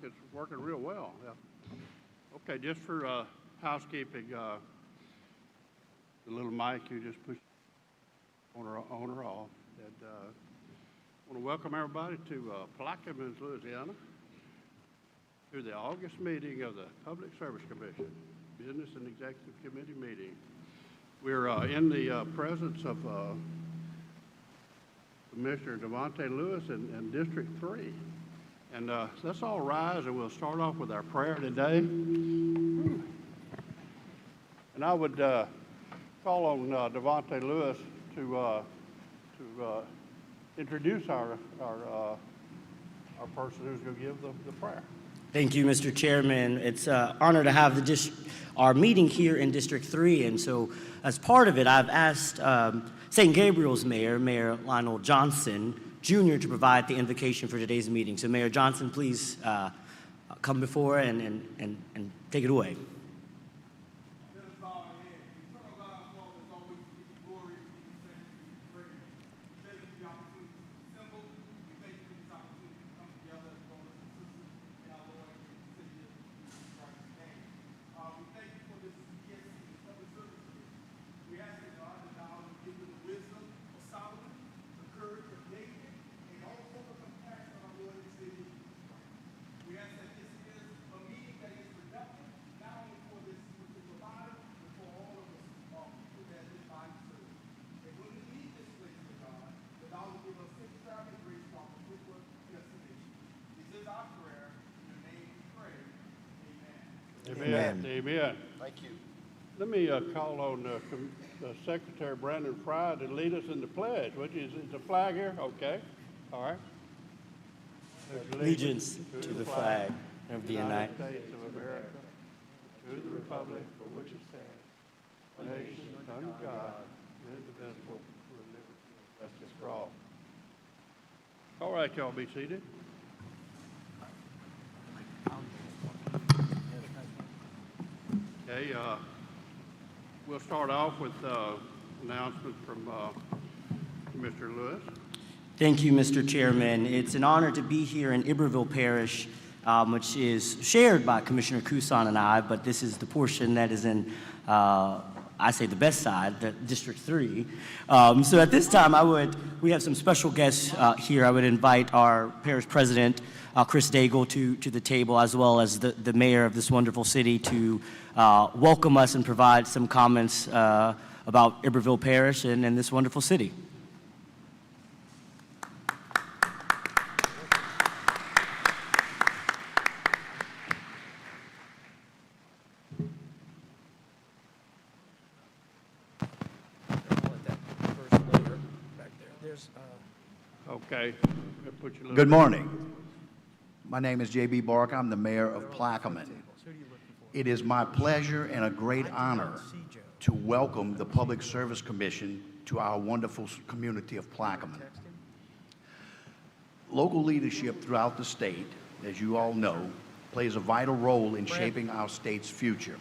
it's working real well. Yeah. Okay, just for housekeeping, the little mic you just push on or off. And I want to welcome everybody to Plaquemines, Louisiana, to the August meeting of the Public Service Commission, Business and Executive Committee meeting. We're in the presence of Commissioner Devontae Lewis in District 3. And let's all rise and we'll start off with our prayer today. And I would call on Devontae Lewis to introduce our person who's going to give the prayer. Thank you, Mr. Chairman. It's an honor to have our meeting here in District 3. And so as part of it, I've asked St. Gabriel's Mayor, Mayor Lionel Johnson, Jr., to provide the invocation for today's meeting. So Mayor Johnson, please come before and take it away. Amen. Amen. Thank you. Let me call on Secretary Brandon Fry to lead us in the pledge. Which is the flag here? Okay. All right. Allegiance to the flag of the United States of America, to the republic for which it stands, one nation under God, indivisible, with liberty and justice for all. All right, y'all be seated. Okay, we'll start off with announcement from Mr. Lewis. Thank you, Mr. Chairman. It's an honor to be here in Iberville Parish, which is shared by Commissioner Kusan and I, but this is the portion that is in, I say the best side, the District 3. So at this time, we have some special guests here. I would invite our parish president, Chris Daigle, to the table, as well as the mayor of this wonderful city to welcome us and provide some comments about Iberville Parish and this wonderful city. Okay. Good morning. My name is J.B. Barker. I'm the mayor of Plaquemine. It is my pleasure and a great honor to welcome the Public Service Commission to our wonderful community of Plaquemine. Local leadership throughout the state, as you all know, plays a vital role in shaping our state's future.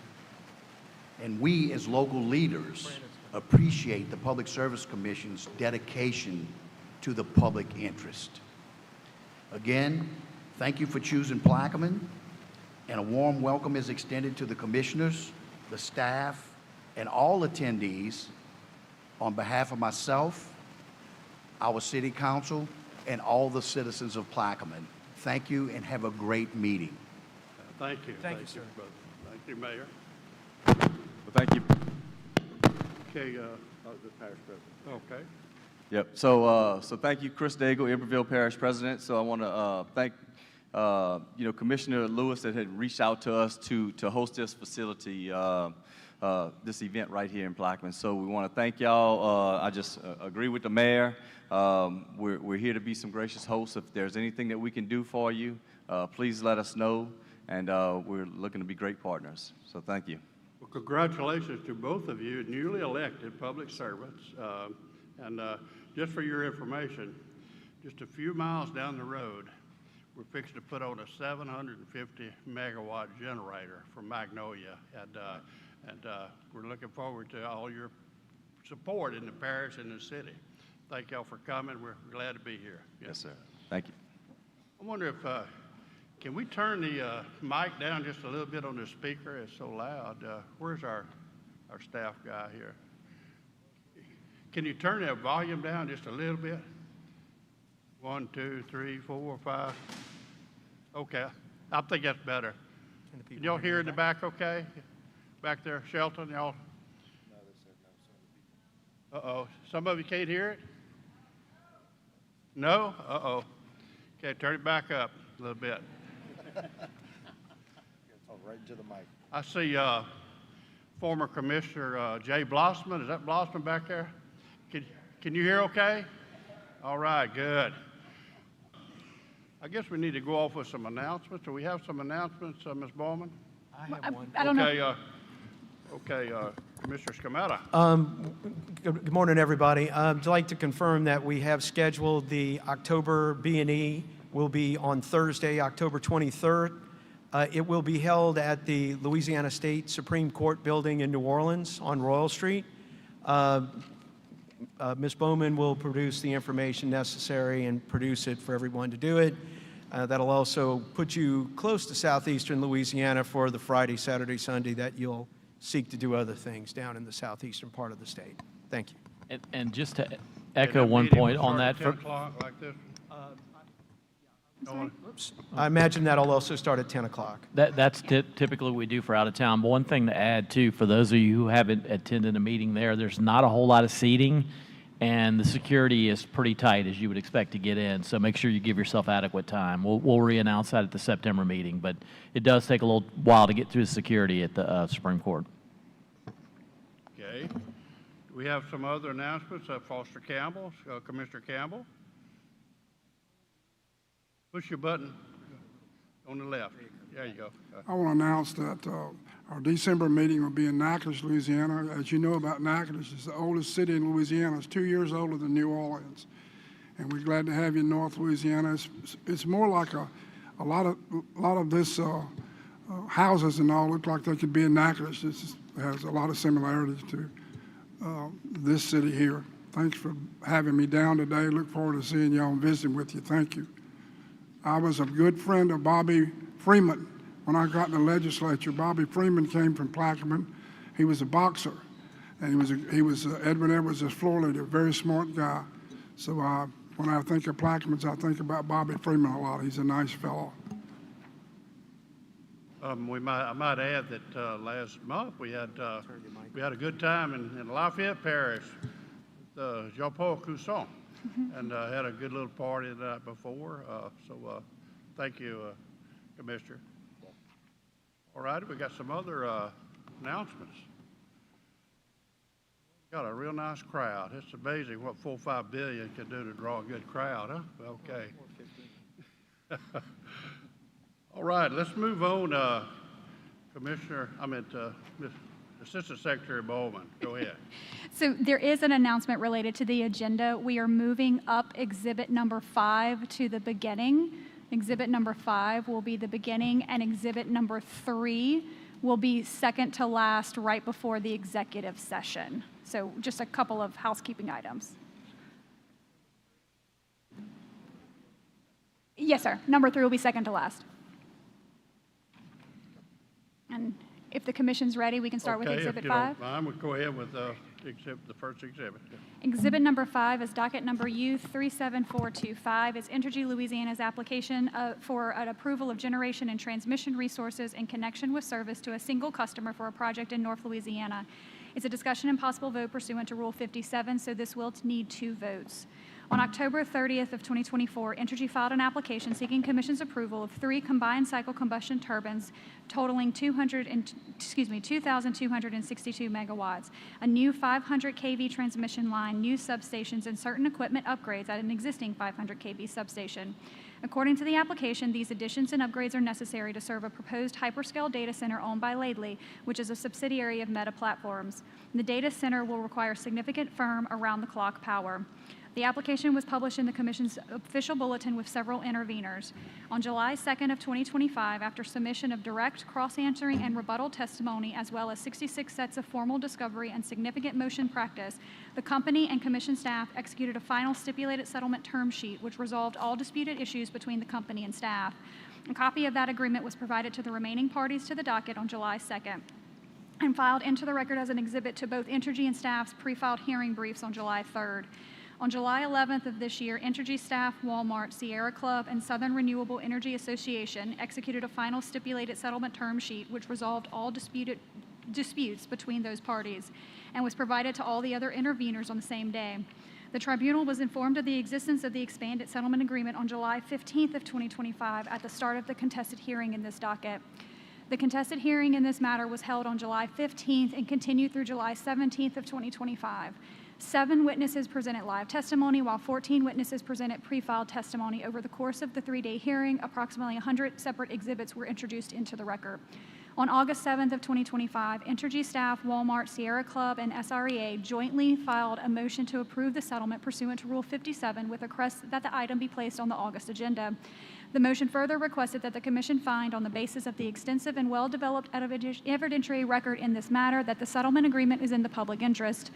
And we, as local leaders, appreciate the Public Service Commission's dedication to the public interest. Again, thank you for choosing Plaquemine, and a warm welcome is extended to the commissioners, the staff, and all attendees on behalf of myself, our city council, and all the citizens of Plaquemine. Thank you and have a great meeting. Thank you. Thank you, sir. Brother. Thank you, Mayor. Well, thank you. Okay, the parish president. Okay. Yep. So thank you, Chris Daigle, Iberville Parish President. So I want to thank Commissioner Lewis that had reached out to us to host this facility, this event right here in Plaquemine. So we want to thank y'all. I just agree with the mayor. We're here to be some gracious hosts. If there's anything that we can do for you, please let us know. And we're looking to be great partners. So thank you. Well, congratulations to both of you, newly elected public servants. Just for your information, just a few miles down the road, we're fixing to put on a 750 megawatt generator for Magnolia, and we're looking forward to all your support in the parish and the city. Thank y'all for coming. We're glad to be here. Yes, sir. Thank you. I wonder if can we turn the mic down just a little bit on the speaker? It's so loud. Where's our staff guy here? Can you turn that volume down just a little bit? 1, 2, 3, 4, 5. Okay, I think that's better. Can y'all hear in the back okay? Back there, Shelton, y'all? Uh-oh, some of you can't hear it? No? Uh-oh. Okay, turn it back up a little bit. Right into the mic. I see former Commissioner Jay Blossman. Is that Blossman back there? Can you hear okay? All right, good. I guess we need to go off with some announcements. Do we have some announcements, Ms. Bowman? I have one. I don't know. Okay, Commissioner Scametta. Good morning, everybody. I'd like to confirm that we have scheduled the October B&E will be on Thursday, October 23rd. It will be held at the Louisiana State Supreme Court building in New Orleans on Royal Street. Ms. Bowman will produce the information necessary and produce it for everyone to do it. That'll also put you close to southeastern Louisiana for the Friday, Saturday, Sunday that you'll seek to do other things down in the southeastern part of the state. Thank you. And just to echo one point on that. 10 o'clock like this? Oops. I imagine that'll also start at 10 o'clock. That's typically what we do for out of town. But one thing to add too, for those of you who haven't attended a meeting there's not a whole lot of seating, and the security is pretty tight as you would expect to get in. So make sure you give yourself adequate time. We'll re-announce that at the September meeting, but it does take a little while to get through the security at the Supreme Court. Okay. We have some other announcements. Foster Campbell, Commissioner Campbell. Push your button on the left. There you go. I want to announce that our December meeting will be in Natchitoches, Louisiana. As you know about Natchitoches, it's the oldest city in Louisiana. It's 2 years older than New Orleans. And we're glad to have you in North Louisiana. It's more like a lot of this houses and all look like they could be in Natchitoches. It has a lot of similarities to this city here. Thanks for having me down today. Look forward to seeing y'all and visiting with you. Thank you. I was a good friend of Bobby Freeman when I got in the legislature. Bobby Freeman came from Plaquemine. He was a boxer, and he was Edwin Edwards' floor leader, very smart guy. So when I think of Plaquemines, I think about Bobby Freeman a lot. He's a nice fellow. I might add that last month we had a good time in Lafayette Parish with Jean-Paul Cousson, and had a good little party the night before. So thank you, Commissioner. All right, we got some other announcements. Got a real nice crowd. It's amazing what 4 or 5 billion can do to draw a good crowd, huh? Okay. All right, let's move on. Assistant Secretary Bowman, go ahead. So there is an announcement related to the agenda. We are moving up exhibit number 5 to the beginning. Exhibit number 5 will be the beginning, and exhibit number 3 will be second to last right before the executive session. So just a couple of housekeeping items. Yes, sir. Number 3 will be second to last. And if the commission's ready, we can start with exhibit 5. If you don't mind, we'll go ahead with the first exhibit. Exhibit number 5 is docket number U37425. It's Entergy Louisiana's application for an approval of generation and transmission resources in connection with service to a single customer for a project in North Louisiana. It's a discussion and possible vote pursuant to Rule 57, so this will need 2 votes. On October 30th of 2024, Entergy filed an application seeking Commission's approval of 3 combined cycle combustion turbines totaling 2,262 megawatts, a new 500 kV transmission line, new substations, and certain equipment upgrades at an existing 500 kV substation. According to the application, these additions and upgrades are necessary to serve a proposed hyperscale data center owned by Laidley, which is a subsidiary of Meta Platforms. The data center will require significant firm around-the-clock power. The application was published in the Commission's official bulletin with several interveners. On July 2nd of 2025, after submission of direct, cross-answering, and rebuttal testimony, as well as 66 sets of formal discovery and significant motion practice, the company and Commission staff executed a final stipulated settlement term sheet, which resolved all disputed issues between the company and staff. A copy of that agreement was provided to the remaining parties to the docket on July 2nd and filed into the record as an exhibit to both Entergy and staff's pre-filed hearing briefs on July 3rd. On July 11th of this year, Entergy staff, Walmart, Sierra Club, and Southern Renewable Energy Association executed a final stipulated settlement term sheet which resolved all disputes between those parties and was provided to all the other interveners on the same day. The tribunal was informed of the existence of the expanded settlement agreement on July 15th of 2025 at the start of the contested hearing in this docket. The contested hearing in this matter was held on July 15th and continued through July 17th of 2025. 7 witnesses presented live testimony, while 14 witnesses presented pre-filed testimony. Over the course of the 3-day hearing, approximately 100 separate exhibits were introduced into the record. On August 7th of 2025, Entergy staff, Walmart, Sierra Club, and SREA jointly filed a motion to approve the settlement pursuant to Rule 57 with a request that the item be placed on the August agenda. The motion further requested that the Commission find, on the basis of the extensive and well-developed evidentiary record in this matter, that the settlement agreement is in the public interest.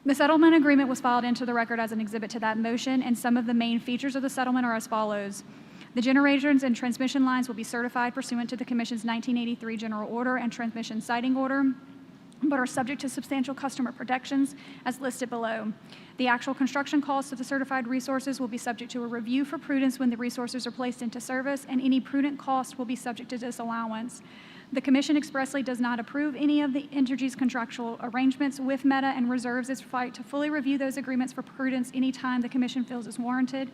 The settlement agreement was filed into the record as an exhibit to that motion, and some of the main features of the settlement are as follows. The generations and transmission lines will be certified pursuant to the Commission's 1983 General Order and Transmission Siting Order, but are subject to substantial customer protections as listed below. The actual construction costs of the certified resources will be subject to a review for prudence when the resources are placed into service, and any prudent cost will be subject to disallowance. The Commission expressly does not approve any of the Entergy's contractual arrangements with Meta and reserves its right to fully review those agreements for prudence any time the Commission feels is warranted.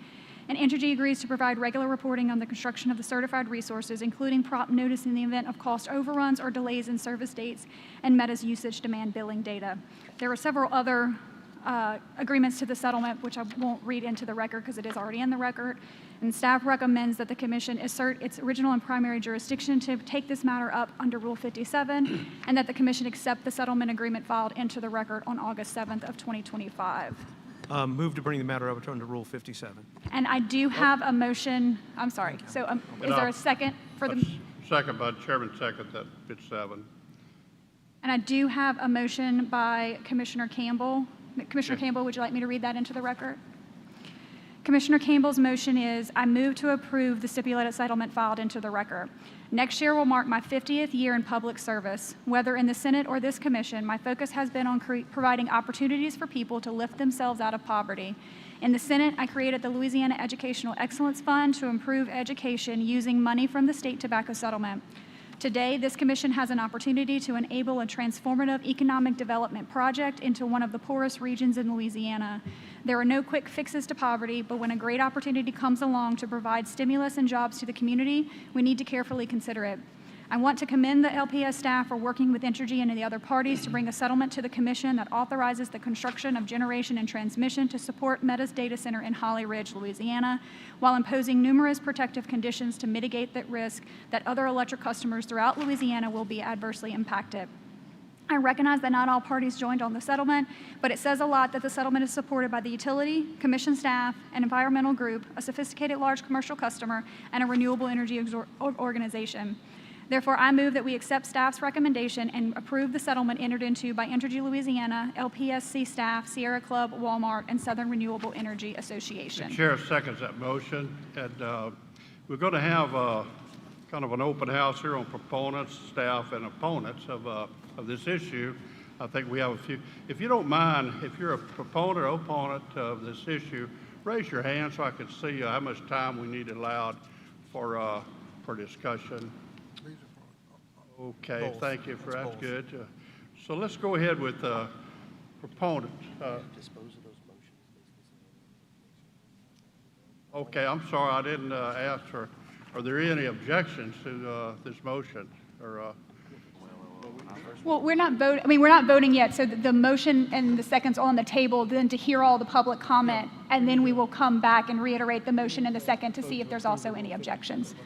and Entergy agrees to provide regular reporting on the construction of the certified resources, including prompt notice in the event of cost overruns or delays in service dates, and Meta's usage demand billing data. There were several other agreements to the settlement, which I won't read into the record because it is already in the record. And staff recommends that the commission assert its original and primary jurisdiction to take this matter up under Rule 57, and that the commission accept the settlement agreement filed into the record on August 7th of 2025. Move to bring the matter over to under Rule 57. And I do have a motion, I'm sorry, so is there a second for the? Second by Chairman, second that it's 7. And I do have a motion by Commissioner Campbell. Commissioner Campbell, would you like me to read that into the record? Commissioner Campbell's motion is, I move to approve the stipulated settlement filed into the record. Next year will mark my 50th year in public service. Whether in the Senate or this commission, my focus has been on providing opportunities for people to lift themselves out of poverty. In the Senate, I created the Louisiana Educational Excellence Fund to improve education using money from the state tobacco settlement. Today, this commission has an opportunity to enable a transformative economic development project into one of the poorest regions in Louisiana. There are no quick fixes to poverty, but when a great opportunity comes along to provide stimulus and jobs to the community, we need to carefully consider it. I want to commend the LPS staff for working with Entergy and the other parties to bring a settlement to the commission that authorizes the construction of generation and transmission to support Meta's data center in Holly Ridge, Louisiana, while imposing numerous protective conditions to mitigate the risk that other electric customers throughout Louisiana will be adversely impacted. I recognize that not all parties joined on the settlement, but it says a lot that the settlement is supported by the utility, commission staff, an environmental group, a sophisticated large commercial customer, and a renewable energy organization. Therefore, I move that we accept staff's recommendation and approve the settlement entered into by Entergy Louisiana, LPSC staff, Sierra Club, Walmart, and Southern Renewable Energy Association. The chair seconds that motion, and we're going to have kind of an open house here on proponents, staff, and opponents of this issue. I think we have a few. If you don't mind, if you're a proponent or opponent of this issue, raise your hand so I can see how much time we need allowed for discussion. Okay, thank you for that's good. So let's go ahead with proponent. Okay, I'm sorry, I didn't ask for. Are there any objections to this motion? Or well, we're not voting. I mean, we're not voting yet. So the motion and the second's on the table. Then to hear all the public comment, and then we will come back and reiterate the motion and the second to see if there's also any objections.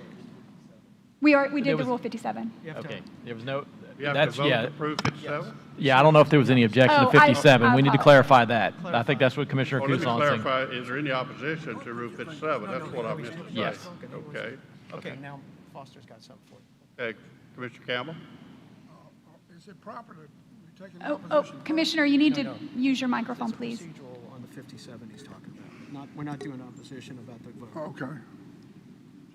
We did the Rule 57. Okay, there was no, you have that's, to vote yeah. to approve 57? Yeah, I don't know if there was any objection Oh, to 57. I We need to apologize. clarify that. I think that's what Commissioner Well, let me Kusan saying. clarify, is there any opposition to Rule 57? That's what I meant to say. Yes. Okay. Okay, now Foster's got something for you. Okay, Commissioner Campbell? Is it proper to take an Oh, opposition? Commissioner, you need to use your microphone, please. Procedural on the 57 he's talking about. We're not doing opposition about the vote. Okay.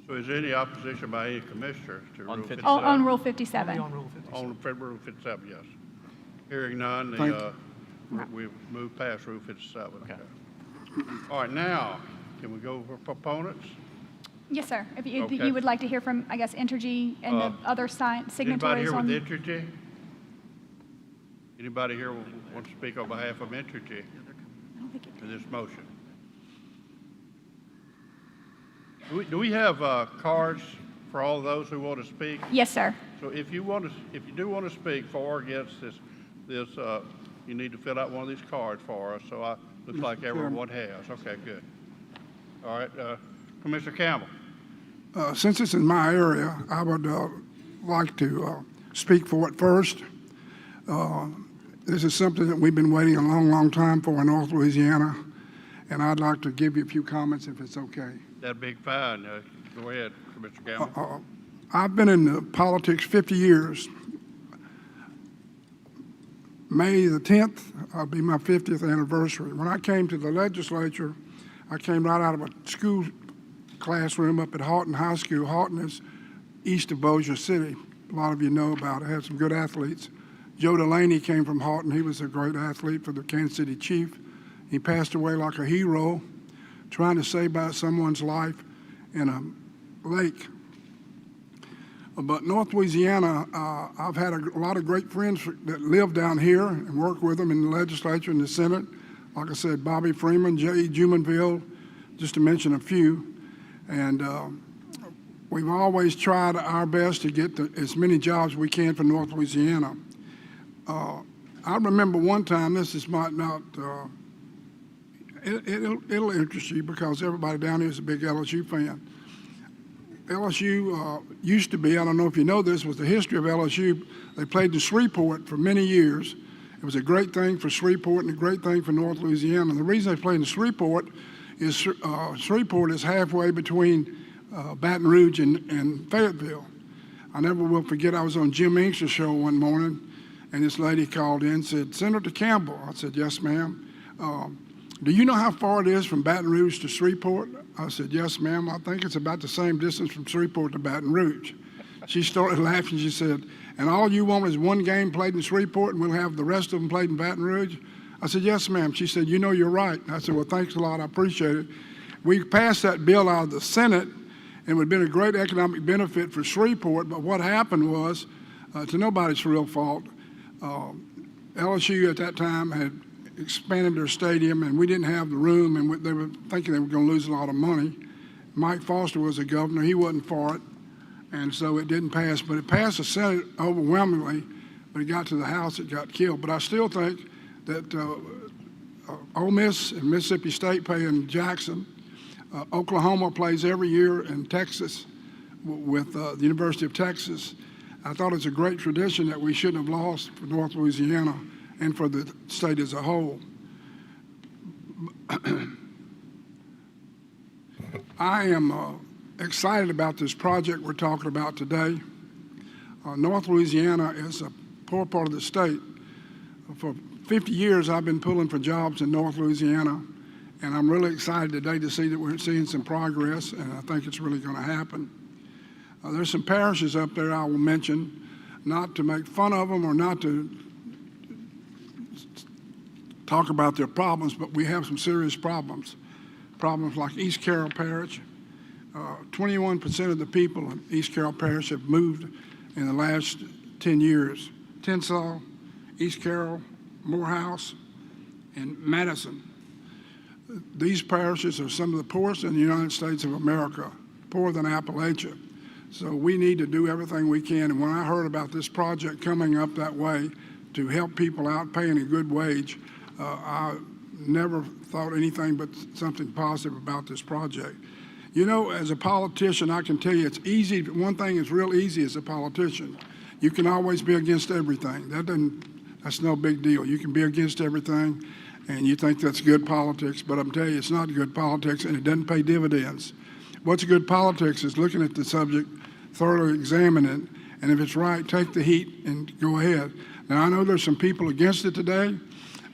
So is there any opposition by any commissioner to Rule 57? On Rule 57. On Rule 57. On Rule 57, yes. Hearing none, we've moved past Rule 57. Okay. All right, now, can we go for proponents? Yes, sir. If Okay. you would like to hear from, I guess, Entergy and the other Anybody signatories here on. with Entergy? Anybody here want to speak on behalf of Entergy I don't think it- to this motion? Do we have cards for all those who want to speak? Yes, sir. So if you do want to speak for or against this, you need to fill out one of these cards for us. So looks like everyone has. Okay, good. All right, Commissioner Campbell. Since it's in my area, I would like to speak for it first. This is something that we've been waiting a long, long time for in North Louisiana, and I'd like to give you a few comments if it's okay. That'd be fine. Go ahead, Commissioner Campbell. I've been in politics 50 years. May the 10th will be my 50th anniversary. When I came to the legislature, I came right out of a school classroom up at Houghton High School. Houghton is east of Bossier City. A lot of you know about it. Had some good athletes. Joe Delaney came from Houghton. He was a great athlete for the Kansas City Chiefs. He passed away like a hero, trying to save out someone's life in a lake. But North Louisiana, I've had a lot of great friends that live down here and work with them in the legislature and the Senate. Like I said, Bobby Freeman, J.E. Jumonville, just to mention a few. And we've always tried our best to get as many jobs we can for North Louisiana. I remember one time, might not, it'll interest you because everybody down here is a big LSU fan. LSU used to be, I don't know if you know this, was the history of LSU. They played in Shreveport for many years. It was a great thing for Shreveport and a great thing for North Louisiana. And the reason they played in Shreveport is Shreveport is halfway between Baton Rouge and Fayetteville. I never will forget, I was on Jim Inkster's show one morning, and this lady called in and said, Senator Campbell. I said, yes, ma'am. Do you know how far it is from Baton Rouge to Shreveport? I said, yes, ma'am. I think it's about the same distance from Shreveport to Baton Rouge. She started laughing. She said, and all you want is one game played in Shreveport and we'll have the rest of them played in Baton Rouge? I said, yes, ma'am. She said, you know, you're right. I said, well, thanks a lot. I appreciate it. We passed that bill out of the Senate, and it would have been a great economic benefit for Shreveport, but what happened was, to nobody's real fault, LSU at that time had expanded their stadium, and we didn't have the room, and they were thinking they were going to lose a lot of money. Mike Foster was the governor. He wasn't for it, and so it didn't pass. But it passed the Senate overwhelmingly, but it got to the House, it got killed. But I still think that Ole Miss and Mississippi State play in Jackson. Oklahoma plays every year in Texas with the University of Texas. I thought it's a great tradition that we shouldn't have lost for North Louisiana and for the state as a whole. I am excited about this project we're talking about today. North Louisiana is a poor part of the state. For 50 years, I've been pulling for jobs in North Louisiana, and I'm really excited today to see that we're seeing some progress, and I think it's really going to happen. There's some parishes up there I will mention, not to make fun of them or not to talk about their problems, but we have some serious problems. Problems like East Carroll Parish. 21% of the people in East Carroll Parish have moved in the last 10 years. Tensall, East Carroll, Morehouse, and Madison. These parishes are some of the poorest in the United States of America, poorer than Appalachia. So we need to do everything we can. And when I heard about this project coming up that way to help people out paying a good wage, I never thought anything but something positive about this project. You know, as a politician, I can tell you it's easy. One thing is real easy as a politician. You can always be against everything. That's no big deal. You can be against everything, and you think that's good politics, but I'm telling you, it's not good politics, and it doesn't pay dividends. What's good politics is looking at the subject, thoroughly examining it, and if it's right, take the heat and go ahead. Now, I know there's some people against it today,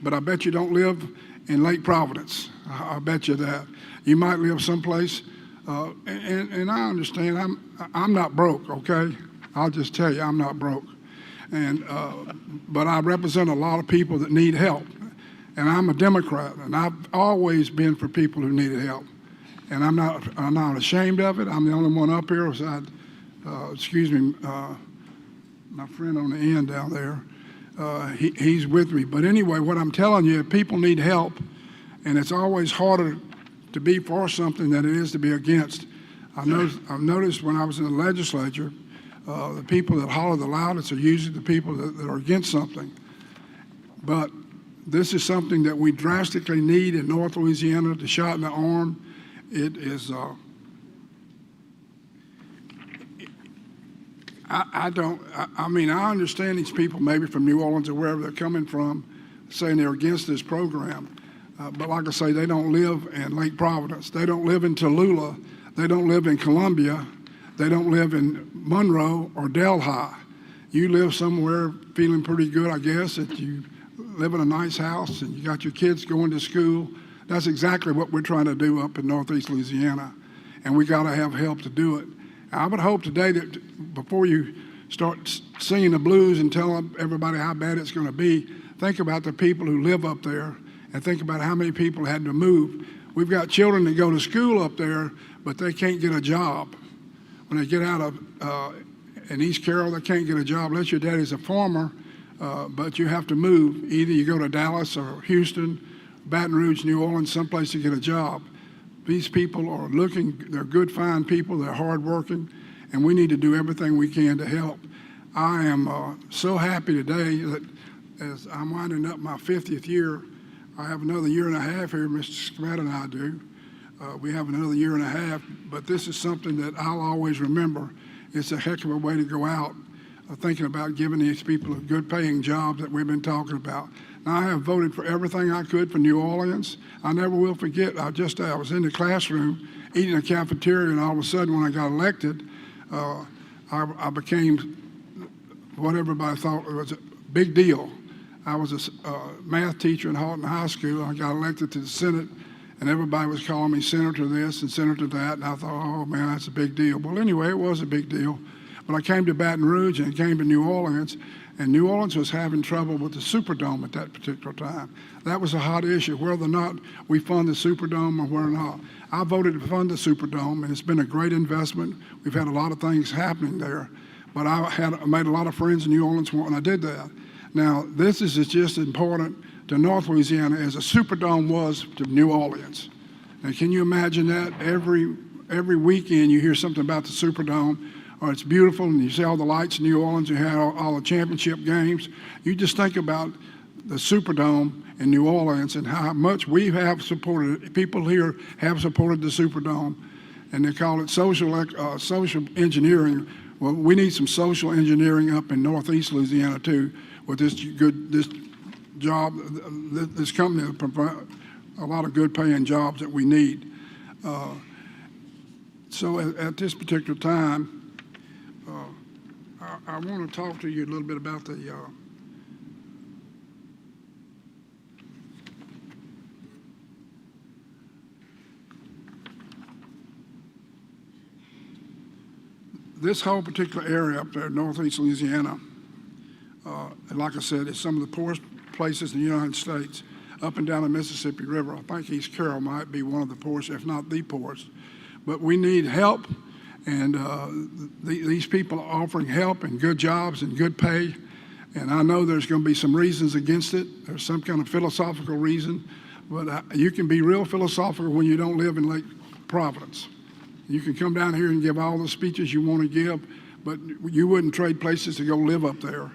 but I bet you don't live in Lake Providence. I bet you that. You might live someplace, and I understand. I'm not broke, okay? I'll just tell you, I'm not broke. But I represent a lot of people that need help. And I'm a Democrat, and I've always been for people who needed help. And I'm not ashamed of it. I'm the only one up here. Excuse me, my friend on the end down there, he's with me. But anyway, what I'm telling you, people need help, and it's always harder to be for something than it is to be against. I've noticed when I was in the legislature, the people that holler the loudest are usually the people that are against something. But this is something that we drastically need in North Louisiana, the shot in the arm. It is, I mean, I understand these people maybe from New Orleans or wherever they're coming from saying they're against this program. But like I say, they don't live in Lake Providence. They don't live in Tallulah. They don't live in Columbia. They don't live in Monroe or Delhi. You live somewhere feeling pretty good, I guess, that you live in a nice house and you got your kids going to school. That's exactly what we're trying to do up in Northeast Louisiana, and we got to have help to do it. I would hope today that before you start singing the blues and telling everybody how bad it's going to be, think about the people who live up there and think about how many people had to move. We've got children that go to school up there, but they can't get a job. When they get out of in East Carroll, they can't get a job unless your daddy's a farmer, but you have to move. Either you go to Dallas or Houston, Baton Rouge, New Orleans, someplace to get a job. These people are they're good, fine people, they're hardworking, and we need to do everything we can to help. I am so happy today that as I'm winding up my 50th year, I have another year and a half here, Mr. Scammett and I do. We have another year and a half, but this is something that I'll always remember. It's a heck of a way to go out, thinking about giving these people good paying jobs that we've been talking about. Now, I have voted for everything I could for New Orleans. I never will forget, I was in the classroom eating in a cafeteria, and all of a sudden when I got elected, I became what everybody thought was a big deal. I was a math teacher in Halton High School. I got elected to the Senate, and everybody was calling me Senator this and Senator that, and I thought, oh man, that's a big deal. Well, anyway, it was a big deal. But I came to Baton Rouge and came to New Orleans, and New Orleans was having trouble with the Superdome at that particular time. That was a hot issue, whether or not we fund the Superdome or whether or not. I voted to fund the Superdome, and it's been a great investment. We've had a lot of things happening there, but I made a lot of friends in New Orleans when I did that. Now, this is just important to North Louisiana as a Superdome was to New Orleans. Now, can you imagine that? Every weekend you hear something about the Superdome, or it's beautiful, and you see all the lights in New Orleans, you have all the championship games. You just think about the Superdome in New Orleans and how much we have supported it. People here have supported the Superdome, and they call it social engineering. Well, we need some social engineering up in Northeast Louisiana too, with this job, this company that provides a lot of good paying jobs that we need. So at this particular time, I want to talk to you a little bit about this whole particular area up there, Northeast Louisiana. And like I said, it's some of the poorest places in the United States, up and down the Mississippi River. I think East Carroll might be one of the poorest, if not the poorest. But we need help, and these people are offering help and good jobs and good pay. And I know there's going to be some reasons against it. There's some kind of philosophical reason, but you can be real philosophical when you don't live in Lake Providence. You can come down here and give all the speeches you want to give, but you wouldn't trade places to go live up there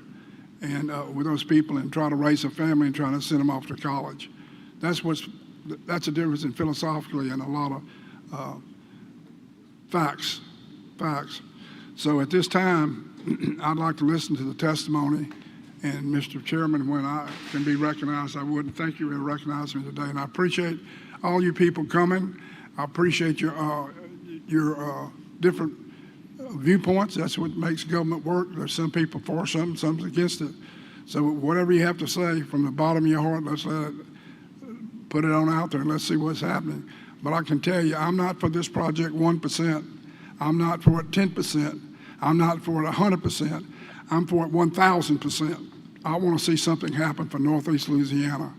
and with those people and try to raise a family and try to send them off to college. That's a difference in philosophically and a lot of facts. So at this time, I'd like to listen to the testimony. And Mr. Chairman, when I can be recognized, I would. Thank you for recognizing me today. And I appreciate all you people coming. I appreciate your different viewpoints. That's what makes government work. There's some people for something, some against it. So whatever you have to say from the bottom of your heart, let's put it on out there and let's see what's happening. But I can tell you, I'm not for this project 1%. I'm not for it 10%. I'm not for it 100%. I'm for it 1,000%. I want to see something happen for Northeast Louisiana,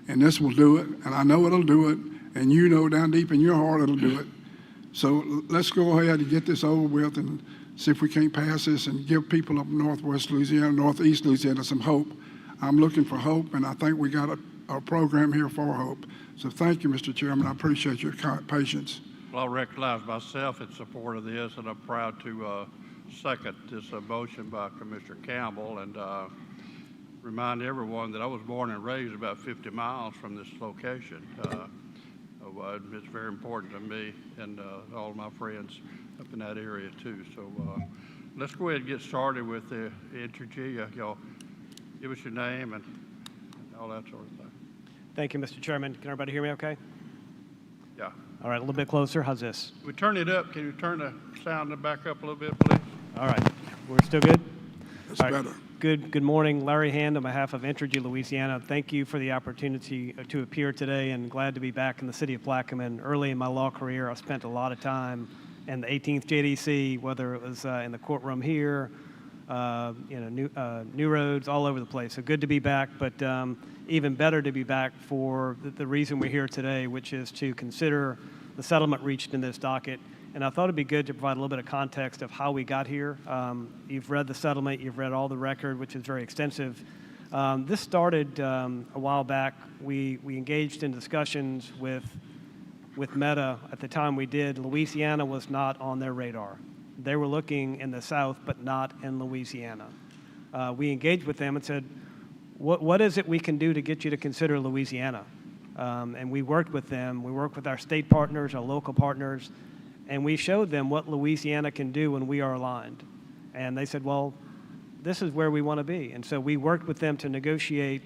and this will do it, and I know it'll do it, and you know down deep in your heart it'll do it. So let's go ahead and get this over with and see if we can't pass this and give people up in Northwest Louisiana, Northeast Louisiana some hope. I'm looking for hope, and I think we got a program here for hope. So thank you, Mr. Chairman. I appreciate your patience. Well, I recognize myself in support of this, and I'm proud to second this motion by Commissioner Campbell, and remind everyone that I was born and raised about 50 miles from this location. It's very important to me and all of my friends up in that area too. So let's go ahead and get started with the interview. Y'all give us your name and all that sort of thing. Thank you, Mr. Chairman. Can everybody hear me okay? Yeah. All right, a little bit closer. How's this? We turn it up. Can you turn the sound back up a little bit, please? All right, we're still good? That's All right. better. Good morning. Larry Hand on behalf of Entergy Louisiana. Thank you for the opportunity to appear today, and glad to be back in the city of Plaquemine. Early in my law career, I spent a lot of time in the 18th JDC, whether it was in the courtroom here, New Roads, all over the place. So good to be back, but even better to be back for the reason we're here today, which is to consider the settlement reached in this docket. And I thought it'd be good to provide a little bit of context of how we got here. You've read the settlement, you've read all the record, which is very extensive. This started a while back. We engaged in discussions with with Meta at the time we did, Louisiana was not on their radar. They were looking in the South, but not in Louisiana. We engaged with them and said, what is it we can do to get you to consider Louisiana? And we worked with them. We worked with our state partners, our local partners, and we showed them what Louisiana can do when we are aligned. And they said, well, this is where we want to be. And so we worked with them to negotiate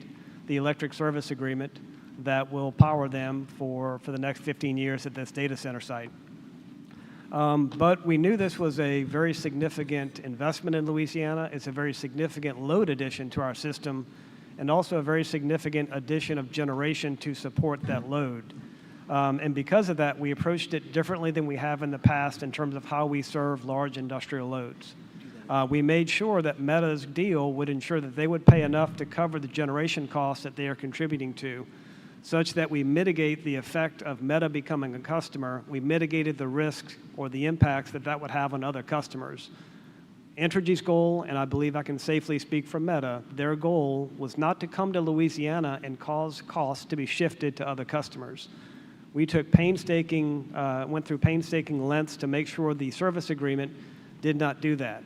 the electric service agreement that will power them for the next 15 years at this data center site. But we knew this was a very significant investment in Louisiana. It's a very significant load addition to our system, and also a very significant addition of generation to support that load. And because of that, we approached it differently than we have in the past in terms of how we serve large industrial loads. We made sure that Meta's deal would ensure that they would pay enough to cover the generation costs that they are contributing to, such that we mitigate the effect of Meta becoming a customer. We mitigated the risks or the impacts that that would have on other customers. Entergy's goal, and I believe I can safely speak for Meta, their goal was not to come to Louisiana and cause costs to be shifted to other customers. We took went through painstaking lengths to make sure the service agreement did not do that.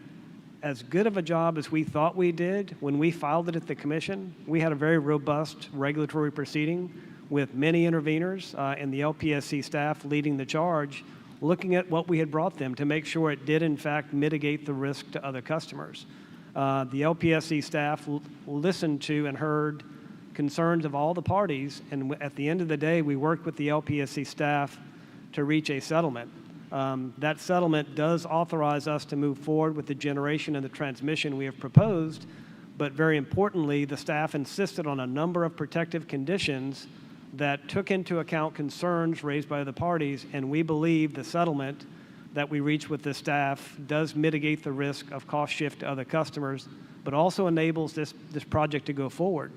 As good of a job as we thought we did, when we filed it at the commission, we had a very robust regulatory proceeding with many interveners and the LPSC staff leading the charge, looking at what we had brought them to make sure it did in fact mitigate the risk to other customers. The LPSC staff listened to and heard concerns of all the parties, and at the end of the day, we worked with the LPSC staff to reach a settlement. That settlement does authorize us to move forward with the generation and the transmission we have proposed, but very importantly, the staff insisted on a number of protective conditions that took into account concerns raised by the parties, and we believe the settlement that we reached with the staff does mitigate the risk of cost shift to other customers, but also enables this project to go forward.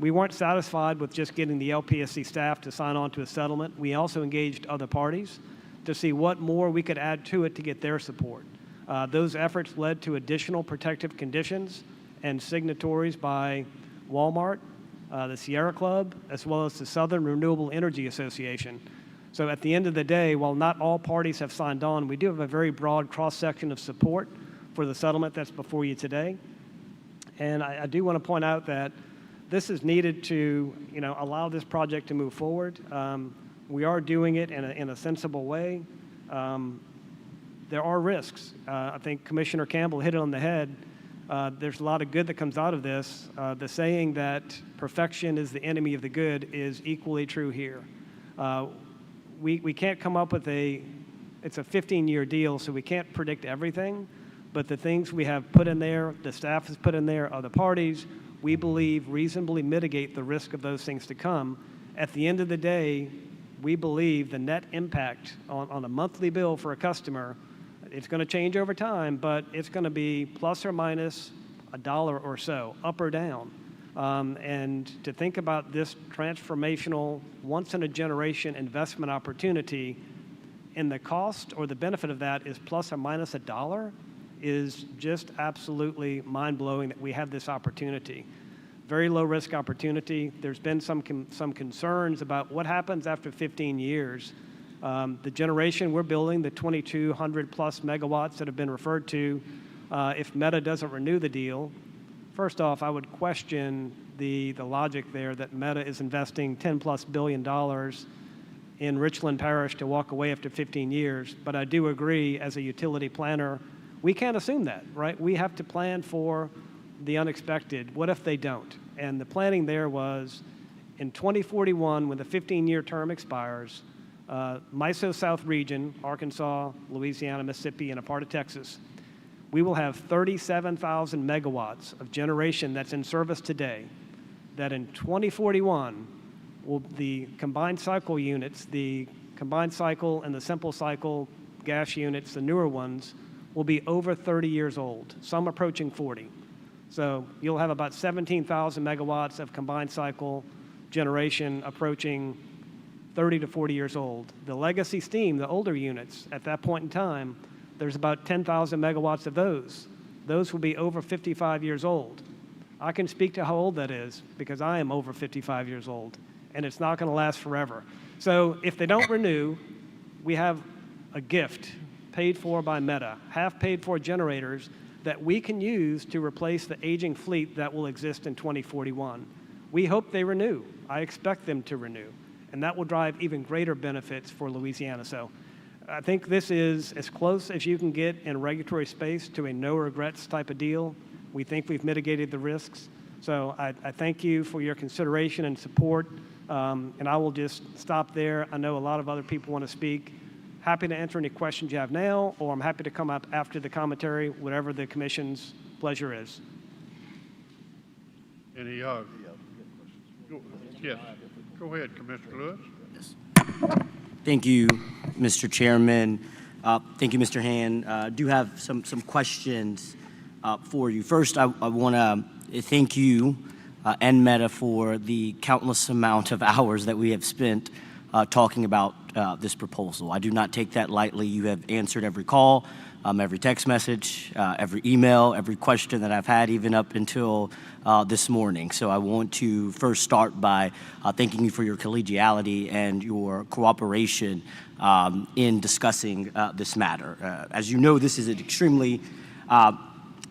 We weren't satisfied with just getting the LPSC staff to sign on to a settlement. We also engaged other parties to see what more we could add to it to get their support. Those efforts led to additional protective conditions and signatories by Walmart, the Sierra Club, as well as the Southern Renewable Energy Association. So at the end of the day, while not all parties have signed on, we do have a very broad cross-section of support for the settlement that's before you today. And I do want to point out that this is needed to, allow this project to move forward. We are doing it in a sensible way. There are risks. I think Commissioner Campbell hit it on the head. There's a lot of good that comes out of this. The saying that perfection is the enemy of the good is equally true here. We can't come up with it's a 15-year deal, so we can't predict everything, but the things we have put in there, the staff has put in there, other parties, we believe reasonably mitigate the risk of those things to come. At the end of the day, we believe the net impact on a monthly bill for a customer, it's going to change over time, but it's going to be plus or minus $1 or so, up or down. And to think about this transformational, once-in-a-generation investment opportunity, and the cost or the benefit of that is plus or minus $1, is just absolutely mind-blowing that we have this opportunity. Very low-risk opportunity. There's been some concerns about what happens after 15 years. The generation we're building, the 2,200-plus megawatts that have been referred to, if Meta doesn't renew the deal, first off, I would question the logic there that Meta is investing $10+ billion in Richland Parish to walk away after 15 years. But I do agree, as a utility planner, we can't assume that, right? We have to plan for the unexpected. What if they don't? And the planning there was in 2041, when the 15-year term expires, MISO South region, Arkansas, Louisiana, Mississippi, and a part of Texas, we will have 37,000 megawatts of generation that's in service today, that in 2041, the combined cycle units, the combined cycle and the simple cycle gas units, the newer ones, will be over 30 years old, some approaching 40. So you'll have about 17,000 megawatts of combined cycle generation approaching 30 to 40 years old. The legacy steam, the older units, at that point in time, there's about 10,000 megawatts of those. Those will be over 55 years old. I can speak to how old that is because I am over 55 years old. and it's not going to last forever. So if they don't renew, we have a gift paid for by Meta, half paid for generators that we can use to replace the aging fleet that will exist in 2041. We hope they renew. I expect them to renew, and that will drive even greater benefits for Louisiana. So I think this is as close as you can get in regulatory space to a no regrets type of deal. We think we've mitigated the risks. So I thank you for your consideration and support, and I will just stop there. I know a lot of other people want to speak. Happy to answer any questions you have now, or I'm happy to come up after the commentary, whatever the commission's pleasure is. Any, yes, go ahead, Commissioner Lewis. Thank you, Mr. Chairman. Thank you, Mr. Hand. I do have some questions for you. First, I want to thank you and Meta for the countless amount of hours that we have spent talking about this proposal. I do not take that lightly. You have answered every call, every text message, every email, every question that I've had, even up until this morning. So I want to first start by thanking you for your collegiality and your cooperation in discussing this matter. As you know, this is an extremely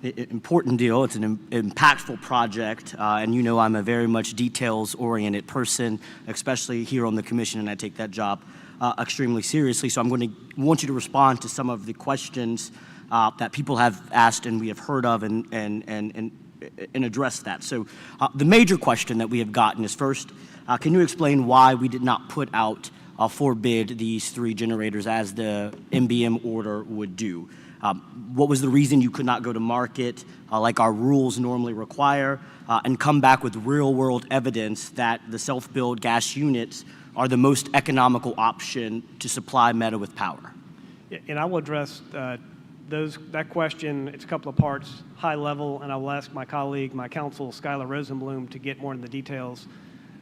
important deal. It's an impactful project, and you know I'm a very much details-oriented person, especially here on the commission, and I take that job extremely seriously. So I'm going to want you to respond to some of the questions that people have asked and we have heard of, and address that. So the major question that we have gotten is, first, can you explain why we did not put out for bid these 3 generators as the MBM order would do? What was the reason you could not go to market like our rules normally require and come back with real-world evidence that the self-build gas units are the most economical option to supply Meta with power? Yeah, and I will address that question. It's a couple of parts, high level, and I will ask my colleague, my counsel, Skylar Rosenblum, to get more into the details.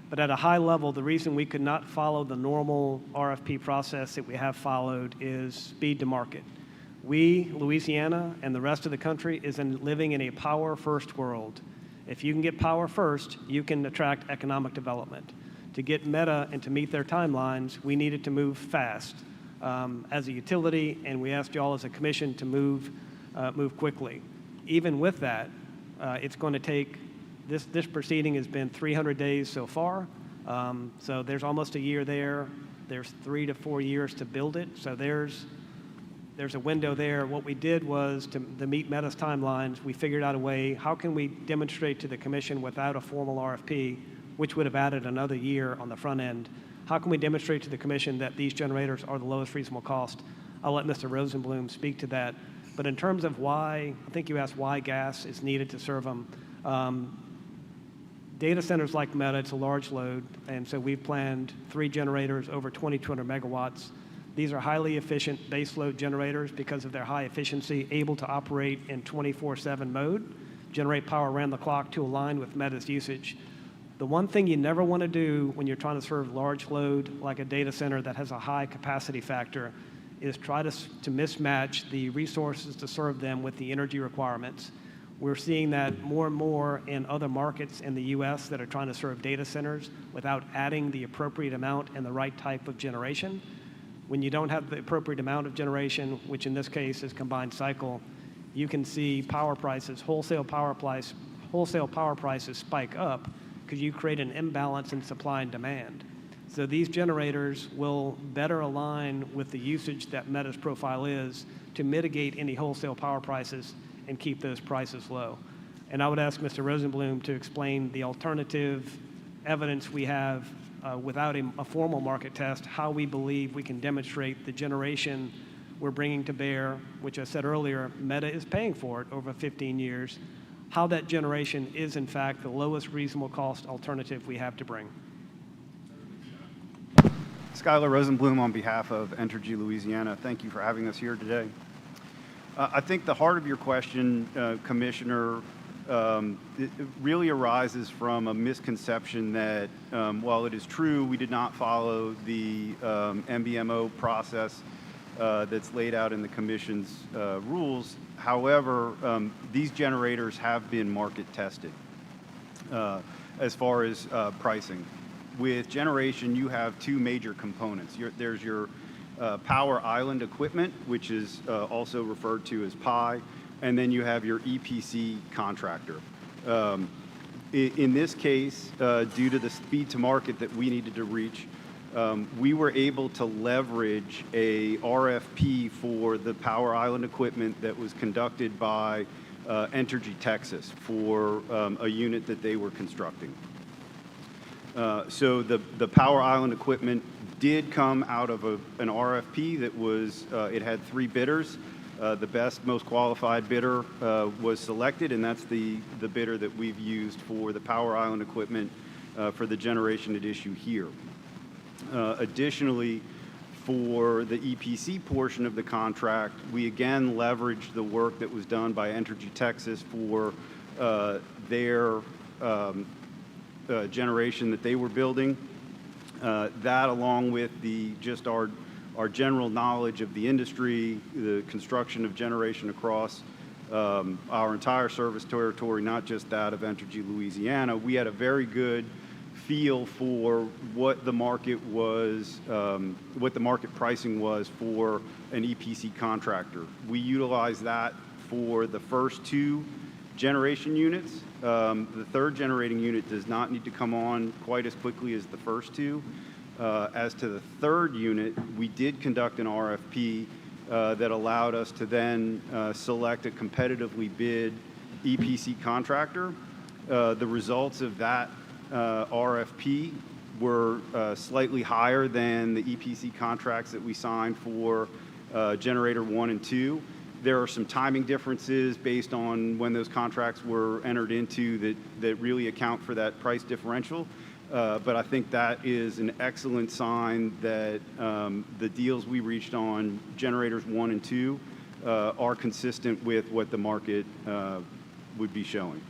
But at a high level, the reason we could not follow the normal RFP process that we have followed is speed to market. We, Louisiana, and the rest of the country is living in a power-first world. If you can get power first, you can attract economic development. To get Meta and to meet their timelines, we needed to move fast as a utility, and we asked you all as a commission to move quickly. Even with that, it's going to take, this proceeding has been 300 days so far, so there's almost a year there. There's 3 to 4 years to build it, so there's a window there. What we did was to meet Meta's timelines, we figured out a way, how can we demonstrate to the commission without a formal RFP, which would have added another year on the front end, how can we demonstrate to the commission that these generators are the lowest reasonable cost? I'll let Mr. Rosenblum speak to that. But in terms of why, I think you asked why gas is needed to serve them. Data centers like Meta, it's a large load, and so we've planned 3 generators over 2,200 megawatts. These are highly efficient baseload generators because of their high efficiency, able to operate in 24/7 mode, generate power around the clock to align with Meta's usage. The one thing you never want to do when you're trying to serve large load like a data center that has a high capacity factor is try to mismatch the resources to serve them with the energy requirements. We're seeing that more and more in other markets in the U.S. that are trying to serve data centers without adding the appropriate amount and the right type of generation. When you don't have the appropriate amount of generation, which in this case is combined cycle, you can see power prices, wholesale power prices spike up because you create an imbalance in supply and demand. So these generators will better align with the usage that Meta's profile is to mitigate any wholesale power prices and keep those prices low. And I would ask Mr. Rosenblum to explain the alternative evidence we have without a formal market test, how we believe we can demonstrate the generation we're bringing to bear, which I said earlier, Meta is paying for it over 15 years, how that generation is in fact the lowest reasonable cost alternative we have to bring. Skylar Rosenblum on behalf of Entergy Louisiana. Thank you for having us here today. I think the heart of your question, Commissioner, it really arises from a misconception that while it is true we did not follow the MBMO process that's laid out in the Commission's rules, however, these generators have been market tested as far as pricing. with generation, you have two major components. There's your power island equipment, which is also referred to as PI, and then you have your EPC contractor. In this case, due to the speed to market that we needed to reach, we were able to leverage a RFP for the power island equipment that was conducted by Entergy Texas for a unit that they were constructing. So the power island equipment did come out of an RFP that was, it had 3 bidders. The best, most qualified bidder was selected, and that's the bidder that we've used for the power island equipment for the generation at issue here. Additionally, for the EPC portion of the contract, we again leveraged the work that was done by Entergy Texas for their generation that they were building. That, along with just our general knowledge of the industry, the construction of generation across our entire service territory, not just that of Entergy Louisiana, we had a very good feel for what the market was, what the market pricing was for an EPC contractor. We utilized that for the first 2 generation units. The 3rd generating unit does not need to come on quite as quickly as the first 2. As to the 3rd unit, we did conduct an RFP that allowed us to then select a competitively bid EPC contractor. The results of that RFP were slightly higher than the EPC contracts that we signed for generator 1 and 2. There are some timing differences based on when those contracts were entered into that really account for that price differential. But I think that is an excellent sign that the deals we reached on generators 1 and 2 are consistent with what the market would be showing.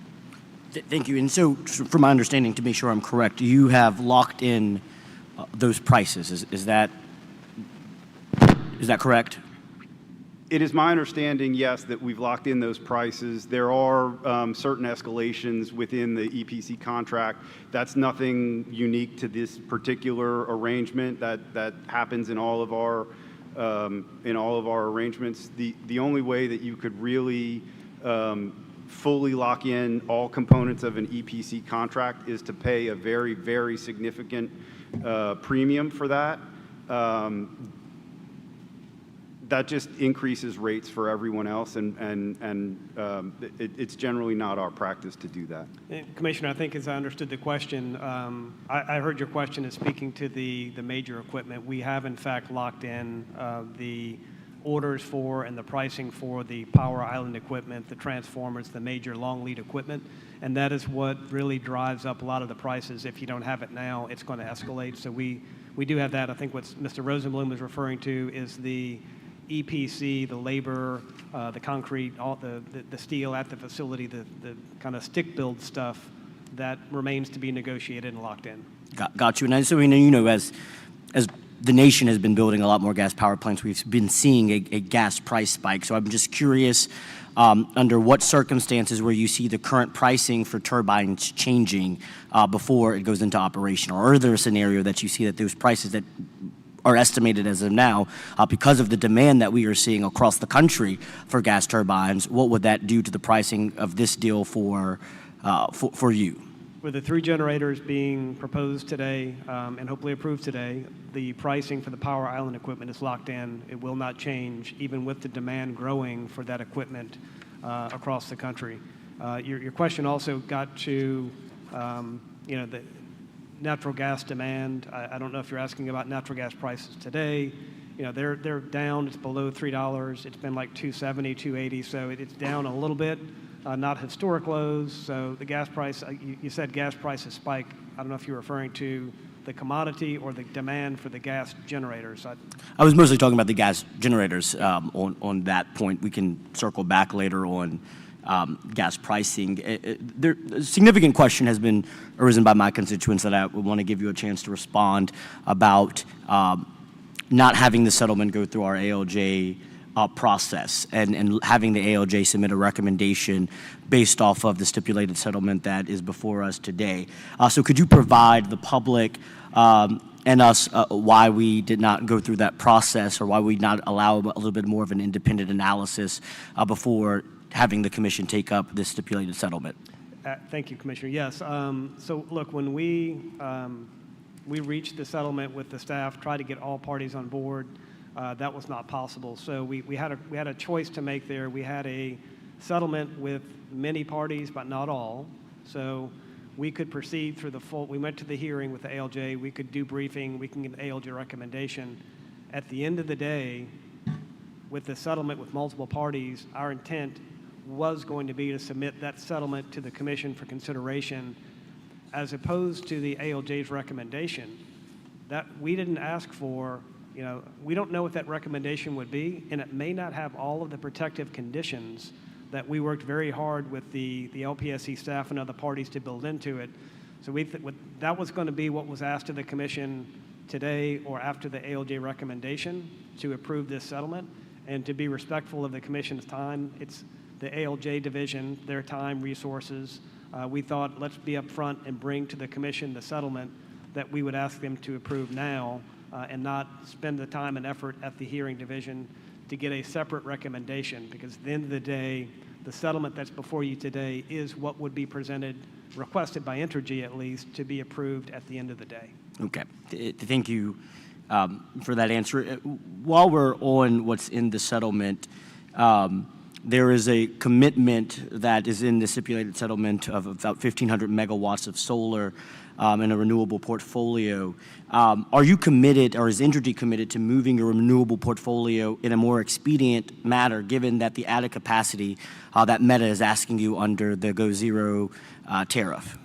Thank you. And so, from my understanding, to make sure I'm correct, you have locked in those prices. Is that correct? It is my understanding, yes, that we've locked in those prices. There are certain escalations within the EPC contract. That's nothing unique to this particular arrangement. That happens in all of our arrangements. The only way that you could really fully lock in all components of an EPC contract is to pay a very, very significant premium for that. That just increases rates for everyone else, and it's generally not our practice to do that. Commissioner, I think as I understood the question, I heard your question is speaking to the major equipment. We have in fact locked in the orders for and the pricing for the power island equipment, the transformers, the major long lead equipment, and that is what really drives up a lot of the prices. If you don't have it now, it's going to escalate. So we do have that. I think what Mr. Rosenblum is referring to is the EPC, the labor, the concrete, all the steel at the facility, the kind of stick build stuff that remains to be negotiated and locked in. Got you. And so, you know, as the nation has been building a lot more gas power plants, we've been seeing a gas price spike. So I'm just curious, under what circumstances where you see the current pricing for turbines changing before it goes into operation? Or are there a scenario that you see that those prices that are estimated as of now, because of the demand that we are seeing across the country for gas turbines, what would that do to the pricing of this deal for you? With the 3 generators being proposed today and hopefully approved today, the pricing for the power island equipment is locked in. It will not change, even with the demand growing for that equipment across the country. Your question also got to, you know, the natural gas demand. I don't know if you're asking about natural gas prices today. You know, they're down. It's below $3. It's been like $2.70, $2.80, so it's down a little bit. Not historic lows. So the gas price, you said gas prices spike. I don't know if you're referring to the commodity or the demand for the gas generators. I was mostly talking about the gas generators on that point. We can circle back later on gas pricing. A significant question has been arisen by my constituents that I would want to give you a chance to respond about not having the settlement go through our ALJ process and having the ALJ submit a recommendation based off of the stipulated settlement that is before us today. So could you provide the public and us why we did not go through that process, or why we not allow a little bit more of an independent analysis before having the commission take up this stipulated settlement? Thank you, Commissioner. Yes. So look, when we reached the settlement with the staff, tried to get all parties on board, that was not possible. So we had a choice to make there. We had a settlement with many parties, but not all. So we could proceed through the full. We went to the hearing with the ALJ. We could do briefing. We can get an ALJ recommendation. At the end of the day, with the settlement with multiple parties, our intent was going to be to submit that settlement to the commission for consideration, as opposed to the ALJ's recommendation. That we didn't ask for. We don't know what that recommendation would be, and it may not have all of the protective conditions that we worked very hard with the LPSC staff and other parties to build into it. So that was going to be what was asked of the commission today or after the ALJ recommendation to approve this settlement. And to be respectful of the commission's time, it's the ALJ division, their time, resources. We thought, let's be upfront and bring to the commission the settlement that we would ask them to approve now, and not spend the time and effort at the hearing division to get a separate recommendation, because at the end of the day, the settlement that's before you today is what would be presented, requested by Entergy at least, to be approved at the end of the day. Okay. Thank you for that answer. While we're on what's in the settlement, there is a commitment that is in the stipulated settlement of about 1,500 megawatts of solar in a renewable portfolio. Are you committed, or is Entergy committed to moving your renewable portfolio in a more expedient manner, given that the added capacity that Meta is asking you under the Go Zero tariff?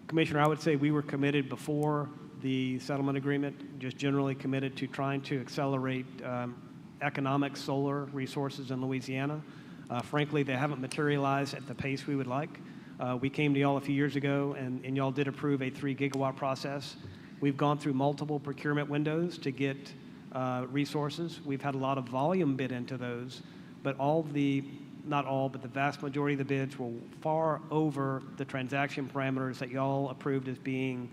Commissioner, I would say we were committed before the settlement agreement, just generally committed to trying to accelerate economic solar resources in Louisiana. Frankly, they haven't materialized at the pace we would like. We came to y'all a few years ago, and y'all did approve a 3-gigawatt process. We've gone through multiple procurement windows to get resources. We've had a lot of volume bid into those, but not all, but the vast majority of the bids were far over the transaction parameters that y'all approved as being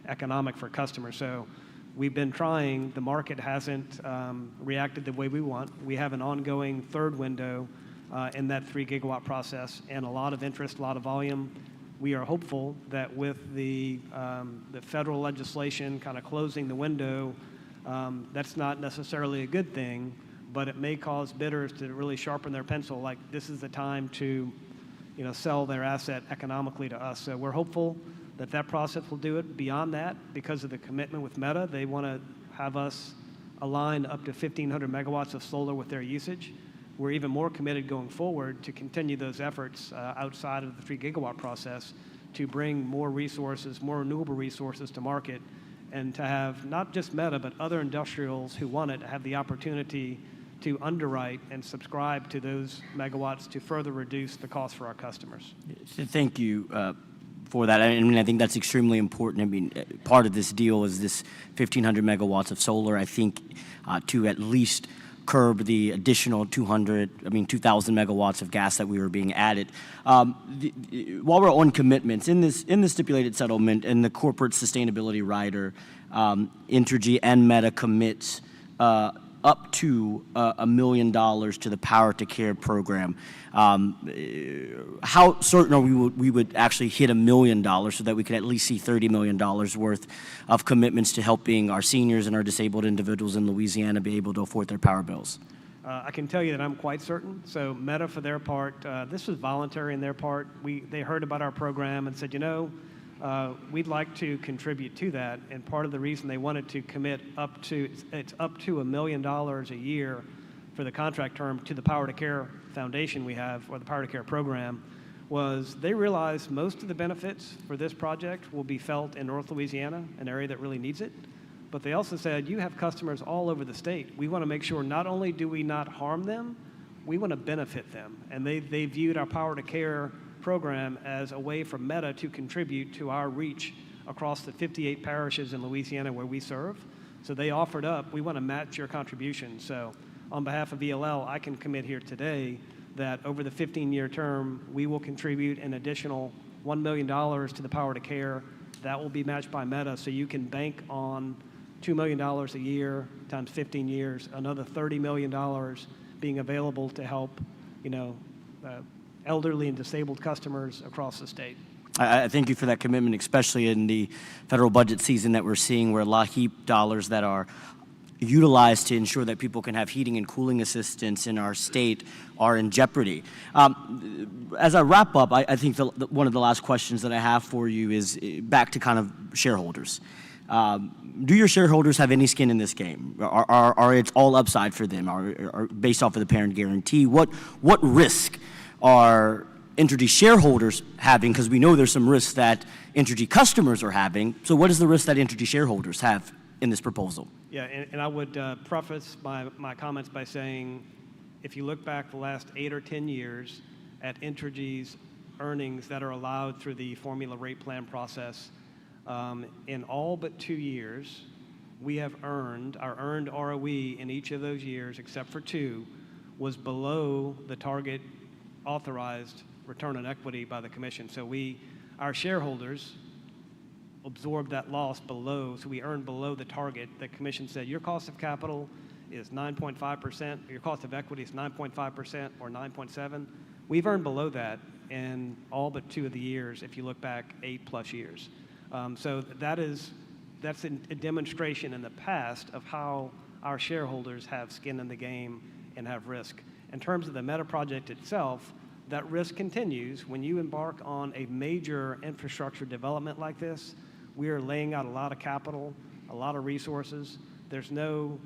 economic for customers. So we've been trying. The market hasn't reacted the way we want. We have an ongoing third window in that 3-gigawatt process, and a lot of interest, a lot of volume. We are hopeful that with the federal legislation kind of closing the window, that's not necessarily a good thing, but it may cause bidders to really sharpen their pencil, like this is the time to sell their asset economically to us. So we're hopeful that that process will do it. Beyond that, because of the commitment with Meta, they want to have us align up to 1,500 megawatts of solar with their usage. We're even more committed going forward to continue those efforts outside of the 3-gigawatt process to bring more resources, more renewable resources to market, and to have not just Meta, but other industrials who want it to have the opportunity to underwrite and subscribe to those megawatts to further reduce the cost for our customers. Thank you for that. I mean, I think that's extremely important. I mean, part of this deal is this 1,500 megawatts of solar, I think, to at least curb the additional 2,000 megawatts of gas that we were being added. While we're on commitments, in the stipulated settlement and the corporate sustainability rider, Entergy and Meta commits up to $1 million to the Power to Care program. How certain are we would actually hit $1 million so that we could at least see $30 million worth of commitments to helping our seniors and our disabled individuals in Louisiana be able to afford their power bills? I can tell you that I'm quite certain. So Meta, for their part, this was voluntary in their part. They heard about our program and said, we'd like to contribute to that. And part of the reason they wanted to commit up to $1 million a year for the contract term to the Power to Care Foundation we have, or the Power to Care program, was they realized most of the benefits for this project will be felt in North Louisiana, an area that really needs it. But they also said, you have customers all over the state. We want to make sure not only do we not harm them, we want to benefit them. And they viewed our Power to Care program as a way for Meta to contribute to our reach across the 58 parishes in Louisiana where we serve. So they offered up, we want to match your contribution. So on behalf of ELL, I can commit here today that over the 15-year term, we will contribute an additional $1 million to the Power to Care. That will be matched by Meta, so you can bank on $2 million a year times 15 years, another $30 million being available to help, elderly and disabled customers across the state. I thank you for that commitment, especially in the federal budget season that we're seeing, where a lot of HEAP dollars that are utilized to ensure that people can have heating and cooling assistance in our state are in jeopardy. As I wrap up, I think one of the last questions that I have for you is back to kind of shareholders. Do your shareholders have any skin in this game? Are it's all upside for them? Are based off of the parent guarantee? What risk are Entergy shareholders having? Because we know there's some risks that Entergy customers are having. So what is the risk that Entergy shareholders have in this proposal? Yeah, and I would preface my comments by saying, if you look back the last 8 or 10 years at Entergy's earnings that are allowed through the formula rate plan process, in all but 2 years, we have our earned ROE in each of those years, except for 2, was below the target authorized return on equity by the commission. So our shareholders absorbed that loss below, so we earned below the target. The commission said your cost of capital is 9.5%, your cost of equity is 9.5% or 9.7. We've earned below that in all but 2 of the years if you look back 8+ years. So that's a demonstration in the past of how our shareholders have skin in the game and have risk. In terms of the Meta project itself, that risk continues. When you embark on a major infrastructure development like this, we are laying out a lot of capital, a lot of resources. There's no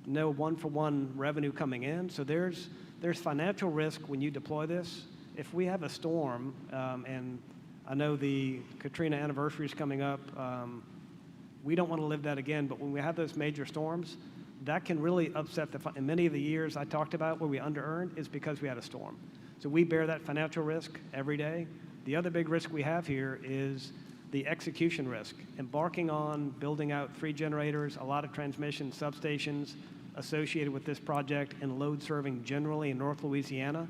one-for-one revenue coming in, so there's financial risk when you deploy this. If we have a storm, and I know the Katrina anniversary is coming up, we don't want to live that again, but when we have those major storms, that can really upset and many of the years I talked about where we under-earned is because we had a storm. So we bear that financial risk every day. The other big risk we have here is the execution risk. Embarking on building out 3 generators, a lot of transmission substations associated with this project, and load serving generally in North Louisiana,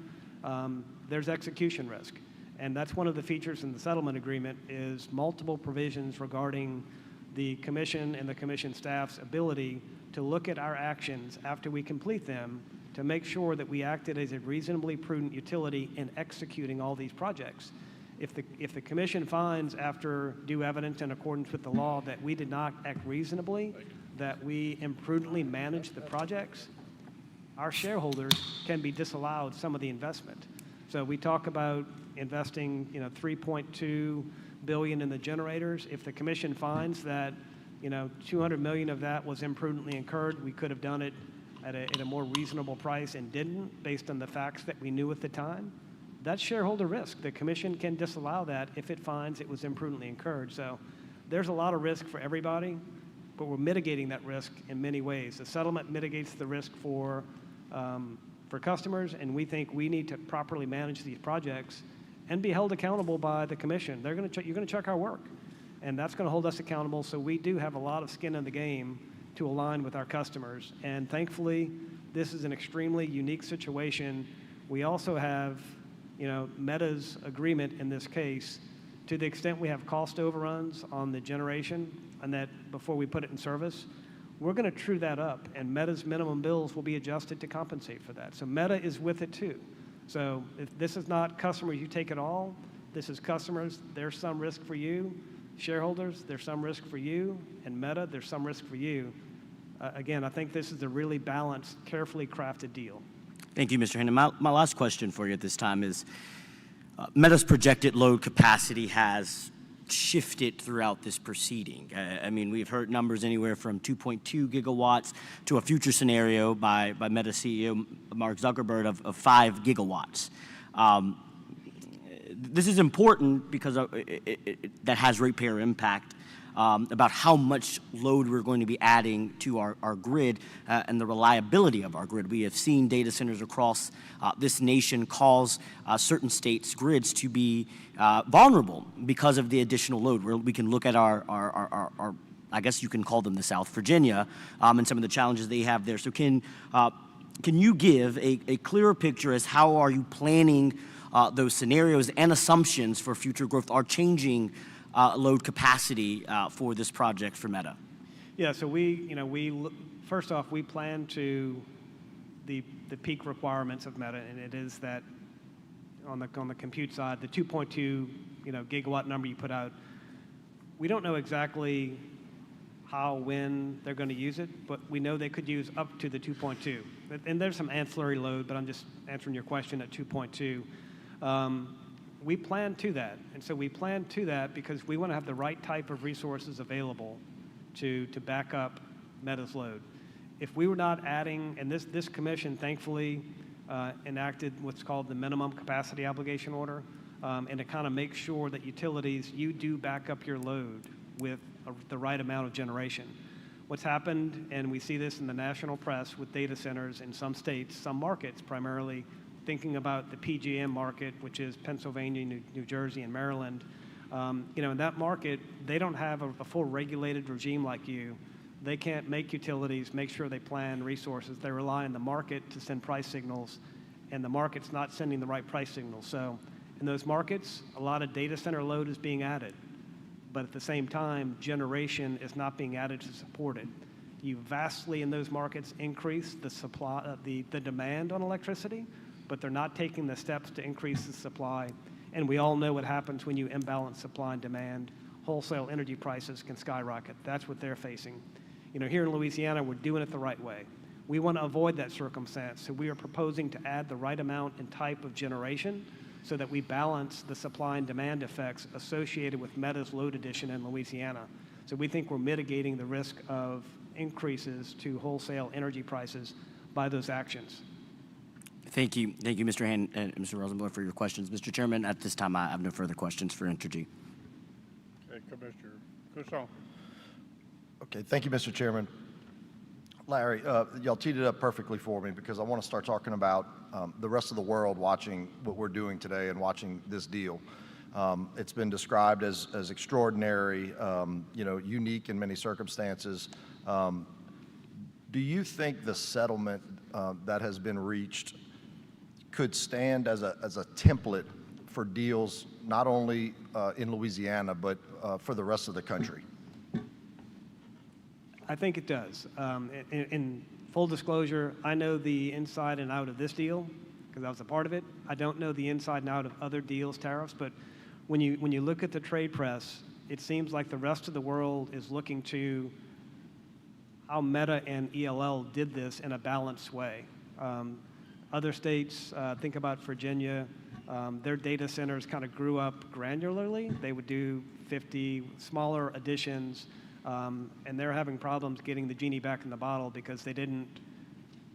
there's execution risk. And that's one of the features in the settlement agreement is multiple provisions regarding the commission and the commission staff's ability to look at our actions after we complete them to make sure that we acted as a reasonably prudent utility in executing all these projects. If the commission finds after due evidence in accordance with the law that we did not act reasonably, that we imprudently managed the projects, our shareholders can be disallowed some of the investment. So we talk about investing, $3.2 billion in the generators. If the commission finds that, $200 million of that was imprudently incurred, we could have done it at a more reasonable price and didn't, based on the facts that we knew at the time. That's shareholder risk. The commission can disallow that if it finds it was imprudently incurred. So there's a lot of risk for everybody, but we're mitigating that risk in many ways. The settlement mitigates the risk for customers, and we think we need to properly manage these projects and be held accountable by the commission. You're going to check our work, and that's going to hold us accountable. So we do have a lot of skin in the game to align with our customers. And thankfully, this is an extremely unique situation. We also have, Meta's agreement in this case, to the extent we have cost overruns on the generation and that before we put it in service, we're going to true that up, and Meta's minimum bills will be adjusted to compensate for that. So Meta is with it too. So if this is not customers, you take it all. This is customers, there's some risk for you. Shareholders, there's some risk for you. And Meta, there's some risk for you. Again, I think this is a really balanced, carefully crafted deal. Thank you, Mr. Hendon. My last question for you at this time is, Meta's projected load capacity has shifted throughout this proceeding. I mean, we've heard numbers anywhere from 2.2 gigawatts to a future scenario by Meta CEO Mark Zuckerberg of 5 gigawatts. This is important because that has ratepayer impact about how much load we're going to be adding to our grid and the reliability of our grid. We have seen data centers across this nation cause certain states' grids to be vulnerable because of the additional load. We can look at our I guess you can call them the South Virginia, and some of the challenges they have there. So can you give a clearer picture as how are you planning those scenarios and assumptions for future growth are changing load capacity for this project for Meta? Yeah, so first off, we plan to the peak requirements of Meta, and it is that on the compute side, the 2.2 gigawatt number you put out. We don't know exactly when they're going to use it, but we know they could use up to the 2.2. And there's some ancillary load, but I'm just answering your question at 2.2. We plan to that, and so we plan to that because we want to have the right type of resources available to back up Meta's load. If we were not adding, and this commission thankfully enacted what's called the minimum capacity obligation order, and to kind of make sure that utilities, you do back up your load with the right amount of generation. What's happened, and we see this in the national press with data centers in some states, some markets, primarily thinking about the PJM market, which is Pennsylvania, New Jersey, and Maryland. In that market, they don't have a full regulated regime like you. They can't make utilities, make sure they plan resources. They rely on the market to send price signals, and the market's not sending the right price signals. So in those markets, a lot of data center load is being added. But at the same time, generation is not being added to support it. You vastly, in those markets, increase the supply, the demand on electricity, but they're not taking the steps to increase the supply. And we all know what happens when you imbalance supply and demand. Wholesale energy prices can skyrocket. That's what they're facing. Here in Louisiana, we're doing it the right way. We want to avoid that circumstance, so we are proposing to add the right amount and type of generation so that we balance the supply and demand effects associated with Meta's load addition in Louisiana. So we think we're mitigating the risk of increases to wholesale energy prices by those actions. Thank you, Mr. Hand and Mr. Rosenbluth, for your questions. Mr. Chairman, at this time, I have no further questions for Entergy. Okay, Commissioner Cusson. Okay, thank you, Mr. Chairman. Larry, y'all teed it up perfectly for me because I want to start talking about the rest of the world watching what we're doing today and watching this deal. It's been described as extraordinary, unique in many circumstances. Do you think the settlement that has been reached could stand as a template for deals not only in Louisiana but for the rest of the country? I think it does. In full disclosure, I know the inside and out of this deal because I was a part of it. I don't know the inside and out of other deals, tariffs, but when you look at the trade press, it seems like the rest of the world is looking to how Meta and ELL did this in a balanced way. Other states, think about Virginia, their data centers kind of grew up granularly. They would do 50 smaller additions, and they're having problems getting the genie back in the bottle because they didn't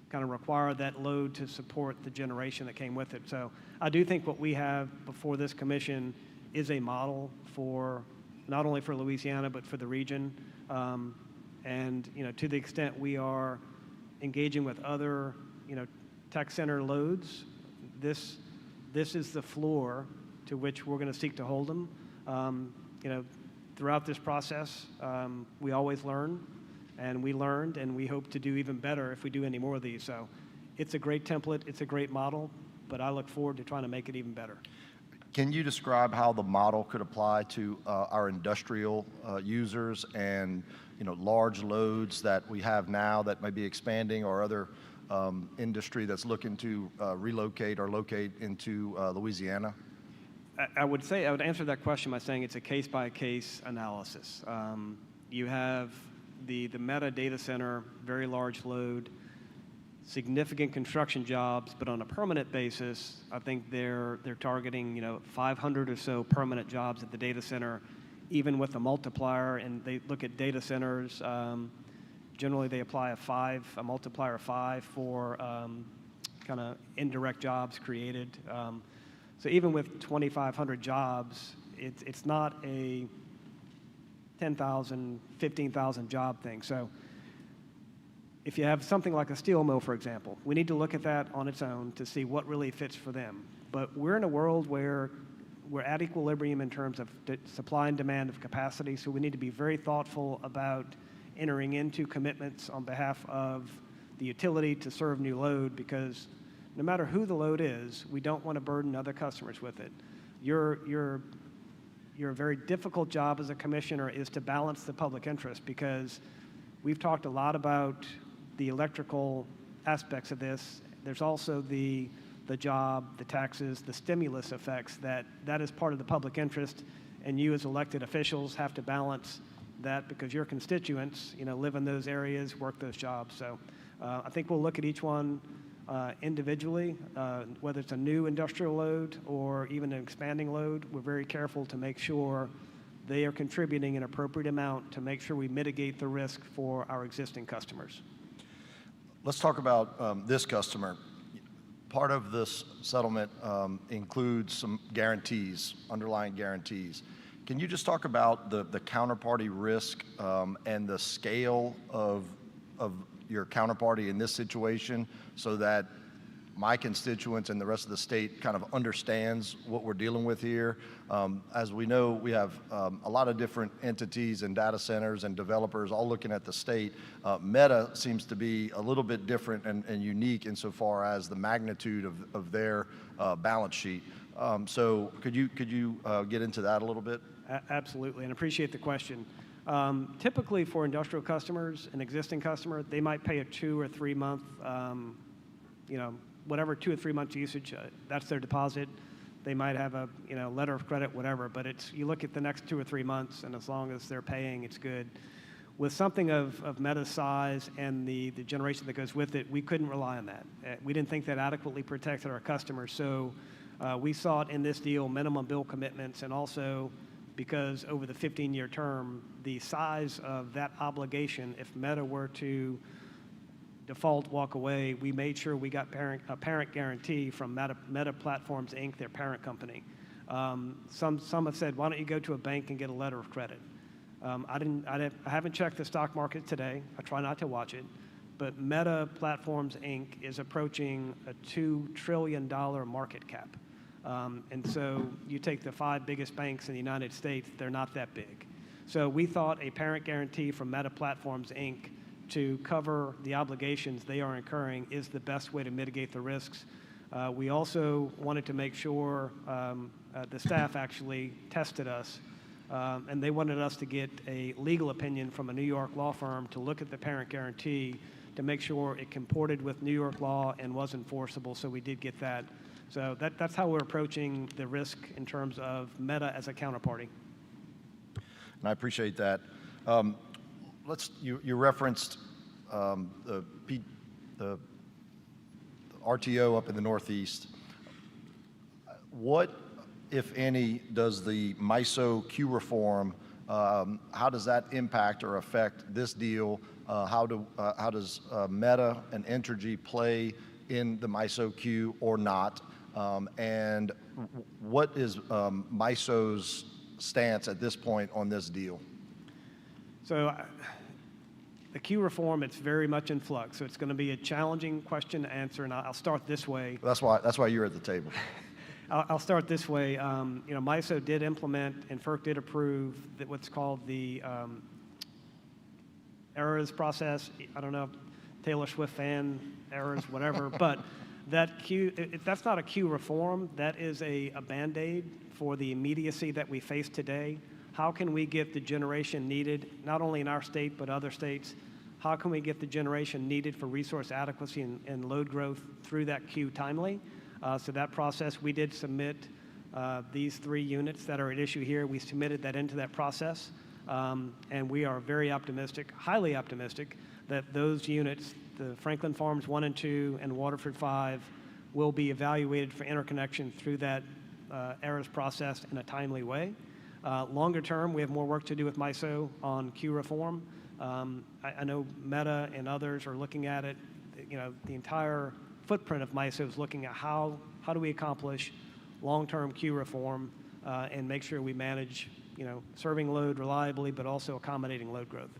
kind of require that load to support the generation that came with it. So I do think what we have before this commission is a model for not only for Louisiana but for the region. And to the extent we are engaging with other tech center loads, this is the floor to which we're going to seek to hold them. Throughout this process, we always learn, and we learned, and we hope to do even better if we do any more of these. So it's a great template, it's a great model, but I look forward to trying to make it even better. Can you describe how the model could apply to our industrial users and large loads that we have now that may be expanding, or other industry that's looking to relocate or locate into Louisiana? I would answer that question by saying it's a case-by-case analysis. You have the Meta data center, very large load, significant construction jobs, but on a permanent basis, I think they're targeting 500 or so permanent jobs at the data center, even with a multiplier. And they look at data centers. Generally, they apply a multiplier of 5 for kind of indirect jobs created. So even with 2,500 jobs, it's not a 10,000, 15,000 job thing. So if you have something like a steel mill, for example, we need to look at that on its own to see what really fits for them. But we're in a world where we're at equilibrium in terms of supply and demand of capacity, so we need to be very thoughtful about entering into commitments on behalf of the utility to serve new load, because no matter who the load is, we don't want to burden other customers with it. Your very difficult job as a commissioner is to balance the public interest, because we've talked a lot about the electrical aspects of this. There's also the job, the taxes, the stimulus effects, that is part of the public interest, and you as elected officials have to balance that, because your constituents, live in those areas, work those jobs. So I think we'll look at each one individually, whether it's a new industrial load or even an expanding load. We're very careful to make sure they are contributing an appropriate amount to make sure we mitigate the risk for our existing customers. Let's talk about this customer. Part of this settlement includes some guarantees, underlying guarantees. Can you just talk about the counterparty risk and the scale of your counterparty in this situation, so that my constituents and the rest of the state kind of understands what we're dealing with here? As we know, we have a lot of different entities and data centers and developers all looking at the state. Meta seems to be a little bit different and unique insofar as the magnitude of their balance sheet. So could you get into that a little bit? Absolutely, and appreciate the question. Typically for industrial customers, an existing customer, they might pay a 2 or 3 month, whatever 2 or 3 months usage, that's their deposit. They might have a letter of credit, whatever, but you look at the next 2 or 3 months, and as long as they're paying, it's good. With something of Meta's size and the generation that goes with it, we couldn't rely on that. We didn't think that adequately protected our customers, so we sought in this deal minimum bill commitments, and also because over the 15-year term, the size of that obligation, if Meta were to default, walk away, we made sure we got a parent guarantee from Meta Platforms, Inc., their parent company. Some have said, why don't you go to a bank and get a letter of credit? I haven't checked the stock market today. I try not to watch it. But Meta Platforms, Inc. is approaching a $2 trillion market cap. And so you take the 5 biggest banks in the United States, they're not that big. So we thought a parent guarantee from Meta Platforms, Inc. to cover the obligations they are incurring is the best way to mitigate the risks. We also wanted to make sure the staff actually tested us, and they wanted us to get a legal opinion from a New York law firm to look at the parent guarantee to make sure it comported with New York law and was enforceable, so we did get that. So that's how we're approaching the risk in terms of Meta as a counterparty. And I appreciate that. You referenced the RTO up in the Northeast. What, if any, does the MISO Q reform, how does that impact or affect this deal? How does Meta and Entergy play in the MISO Q or not? And what is MISO's stance at this point on this deal? So the Q reform, it's very much in flux. So it's going to be a challenging question to answer, and I'll start this way. That's why you're at the table. I'll start this way. MISO did implement, and FERC did approve what's called the errors process. I don't know, Taylor Swift fan errors, whatever, but that's not a Q reform. That is a Band-Aid for the immediacy that we face today. How can we get the generation needed, not only in our state, but other states? How can we get the generation needed for resource adequacy and load growth through that Q timely? So that process, we did submit these 3 units that are at issue here. We submitted that into that process, and we are very optimistic, highly optimistic, that those units, the Franklin Farms 1 and 2 and Waterford 5, will be evaluated for interconnection through that errors process in a timely way. Longer term, we have more work to do with MISO on Q reform. I know Meta and others are looking at it. The entire footprint of MISO is looking at how do we accomplish long-term Q reform and make sure we manage, serving load reliably, but also accommodating load growth.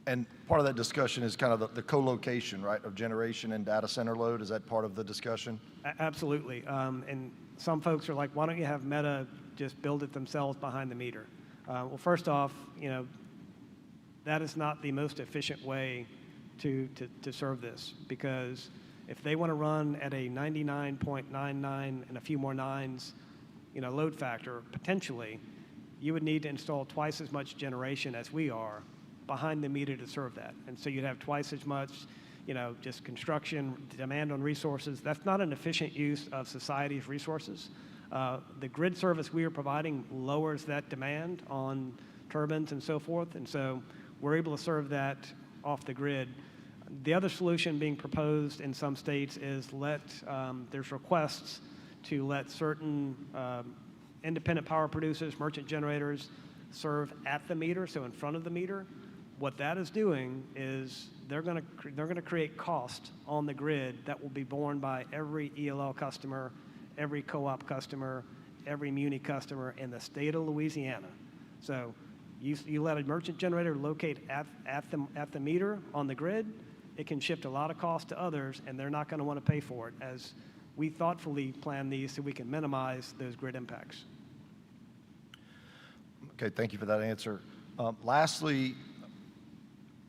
And part of that discussion is kind of the co-location, right, of generation and data center load. Is that part of the discussion? Absolutely. And some folks are like, why don't you have Meta just build it themselves behind the meter? Well, first off, that is not the most efficient way to serve this, because if they want to run at a 99.99 and a few more nines, load factor, potentially, you would need to install twice as much generation as we are behind the meter to serve that. And so you'd have twice as much, just construction, demand on resources. That's not an efficient use of society's resources. The grid service we are providing lowers that demand on turbines and so forth, and so we're able to serve that off the grid. The other solution being proposed in some states is there's requests to let certain independent power producers, merchant generators, serve at the meter, so in front of the meter. What that is doing is they're going to create cost on the grid that will be borne by every ELL customer, every co-op customer, every muni customer in the state of Louisiana. So you let a merchant generator locate at the meter on the grid, it can shift a lot of cost to others, and they're not going to want to pay for it, as we thoughtfully plan these so we can minimize those grid impacts. Okay, thank you for that answer. Lastly,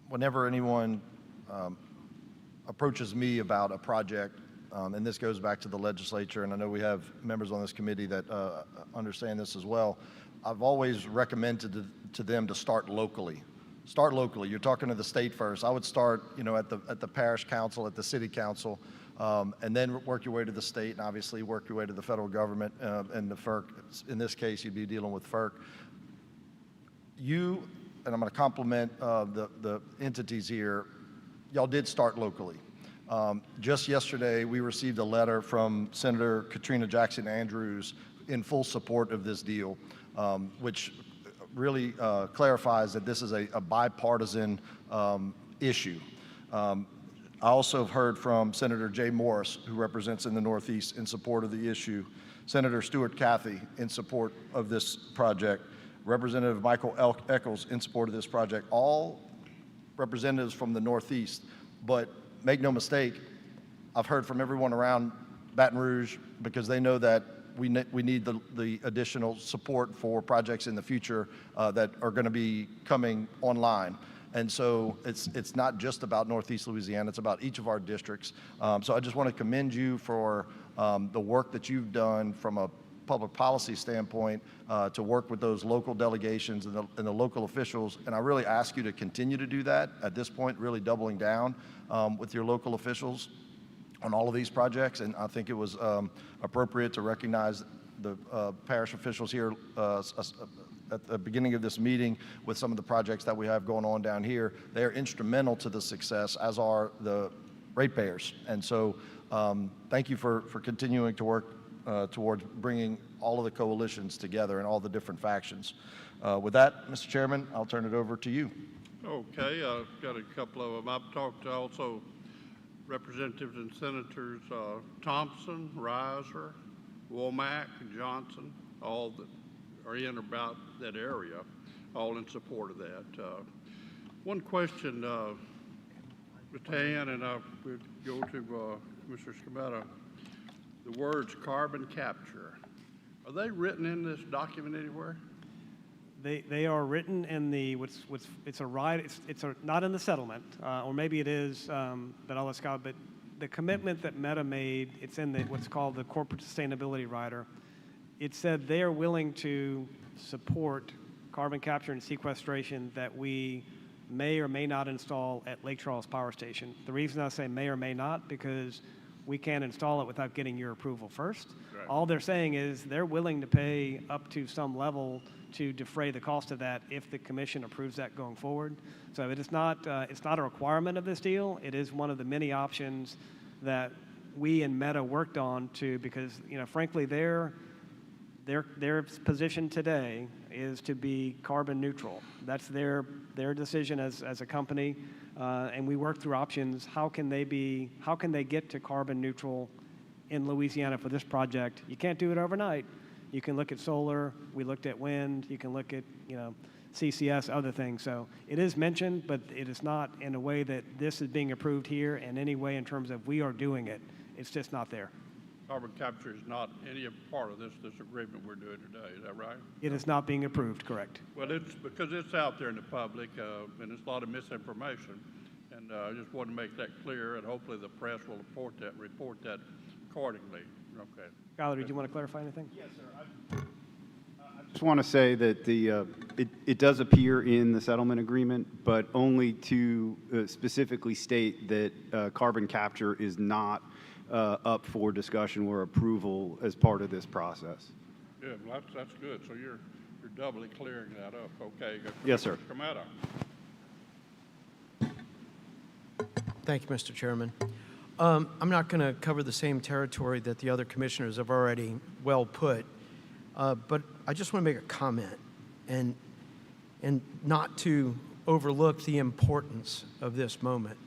whenever anyone approaches me about a project, and this goes back to the legislature, and I know we have members on this committee that understand this as well, I've always recommended to them to start locally. Start locally. You're talking to the state first. I would start, at the parish council, at the city council, and then work your way to the state, and obviously work your way to the federal government and the FERC. In this case, you'd be dealing with FERC. You, and I'm going to compliment the entities here, y'all did start locally. Just yesterday, we received a letter from Senator Katrina Jackson Andrews in full support of this deal, which really clarifies that this is a bipartisan issue. I also have heard from Senator Jay Morris, who represents in the Northeast, in support of the issue, Senator Stuart Cathy in support of this project, Representative Michael Eccles in support of this project, all representatives from the Northeast. But make no mistake, I've heard from everyone around Baton Rouge, because they know that we need the additional support for projects in the future that are going to be coming online. And so it's not just about Northeast Louisiana, it's about each of our districts. So I just want to commend you for the work that you've done from a public policy standpoint to work with those local delegations and the local officials. And I really ask you to continue to do that at this point, really doubling down with your local officials on all of these projects. And I think it was appropriate to recognize the parish officials here at the beginning of this meeting with some of the projects that we have going on down here. They are instrumental to the success, as are the ratepayers. And so thank you for continuing to work towards bringing all of the coalitions together and all the different factions. With that, Mr. Chairman, I'll turn it over to you. Okay, I've got a couple of them. I've talked to also Representatives and Senators Thompson, Reiser, Womack, and Johnson, all that are in about that area, all in support of that. One question, Tan, and I would go to Mr. Scametta. The words carbon capture, are they written in this document anywhere? They are written in the not in the settlement, or maybe it is, but I'll let Scott. But the commitment that Meta made, it's in what's called the corporate sustainability rider. It said they are willing to support carbon capture and sequestration that we may or may not install at Lake Charles Power Station. The reason I say may or may not, because we can't install it without getting your approval first. Right. All they're saying is they're willing to pay up to some level to defray the cost of that if the commission approves that going forward. So it's not a requirement of this deal. It is one of the many options that we and Meta worked on because frankly their position today is to be carbon neutral. That's their decision as a company, and we worked through options. How can they get to carbon neutral in Louisiana for this project? You can't do it overnight. You can look at solar. We looked at wind. You can look at CCS, other things. So it is mentioned, but it is not in a way that this is being approved here in any way in terms of we are doing it. It's just not there. carbon capture is not any part of this agreement we're doing today. Is that right? It is not being approved, correct? Well, it's because it's out there in the public, and it's a lot of misinformation. And I just want to make that clear, and hopefully the press will report that accordingly. Okay. Skylar, did you want to clarify anything? Yes, sir. I just want to say that it does appear in the settlement agreement, but only to specifically state that carbon capture is not up for discussion or approval as part of this process. Good. Well, that's good. So you're doubly clearing that up. Okay. Yes, sir. Commander. Thank you, Mr. Chairman. I'm not going to cover the same territory that the other commissioners have already well put, but I just want to make a comment and not to overlook the importance of this moment,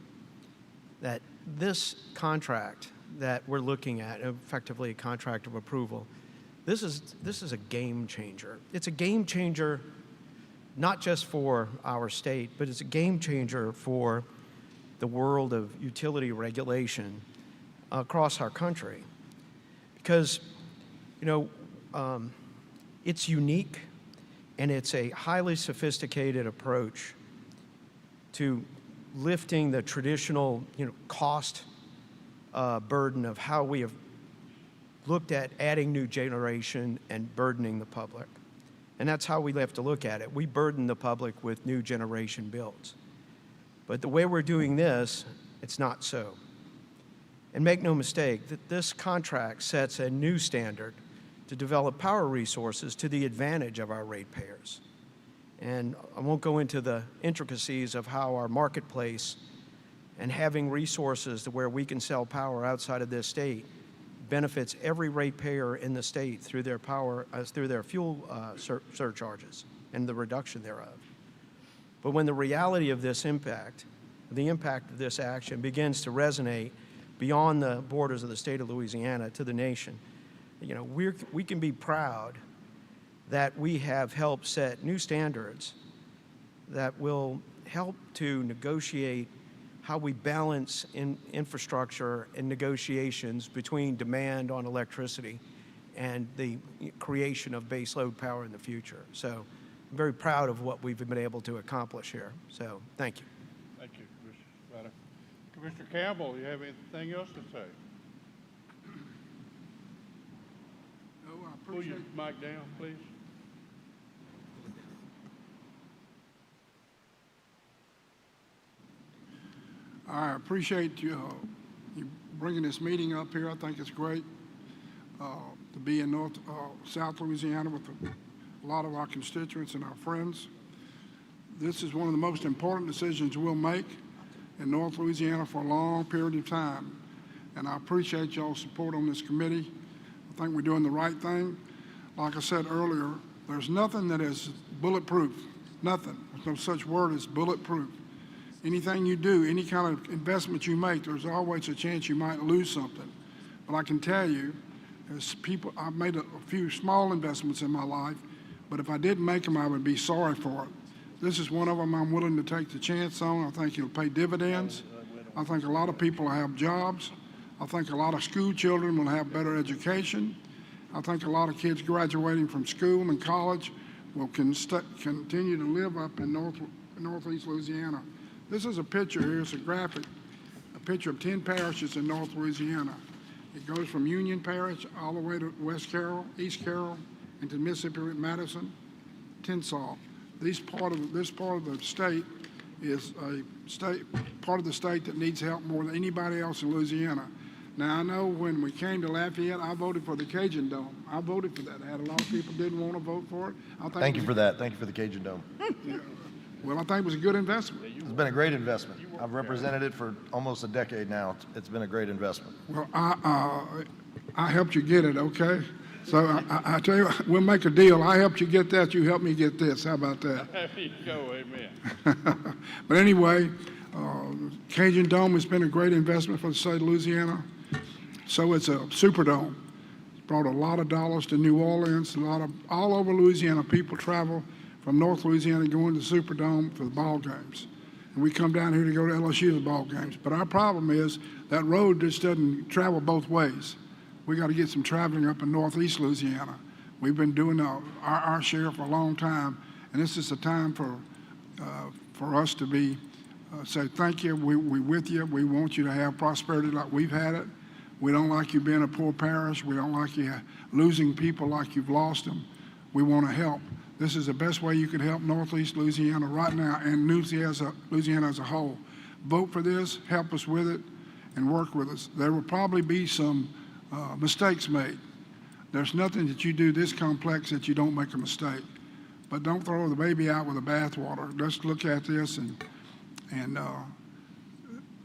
that this contract that we're looking at, effectively a contract of approval, this is a game changer. It's a game changer not just for our state, but it's a game changer for the world of utility regulation across our country. Because, it's unique and it's a highly sophisticated approach to lifting the traditional, cost burden of how we have looked at adding new generation and burdening the public. And that's how we have to look at it. We burden the public with new generation builds. But the way we're doing this, it's not so. And make no mistake that this contract sets a new standard to develop power resources to the advantage of our ratepayers. And I won't go into the intricacies of how our marketplace and having resources to where we can sell power outside of this state benefits every ratepayer in the state through their through their fuel surcharges and the reduction thereof. But when the reality of this impact, the impact of this action begins to resonate beyond the borders of the state of Louisiana to the nation, we can be proud that we have helped set new standards that will help to negotiate how we balance infrastructure and negotiations between demand on electricity and the creation of baseload power in the future. So I'm very proud of what we've been able to accomplish here. So thank you. Thank you, Commissioner Spada. Commissioner Campbell, do you have anything else to say? No, I Pull appreciate your mic down, please. I appreciate you bringing this meeting up here. I think it's great to be in South Louisiana with a lot of our constituents and our friends. This is one of the most important decisions we'll make in North Louisiana for a long period of time. And I appreciate y'all's support on this committee. I think we're doing the right thing. Like I said earlier, there's nothing that is bulletproof. Nothing. There's no such word as bulletproof. Anything you do, any kind of investment you make, there's always a chance you might lose something. But I can tell you, as people, I've made a few small investments in my life, but if I didn't make them, I would be sorry for it. This is one of them I'm willing to take the chance on. I think it'll pay dividends. I think a lot of people will have jobs. I think a lot of school children will have better education. I think a lot of kids graduating from school and college will continue to live up in northeast Louisiana. This is a picture here, it's a graphic, a picture of 10 parishes in North Louisiana. It goes from Union Parish all the way to West Carroll, East Carroll, into Mississippi, Madison, Tensall. This part of the state is part of the state that needs help more than anybody else in Louisiana. Now, I know when we came to Lafayette, I voted for the Cajun Dome. I voted for that. I had a lot of people didn't want to vote for it. Thank you for that. Thank you for the Cajun Dome. Yeah. Well, I think it was a good investment. It's been a great investment. I've represented it for almost a decade now. It's been a great investment. Well, I helped you get it, okay? So I tell you, we'll make a deal. I helped you get that. You helped me get this. How about that? There you go. Amen. But anyway, Cajun Dome has been a great investment for the state of Louisiana. So it's a Superdome. It's brought a lot of dollars to New Orleans. All over Louisiana, people travel from North Louisiana going to the Superdome for the ball games. And we come down here to go to LSU's ball games. But our problem is that road just doesn't travel both ways. we got to get some traveling up in northeast Louisiana. We've been doing our share for a long time, and this is a time for us to be say thank you. We with you. We want you to have prosperity like we've had it. We don't like you being a poor parish. We don't like you losing people like you've lost them. We want to help. This is the best way you can help northeast Louisiana right now and Louisiana as a whole. Vote for this, help us with it, and work with us. There will probably be some mistakes made. There's nothing that you do this complex that you don't make a mistake. But don't throw the baby out with the bathwater. Let's look at this and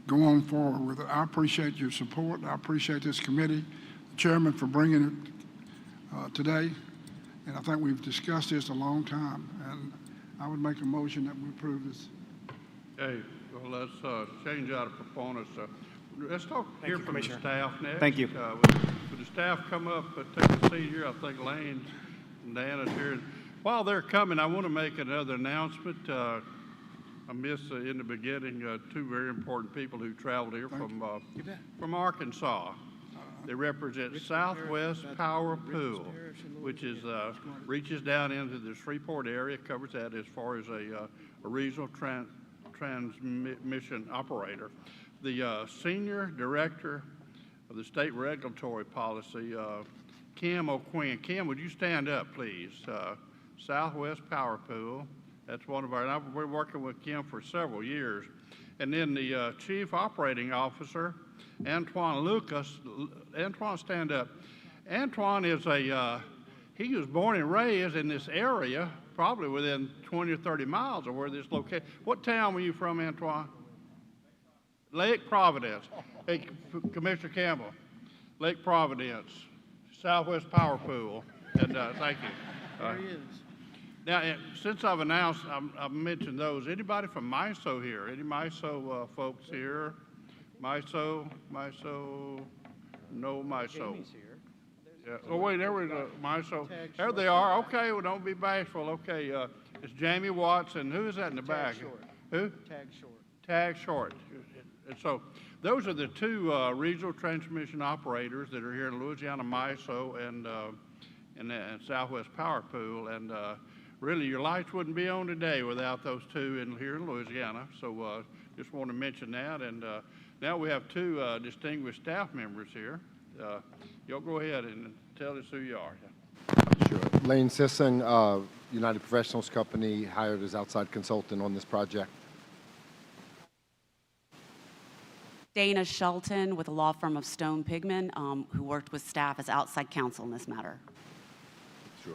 go on forward with it. I appreciate your support. I appreciate this committee, the chairman, for bringing it today. And I think we've discussed this a long time. And I would make a motion that we approve this. Okay, well, let's change out of proponents. Let's hear from the staff next. Thank you. Would the staff come up, take a seat here? I think Lane and Dan is here. While they're coming, I want to make another announcement. I missed in the beginning two very important people who traveled here from Arkansas. They represent Southwest Power Pool, which is reaches down into the Shreveport area, covers that as far as a regional transmission operator. The Senior Director of the State Regulatory Policy, Kim O'Quinn. Kim, would you stand up, please? Southwest Power Pool. That's one of our, and we're working with Kim for several years. And then the Chief Operating Officer, Antoine Lucas. Antoine, stand up. Antoine is he was born and raised in this area, probably within 20 or 30 miles of where this location. What town were you from, Antoine? Lake Providence. Hey, Commissioner Campbell, Lake Providence, Southwest Power Pool, and thank you. There he is. Now, since I've announced, I've mentioned those. Anybody from MISO here? Any MISO folks here? MISO? No MISO. Yeah. Oh, wait, there was a MISO. There they are. Okay, well, don't be bashful. Okay, it's Jamie Watson. Who is that in the back? Who? Tag Short. Tag Short. And so those are the two regional transmission operators that are here in Louisiana, MISO and Southwest Power Pool. And really, your lights wouldn't be on today without those two here in Louisiana. So just want to mention that. And now we have two distinguished staff members here. Y'all go ahead and tell us who you are. Sure. Lane Sisson, United Professionals Company, hired as outside consultant on this project. Dana Shelton with a law firm of Stone Pigman, who worked with staff as outside counsel in this matter. Sure.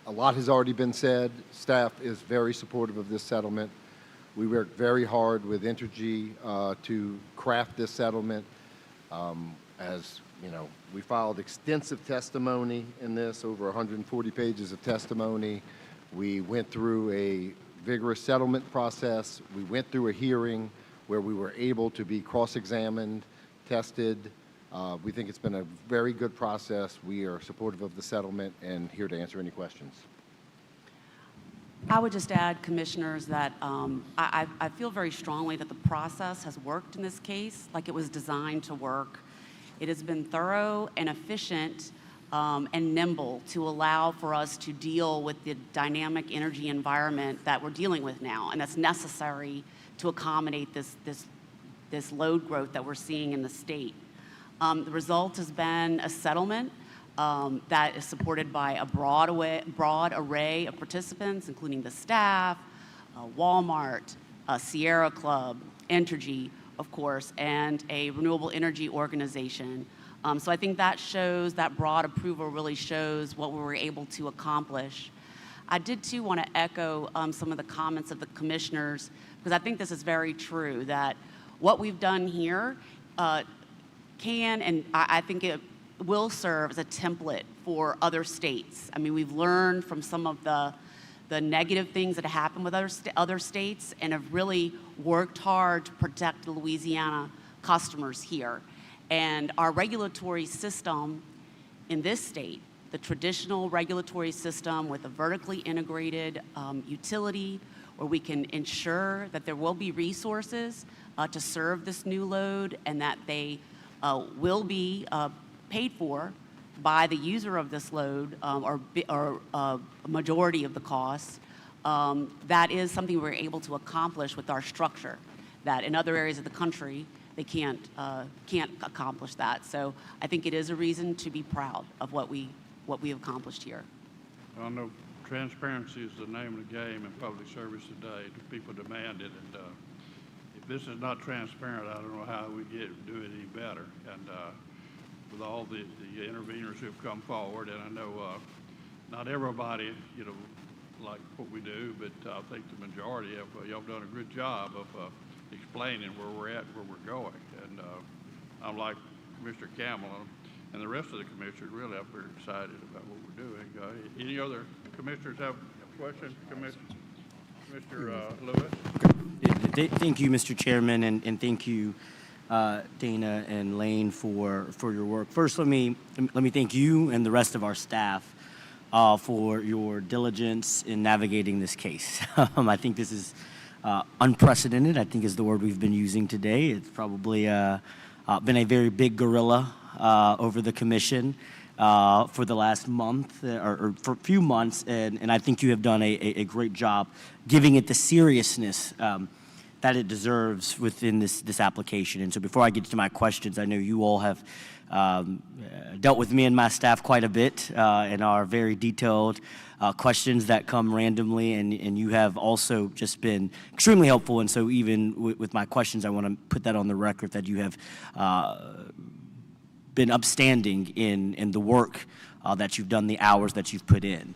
A lot has already been said. Staff is very supportive of this settlement. We worked very hard with Entergy to craft this settlement. As you know, we filed extensive testimony in this, over 140 pages of testimony. We went through a vigorous settlement process. We went through a hearing where we were able to be cross-examined, tested. We think it's been a very good process. We are supportive of the settlement and here to answer any questions. I would just add, Commissioners, that I feel very strongly that the process has worked in this case like it was designed to work. It has been thorough and efficient and nimble to allow for us to deal with the dynamic energy environment that we're dealing with now, and that's necessary to accommodate this load growth that we're seeing in the state. The result has been a settlement that is supported by a broad array of participants, including the staff, Walmart, Sierra Club, Entergy, of course, and a renewable energy organization. So I think that shows, that broad approval really shows what we were able to accomplish. I did too want to echo some of the comments of the commissioners, because I think this is very true, that what we've done here can, and I think it will serve as a template for other states. I mean, we've learned from some of the negative things that happen with other states and have really worked hard to protect the Louisiana customers here. And our regulatory system in this state, the traditional regulatory system with a vertically integrated utility where we can ensure that there will be resources to serve this new load and that they will be paid for by the user of this load, or a majority of the costs. That is something we're able to accomplish with our structure, that in other areas of the country, they can't accomplish that. So I think it is a reason to be proud of what we have accomplished here. I know transparency is the name of the game in public service today. People demand it, and if this is not transparent, I don't know how we do it any better. And with all the interveners who've come forward, and I know not everybody, like what we do, but I think the majority of y'all done a good job of explaining where we're at, where we're going. And I'm like Commissioner Campbell and the rest of the commissioners, really, I'm very excited about what we're doing. Any other commissioners have questions? Commissioner Lewis? Thank you, Mr. Chairman, and thank you, Dana and Lane, for your work. First, let me thank you and the rest of our staff for your diligence in navigating this case. I think this is unprecedented, I think is the word we've been using today. It's probably been a very big gorilla over the commission for the last month or for a few months, and I think you have done a great job giving it the seriousness that it deserves within this application. And so before I get to my questions, I know you all have dealt with me and my staff quite a bit in our very detailed questions that come randomly, and you have also just been extremely helpful. And so even with my questions, I want to put that on the record that you have been upstanding in the work that you've done, the hours that you've put in.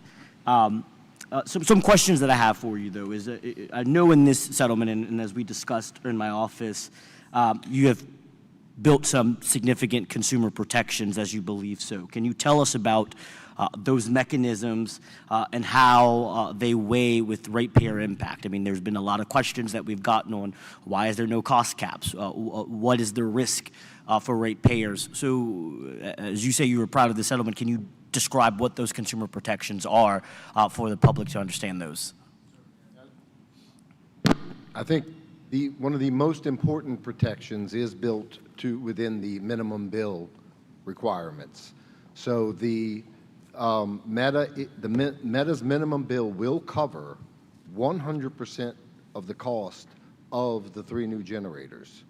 Some questions that I have for you, though, is I know in this settlement, and as we discussed in my office, you have built some significant consumer protections as you believe so. Can you tell us about those mechanisms and how they weigh with ratepayer impact? I mean, there's been a lot of questions that we've gotten on why is there no cost caps? What is the risk for ratepayers? So as you say you were proud of the settlement, can you describe what those consumer protections are for the public to understand those? I think one of the most important protections is built within the minimum bill requirements. So the Meta's minimum bill will cover 100% of the cost of the 3 new generators,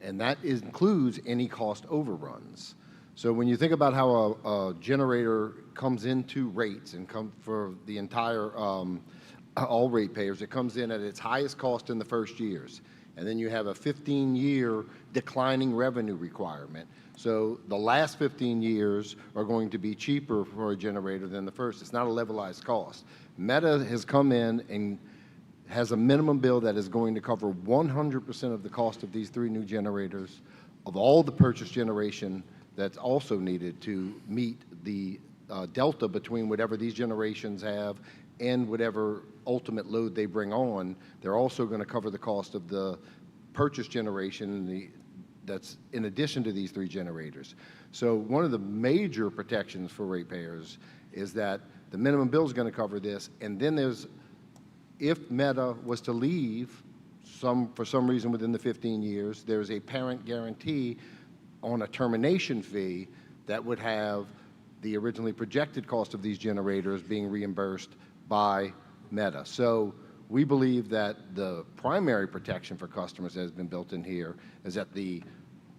and that includes any cost overruns. So when you think about how a generator comes into rates and for the entire all ratepayers, it comes in at its highest cost in the first years, and then you have a 15-year declining revenue requirement. So the last 15 years are going to be cheaper for a generator than the first. It's not a levelized cost. Meta has come in and has a minimum bill that is going to cover 100% of the cost of these 3 new generators, of all the purchase generation that's also needed to meet the delta between whatever these generations have and whatever ultimate load they bring on. They're also going to cover the cost of the purchase generation that's in addition to these 3 generators. So one of the major protections for ratepayers is that the minimum bill is going to cover this, and then if Meta was to leave for some reason within the 15 years, there's a parent guarantee on a termination fee that would have the originally projected cost of these generators being reimbursed by Meta. So we believe that the primary protection for customers that has been built in here is that the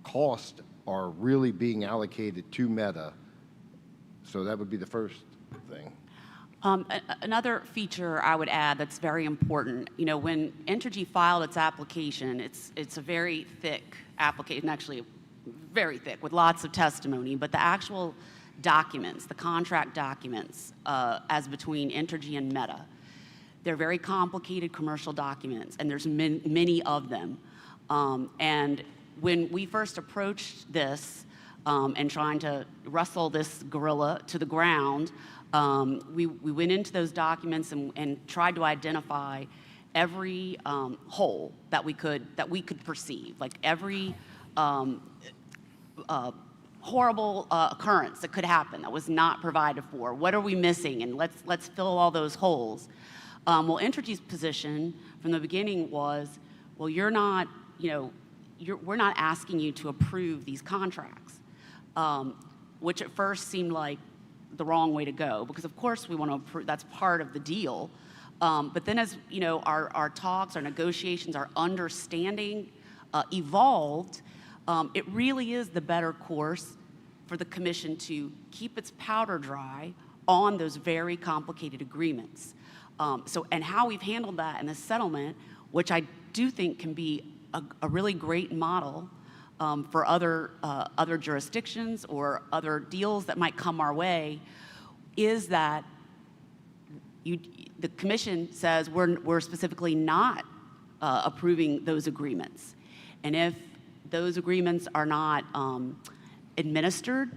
costs are really being allocated to Meta. So that would be the first thing. Another feature I would add that's very important, when Entergy filed its application, it's a very thick application, actually very thick with lots of testimony, but the actual documents, the contract documents as between Entergy and Meta, they're very complicated commercial documents, and there's many of them. And when we first approached this and trying to wrestle this gorilla to the ground, we went into those documents and tried to identify every hole that we could perceive, like every horrible occurrence that could happen that was not provided for. What are we missing? And let's fill all those holes. Well, Entergy's position from the beginning was, well, you're not, we're not asking you to approve these contracts, which at first seemed like the wrong way to go, because of course we want to approve, that's part of the deal. But then as you know, our talks, our negotiations, our understanding evolved, it really is the better course for the commission to keep its powder dry on those very complicated agreements. And how we've handled that in the settlement, which I do think can be a really great model for other jurisdictions or other deals that might come our way, is that the commission says we're specifically not approving those agreements. And if those agreements are not administered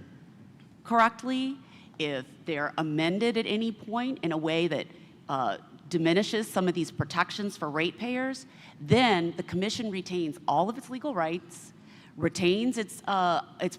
correctly, if they're amended at any point in a way that diminishes some of these protections for ratepayers, then the commission retains all of its legal rights, retains its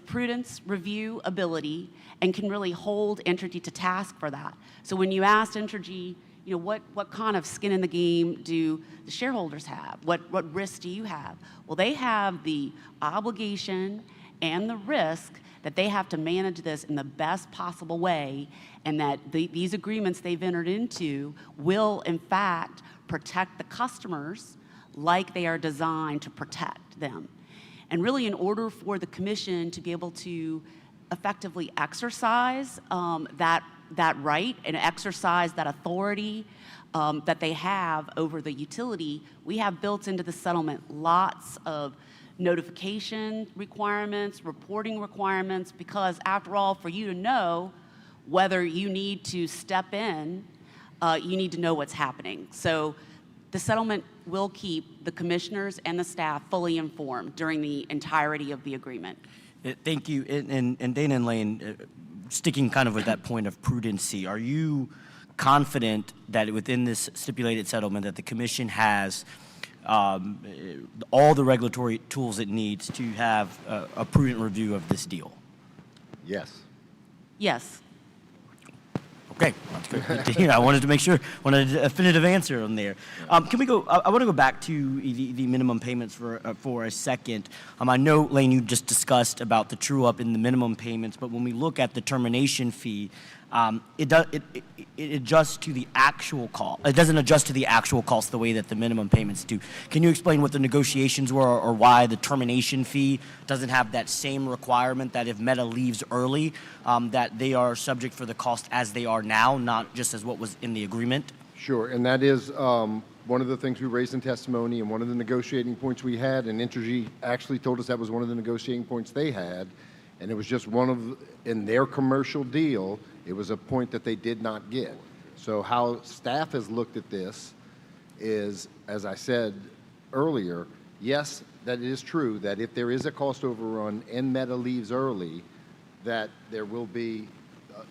prudence review ability, and can really hold Entergy to task for that. So when you asked Entergy, you know, what kind of skin in the game do the shareholders have? What risks do you have? Well, they have the obligation and the risk that they have to manage this in the best possible way, and that these agreements they've entered into will, in fact, protect the customers like they are designed to protect them. And really, in order for the commission to be able to effectively exercise that right and exercise that authority that they have over the utility, we have built into the settlement lots of notification requirements, reporting requirements, because after all, for you to know whether you need to step in, you need to know what's happening. So the settlement will keep the commissioners and the staff fully informed during the entirety of the agreement. Thank you. And Dana and Lane, sticking kind of with that point of prudency, are you confident that within this stipulated settlement that the commission has all the regulatory tools it needs to have a prudent review of this deal? Yes. Yes. Okay, that's good. I wanted to make sure, wanted a definitive answer on there. Can we go, I want to go back to the minimum payments for a second. I know, Lane, you just discussed about the true up in the minimum payments, but when we look at the termination fee, it adjusts to the actual cost. It doesn't adjust to the actual cost the way that the minimum payments do. Can you explain what the negotiations were, or why the termination fee doesn't have that same requirement that if Meta leaves early, that they are subject for the cost as they are now, not just as what was in the agreement? Sure, and that is one of the things we raised in testimony and one of the negotiating points we had, and Entergy actually told us that was one of the negotiating points they had, and it was just one of, in their commercial deal, it was a point that they did not get. So how staff has looked at this is, as I said earlier, yes, that it is true that if there is a cost overrun and Meta leaves early, that there will be,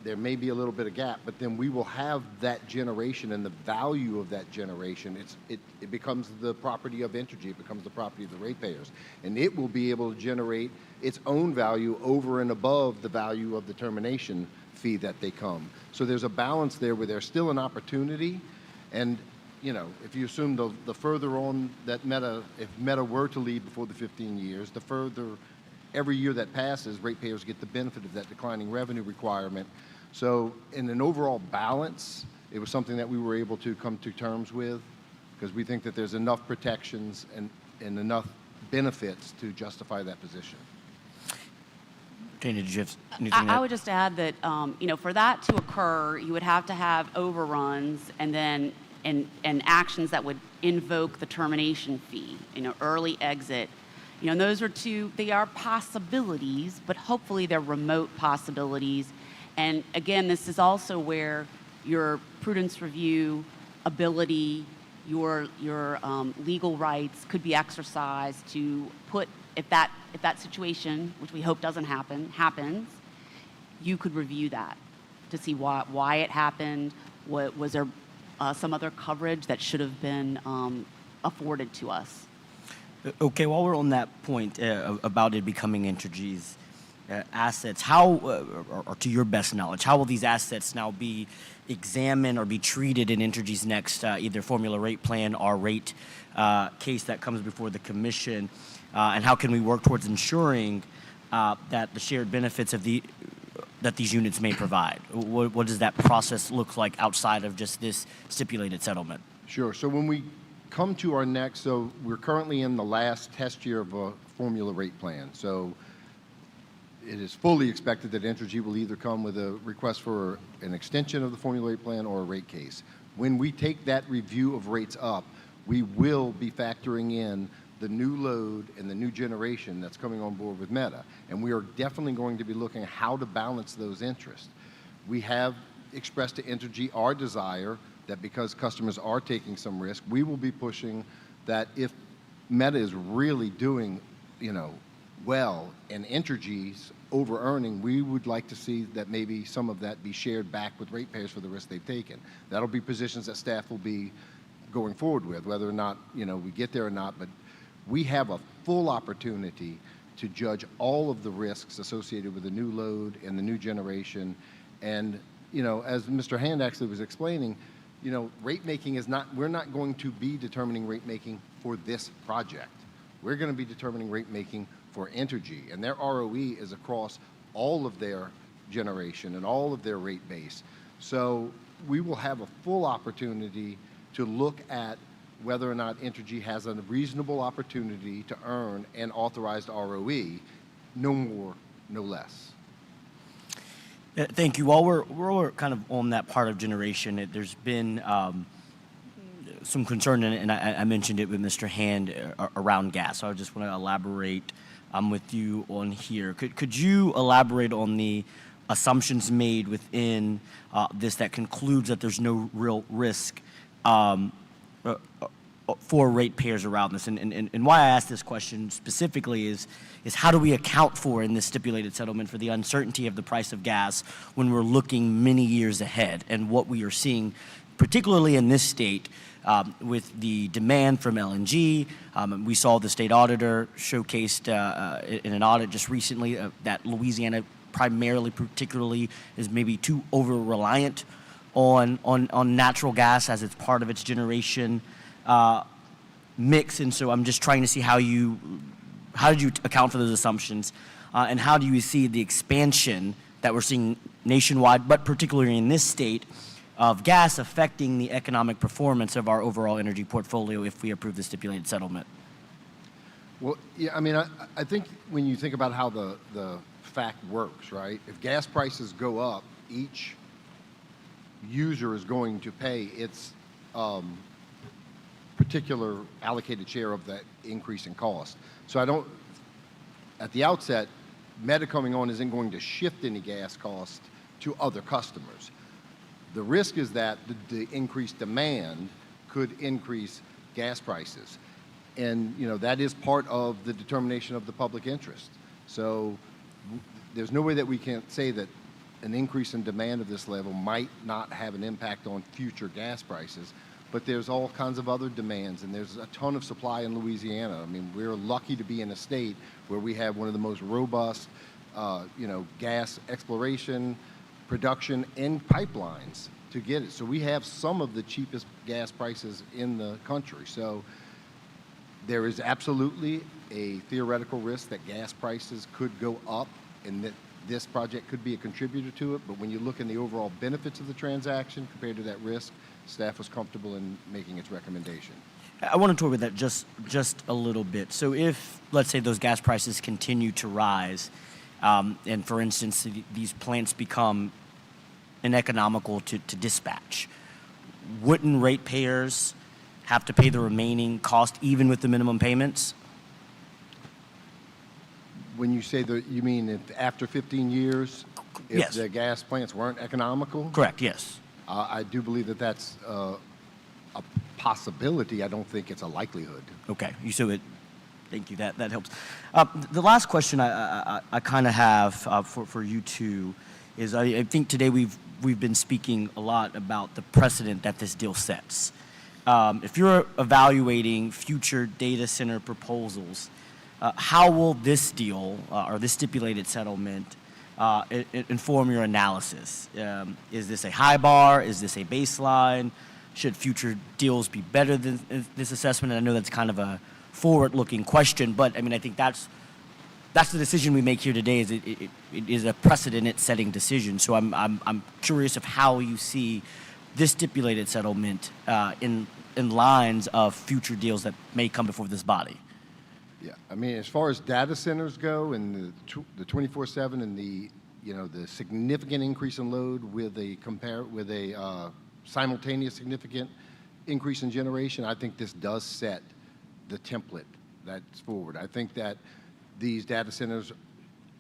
there may be a little bit of gap, but then we will have that generation and the value of that generation. It becomes the property of Entergy. It becomes the property of the ratepayers. And it will be able to generate its own value over and above the value of the termination fee that they come. So there's a balance there where there's still an opportunity. And, you know, if you assume the further on that Meta, if Meta were to leave before the 15 years, the further, every year that passes, ratepayers get the benefit of that declining revenue requirement. So in an overall balance, it was something that we were able to come to terms with, because we think that there's enough protections and enough benefits to justify that position. Dana, did you have anything? I would just add that, you know, for that to occur, you would have to have overruns and then and actions that would invoke the termination fee, you know, early exit. You know, and those are they are possibilities, but hopefully they're remote possibilities. And again, this is also where your prudence review ability, your legal rights could be exercised to put, if that situation, which we hope doesn't happen, happens, you could review that to see why it happened. Was there some other coverage that should have been afforded to us? Okay, while we're on that point about it becoming Entergy's assets, how, or to your best knowledge, how will these assets now be examined or be treated in Entergy's next either formula rate plan or rate case that comes before the commission? And how can we work towards ensuring that the shared benefits of that these units may provide? What does that process look like outside of just this stipulated settlement? Sure. So when we come to our next, so we're currently in the last test year of a formula rate plan. So it is fully expected that Entergy will either come with a request for an extension of the formula rate plan or a rate case. When we take that review of rates up, we will be factoring in the new load and the new generation that's coming on board with Meta. And we are definitely going to be looking at how to balance those interests. We have expressed to Entergy our desire that because customers are taking some risk, we will be pushing that if Meta is really doing, well, and Entergy's over-earning, we would like to see that maybe some of that be shared back with ratepayers for the risk they've taken. That'll be positions that staff will be going forward with, whether or not, we get there or not, but we have a full opportunity to judge all of the risks associated with the new load and the new generation. And, as Mr. Hand actually was explaining, rate making is not, we're not going to be determining rate making for this project. We're going to be determining rate making for Entergy, and their ROE is across all of their generation and all of their rate base. So we will have a full opportunity to look at whether or not Entergy has a reasonable opportunity to earn an authorized ROE, no more, no less. Thank you. While we're kind of on that part of generation, there's been some concern, and I mentioned it with Mr. Hand around gas. So I just want to elaborate with you on here. Could you elaborate on the assumptions made within this that concludes that there's no real risk for ratepayers around this? And why I ask this question specifically is how do we account for in this stipulated settlement for the uncertainty of the price of gas when we're looking many years ahead, and what we are seeing, particularly in this state, with the demand from LNG. We saw the state auditor showcased in an audit just recently that Louisiana primarily, particularly, is maybe too over-reliant on natural gas as it's part of its generation mix. And so I'm just trying to see how did you account for those assumptions, and how do you see the expansion that we're seeing nationwide, but particularly in this state, of gas affecting the economic performance of our overall energy portfolio if we approve the stipulated settlement? Well, yeah, I mean, I think when you think about how the fact works, right? If gas prices go up, each user is going to pay its particular allocated share of that increase in cost. So at the outset, Meta coming on isn't going to shift any gas cost to other customers. The risk is that the increased demand could increase gas prices. And, that is part of the determination of the public interest. So there's no way that we can say that an increase in demand of this level might not have an impact on future gas prices. But there's all kinds of other demands, and there's a ton of supply in Louisiana. I mean, we're lucky to be in a state where we have one of the most robust, gas exploration, production, and pipelines to get it. So we have some of the cheapest gas prices in the country. So there is absolutely a theoretical risk that gas prices could go up and that this project could be a contributor to it. But when you look in the overall benefits of the transaction compared to that risk, staff was comfortable in making its recommendation. I want to talk about that just a little bit. So if, let's say, those gas prices continue to rise, and for instance, these plants become uneconomical to dispatch, wouldn't ratepayers have to pay the remaining cost even with the minimum payments? When you say that, you mean if after 15 years, if Yes. the gas plants weren't economical? Correct, yes. I do believe that that's a possibility. I don't think it's a likelihood. Okay, thank you, that helps. The last question I kind of have for you two is I think today we've been speaking a lot about the precedent that this deal sets. If you're evaluating future data center proposals, how will this deal or this stipulated settlement inform your analysis? Is this a high bar? Is this a baseline? Should future deals be better than this assessment? And I know that's kind of a forward-looking question, but I mean, I think that's the decision we make here today. It is a precedent-setting decision. So I'm curious of how you see this stipulated settlement in lines of future deals that may come before this body. Yeah, I mean, as far as data centers go and the 24/7 and the significant increase in load with a simultaneous significant increase in generation, I think this does set the template that's forward. I think that these data centers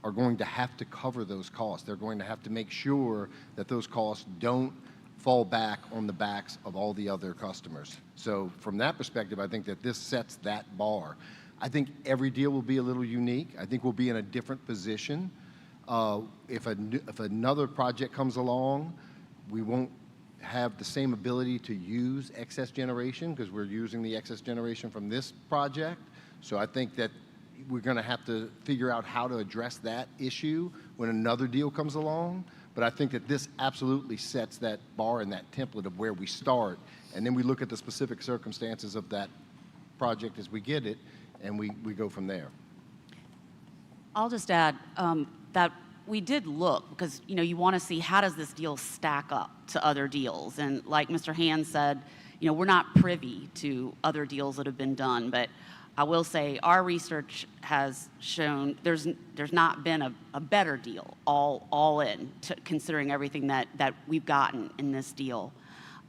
are going to have to cover those costs. They're going to have to make sure that those costs don't fall back on the backs of all the other customers. So from that perspective, I think that this sets that bar. I think every deal will be a little unique. I think we'll be in a different position. If another project comes along, we won't have the same ability to use excess generation because we're using the excess generation from this project. So I think that we're going to have to figure out how to address that issue when another deal comes along. But I think that this absolutely sets that bar and that template of where we start. And then we look at the specific circumstances of that project as we get it, and we go from there. I'll just add that we did look because, you want to see how does this deal stack up to other deals. And like Mr. Hand said, we're not privy to other deals that have been done, but I will say our research has shown there's not been a better deal all in, considering everything that we've gotten in this deal.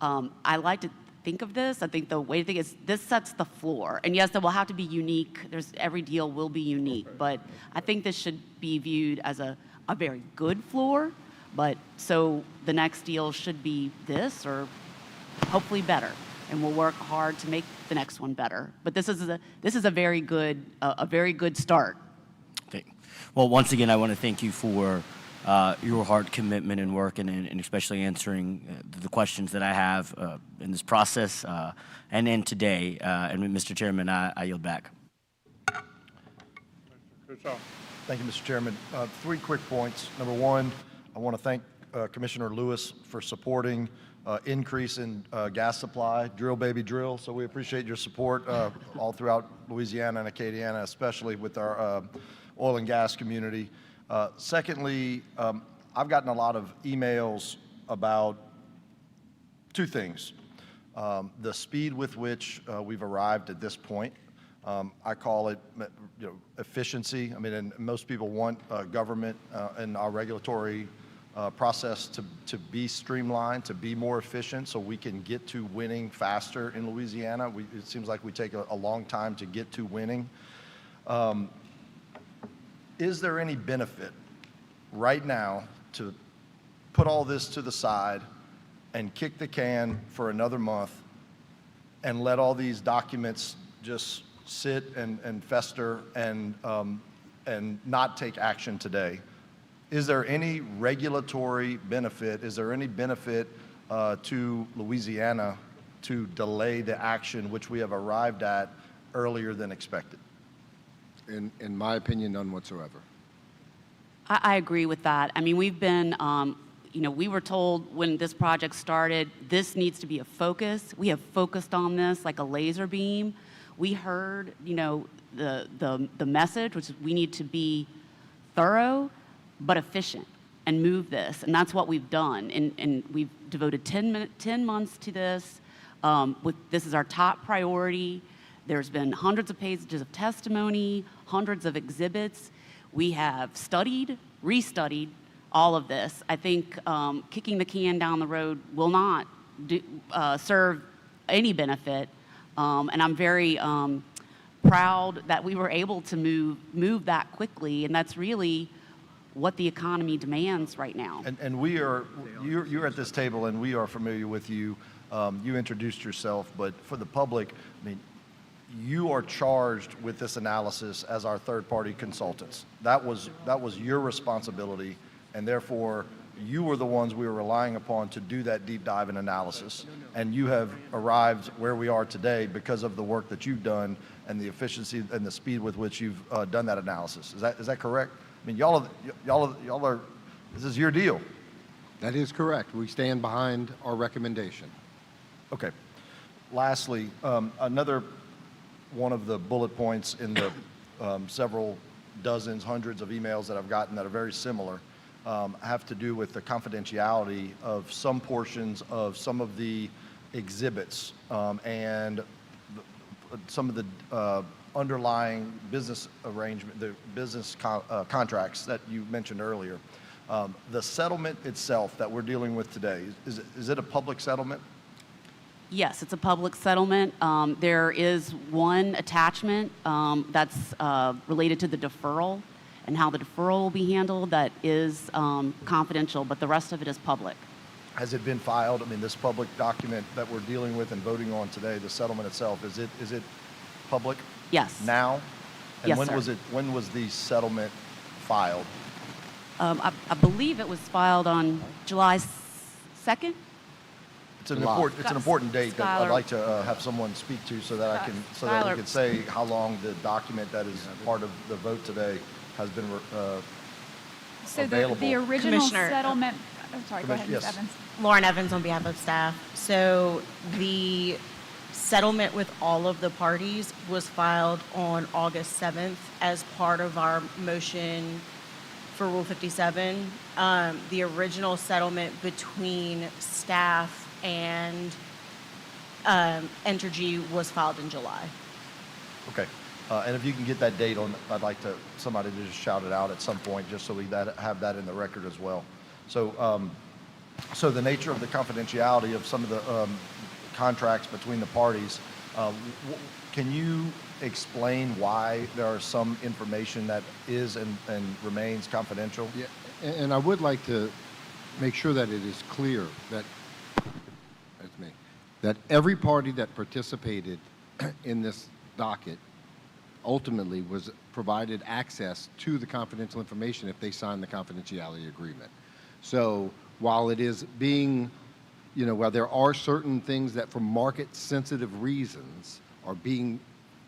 I like to think of this. I think the way to think is this sets the floor. And yes, it will have to be unique. Every deal will be unique, but I think this should be viewed as a very good floor. But so the next deal should be this or hopefully better. And we'll work hard to make the next one better. But this is a very good start. Okay. Well, once again, I want to thank you for your hard commitment and work, and especially answering the questions that I have in this process and in today. And Mr. Chairman, I yield back. Thank you, Mr. Chairman. 3 quick points. Number 1, I want to thank Commissioner Lewis for supporting increase in gas supply, drill baby drill. So we appreciate your support all throughout Louisiana and Acadiana, especially with our oil and gas community. Secondly, I've gotten a lot of emails about 2 things. The speed with which we've arrived at this point. I call it efficiency. I mean, and most people want government and our regulatory process to be streamlined, to be more efficient, so we can get to winning faster in Louisiana. It seems like we take a long time to get to winning. Is there any benefit right now to put all this to the side and kick the can for another month and let all these documents just sit and fester and not take action today? Is there any regulatory benefit? Is there any benefit to Louisiana to delay the action which we have arrived at earlier than expected? In my opinion, none whatsoever. I agree with that. I mean, we've been, we were told when this project started, this needs to be a focus. We have focused on this like a laser beam. We heard, the message, which is we need to be thorough but efficient and move this. And that's what we've done. And we've devoted 10 months to this. This is our top priority. There's been hundreds of pages of testimony, hundreds of exhibits. We have studied, restudied all of this. I think kicking the can down the road will not serve any benefit. And I'm very proud that we were able to move that quickly. And that's really what the economy demands right now. And you're at this table, and we are familiar with you. You introduced yourself, but for the public, I mean, you are charged with this analysis as our third-party consultants. That was your responsibility, and therefore, you were the ones we were relying upon to do that deep dive and analysis. And you have arrived where we are today because of the work that you've done and the efficiency and the speed with which you've done that analysis. Is that correct? I mean, y'all are, this is your deal. That is correct. We stand behind our recommendation. Okay. Lastly, another one of the bullet points in the several dozens, hundreds of emails that I've gotten that are very similar have to do with the confidentiality of some portions of some of the exhibits and some of the underlying business arrangement, the business contracts that you mentioned earlier. The settlement itself that we're dealing with today, is it a public settlement? Yes, it's a public settlement. There is one attachment that's related to the deferral and how the deferral will be handled that is confidential, but the rest of it is public. Has it been filed? I mean, this public document that we're dealing with and voting on today, the settlement itself, is it public? Yes. Now? And Yes, when sir. when was the settlement filed? I believe it was filed on July 2nd. It's an important date that I'd Skylar- like to have someone speak to so that that we Skylar- can say how long the document that is part of the vote today has been So available. the original Commissioner- settlement, oh, sorry, go ahead, Ms. Yes. Evans. Lauren Evans on behalf of staff. So the settlement with all of the parties was filed on August 7th as part of our motion for Rule 57. The original settlement between staff and Entergy was filed in July. Okay. And if you can get that date on, I'd like somebody to just shout it out at some point, just so we have that in the record as well. So, so the nature of the confidentiality of some of the contracts between the parties, can you explain why there are some information that is and remains confidential? Yeah, and I would like to make sure that it is clear that, that's me, that every party that participated in this docket ultimately was provided access to the confidential information if they signed the confidentiality agreement. So while it is being, while there are certain things that for market-sensitive reasons are being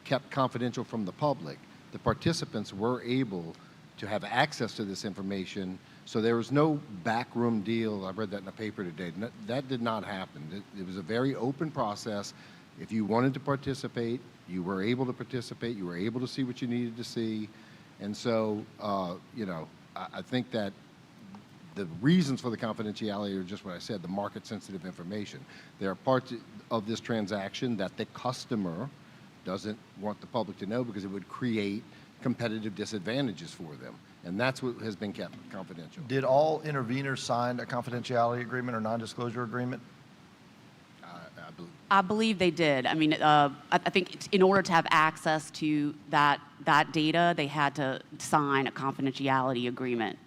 kept confidential from the public, the participants were able to have access to this information. So there was no backroom deal. I read that in the paper today. That did not happen. It was a very open process. If you wanted to participate, you were able to participate. You were able to see what you needed to see. And so, I think that the reasons for the confidentiality are just what I said, the market-sensitive information. There are parts of this transaction that the customer doesn't want the public to know because it would create competitive disadvantages for them. And that's what has been kept confidential. Did all interveners sign a confidentiality agreement or non-disclosure agreement? I believe they did. I mean, I think in order to have access to that data, they had to sign a confidentiality agreement.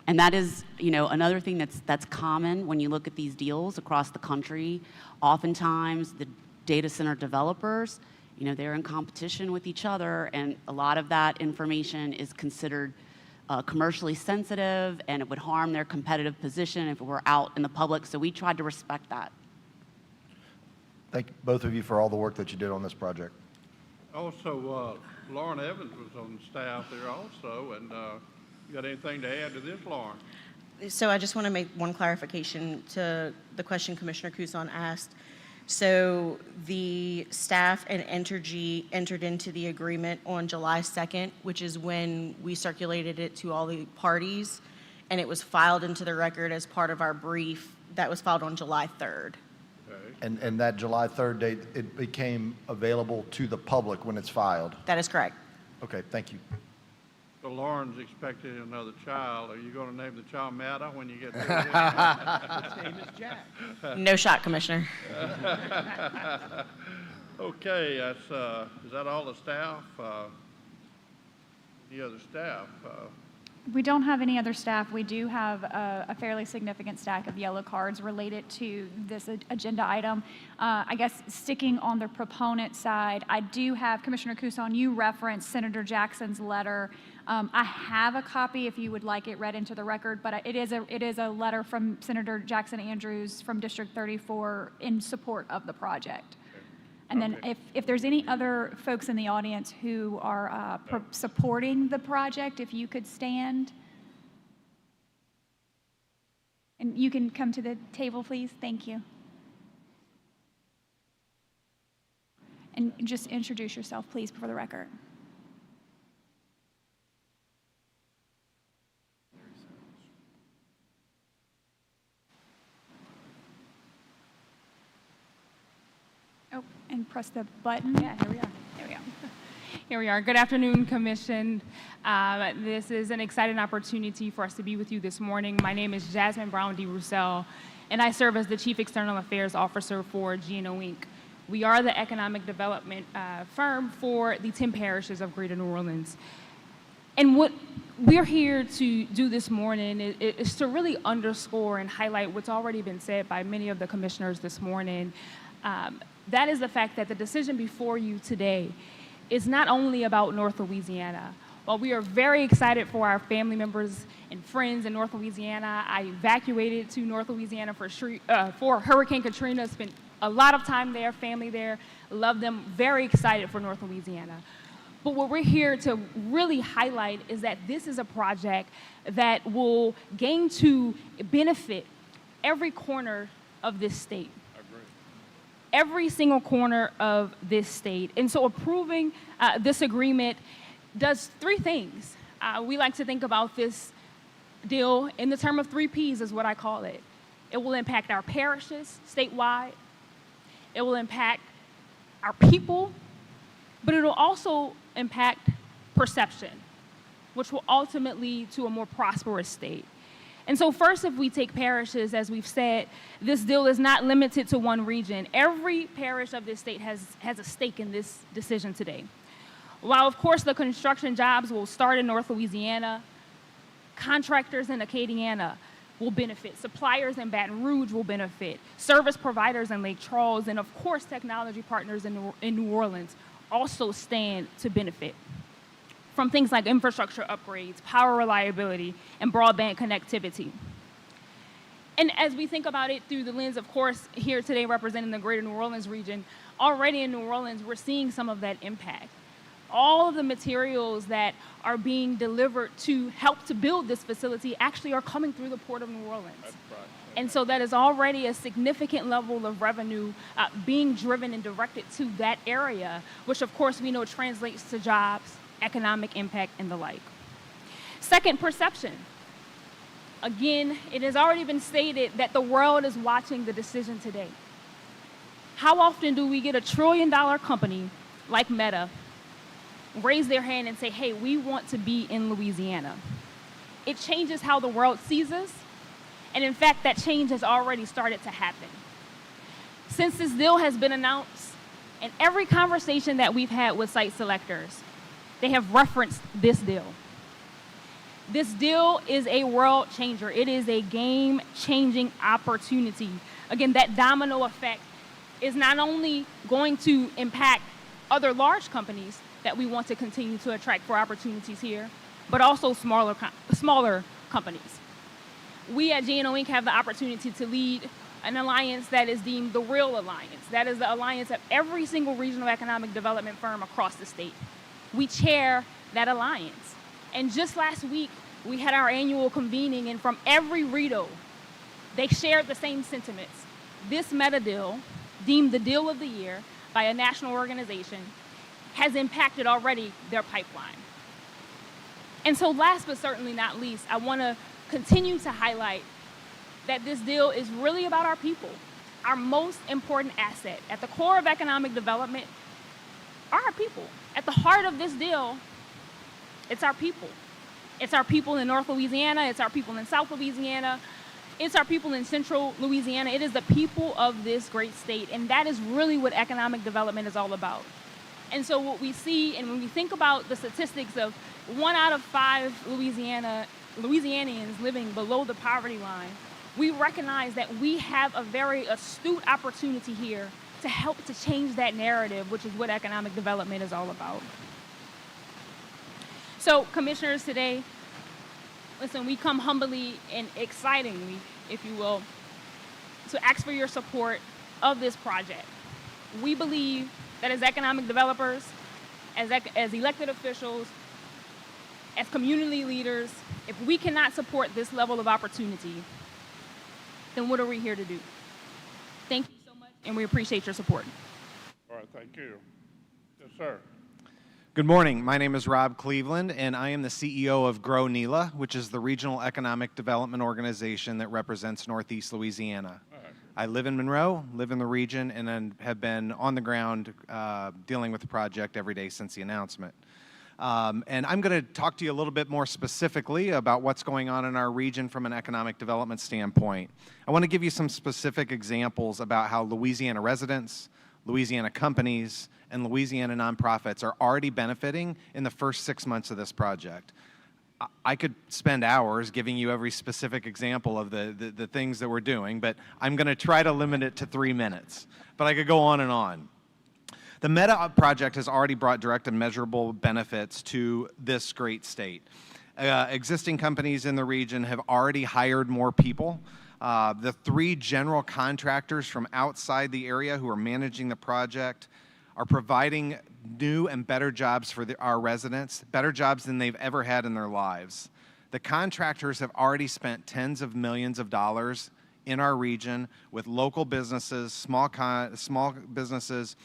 And that is, another thing that's common when you look at these deals across the country. Oftentimes, the data center developers, they're in competition with each other, and a lot of that information is considered commercially sensitive, and it would harm their competitive position if it were out in the public. So we tried to respect that. Thank both of you for all the work that you did on this project. Also, Lauren Evans was on staff there also, and you got anything to add to this, Lauren? So I just want to make one clarification to the question Commissioner Kusan asked. So the staff and Entergy entered into the agreement on July 2nd, which is when we circulated it to all the parties, and it was filed into the record as part of our brief that was filed on July 3rd. Okay. And that July 3rd date, it became available to the public when it's filed? That is correct. Okay, thank you. So Lauren's expecting another child. Are you going to name the child Matta when you get there? His name is Jack. No shot, Commissioner. Okay, is that all the staff? Any other staff? We don't have any other staff. We do have a fairly significant stack of yellow cards related to this agenda item. I guess sticking on the proponent side, I do have, Commissioner Kuson, you referenced Senator Jackson's letter. I have a copy if you would like it read into the record, but it is a letter from Senator Jackson Andrews from District 34 in support of the project. And then if there's any other folks in the audience who are supporting the project, if you could stand. And you can come to the table, please. Thank you. And just introduce yourself, please, for the record. Oh, and press the button. Yeah, here we are. There we go. Here we are. Good afternoon, Commission. This is an exciting opportunity for us to be with you this morning. My name is Jasmine Brown DeRussell, and I serve as the Chief External Affairs Officer for GNO Inc. We are the economic development firm for the 10 parishes of Greater New Orleans. And what we're here to do this morning is to really underscore and highlight what's already been said by many of the commissioners this morning. That is the fact that the decision before you today is not only about North Louisiana. While we are very excited for our family members and friends in North Louisiana, I evacuated to North Louisiana for Hurricane Katrina, spent a lot of time there, family there, love them, very excited for North Louisiana. But what we're here to really highlight is that this is a project that will gain to benefit every corner of this state. Every single corner of this state. And so approving this agreement does three things. We like to think about this deal in the term of 3 Ps is what I call it. It will impact our parishes statewide. It will impact our people, but it'll also impact perception, which will ultimately lead to a more prosperous state. And so first, if we take parishes, as we've said, this deal is not limited to one region. Every parish of this state has a stake in this decision today. While, of course, the construction jobs will start in North Louisiana, contractors in Acadiana will benefit, suppliers in Baton Rouge will benefit, service providers in Lake Charles, and, of course, technology partners in New Orleans also stand to benefit from things like infrastructure upgrades, power reliability, and broadband connectivity. And as we think about it through the lens, of course, here today representing the Greater New Orleans region, already in New Orleans, we're seeing some of that impact. All of the materials that are being delivered to help to build this facility actually are coming through the Port of New Orleans. That's right. And so that is already a significant level of revenue being driven and directed to that area, which of course we know translates to jobs, economic impact, and the like. Second, perception. Again, it has already been stated that the world is watching the decision today. How often do we get a $1 trillion company like Meta raise their hand and say, hey, we want to be in Louisiana? It changes how the world sees us, and in fact, that change has already started to happen. Since this deal has been announced, in every conversation that we've had with site selectors, they have referenced this deal. This deal is a world changer. It is a game-changing opportunity. Again, that domino effect is not only going to impact other large companies that we want to continue to attract for opportunities here, but also smaller companies. We at GNO Inc. have the opportunity to lead an alliance that is deemed the real alliance. That is the alliance of every single regional economic development firm across the state. We chair that alliance. And just last week, we had our annual convening, and from every REDO, they shared the same sentiments. This Meta deal, deemed the deal of the year by a national organization, has impacted already their pipeline. And so last but certainly not least, I want to continue to highlight that this deal is really about our people, our most important asset. At the core of economic development are our people. At the heart of this deal, it's our people. It's our people in North Louisiana, it's our people in South Louisiana, it's our people in Central Louisiana. It is the people of this great state, and that is really what economic development is all about. And so what we see, and when we think about the statistics of 1 out of 5 Louisianians living below the poverty line, we recognize that we have a very astute opportunity here to help to change that narrative, which is what economic development is all about. So, commissioners, today, listen, we come humbly and excitingly, if you will, to ask for your support of this project. We believe that as economic developers, as elected officials, as community leaders, if we cannot support this level of opportunity, then what are we here to do? Thank you so much, and we appreciate your support. All right, thank you. Yes, sir. Good morning. My name is Rob Cleveland, and I am the CEO of Grow NELA, which is the regional economic development organization that represents Northeast Louisiana. I live in Monroe, live in the region, and then have been on the ground dealing with the project every day since the announcement. And I'm going to talk to you a little bit more specifically about what's going on in our region from an economic development standpoint. I want to give you some specific examples about how Louisiana residents, Louisiana companies, and Louisiana nonprofits are already benefiting in the first 6 months of this project. I could spend hours giving you every specific example of the things that we're doing, but I'm going to try to limit it to 3 minutes. But I could go on and on. The Meta project has already brought direct and measurable benefits to this great state. Existing companies in the region have already hired more people. The 3 general contractors from outside the area who are managing the project are providing new and better jobs for our residents, better jobs than they've ever had in their lives. The contractors have already spent tens of millions of dollars in our region with local businesses, small businesses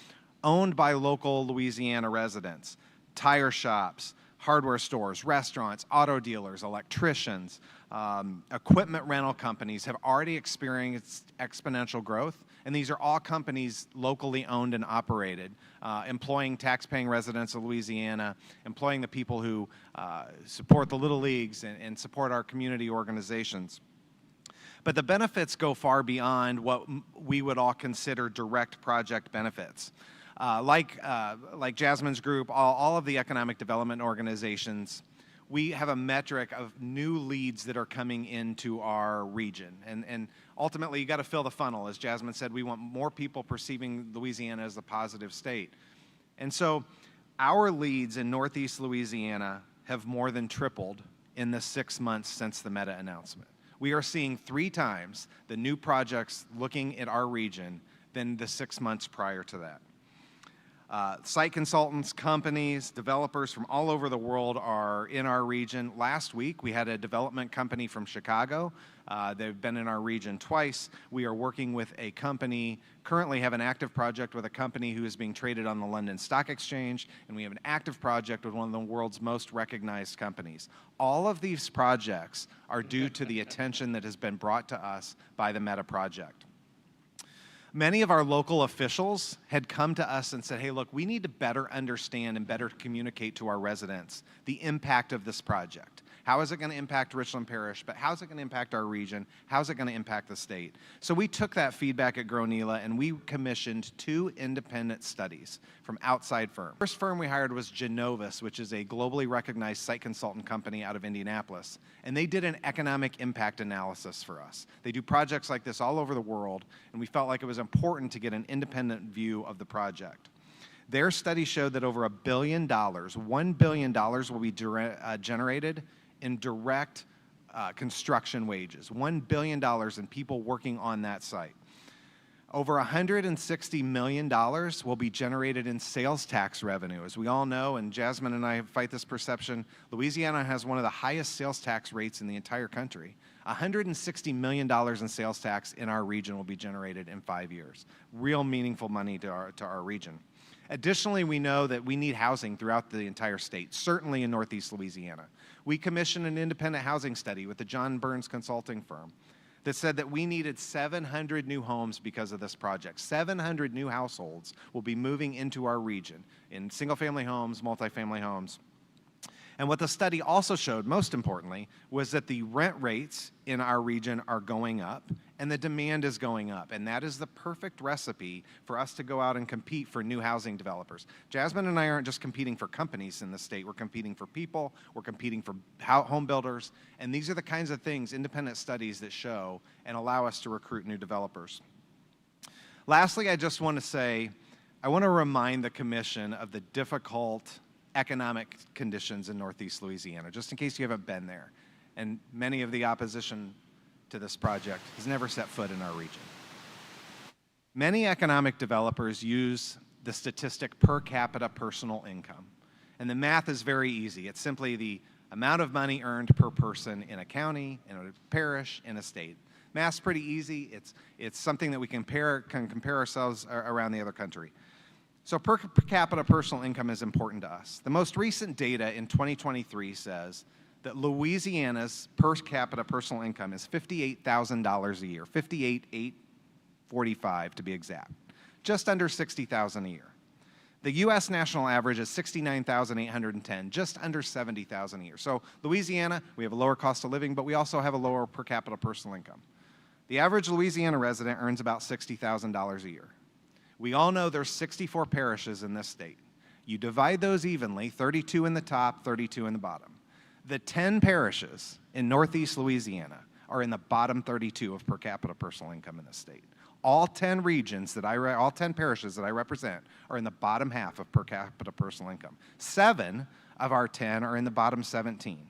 owned by local Louisiana residents, tire shops, hardware stores, restaurants, auto dealers, electricians, equipment rental companies have already experienced exponential growth, and these are all companies locally owned and operated, employing tax-paying residents of Louisiana, employing the people who support the Little Leagues and support our community organizations. But the benefits go far beyond what we would all consider direct project benefits. Like Jasmine's group, all of the economic development organizations, we have a metric of new leads that are coming into our region. And ultimately, you got to fill the funnel. As Jasmine said, we want more people perceiving Louisiana as a positive state. And so our leads in Northeast Louisiana have more than tripled in the 6 months since the Meta announcement. We are seeing 3 times the new projects looking at our region than the 6 months prior to that. Site consultants, companies, developers from all over the world are in our region. Last week, we had a development company from Chicago. They've been in our region twice. We are working with a company, currently have an active project with a company who is being traded on the London Stock Exchange, and we have an active project with one of the world's most recognized companies. All of these projects are due to the attention that has been brought to us by the Meta project. Many of our local officials had come to us and said, hey, look, we need to better understand and better communicate to our residents the impact of this project. How is it going to impact Richland Parish, but how is it going to impact our region? How is it going to impact the state? So we took that feedback at Grow NELA and we commissioned 2 independent studies from outside firms. The first firm we hired was Genovis, which is a globally recognized site consultant company out of Indianapolis, and they did an economic impact analysis for us. They do projects like this all over the world, and we felt like it was important to get an independent view of the project. Their study showed that over $1 billion, $1 billion will be generated in direct construction wages, $1 billion in people working on that site. Over $160 million will be generated in sales tax revenue. As we all know, and Jasmine and I fight this perception, Louisiana has one of the highest sales tax rates in the entire country. $160 million in sales tax in our region will be generated in 5 years. Real meaningful money to our region. Additionally, we know that we need housing throughout the entire state, certainly in Northeast Louisiana. We commissioned an independent housing study with the John Burns consulting firm that said that we needed 700 new homes because of this project. 700 new households will be moving into our region in single-family homes, multifamily homes. And what the study also showed, most importantly, was that the rent rates in our region are going up and the demand is going up. And that is the perfect recipe for us to go out and compete for new housing developers. Jasmine and I aren't just competing for companies in the state. We're competing for people. We're competing for home builders. And these are the kinds of things, independent studies that show and allow us to recruit new developers. Lastly, I just want to say, I want to remind the Commission of the difficult economic conditions in Northeast Louisiana, just in case you haven't been there. And many of the opposition to this project has never set foot in our region. Many economic developers use the statistic per capita personal income. And the math is very easy. It's simply the amount of money earned per person in a county, in a parish, in a state. Math's pretty easy. It's something that we can compare ourselves around the other country. So per capita personal income is important to us. The most recent data in 2023 says that Louisiana's per capita personal income is $58,000 a year, $58,845 to be exact, just under $60,000 a year. The U.S. national average is $69,810, just under $70,000 a year. So Louisiana, we have a lower cost of living, but we also have a lower per capita personal income. The average Louisiana resident earns about $60,000 a year. We all know there's 64 parishes in this state. You divide those evenly, 32 in the top, 32 in the bottom. The 10 parishes in Northeast Louisiana are in the bottom 32 of per capita personal income in the state. All 10 regions all 10 parishes that I represent are in the bottom half of per capita personal income. 7 of our 10 are in the bottom 17.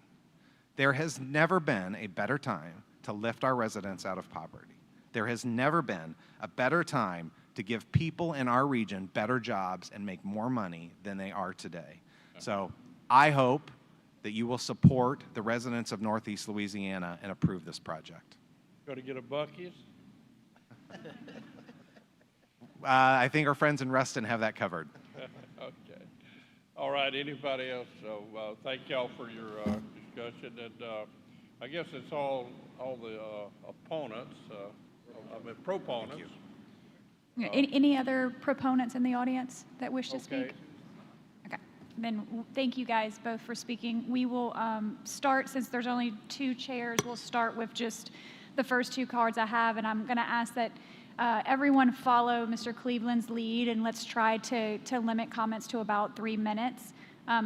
There has never been a better time to lift our residents out of poverty. There has never been a better time to give people in our region better jobs and make more money than they are today. So I hope that you will support the residents of Northeast Louisiana and approve this project. Go to get a Buc-ee's? I think our friends in Reston have that covered. Okay. All right, anybody else? So thank y'all for your discussion. And I guess it's all the opponents, proponents. Any other proponents in the audience that wish to speak? Okay. Then thank you guys both for speaking. We will start, since there's only 2 chairs, we'll start with just the first 2 cards I have, and I'm going to ask that everyone follow Mr. Cleveland's lead, and let's try to limit comments to about 3 minutes.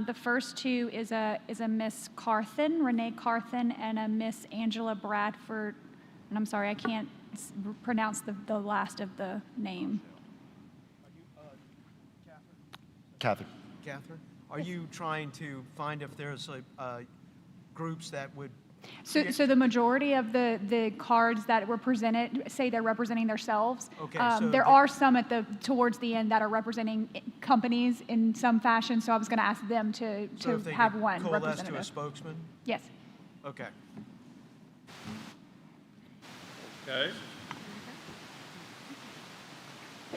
The first 2 is a Miss Carthen, Renee Carthen, and a Miss Angela Bradford, and I'm sorry, I can't pronounce the last of the name. Catherine. Catherine, are you trying to find if there's groups that would... So the majority of the cards that were presented say they're representing themselves. Okay, there are some towards the end that are representing companies in some fashion, so I was going to ask them to have one representative. To a spokesman? Yes. Okay. Okay.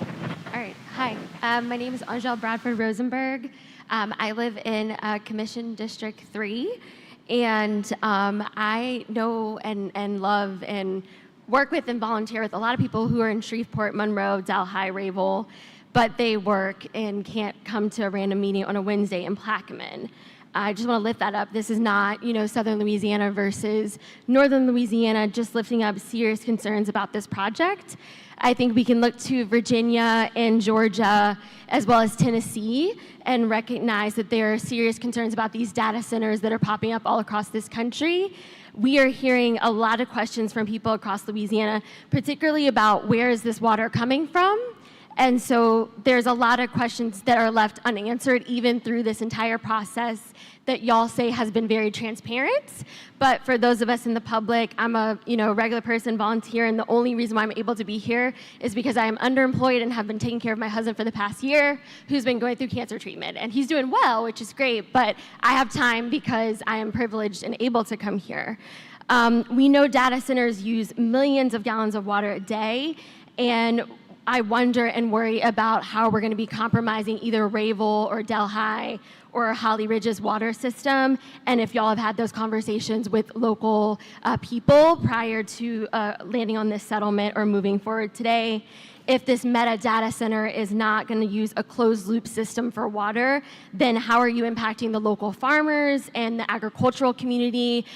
All right. Hi. My name is Angel Bradford Rosenberg. I live in Commission District 3, and I know and love and work with and volunteer with a lot of people who are in Shreveport, Monroe, Delhi, Rayville, but they work and can't come to a random meeting on a Wednesday in Plaquemine. I just want to lift that up. This is not, Southern Louisiana versus Northern Louisiana, just lifting up serious concerns about this project. I think we can look to Virginia and Georgia, as well as Tennessee, and recognize that there are serious concerns about these data centers that are popping up all across this country. We are hearing a lot of questions from people across Louisiana, particularly about where is this water coming from? And so there's a lot of questions that are left unanswered, even through this entire process that y'all say has been very transparent. But for those of us in the public, I'm a regular person, volunteer, and the only reason why I'm able to be here is because I am underemployed and have been taking care of my husband for the past year, who's been going through cancer treatment. And he's doing well, which is great, but I have time because I am privileged and able to come here. We know data centers use millions of gallons of water a day, and I wonder and worry about how we're going to be compromising either Rayville or Delhi or Holly Ridge's water system, and if y'all have had those conversations with local people prior to landing on this settlement or moving forward today. if this Meta data center is not going to use a closed loop system for water, then how are you impacting the local farmers and the agricultural community?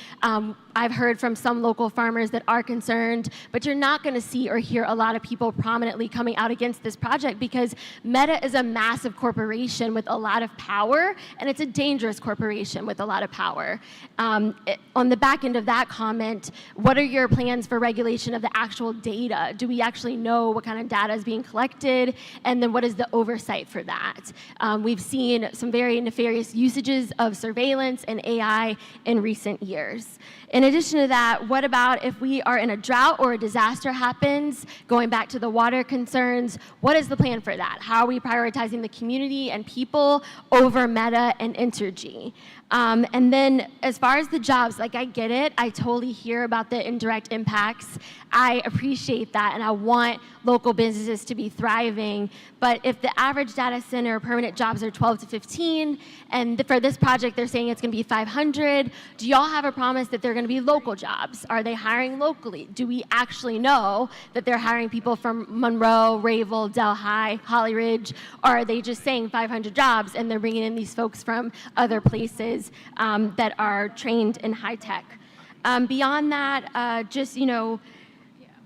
I've heard from some local farmers that are concerned, but you're not going to see or hear a lot of people prominently coming out against this project because Meta is a massive corporation with a lot of power, and it's a dangerous corporation with a lot of power. On the back end of that comment, what are your plans for regulation of the actual data? Do we actually know what kind of data is being collected? And then what is the oversight for that? We've seen some very nefarious usages of surveillance and AI in recent years. In addition to that, what about if we are in a drought or a disaster happens, going back to the water concerns, what is the plan for that? How are we prioritizing the community and people over Meta and Entergy? And then as far as the jobs, like I get it, I totally hear about the indirect impacts. I appreciate that, and I want local businesses to be thriving. But if the average data center permanent jobs are 12 to 15, and for this project they're saying it's going to be 500, do y'all have a promise that they're going to be local jobs? Are they hiring locally? Do we actually know that they're hiring people from Monroe, Rayville, Delhi, Holly Ridge, or are they just saying 500 jobs and they're bringing in these folks from other places that are trained in high tech? Beyond that, just, you know,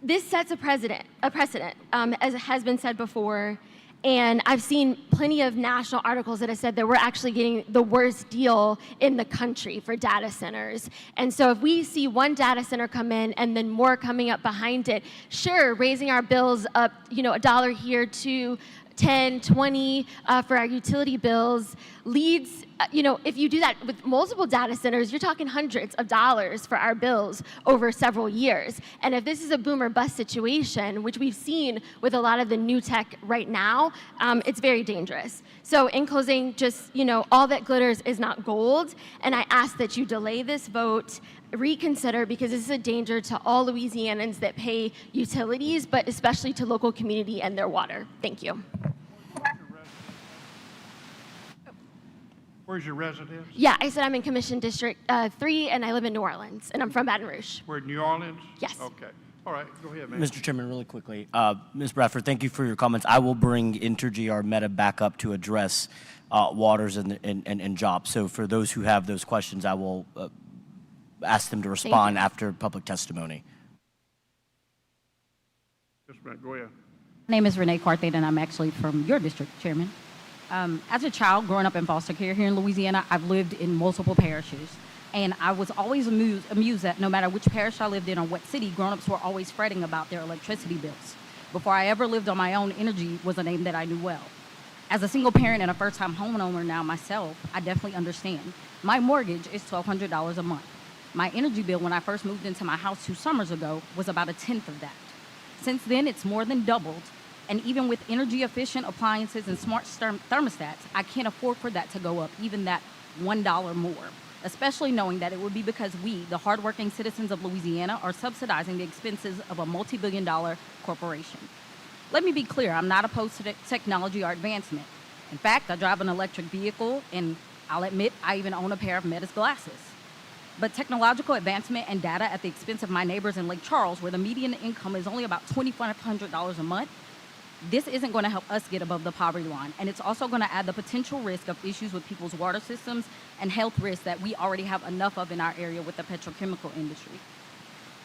this sets a precedent, as has been said before. And I've seen plenty of national articles that have said that we're actually getting the worst deal in the country for data centers. And so if we see one data center come in and then more coming up behind it, sure, raising our bills up, you know, $1 here to 10, 20 for our utility bills leads, you know, if you do that with multiple data centers, you're talking hundreds of dollars for our bills over several years. And if this is a boom or bust situation, which we've seen with a lot of the new tech right now, it's very dangerous. So in closing, just, you know, all that glitters is not gold. And I ask that you delay this vote, reconsider, because this is a danger to all Louisianans that pay utilities, but especially to local community and their water. Thank you. Where's your residence? Yeah, I said I'm in Commission District 3, and I live in New Orleans, and I'm from Baton Rouge. We're in New Orleans? Yes. Okay. All right, go ahead, man. Mr. Chairman, really quickly, Ms. Bradford, thank you for your comments. I will bring Entergy, our Meta, back up to address waters and jobs. So for those who have those questions, I will ask them to respond after public testimony. Just a minute, go ahead. My name is Renee Carthay, and I'm actually from your district, Chairman. As a child growing up in foster care here in Louisiana, I've lived in multiple parishes. And I was always amused that no matter which parish I lived in or what city, grown-ups were always fretting about their electricity bills. Before I ever lived on my own, Entergy was a name that I knew well. As a single parent and a first-time homeowner now myself, I definitely understand. My mortgage is $1,200 a month. My energy bill when I first moved into my house 2 summers ago was about 1/10 of that. Since then, it's more than doubled. And even with energy-efficient appliances and smart thermostats, I can't afford for that to go up even that $1 more, especially knowing that it would be because we, the hardworking citizens of Louisiana, are subsidizing the expenses of a multi-billion-dollar corporation. Let me be clear, I'm not opposed to technology or advancement. In fact, I drive an electric vehicle, and I'll admit I even own a pair of Meta's glasses. But technological advancement and data at the expense of my neighbors in Lake Charles, where the median income is only about $2,500 a month, this isn't going to help us get above the poverty line, and it's also going to add the potential risk of issues with people's water systems and health risks that we already have enough of in our area with the petrochemical industry.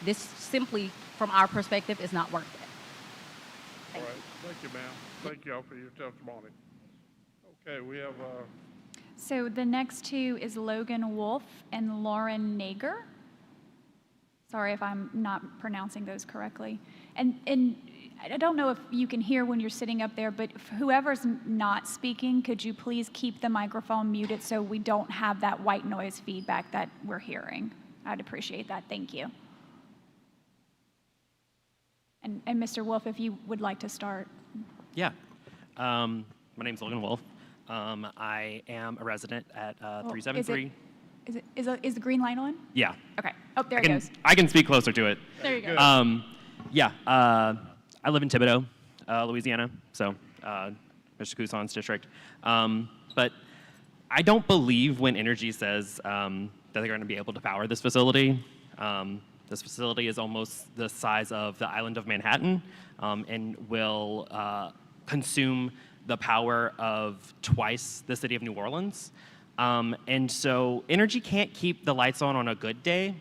This simply, from our perspective, is not worth it. All right, thank you, ma'am. Thank you all for your testimony. Okay, we have... So the next two is Logan Wolf and Lauren Nager. Sorry if I'm not pronouncing those correctly. And I don't know if you can hear when you're sitting up there, but whoever's not speaking, could you please keep the microphone muted so we don't have that white noise feedback that we're hearing? I'd appreciate that. Thank you. And Mr. Wolf, if you would like to start. Yeah. My name's Logan Wolf. I am a resident at 373. Is the green light on? Yeah. Okay. Oh, there it goes. I can speak closer to it. There you go. Yeah. I live in Thibodaux, Louisiana, so Mr. Couson's district. But I don't believe when Entergy says that they're going to be able to power this facility. This facility is almost the size of the island of Manhattan. and will consume the power of twice the city of New Orleans. And so Entergy can't keep the lights on a good day.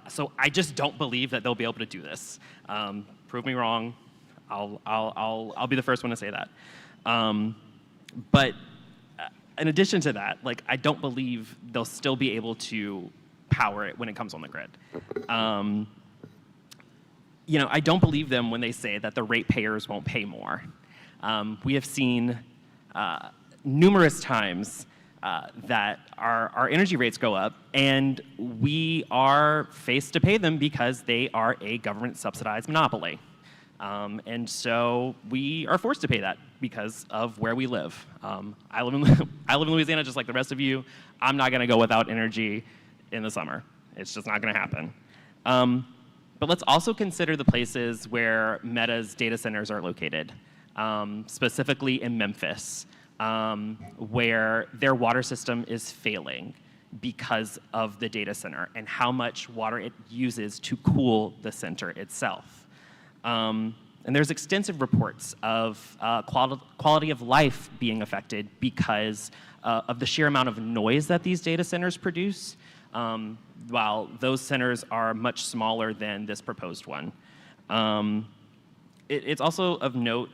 So I just don't believe that they'll be able to do this. Prove me wrong. I'll be the first one to say that. But in addition to that, like, I don't believe they'll still be able to power it when it comes on the grid. You know, I don't believe them when they say that the ratepayers won't pay more. We have seen numerous times that our energy rates go up, and we are faced to pay them because they are a government-subsidized monopoly. And so we are forced to pay that because of where we live. I live in Louisiana just like the rest of you. I'm not going to go without energy in the summer. It's just not going to happen. But let's also consider the places where Meta's data centers are located, specifically in Memphis, where their water system is failing because of the data center and how much water it uses to cool the center itself. And there's extensive reports of quality of life being affected because of the sheer amount of noise that these data centers produce, while those centers are much smaller than this proposed one. It's also of note,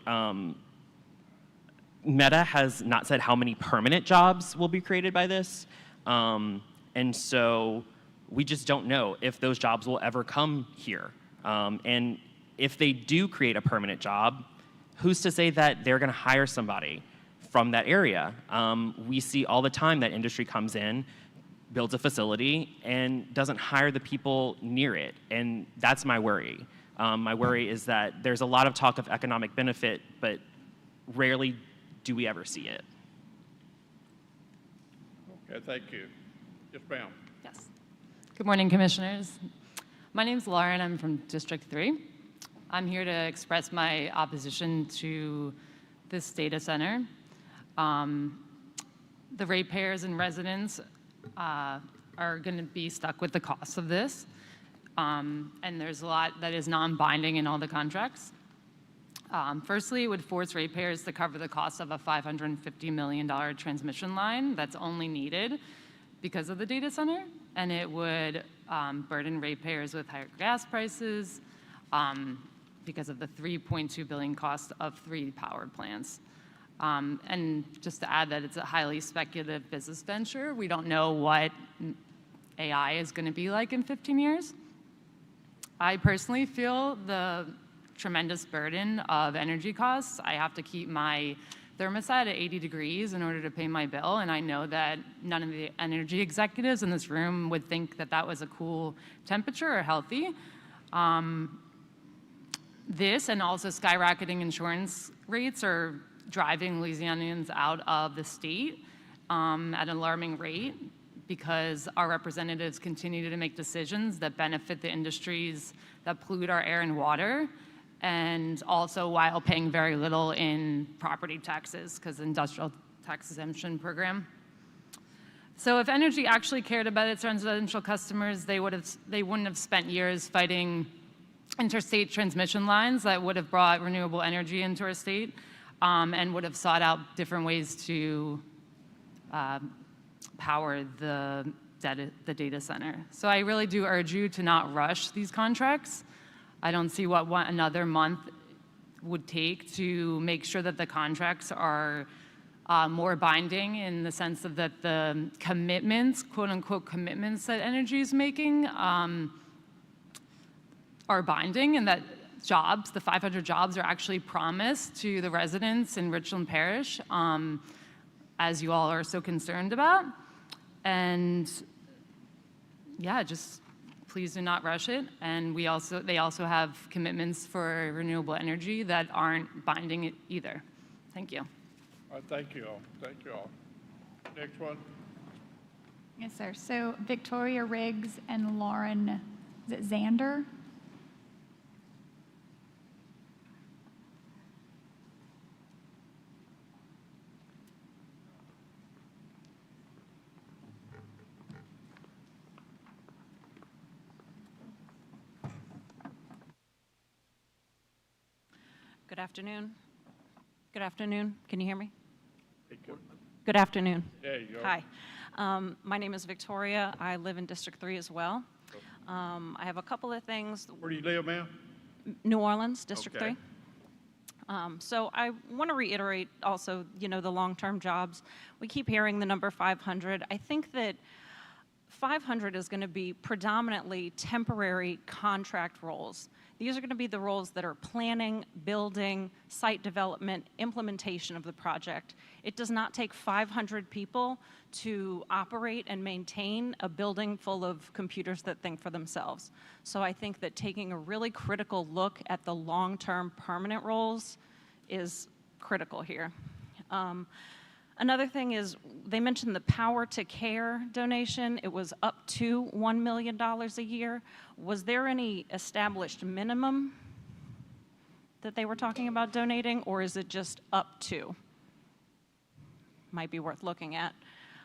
Meta has not said how many permanent jobs will be created by this. And so we just don't know if those jobs will ever come here. And if they do create a permanent job, who's to say that they're going to hire somebody from that area? We see all the time that industry comes in, builds a facility, and doesn't hire the people near it. And that's my worry. My worry is that there's a lot of talk of economic benefit, but rarely do we ever see it. Okay, thank you. Yes, ma'am. Yes. Good morning, commissioners. My name's Lauren. I'm from District 3. I'm here to express my opposition to this data center. The ratepayers and residents are going to be stuck with the cost of this. And there's a lot that is non-binding in all the contracts. Firstly, it would force ratepayers to cover the cost of a $550 million transmission line that's only needed because of the data center, and it would burden ratepayers with higher gas prices because of the $3.2 billion cost of 3 power plants. And just to add that it's a highly speculative business venture. We don't know what AI is going to be like in 15 years. I personally feel the tremendous burden of energy costs. I have to keep my thermostat at 80 degrees in order to pay my bill, and I know that none of the energy executives in this room would think that that was a cool temperature or healthy. This and also skyrocketing insurance rates are driving Louisianians out of the state at an alarming rate because our representatives continue to make decisions that benefit the industries that pollute our air and water, and also while paying very little in property taxes because industrial tax exemption program. So if Entergy actually cared about its residential customers, they wouldn't have spent years fighting interstate transmission lines that would have brought renewable energy into our state and would have sought out different ways to power the data center. So I really do urge you to not rush these contracts. I don't see what another month would take to make sure that the contracts are more binding in the sense of that the commitments, quote unquote commitments that Entergy is making are binding, and that jobs, the 500 jobs are actually promised to the residents in Richland Parish, as you all are so concerned about. And yeah, just please do not rush it. And they also have commitments for renewable energy that aren't binding either. Thank you. All right, thank you all. Thank you all. Next one. Yes, sir. So Victoria Riggs and Lauren, is it Zander? Good afternoon. Good afternoon. Can you hear me? Good afternoon. There you go. Hi. My name is Victoria. I live in District 3 as well. I have a couple of things. Where do you live, ma'am? New Orleans, District Okay. 3. So I want to reiterate also, the long-term jobs. We keep hearing the number 500. I think that 500 is going to be predominantly temporary contract roles. These are going to be the roles that are planning, building, site development, implementation of the project. It does not take 500 people to operate and maintain a building full of computers that think for themselves. So I think that taking a really critical look at the long-term permanent roles is critical here. Another thing is, they mentioned the Power to Care donation. It was up to $1 million a year. Was there any established minimum that they were talking about donating, or is it just up to? Might be worth looking at.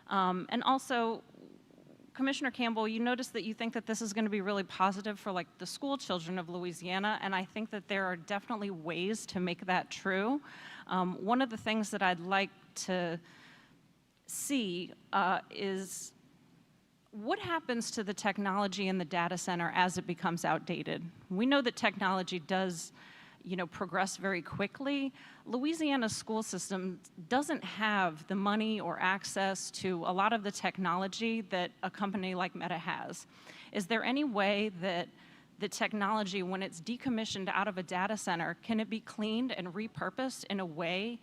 And also, Commissioner Campbell, you noticed that you think that this is going to be really positive for like the school children of Louisiana, and I think that there are definitely ways to make that true. One of the things that I'd like to see is what happens to the technology in the data center as it becomes outdated. We know that technology does, progress very quickly. Louisiana's school system doesn't have the money or access to a lot of the technology that a company like Meta has. Is there any way that the technology, when it's decommissioned out of a data center, can it be cleaned and repurposed in a way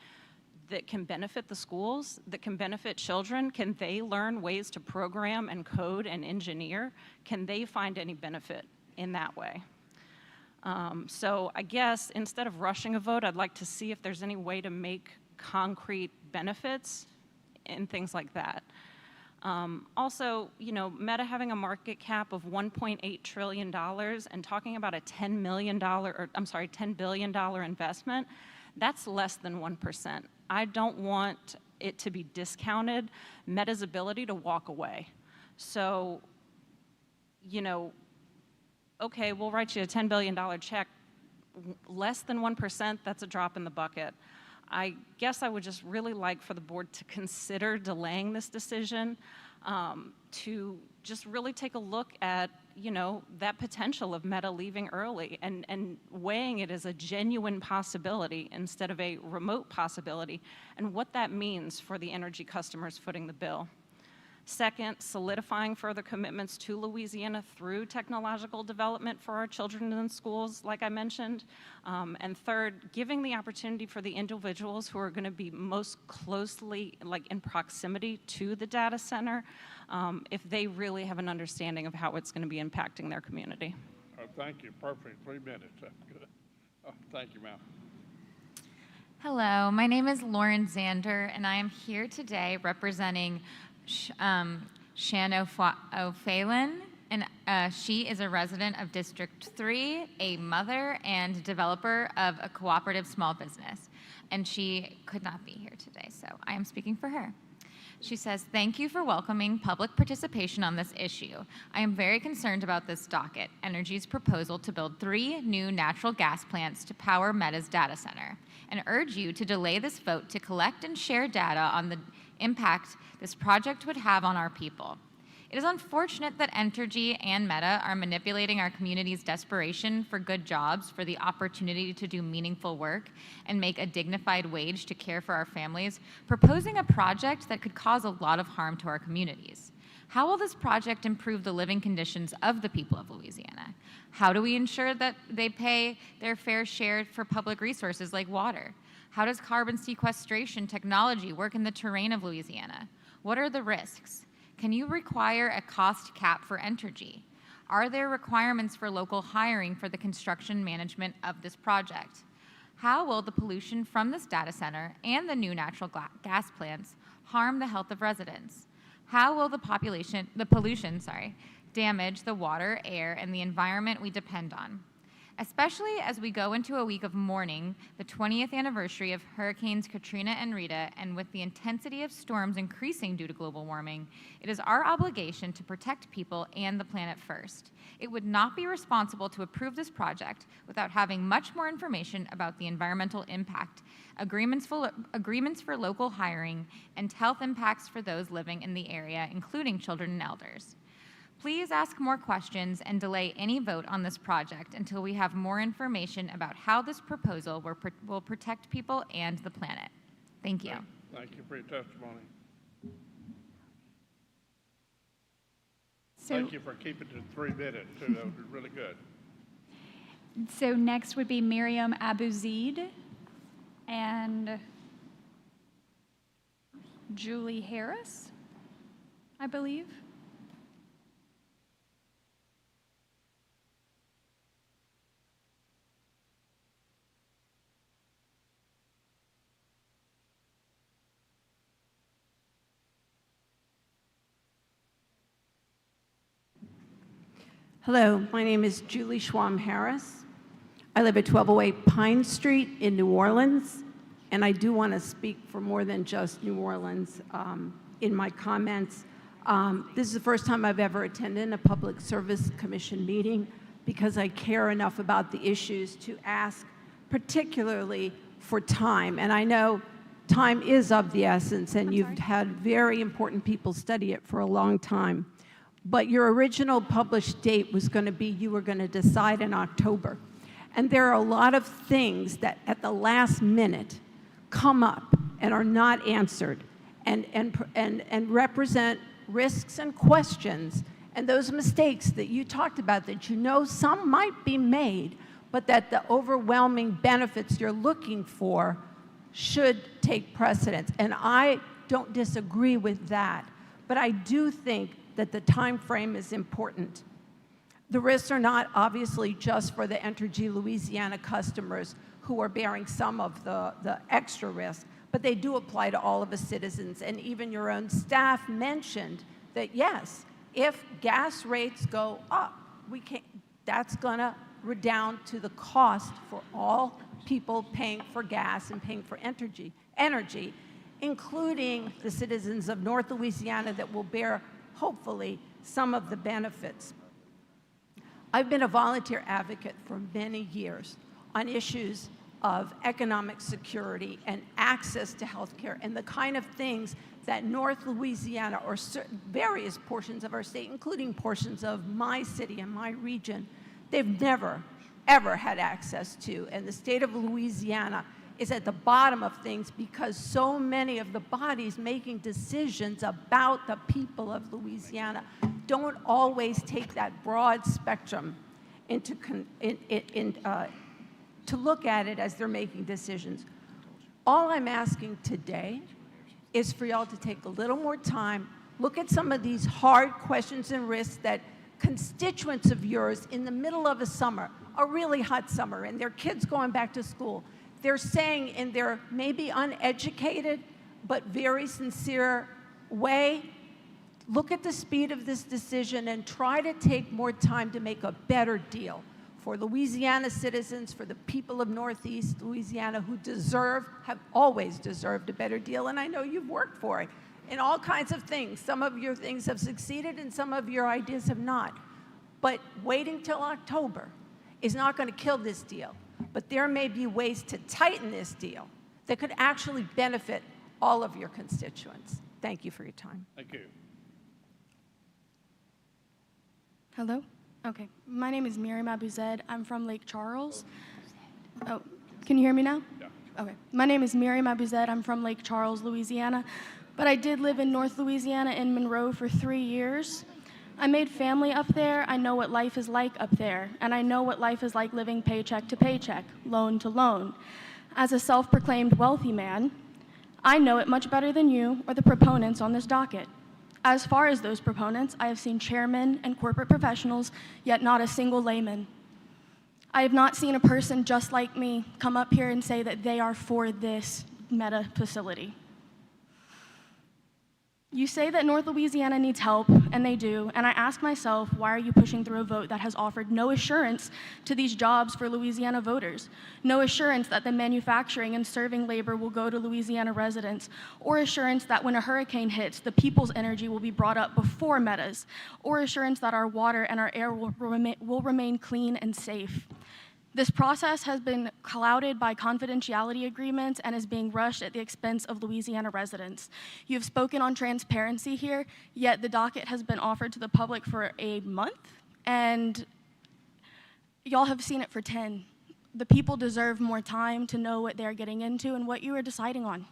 that can benefit the schools, that can benefit children? Can they learn ways to program and code and engineer? Can they find any benefit in that way? So I guess instead of rushing a vote, I'd like to see if there's any way to make concrete benefits and things like that. Also, Meta having a market cap of $1.8 trillion and talking about a $10 billion investment, that's less than 1%. I don't want it to be discounted, Meta's ability to walk away. So, okay, we'll write you a $10 billion check. Less than 1%, that's a drop in the bucket. I guess I would just really like for the board to consider delaying this decision, to just really take a look at, that potential of Meta leaving early and weighing it as a genuine possibility instead of a remote possibility, and what that means for the energy customers footing the bill. Second, solidifying further commitments to Louisiana through technological development for our children in schools, like I mentioned. And third, giving the opportunity for the individuals who are going to be most closely, in proximity to the data center, if they really have an understanding of how it's going to be impacting their community. Thank you. Perfect. 3 minutes. That's good. Thank you, ma'am. Hello, my name is Lauren Zander, and I am here today representing Shan O'Phelan, and she is a resident of District 3, a mother and developer of a cooperative small business. And she could not be here today, so I am speaking for her. She says, "Thank you for welcoming public participation on this issue. I am very concerned about this docket, Energy's proposal to build 3 new natural gas plants to power Meta's data center, and urge you to delay this vote to collect and share data on the impact this project would have on our people. It is unfortunate that Entergy and Meta are manipulating our community's desperation for good jobs, for the opportunity to do meaningful work and make a dignified wage to care for our families, proposing a project that could cause a lot of harm to our communities. How will this project improve the living conditions of the people of Louisiana? How do we ensure that they pay their fair share for public resources like water? How does carbon sequestration technology work in the terrain of Louisiana? What are the risks? Can you require a cost cap for Entergy? Are there requirements for local hiring for the construction management of this project? How will the pollution from this data center and the new natural gas plants harm the health of residents? How will the pollution damage the water, air, and the environment we depend on? especially as we go into a week of mourning, the 20th anniversary of Hurricanes Katrina and Rita, and with the intensity of storms increasing due to global warming, it is our obligation to protect people and the planet first. It would not be responsible to approve this project without having much more information about the environmental impact, agreements for local hiring, and health impacts for those living in the area, including children and elders. Please ask more questions and delay any vote on this project until we have more information about how this proposal will protect people and the planet. Thank you. Thank you for your testimony. So, thank you for keeping it to 3 minutes, too. That was really good. so next would be Miriam Abu-Zeid and Julie Harris, I believe. Hello, my name is Julie Schwam Harris. I live at 1208 Pine Street in New Orleans, and I do want to speak for more than just New Orleans in my comments. This is the first time I've ever attended a Public Service Commission meeting because I care enough about the issues to ask particularly for time. And I know time is of the essence, and you've had very important people study it for a long time. But your original published date was going to be you were going to decide in October. And there are a lot of things that at the last minute come up and are not answered and represent risks and questions and those mistakes that you talked about that you know some might be made, but that the overwhelming benefits you're looking for should take precedence. And I don't disagree with that, but I do think that the time frame is important. The risks are not obviously just for the Entergy Louisiana customers who are bearing some of the extra risk, but they do apply to all of us citizens. And even your own staff mentioned that, yes, if gas rates go up, that's going to redound to the cost for all people paying for gas and paying for energy, including the citizens of North Louisiana that will bear, hopefully, some of the benefits. I've been a volunteer advocate for many years on issues of economic security and access to health care and the kind of things that North Louisiana or various portions of our state, including portions of my city and my region, they've never, ever had access to. And the state of Louisiana is at the bottom of things because so many of the bodies making decisions about the people of Louisiana don't always take that broad spectrum to look at it as they're making decisions. All I'm asking today is for y'all to take a little more time, look at some of these hard questions and risks that constituents of yours in the middle of a summer, a really hot summer, and their kids going back to school, they're saying in their maybe uneducated but very sincere way, look at the speed of this decision and try to take more time to make a better deal for Louisiana citizens, for the people of Northeast Louisiana who have always deserved a better deal, and I know you've worked for it in all kinds of things. Some of your things have succeeded and some of your ideas have not. But waiting till October is not going to kill this deal. But there may be ways to tighten this deal that could actually benefit all of your constituents. Thank you for your time. Thank you. Hello? Okay. My name is Miriam Abu-Zeid. I'm from Lake Charles. Oh, can you hear me now? Yeah. Okay. My name is Miriam Abu-Zeid. I'm from Lake Charles, Louisiana. But I did live in North Louisiana in Monroe for 3 years. I made family up there. I know what life is like up there. And I know what life is like living paycheck to paycheck, loan to loan. As a self-proclaimed wealthy man, I know it much better than you or the proponents on this docket. As far as those proponents, I have seen chairmen and corporate professionals, yet not a single layman. I have not seen a person just like me come up here and say that they are for this meta facility. You say that North Louisiana needs help, and they do, and I ask myself, why are you pushing through a vote that has offered no assurance to these jobs for Louisiana voters? No assurance that the manufacturing and serving labor will go to Louisiana residents, or assurance that when a hurricane hits, the people's energy will be brought up before Meta's, or assurance that our water and our air will remain clean and safe. This process has been clouded by confidentiality agreements and is being rushed at the expense of Louisiana residents. You have spoken on transparency here, yet the docket has been offered to the public for a month, and y'all have seen it for 10. The people deserve more time to know what they're getting into and what you are deciding on.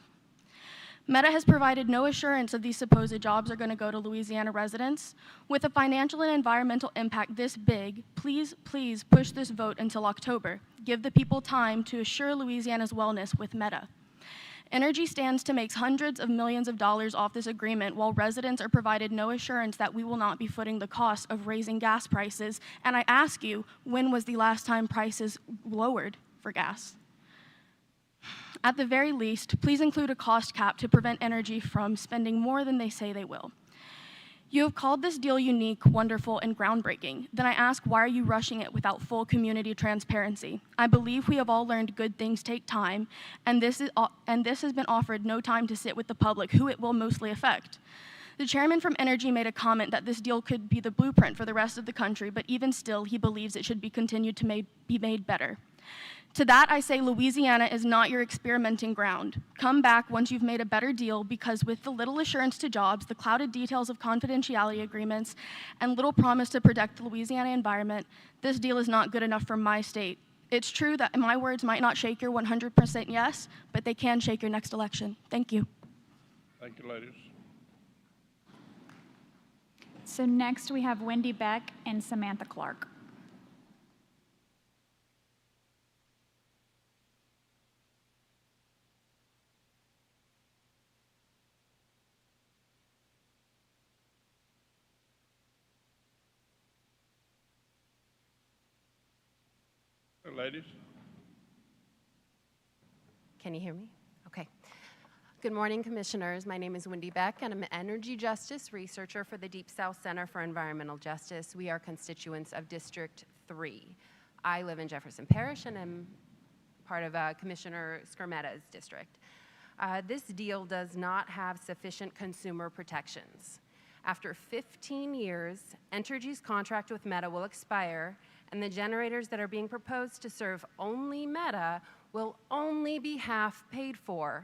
Meta has provided no assurance of these supposed jobs are going to go to Louisiana residents. With a financial and environmental impact this big, please push this vote until October. Give the people time to assure Louisiana's wellness with Meta. Energy stands to make hundreds of millions of dollars off this agreement, while residents are provided no assurance that we will not be footing the cost of raising gas prices. And I ask you, when was the last time prices lowered for gas? At the very least, please include a cost cap to prevent energy from spending more than they say they will. You have called this deal unique, wonderful, and groundbreaking. Then I ask, why are you rushing it without full community transparency? I believe we have all learned good things take time, and this has been offered no time to sit with the public, who it will mostly affect. The chairman from Energy made a comment that this deal could be the blueprint for the rest of the country, but even still, he believes it should be continued to be made better. To that, I say Louisiana is not your experimenting ground. Come back once you've made a better deal, because with the little assurance to jobs, the clouded details of confidentiality agreements, and little promise to protect the Louisiana environment, this deal is not good enough for my state. It's true that my words might not shake your 100% yes, but they can shake your next election. Thank you. Thank you, ladies. So next we have Wendy Beck and Samantha Clark. Ladies. Can you hear me? Okay. Good morning, Commissioners. My name is Wendy Beck, and I'm an energy justice researcher for the Deep South Center for Environmental Justice. We are constituents of District 3. I live in Jefferson Parish and am part of Commissioner Skermetta's district. This deal does not have sufficient consumer protections. After 15 years, Entergy's contract with Meta will expire, and the generators that are being proposed to serve only Meta will only be half paid for.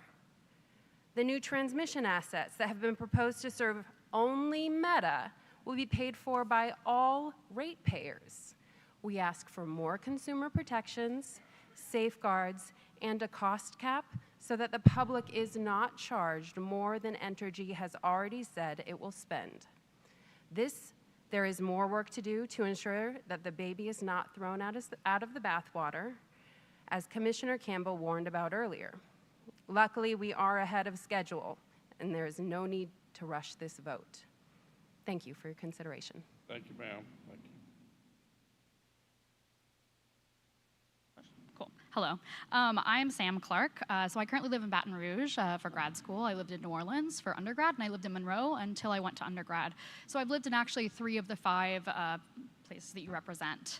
The new transmission assets that have been proposed to serve only Meta will be paid for by all ratepayers. We ask for more consumer protections, safeguards, and a cost cap so that the public is not charged more than Entergy has already said it will spend. There is more work to do to ensure that the baby is not thrown out of the bathwater, as Commissioner Campbell warned about earlier. Luckily, we are ahead of schedule, and there is no need to rush this vote. Thank you for your consideration. Thank you, ma'am. Thank you. Cool. Hello. I am Sam Clark. So I currently live in Baton Rouge for grad school. I lived in New Orleans for undergrad, and I lived in Monroe until I went to undergrad. So I've lived in actually 3 of the 5 places that you represent.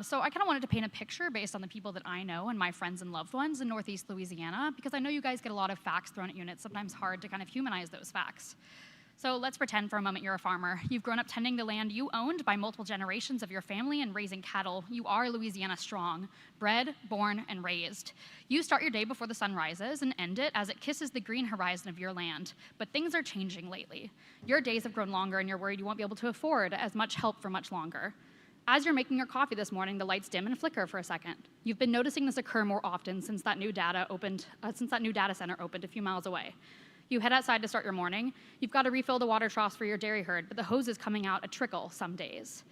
So I kind of wanted to paint a picture based on the people that I know and my friends and loved ones in Northeast Louisiana, because I know you guys get a lot of facts thrown at you, and it's sometimes hard to kind of humanize those facts. So let's pretend for a moment you're a farmer. You've grown up tending the land you owned by multiple generations of your family and raising cattle. You are Louisiana strong, bred, born, and raised. You start your day before the sun rises and end it as it kisses the green horizon of your land. But things are changing lately. Your days have grown longer, and you're worried you won't be able to afford as much help for much longer. As you're making your coffee this morning, the lights dim and flicker for a second. You've been noticing this occur more often since that new data center opened a few miles away. You head outside to start your morning. You've got to refill the water troughs for your dairy herd, but the hose is coming out a trickle some days.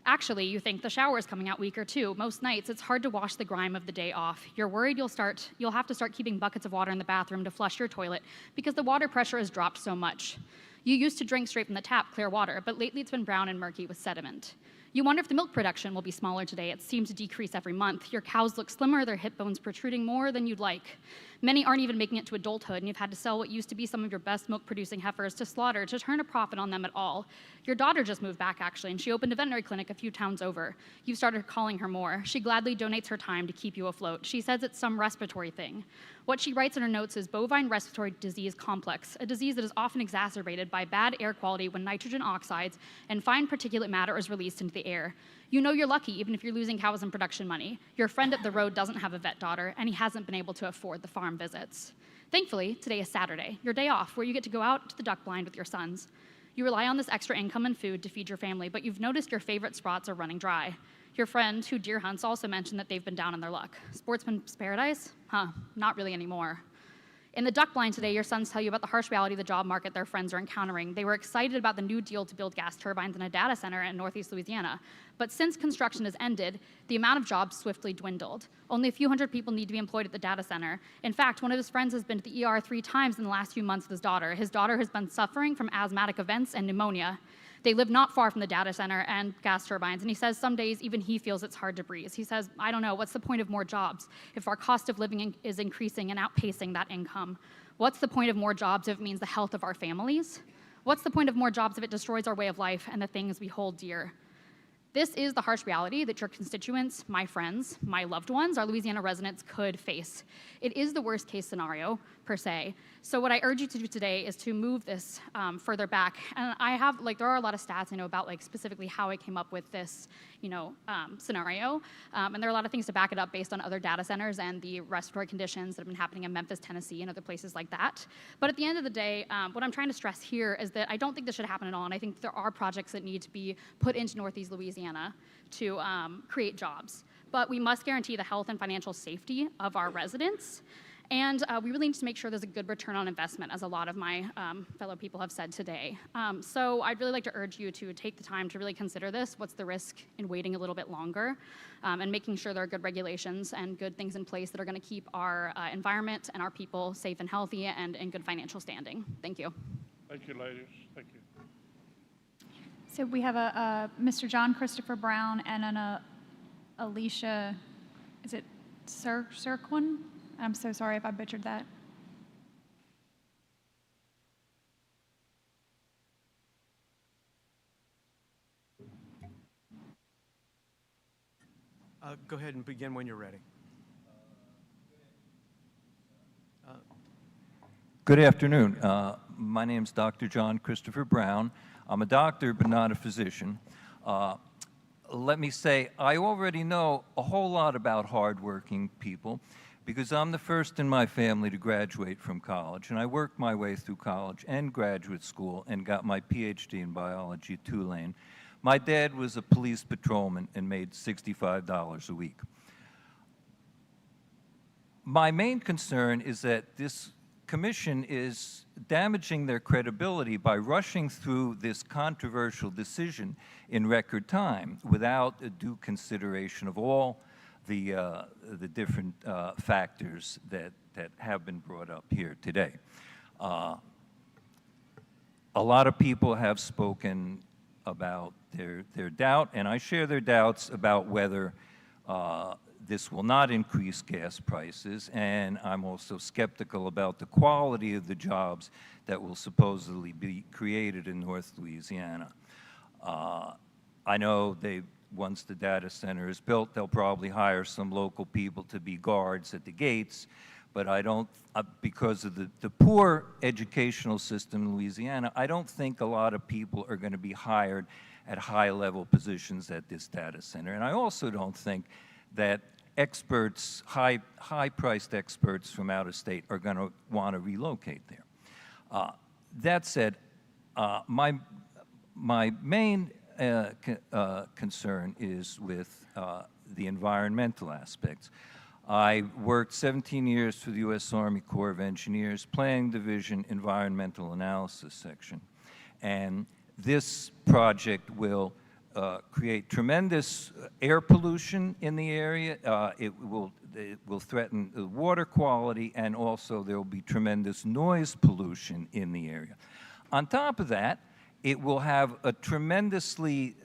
Actually, you think the shower is coming out weaker too. Most nights, it's hard to wash the grime of the day off. You're worried you'll have to start keeping buckets of water in the bathroom to flush your toilet because the water pressure has dropped so much. You used to drink straight from the tap, clear water, but lately it's been brown and murky with sediment. You wonder if the milk production will be smaller today. It seems to decrease every month. Your cows look slimmer, their hip bones protruding more than you'd like. Many aren't even making it to adulthood, and you've had to sell what used to be some of your best milk-producing heifers to slaughter to turn a profit on them at all. Your daughter just moved back, actually, and she opened a veterinary clinic a few towns over. You've started calling her more. She gladly donates her time to keep you afloat. She says it's some respiratory thing. What she writes in her notes is bovine respiratory disease complex, a disease that is often exacerbated by bad air quality when nitrogen oxides and fine particulate matter is released into the air. You know you're lucky even if you're losing cows and production money. Your friend up the road doesn't have a vet daughter, and he hasn't been able to afford the farm visits. Thankfully, today is Saturday, your day off, where you get to go out to the duck blind with your sons. You rely on this extra income and food to feed your family, but you've noticed your favorite spots are running dry. Your friend, who deer hunts, also mentioned that they've been down on their luck. Sportsman's paradise? Not really anymore. In the duck blind today, your sons tell you about the harsh reality of the job market their friends are encountering. They were excited about the new deal to build gas turbines in a data center in Northeast Louisiana. But since construction has ended, the amount of jobs swiftly dwindled. Only a few hundred people need to be employed at the data center. In fact, one of his friends has been to the ER 3 times in the last few months with his daughter. His daughter has been suffering from asthmatic events and pneumonia. They live not far from the data center and gas turbines, and he says some days even he feels it's hard to breathe. He says, I don't know, what's the point of more jobs if our cost of living is increasing and outpacing that income? What's the point of more jobs if it means the health of our families? What's the point of more jobs if it destroys our way of life and the things we hold dear? This is the harsh reality that your constituents, my friends, my loved ones, our Louisiana residents could face. It is the worst case scenario, per se. So what I urge you to do today is to move this further back. And I have, there are a lot of stats I know about, specifically how I came up with this, scenario. And there are a lot of things to back it up based on other data centers and the respiratory conditions that have been happening in Memphis, Tennessee, and other places like that. But at the end of the day, what I'm trying to stress here is that I don't think this should happen at all. And I think there are projects that need to be put into Northeast Louisiana to create jobs. But we must guarantee the health and financial safety of our residents. And we really need to make sure there's a good return on investment, as a lot of my fellow people have said today. So I'd really like to urge you to take the time to really consider this. What's the risk in waiting a little bit longer and making sure there are good regulations and good things in place that are going to keep our environment and our people safe and healthy and in good financial standing. Thank you. Thank you, ladies. Thank you. So we have a Mr. John Christopher Brown and an Alicia, is it Sirquin? I'm so sorry if I butchered that. Go ahead and begin when you're ready. Good afternoon. My name's Dr. John Christopher Brown. I'm a doctor, but not a physician. Let me say, I already know a whole lot about hardworking people because I'm the first in my family to graduate from college, and I worked my way through college and graduate school and got my PhD in biology at Tulane. My dad was a police patrolman and made $65 a week. My main concern is that this commission is damaging their credibility by rushing through this controversial decision in record time without a due consideration of all the different factors that have been brought up here today. A lot of people have spoken about their doubt, and I share their doubts about whether this will not increase gas prices, and I'm also skeptical about the quality of the jobs that will supposedly be created in North Louisiana. I know once the data center is built, they'll probably hire some local people to be guards at the gates, but I don't, because of the poor educational system in Louisiana, I don't think a lot of people are going to be hired at high-level positions at this data center. And I also don't think that experts, high-priced experts from out of state are going to want to relocate there. That said, my main concern is with the environmental aspects. I worked 17 years for the U.S. Army Corps of Engineers, Planning Division, Environmental Analysis Section. And this project will create tremendous air pollution in the area. It will threaten the water quality, and also there will be tremendous noise pollution in the area. On top of that, it will have a tremendously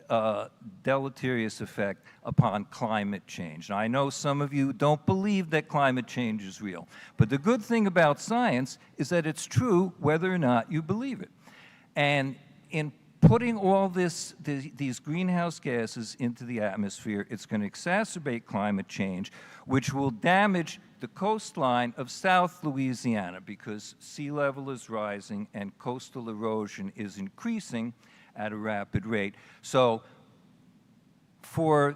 deleterious effect upon climate change. Now, I know some of you don't believe that climate change is real, but the good thing about science is that it's true whether or not you believe it. And in putting all these greenhouse gases into the atmosphere, it's going to exacerbate climate change, which will damage the coastline of South Louisiana because sea level is rising and coastal erosion is increasing at a rapid rate. So for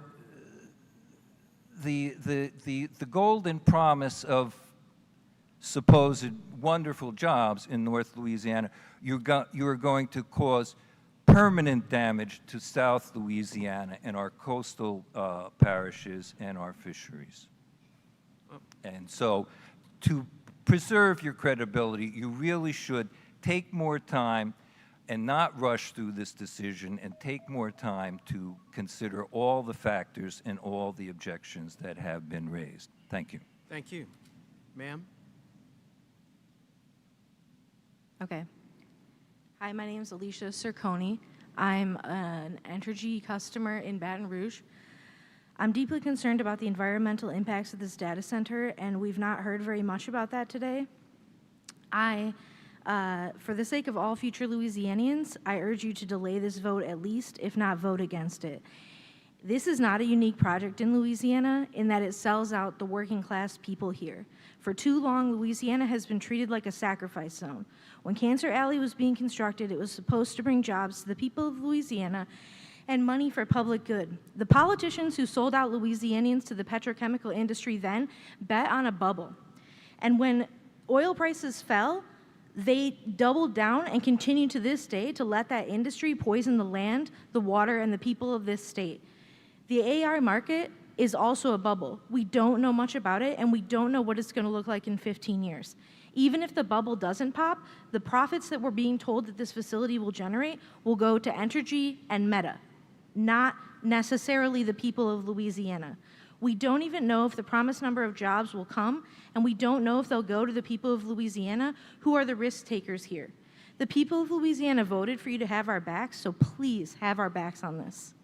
the golden promise of supposed wonderful jobs in North Louisiana, you are going to cause permanent damage to South Louisiana and our coastal parishes and our fisheries. And so to preserve your credibility, you really should take more time and not rush through this decision and take more time to consider all the factors and all the objections that have been raised. Thank you. Thank you. Ma'am? Okay. Hi, my name is Alicia Cerconi. I'm an Entergy customer in Baton Rouge. I'm deeply concerned about the environmental impacts of this data center, and we've not heard very much about that today. For the sake of all future Louisianians, I urge you to delay this vote at least, if not vote against it. This is not a unique project in Louisiana in that it sells out the working class people here. For too long, Louisiana has been treated like a sacrifice zone. When Cancer Alley was being constructed, it was supposed to bring jobs to the people of Louisiana and money for public good. The politicians who sold out Louisianians to the petrochemical industry then bet on a bubble. And when oil prices fell, they doubled down and continue to this day to let that industry poison the land, the water, and the people of this state. The AI market is also a bubble. We don't know much about it, and we don't know what it's going to look like in 15 years. Even if the bubble doesn't pop, the profits that we're being told that this facility will generate will go to Entergy and Meta, not necessarily the people of Louisiana. We don't even know if the promised number of jobs will come, and we don't know if they'll go to the people of Louisiana who are the risk takers here. The people of Louisiana voted for you to have our backs, so please have our backs on this.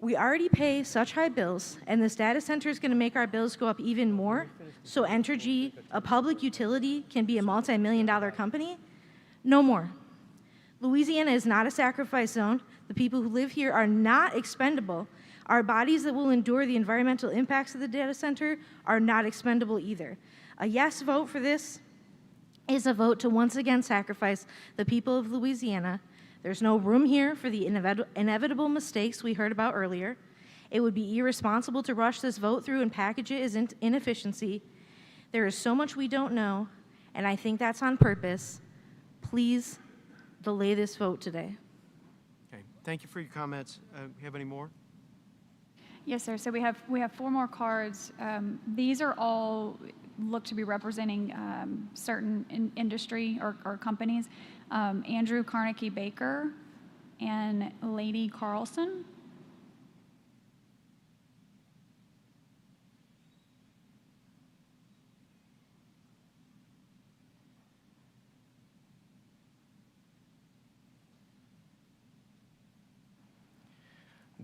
We already pay such high bills, and this data center is going to make our bills go up even more, so Entergy, a public utility, can be a multi-million-dollar company? No more. Louisiana is not a sacrifice zone. The people who live here are not expendable. Our bodies that will endure the environmental impacts of the data center are not expendable either. A yes vote for this is a vote to once again sacrifice the people of Louisiana. There's no room here for the inevitable mistakes we heard about earlier. It would be irresponsible to rush this vote through and package it as inefficiency. There is so much we don't know, and I think that's on purpose. Please delay this vote today. Okay, thank you for your comments. Have any more? Yes, sir. So we have 4 more cards. These are all look to be representing certain industry or companies. Andrew Carnegie Baker and Lady Carlson.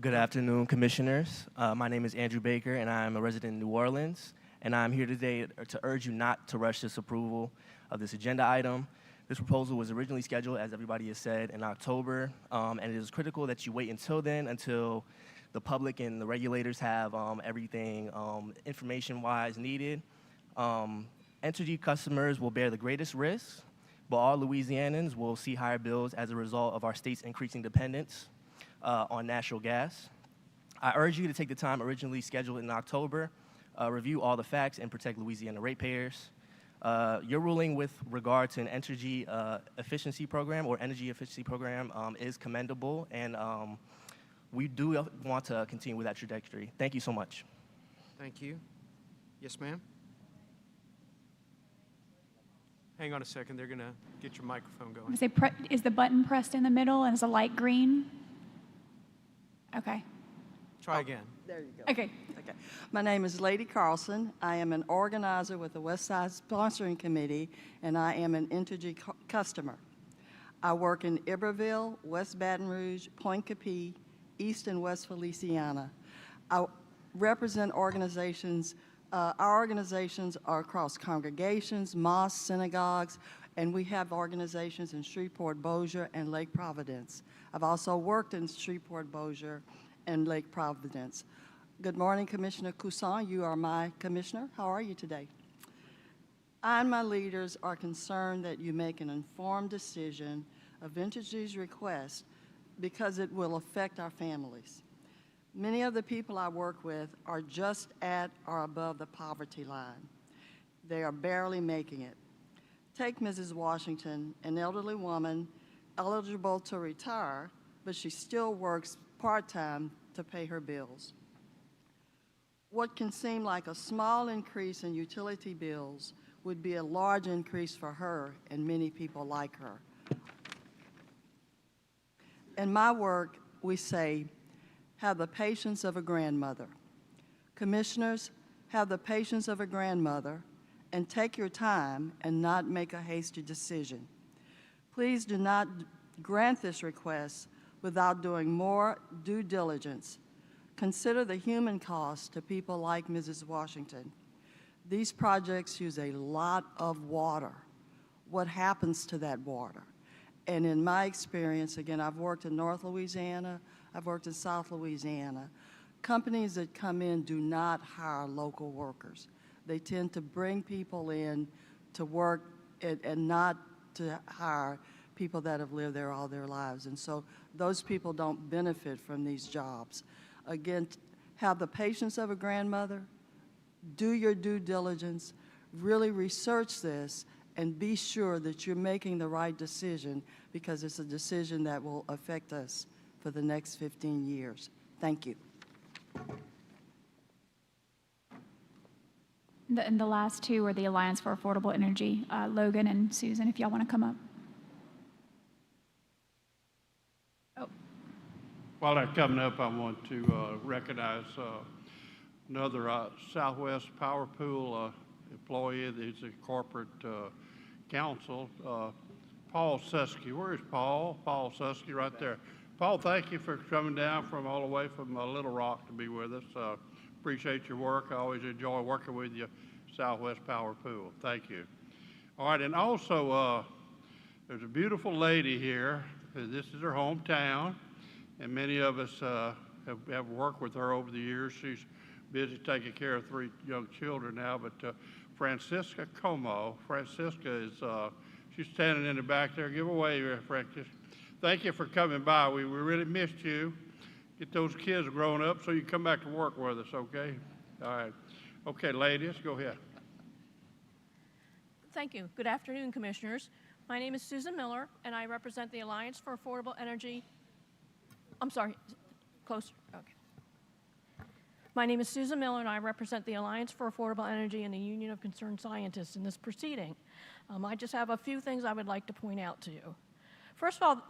Good afternoon, commissioners. My name is Andrew Baker, and I'm a resident in New Orleans. And I'm here today to urge you not to rush this approval of this agenda item. This proposal was originally scheduled, as everybody has said, in October, and it is critical that you wait until then, until the public and the regulators have everything information-wise needed. Entergy customers will bear the greatest risk, but all Louisianans will see higher bills as a result of our state's increasing dependence on natural gas. I urge you to take the time originally scheduled in October, review all the facts, and protect Louisiana ratepayers. Your ruling with regard to an Entergy efficiency program or energy efficiency program is commendable, and we do want to continue with that trajectory. Thank you so much. Thank you. Yes, ma'am? Hang on a second. They're going to get your microphone going. Is the button pressed in the middle and is the light green? Okay. Try again. There you go. Okay. My name is Lady Carlson. I am an organizer with the West Side Sponsoring Committee, and I am an Entergy customer. I work in Iberville, West Baton Rouge, Point Capee, East and West Feliciana. I represent organizations. Our organizations are across congregations, mosques, synagogues, and we have organizations in Shreveport, Bossier, and Lake Providence. I've also worked in Shreveport, Bossier, and Lake Providence. Good morning, Commissioner Cousin. You are my commissioner. How are you today? I and my leaders are concerned that you make an informed decision of Entergy's request because it will affect our families. Many of the people I work with are just at or above the poverty line. They are barely making it. Take Mrs. Washington, an elderly woman eligible to retire, but she still works part-time to pay her bills. What can seem like a small increase in utility bills would be a large increase for her and many people like her. In my work, we say, have the patience of a grandmother. Commissioners, have the patience of a grandmother and take your time and not make a hasty decision. Please do not grant this request without doing more due diligence. Consider the human cost to people like Mrs. Washington. These projects use a lot of water. What happens to that water? And in my experience, again, I've worked in North Louisiana, I've worked in South Louisiana. Companies that come in do not hire local workers. They tend to bring people in to work and not to hire people that have lived there all their lives. And so those people don't benefit from these jobs. Again, have the patience of a grandmother, do your due diligence, really research this, and be sure that you're making the right decision because it's a decision that will affect us for the next 15 years. Thank you. And the last two are the Alliance for Affordable Energy. Logan and Susan, if y'all want to come up. Oh. While they're coming up, I want to recognize another Southwest Power Pool employee. He's a corporate counsel, Paul Susky. Where is Paul? Paul Susky right there. Paul, thank you for coming down from all the way from Little Rock to be with us. Appreciate your work. I always enjoy working with you, Southwest Power Pool. Thank you. All right, and also there's a beautiful lady here. This is her hometown, and many of us have worked with her over the years. She's busy taking care of 3 young children now, but Francisca Como. Francisca is, she's standing in the back there. Give away, Francisca. Thank you for coming by. We really missed you. Get those kids grown up so you can come back to work with us, okay? All right. Okay, ladies, go ahead. Thank you. Good afternoon, Commissioners. My name is Susan Miller, and I represent the Alliance for Affordable Energy. I'm sorry, closer. Okay. My name is Susan Miller, and I represent the Alliance for Affordable Energy and the Union of Concerned Scientists in this proceeding. I just have a few things I would like to point out to you. First of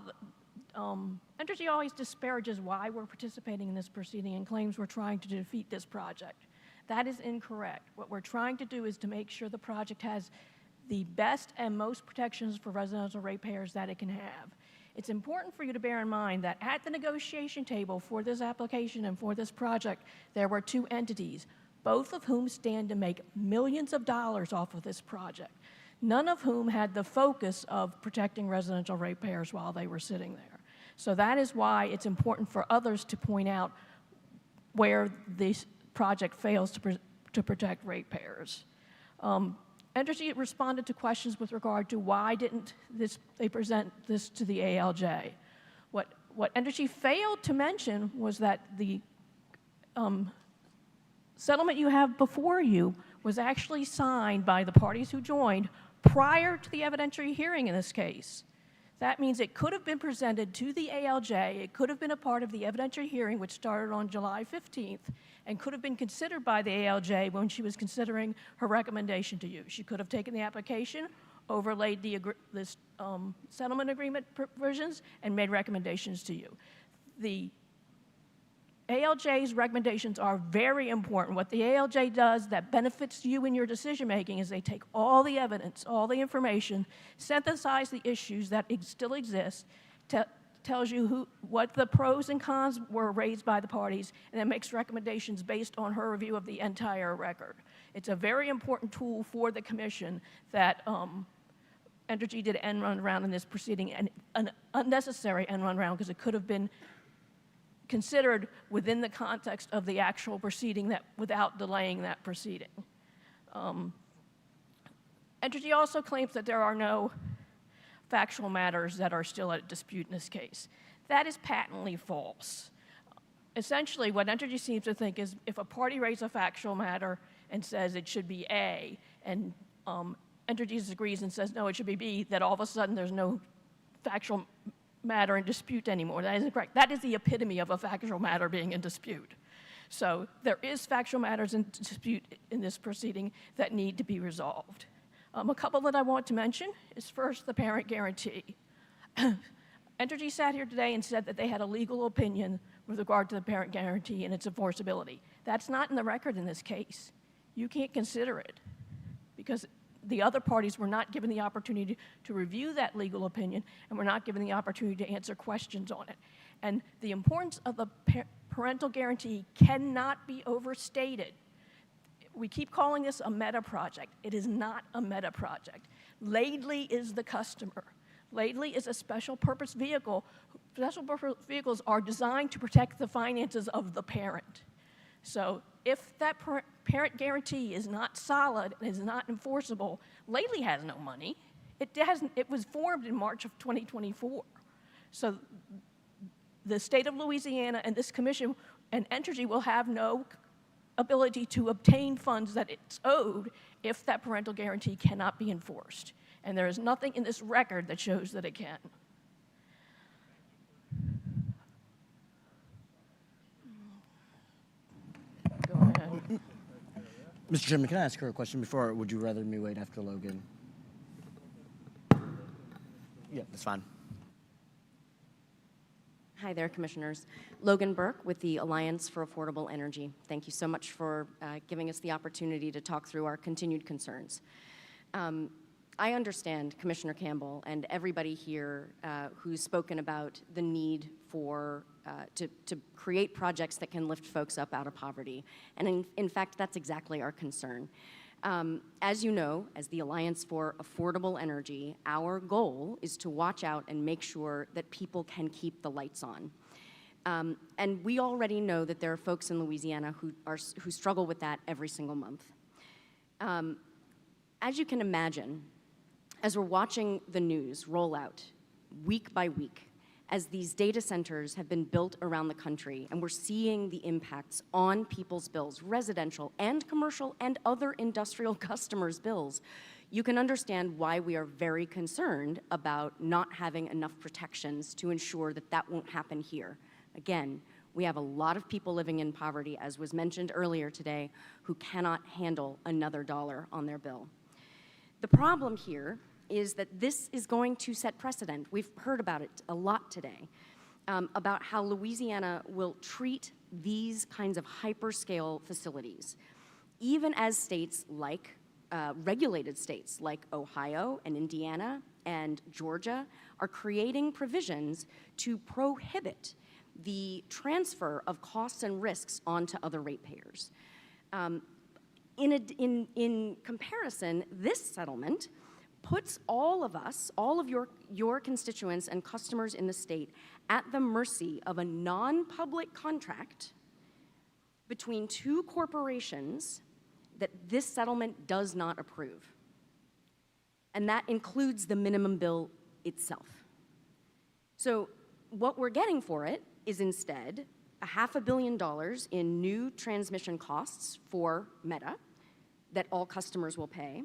all, Entergy always disparages why we're participating in this proceeding and claims we're trying to defeat this project. That is incorrect. What we're trying to do is to make sure the project has the best and most protections for residential ratepayers that it can have. It's important for you to bear in mind that at the negotiation table for this application and for this project, there were 2 entities, both of whom stand to make millions of dollars off of this project, none of whom had the focus of protecting residential ratepayers while they were sitting there. So that is why it's important for others to point out where this project fails to protect ratepayers. Entergy responded to questions with regard to why didn't they present this to the ALJ. What Entergy failed to mention was that the settlement you have before you was actually signed by the parties who joined prior to the evidentiary hearing in this case. That means it could have been presented to the ALJ, it could have been a part of the evidentiary hearing, which started on July 15th, and could have been considered by the ALJ when she was considering her recommendation to you. She could have taken the application, overlaid this settlement agreement provisions, and made recommendations to you. The ALJ's recommendations are very important. What the ALJ does that benefits you in your decision-making is they take all the evidence, all the information, synthesize the issues that still exist, tells you what the pros and cons were raised by the parties, and then makes recommendations based on her review of the entire record. It's a very important tool for the commission that Entergy did end run around in this proceeding, and an unnecessary end run around because it could have been considered within the context of the actual proceeding without delaying that proceeding. Entergy also claims that there are no factual matters that are still at dispute in this case. That is patently false. Essentially, what Entergy seems to think is if a party raises a factual matter and says it should be A, and Entergy disagrees and says no, it should be B, that all of a sudden there's no factual matter in dispute anymore. That isn't correct. That is the epitome of a factual matter being in dispute. So there is factual matters in dispute in this proceeding that need to be resolved. A couple that I want to mention is first the parent guarantee. Entergy sat here today and said that they had a legal opinion with regard to the parent guarantee and its enforceability. That's not in the record in this case. You can't consider it because the other parties were not given the opportunity to review that legal opinion and were not given the opportunity to answer questions on it. And the importance of the parental guarantee cannot be overstated. We keep calling this a meta project. It is not a meta project. Laidley is the customer. Laidley is a special purpose vehicle. Special purpose vehicles are designed to protect the finances of the parent. So if that parent guarantee is not solid and is not enforceable, Laidley has no money. It was formed in March of 2024. So the state of Louisiana and this commission and Entergy will have no ability to obtain funds that it's owed if that parental guarantee cannot be enforced. And there is nothing in this record that shows that it can. Go ahead. Mr. Chairman, can I ask her a question before, or would you rather me wait after Logan? Yeah, that's fine. Hi there, Commissioners. Logan Burke with the Alliance for Affordable Energy. Thank you so much for giving us the opportunity to talk through our continued concerns. I understand Commissioner Campbell and everybody here who's spoken about the need for to create projects that can lift folks up out of poverty. And in fact, that's exactly our concern. As you know, as the Alliance for Affordable Energy, our goal is to watch out and make sure that people can keep the lights on. And we already know that there are folks in Louisiana who struggle with that every single month. As you can imagine, as we're watching the news roll out week by week, as these data centers have been built around the country, and we're seeing the impacts on people's bills, residential and commercial and other industrial customers' bills, you can understand why we are very concerned about not having enough protections to ensure that that won't happen here. Again, we have a lot of people living in poverty, as was mentioned earlier today, who cannot handle another dollar on their bill. The problem here is that this is going to set precedent. We've heard about it a lot today, about how Louisiana will treat these kinds of hyperscale facilities, even as states like, regulated states like Ohio and Indiana and Georgia are creating provisions to prohibit the transfer of costs and risks onto other ratepayers. In comparison, this settlement puts all of us, all of your constituents and customers in the state at the mercy of a non-public contract between two corporations that this settlement does not approve. And that includes the minimum bill itself. So what we're getting for it is instead $500 million in new transmission costs for Meta that all customers will pay,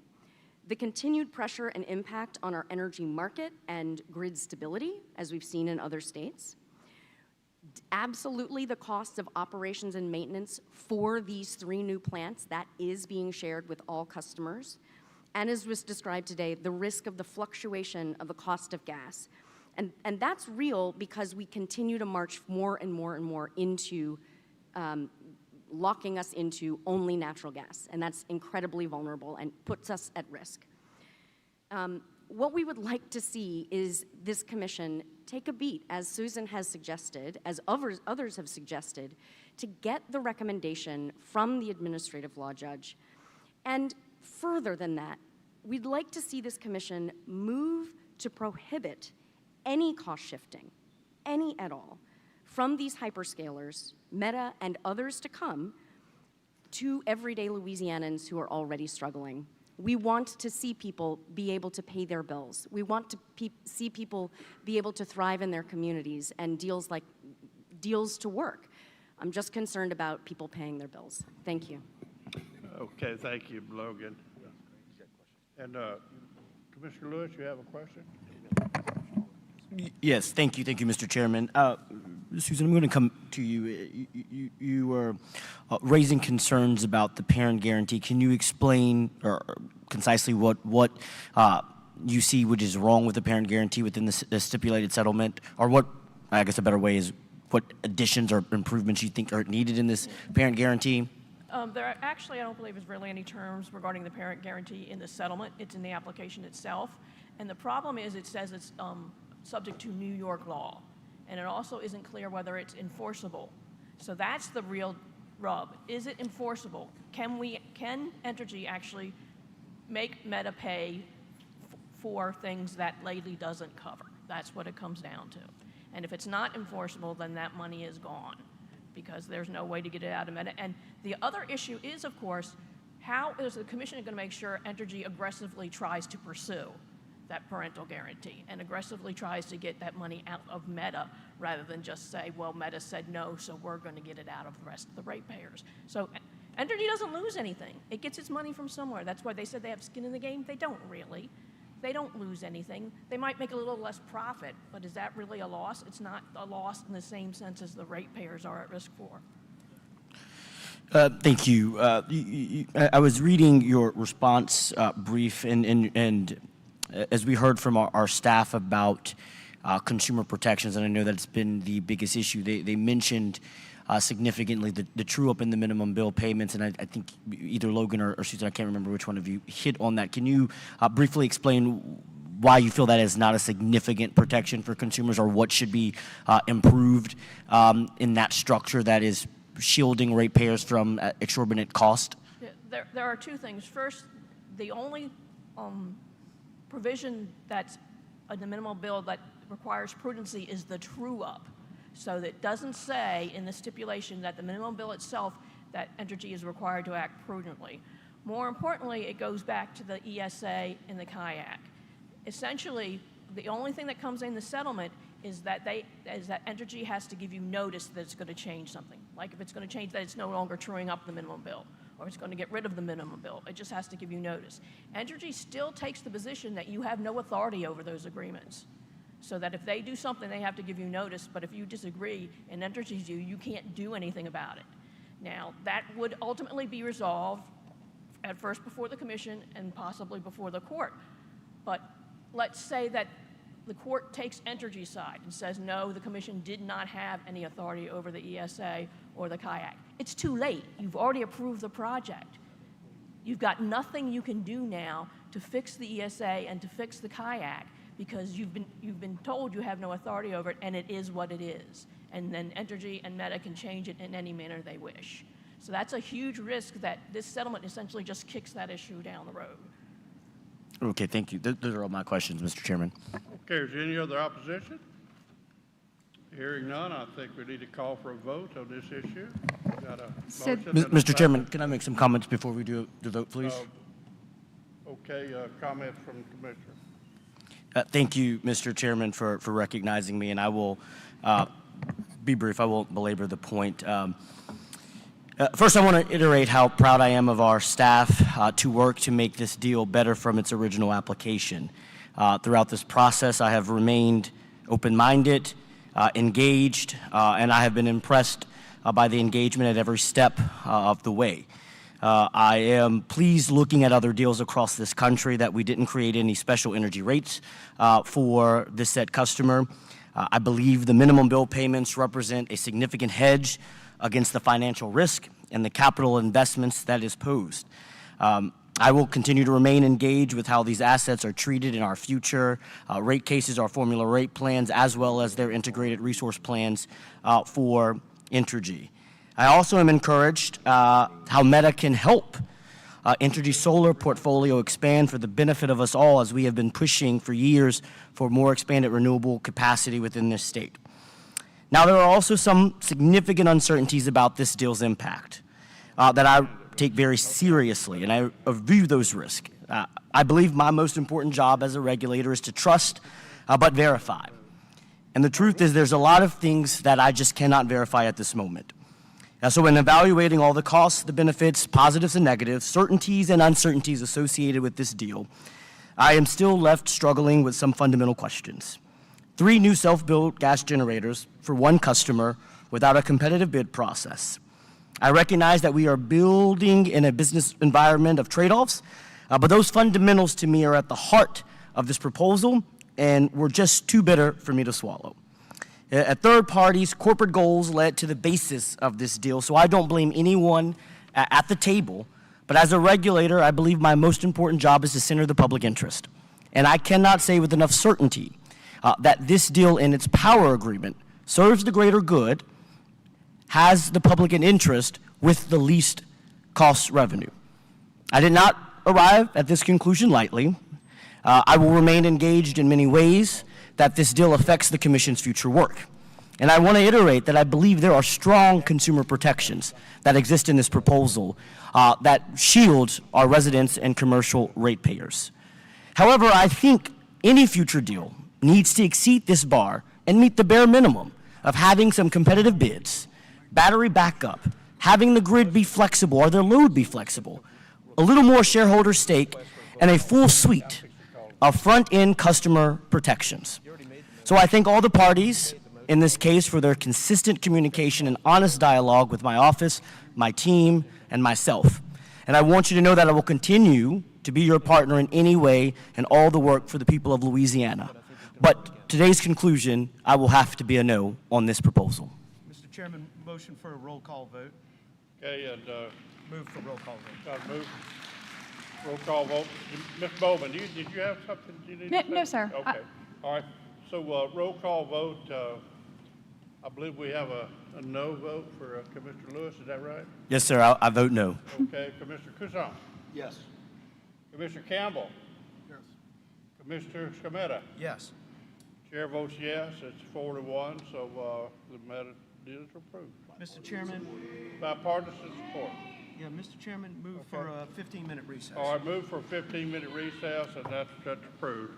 the continued pressure and impact on our energy market and grid stability, as we've seen in other states, absolutely the costs of operations and maintenance for these 3 new plants, that is being shared with all customers, and as was described today, the risk of the fluctuation of the cost of gas. And that's real because we continue to march more and more and more into locking us into only natural gas, and that's incredibly vulnerable and puts us at risk. What we would like to see is this commission take a beat, as Susan has suggested, as others have suggested, to get the recommendation from the administrative law judge. And further than that, we'd like to see this commission move to prohibit any cost shifting, any at all, from these hyperscalers, Meta and others to come, to everyday Louisianans who are already struggling. We want to see people be able to pay their bills. We want to see people be able to thrive in their communities and deals to work. I'm just concerned about people paying their bills. Thank you. Okay, thank you, Logan. And Commissioner Lewis, you have a question? Yes, thank you, Mr. Chairman. Susan, I'm going to come to you. You were raising concerns about the parent guarantee. Can you explain or concisely what you see which is wrong with the parent guarantee within the stipulated settlement, or what, I guess a better way is, what additions or improvements you think are needed in this parent guarantee? There are actually, I don't believe there's really any terms regarding the parent guarantee in the settlement. It's in the application itself. And the problem is it says it's subject to New York law. And it also isn't clear whether it's enforceable. So that's the real rub. Is it enforceable? Can Entergy actually make Meta pay for things that Lately doesn't cover? That's what it comes down to. And if it's not enforceable, then that money is gone, because there's no way to get it out of Meta. And the other issue is, of course, how is the commission going to make sure Entergy aggressively tries to pursue that parental guarantee and aggressively tries to get that money out of Meta, rather than just say, well, Meta said no, so we're going to get it out of the rest of the ratepayers. So Entergy doesn't lose anything. It gets its money from somewhere. That's why they said they have skin in the game. They don't really. They don't lose anything. They might make a little less profit, but is that really a loss? It's not a loss in the same sense as the ratepayers are at risk for. Thank you. I was reading your response brief, and as we heard from our staff about consumer protections, and I know that it's been the biggest issue, they mentioned significantly the true-up in the minimum bill payments, and I think either Logan or Susan, I can't remember which one of you, hit on that. Can you briefly explain why you feel that is not a significant protection for consumers, or what should be improved in that structure that is shielding ratepayers from exorbitant cost? Yeah, there are two things. First, the only provision that's in the minimum bill that requires prudency is the true-up. So that doesn't say in the stipulation that the minimum bill itself that Entergy is required to act prudently. More importantly, it goes back to the ESA and the kayak. Essentially, the only thing that comes in the settlement is that Entergy has to give you notice that it's going to change something. Like if it's going to change that it's no longer truing up the minimum bill, or it's going to get rid of the minimum bill. It just has to give you notice. Entergy still takes the position that you have no authority over those agreements. So that if they do something, they have to give you notice, but if you disagree and Entergy's you can't do anything about it. Now, that would ultimately be resolved at first before the commission and possibly before the court. But let's say that the court takes Entergy's side and says, no, the commission did not have any authority over the ESA or the kayak. It's too late. You've already approved the project. You've got nothing you can do now to fix the ESA and to fix the kayak, because you've been told you have no authority over it, and it is what it is. And then Entergy and Meta can change it in any manner they wish. So that's a huge risk that this settlement essentially just kicks that issue down the road. Okay, thank you. Those are all my questions, Mr. Chairman. Okay, is there any other opposition? Hearing none, I think we need to call for a vote on this issue. We've got a motion and a Mr. Chairman, second. can I make some comments before we do the vote, please? Okay, comments from the commissioner. Thank you, Mr. Chairman, for recognizing me, and I will be brief. I won't belabor the point. First, I want to iterate how proud I am of our staff to work to make this deal better from its original application. Throughout this process, I have remained open-minded, engaged, and I have been impressed by the engagement at every step of the way. I am pleased looking at other deals across this country that we didn't create any special energy rates for this set customer. I believe the minimum bill payments represent a significant hedge against the financial risk and the capital investments that is posed. I will continue to remain engaged with how these assets are treated in our future rate cases, our formula rate plans, as well as their integrated resource plans for Entergy. I also am encouraged how Meta can help Entergy's solar portfolio expand for the benefit of us all, as we have been pushing for years for more expanded renewable capacity within this state. Now, there are also some significant uncertainties about this deal's impact that I take very seriously, and I view those risks. I believe my most important job as a regulator is to trust but verify. And the truth is there's a lot of things that I just cannot verify at this moment. So in evaluating all the costs, the benefits, positives and negatives, certainties and uncertainties associated with this deal, I am still left struggling with some fundamental questions. 3 new self-built gas generators for 1 customer without a competitive bid process. I recognize that we are building in a business environment of trade-offs, but those fundamentals to me are at the heart of this proposal and were just too bitter for me to swallow. A third party's corporate goals led to the basis of this deal, so I don't blame anyone at the table, but as a regulator, I believe my most important job is to center the public interest. And I cannot say with enough certainty that this deal in its power agreement serves the greater good, has the public in interest with the least cost revenue. I did not arrive at this conclusion lightly. I will remain engaged in many ways that this deal affects the Commission's future work. And I want to iterate that I believe there are strong consumer protections that exist in this proposal that shield our residents and commercial ratepayers. However, I think any future deal needs to exceed this bar and meet the bare minimum of having some competitive bids, battery backup, having the grid be flexible or their load be flexible, a little more shareholder stake, and a full suite of front-end customer protections. So I thank all the parties in this case for their consistent communication and honest dialogue with my office, my team, and myself. And I want you to know that I will continue to be your partner in any way and all the work for the people of Louisiana. But today's conclusion, I will have to be a no on this proposal. Mr. Chairman, motion for a roll call vote. Okay, and Move for roll call vote. move. Roll call vote. Ms. Bowman, did you have something you need to say? No, sir. Okay. All right. So roll call vote. I believe we have a no vote for Commissioner Lewis. Is that right? Yes, sir, I vote no. Okay. Commissioner Cousin. Yes. Commissioner Campbell. Yes. Commissioner Scametta. Yes. Chair votes yes. It's 4-1. So the matter is approved. Mr. Chairman. Bipartisan support. Yeah, Mr. Chairman, move for a 15-minute recess. All right, move for a 15-minute recess, and that's approved.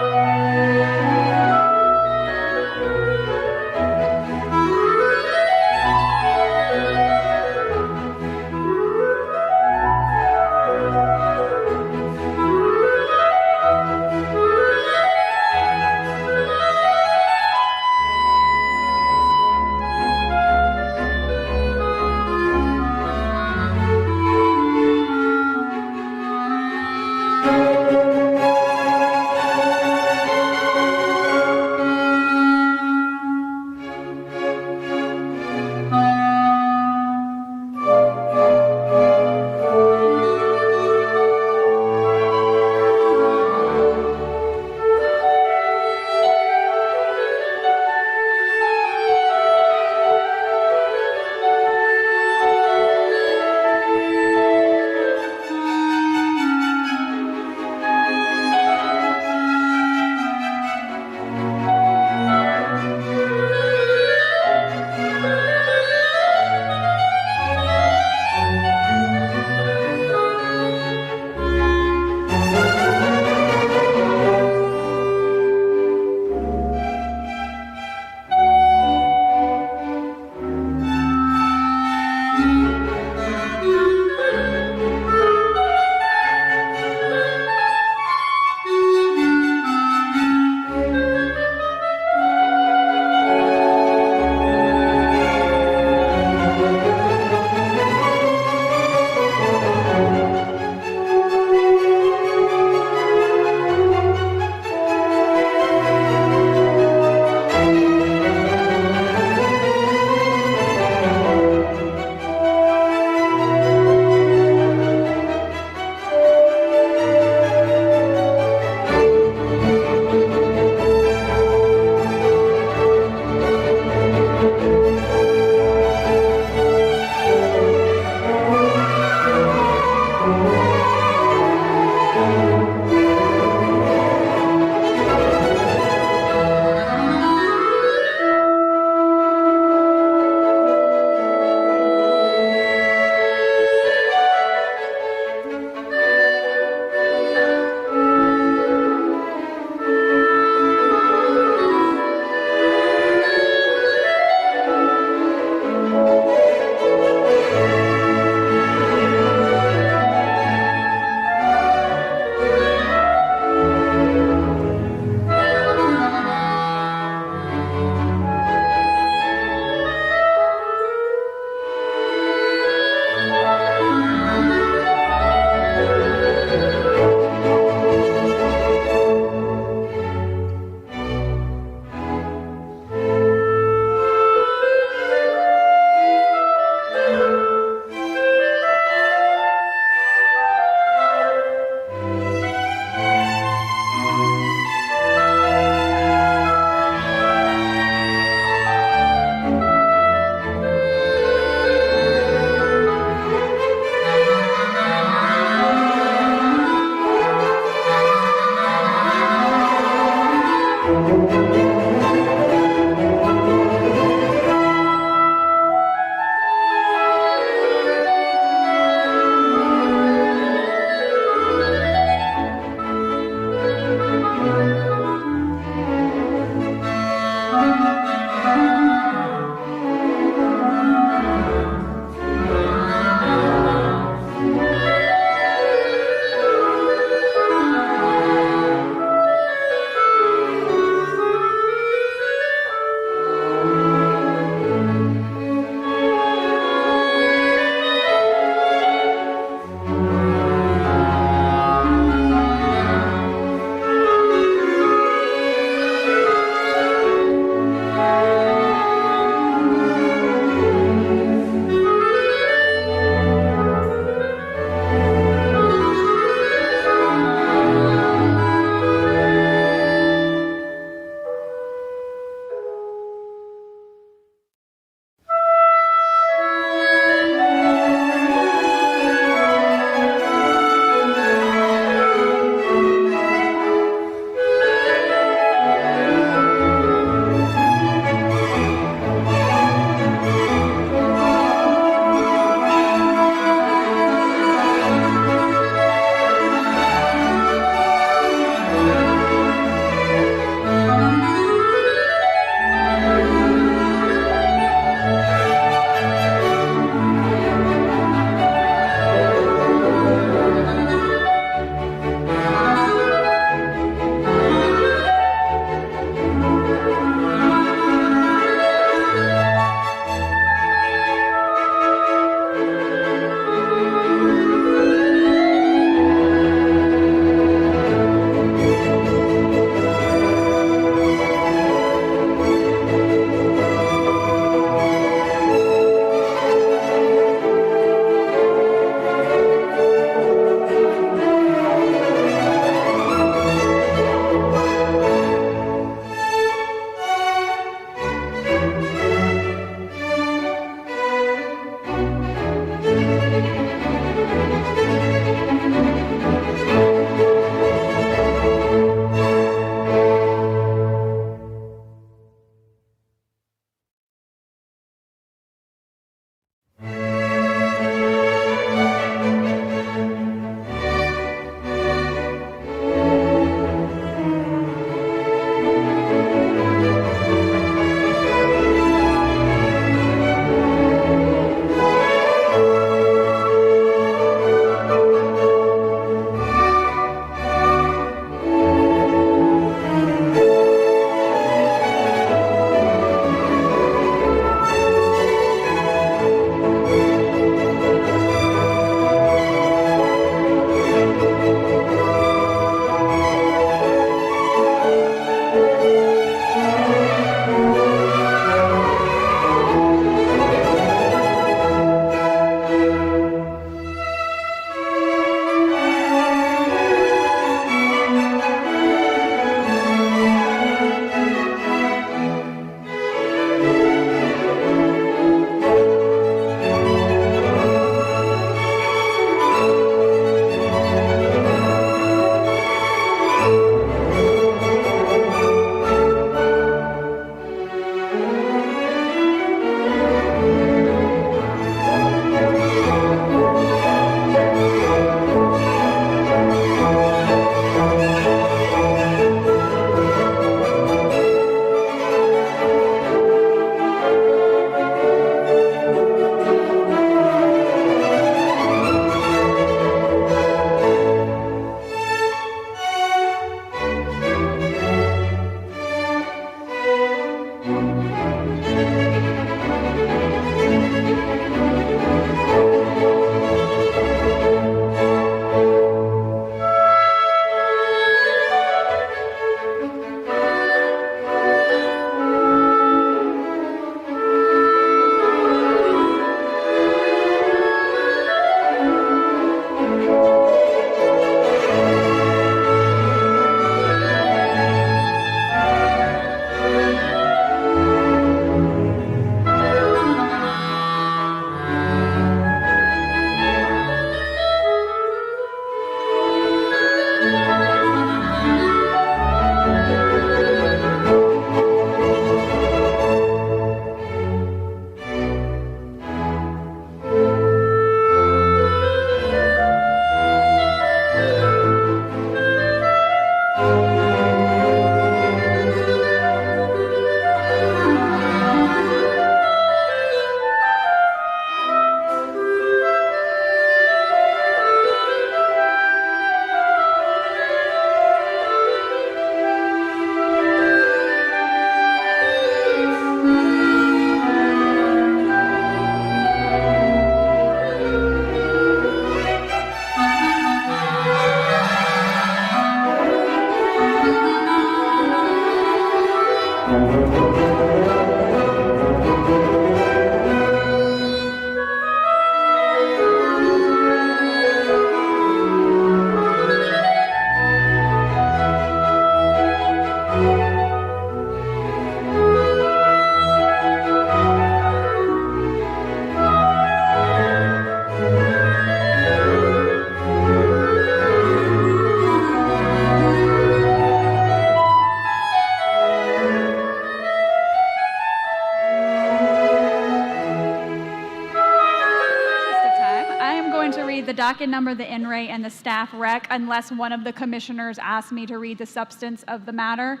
docket number, the NRA, and the staff rec, unless one of the commissioners asks me to read the substance of the matter.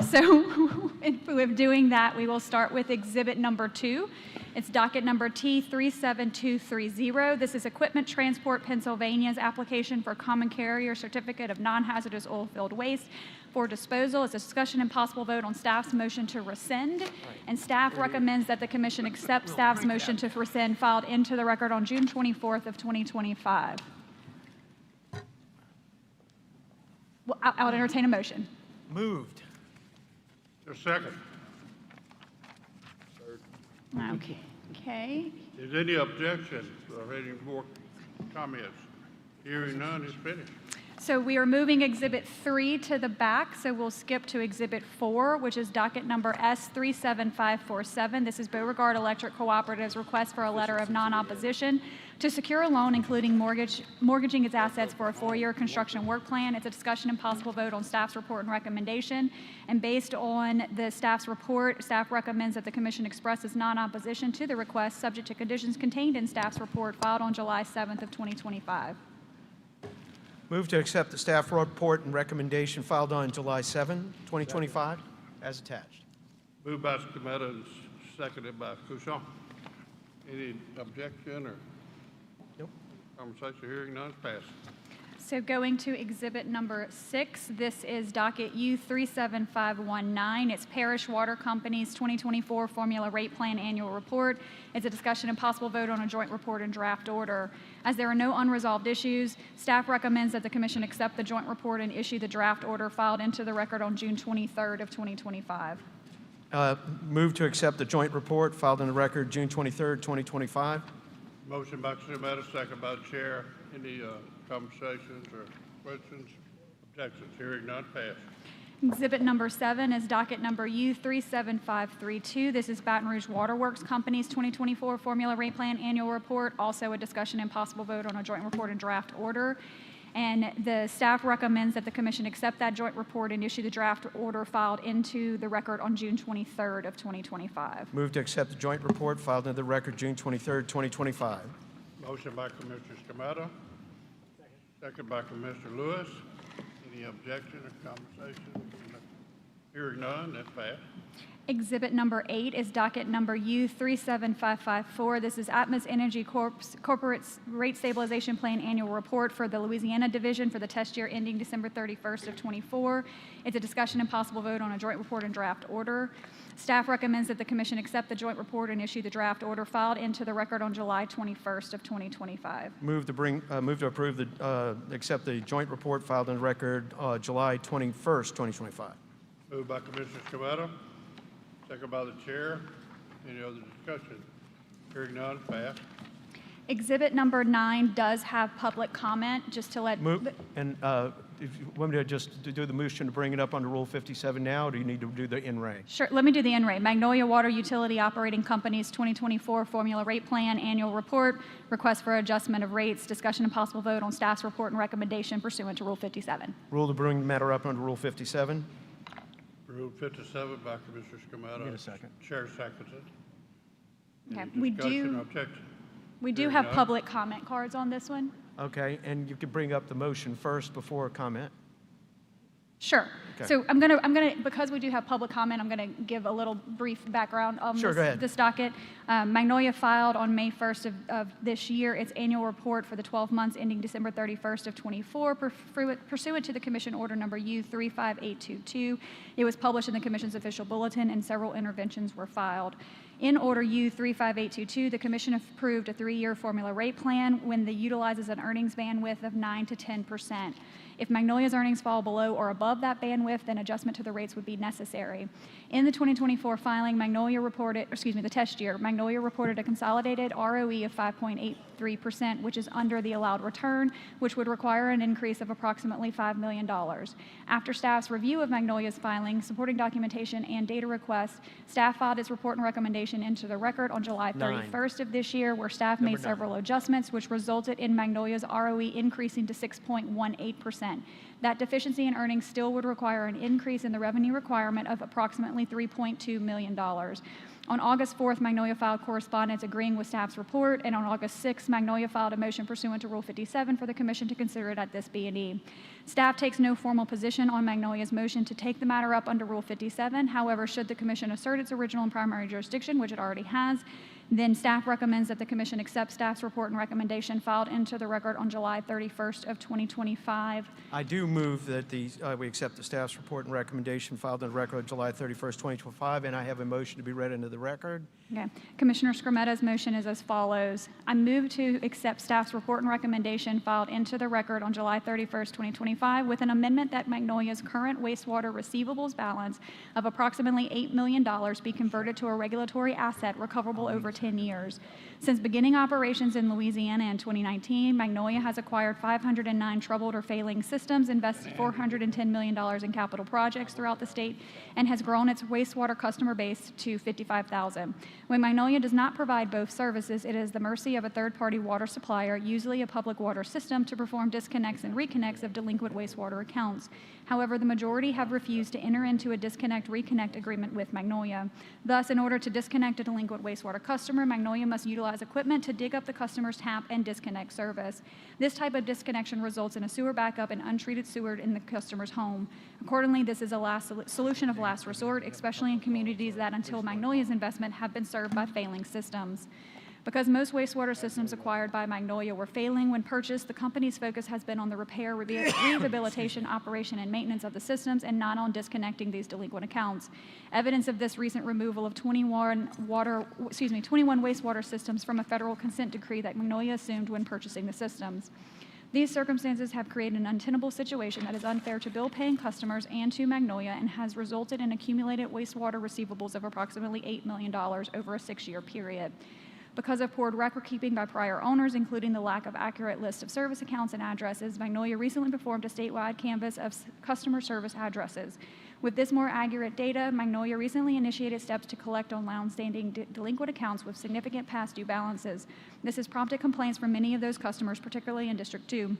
So if doing that, we will start with exhibit number 2. It's docket number T37230. This is Equipment Transport Pennsylvania's application for common carrier certificate of non-hazardous oil-filled waste for disposal. It's a discussion and possible vote on staff's motion to rescind. And staff recommends that the commission accept staff's motion to rescind filed into the record on June 24th of 2025. Well, I'll entertain a motion. Moved. A second. Okay. Okay. Is any objection or any more comments? Hearing none, it's finished. So we are moving exhibit 3 to the back, so we'll skip to exhibit 4, which is docket number S37547. This is Beauregard Electric Cooperative's request for a letter of non-opposition to secure a loan, including mortgaging its assets for a 4-year construction work plan. It's a discussion and possible vote on staff's report and recommendation. And based on the staff's report, staff recommends that the commission expresses non-opposition to the request, subject to conditions contained in staff's report filed on July 7th of 2025. Move to accept the staff report and recommendation filed on July 7, 2025, as attached. Moved by Scametta and seconded by Couchon. Any objection or? Nope. Conversation, hearing none, passed. So going to exhibit number 6, this is docket U37519. It's Parish Water Company's 2024 Formula Rate Plan Annual Report. It's a discussion and possible vote on a joint report and draft order. As there are no unresolved issues, staff recommends that the commission accept the joint report and issue the draft order filed into the record on June 23rd of 2025. Move to accept the joint report filed in the record June 23rd, 2025. Motion by Scametta, second by the chair. Any conversations or questions, objections? Hearing none, passed. Exhibit number 7 is docket number U37532. This is Baton Rouge Waterworks Company's 2024 Formula Rate Plan Annual Report, also a discussion and possible vote on a joint report and draft order. And the staff recommends that the commission accept that joint report and issue the draft order filed into the record on June 23rd of 2025. Move to accept the joint report filed into the record June 23rd, 2025. Motion by Commissioner Scametta, second by Commissioner Lewis. Any objection or conversation? Hearing none, that's passed. Exhibit number 8 is docket number U37554. This is Atmos Energy Corporate's Rate Stabilization Plan Annual Report for the Louisiana Division for the test year ending December 31st of 24. It's a discussion and possible vote on a joint report and draft order. Staff recommends that the commission accept the joint report and issue the draft order filed into the record on July 21st of 2025. Move to approve accept the joint report filed in the record July 21st, 2025. Moved by Commissioner Scametta, second by the chair. Any other discussion? Hearing none, passed. Exhibit number 9 does have public comment, just to let... And if you want me to just do the motion to bring it up under Rule 57 now, or do you need to do the NRA? Sure, let me do the NRA. Magnolia Water Utility Operating Company's 2024 Formula Rate Plan Annual Report, request for adjustment of rates, discussion and possible vote on staff's report and recommendation pursuant to Rule 57. Rule to bring the matter up under Rule 57. Rule 57 by Commissioner Scametta. Get a second. Chair seconds it. Okay, Any discussion or objection? we do Hearing have none. public comment cards on this one. Okay, and you can bring up the motion first before comment. Sure. Okay. So I'm gonna, because we do have public comment, I'm gonna give a little brief background on Sure, go ahead. this docket. Magnolia filed on May 1st of this year its annual report for the 12 months ending December 31st of 24, pursuant to the Commission Order Number U35822. It was published in the Commission's official bulletin, and several interventions were filed. In Order U35822, the Commission approved a 3-year formula rate plan when the utilizes an earnings bandwidth of 9 to 10%. If Magnolia's earnings fall below or above that bandwidth, then adjustment to the rates would be necessary. In the 2024 filing, the test year, Magnolia reported a consolidated ROE of 5.83%, which is under the allowed return, which would require an increase of approximately $5 million. After staff's review of Magnolia's filing, supporting documentation, and data requests, staff filed its report and recommendation into the record on July 31st of this year, where staff made several adjustments, which resulted in Magnolia's ROE increasing to 6.18%. That deficiency in earnings still would require an increase in the revenue requirement of approximately $3.2 million. On August 4th, Magnolia filed correspondence agreeing with staff's report, and on August 6th, Magnolia filed a motion pursuant to Rule 57 for the Commission to consider it at this B&E. Staff takes no formal position on Magnolia's motion to take the matter up under Rule 57. However, should the Commission assert its original and primary jurisdiction, which it already has, then staff recommends that the Commission accept staff's report and recommendation filed into the record on July 31st of 2025. I do move that we accept the staff's report and recommendation filed in the record on July 31st, 2025, and I have a motion to be read into the record. Okay. Commissioner Scrametta's motion is as follows. I move to accept staff's report and recommendation filed into the record on July 31st, 2025, with an amendment that Magnolia's current wastewater receivables balance of approximately $8 million be converted to a regulatory asset recoverable over 10 years. Since beginning operations in Louisiana in 2019, Magnolia has acquired 509 troubled or failing systems, invested $410 million in capital projects throughout the state, and has grown its wastewater customer base to 55,000. When Magnolia does not provide both services, it is the mercy of a third-party water supplier, usually a public water system, to perform disconnects and reconnects of delinquent wastewater accounts. However, the majority have refused to enter into a disconnect-reconnect agreement with Magnolia. Thus, in order to disconnect a delinquent wastewater customer, Magnolia must utilize equipment to dig up the customer's tap and disconnect service. This type of disconnection results in a sewer backup and untreated sewer in the customer's home. Accordingly, this is a solution of last resort, especially in communities that, until Magnolia's investment, have been served by failing systems. Because most wastewater systems acquired by Magnolia were failing when purchased, the company's focus has been on the repair, rehabilitation, operation, and maintenance of the systems, and not on disconnecting these delinquent accounts. Evidence of this recent removal of 21 wastewater systems from a federal consent decree that Magnolia assumed when purchasing the systems. These circumstances have created an untenable situation that is unfair to bill-paying customers and to Magnolia, and has resulted in accumulated wastewater receivables of approximately $8 million over a 6-year period. Because of poor record-keeping by prior owners, including the lack of accurate list of service accounts and addresses, Magnolia recently performed a statewide canvass of customer service addresses. With this more accurate data, Magnolia recently initiated steps to collect on long-standing delinquent accounts with significant past due balances. This has prompted complaints from many of those customers, particularly in District 2.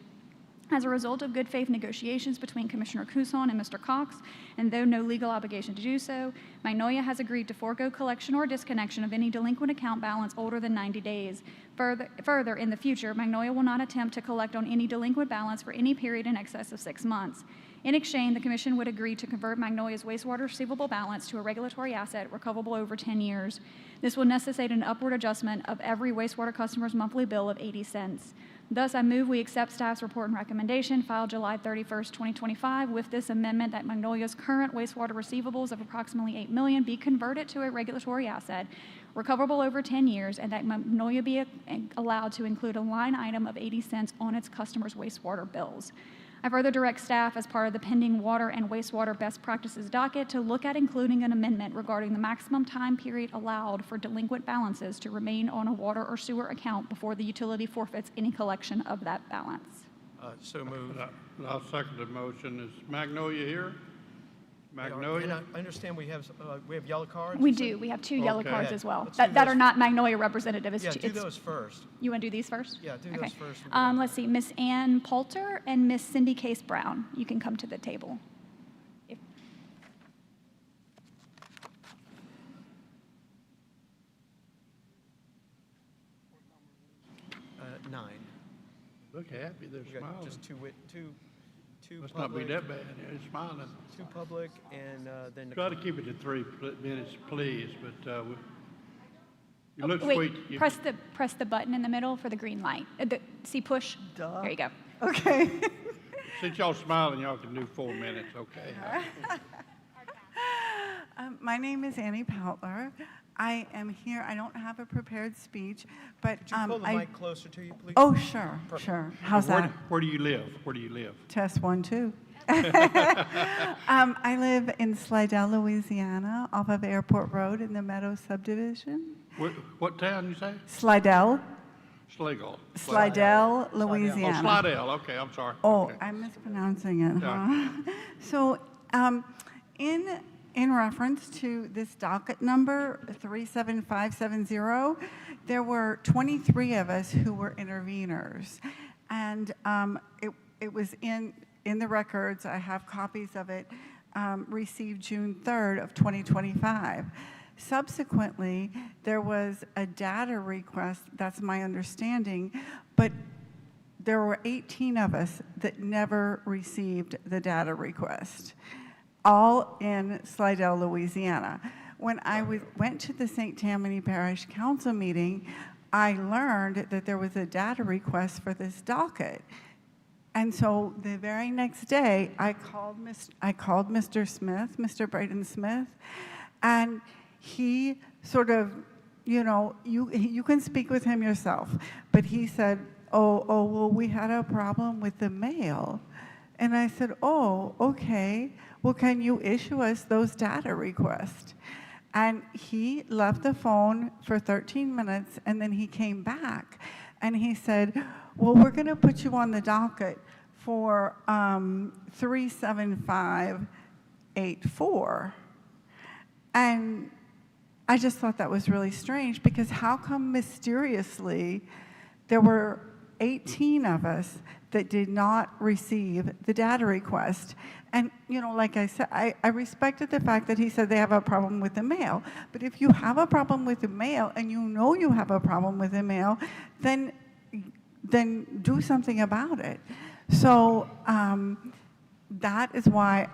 As a result of good faith negotiations between Commissioner Couson and Mr. Cox, and though no legal obligation to do so, Magnolia has agreed to forego collection or disconnection of any delinquent account balance older than 90 days. Further, in the future, Magnolia will not attempt to collect on any delinquent balance for any period in excess of 6 months. In exchange, the Commission would agree to convert Magnolia's wastewater receivable balance to a regulatory asset recoverable over 10 years. This will necessitate an upward adjustment of every wastewater customer's monthly bill of 80 cents. Thus, I move we accept staff's report and recommendation filed July 31st, 2025, with this amendment that Magnolia's current wastewater receivables of approximately $8 million be converted to a regulatory asset recoverable over 10 years, and that Magnolia be allowed to include a line item of 80 cents on its customers' wastewater bills. I further direct staff, as part of the pending water and wastewater best practices docket, to look at including an amendment regarding the maximum time period allowed for delinquent balances to remain on a water or sewer account before the utility forfeits any collection of that balance. So moved. I'll second the motion. Is Magnolia here? Magnolia? And I understand we have yellow cards? We do. We have 2 yellow cards as well Let's that are not Magnolia representative. Yeah, do those first. You want to do these first? Yeah, do those first. Let's see. Miss Ann Poulter and Miss Cindy Case Brown. You can come to the table. 9. Look happy. They're smiling. Just two Must public. not be that bad. They're smiling. 2 public, and then Try to keep it to 3 minutes, please. But you look Wait, sweet. press the button in the middle for the green light. See push? Duh. There you go. Okay. Since y'all smiling, y'all can do 4 minutes, okay? My name is Annie Poutler. I am here. I don't have a prepared speech, but could you pull the mic closer to you, please? Oh, sure, Perfect. sure. How's that? Where do you live? Where do you live? Test 1, 2. I live in Slidell, Louisiana, off of Airport Road in the Meadows subdivision. What town you say? Slidell. Schlegel. Slidell, Louisiana. Oh, Slidell. Okay, I'm sorry. Oh, Okay. I'm mispronouncing it, Yeah. huh? So, in reference to this docket number 37570, there were 23 of us who were interveners, and it was in the records. I have copies of it, received June 3rd of 2025. subsequently, there was a data request, that's my understanding, but there were 18 of us that never received the data request, all in Slidell, Louisiana. When I went to the St. Tammany Parish Council meeting, I learned that there was a data request for this docket. And so the very next day, I called Mr. Smith, Mr. Braden Smith, and he sort of, you know, you can speak with him yourself, but he said, well, we had a problem with the mail. And I said, oh, okay, well, can you issue us those data requests? And he left the phone for 13 minutes, and then he came back, and he said, well, we're going to put you on the docket for 37584. And I just thought that was really strange, because how come mysteriously there were 18 of us that did not receive the data request? And, you know, like I said, I respected the fact that he said they have a problem with the mail. But if you have a problem with the mail and you know you have a problem with the mail, then do something about it. So that is why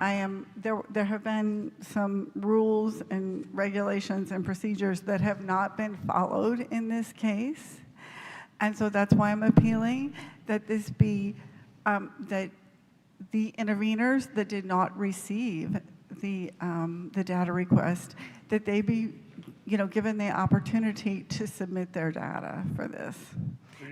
there have been some rules and regulations and procedures that have not been followed in this case. And so that's why I'm appealing that this be, that the interveners that did not receive the data request, that they be, you know, given the opportunity to submit their data for this. So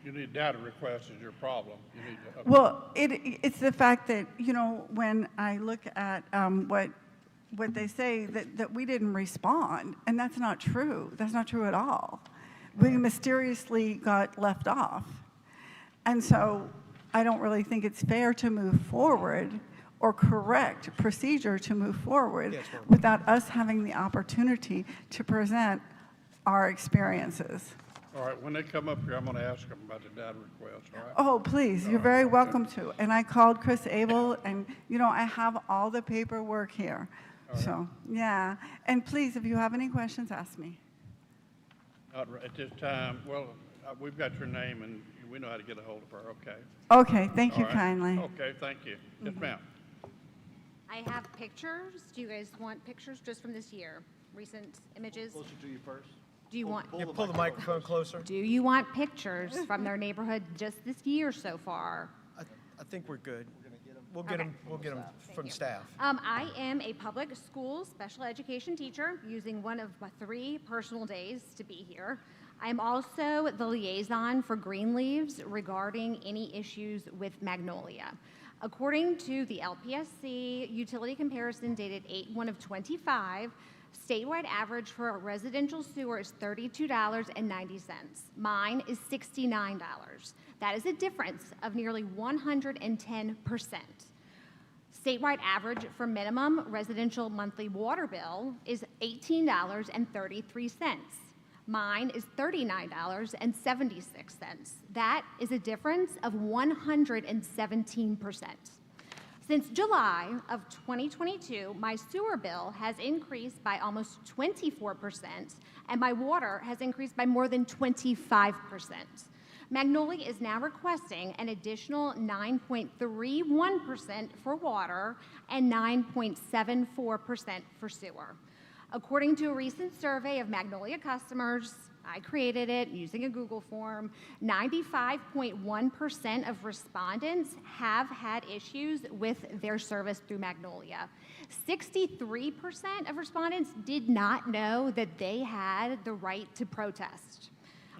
you need data requests is your problem. You need to, okay. Well, it's the fact that, you know, when I look at what they say, that we didn't respond, and that's not true. That's not true at all. We mysteriously got left off. And so I don't really think it's fair to move forward or correct procedure to move forward without us having the opportunity to present our experiences. All right, when they come up here, I'm going to ask them about the data request, all right? Oh, please, you're very welcome to. And I called Chris Abel, and, you know, I have all the paperwork here. So, yeah. And please, if you have any questions, ask me. Not at this time. Well, we've got your name, and we know how to get a hold of her, okay? Okay, thank you All right. kindly. Okay, thank you. Yes, ma'am. I have pictures. Do you guys want pictures just from this year? Recent images? Closer to you first. Do you want? Pull the microphone closer. Do you want pictures from their neighborhood just this year so far? I think we're good. We'll get them. We'll get them from staff. I am a public school special education teacher using one of my 3 personal days to be here. I'm also the liaison for Greenleaves regarding any issues with Magnolia. According to the LPSC utility comparison dated 8/1 of 25, statewide average for a residential sewer is $32.90. Mine is $69. That is a difference of nearly 110%. Statewide average for minimum residential monthly water bill is $18.33. Mine is $39.76. That is a difference of 117%. Since July of 2022, my sewer bill has increased by almost 24%, and my water has increased by more than 25%. Magnolia is now requesting an additional 9.31% for water and 9.74% for sewer. According to a recent survey of Magnolia customers, I created it using a Google form, 95.1% of respondents have had issues with their service through Magnolia. 63% of respondents did not know that they had the right to protest.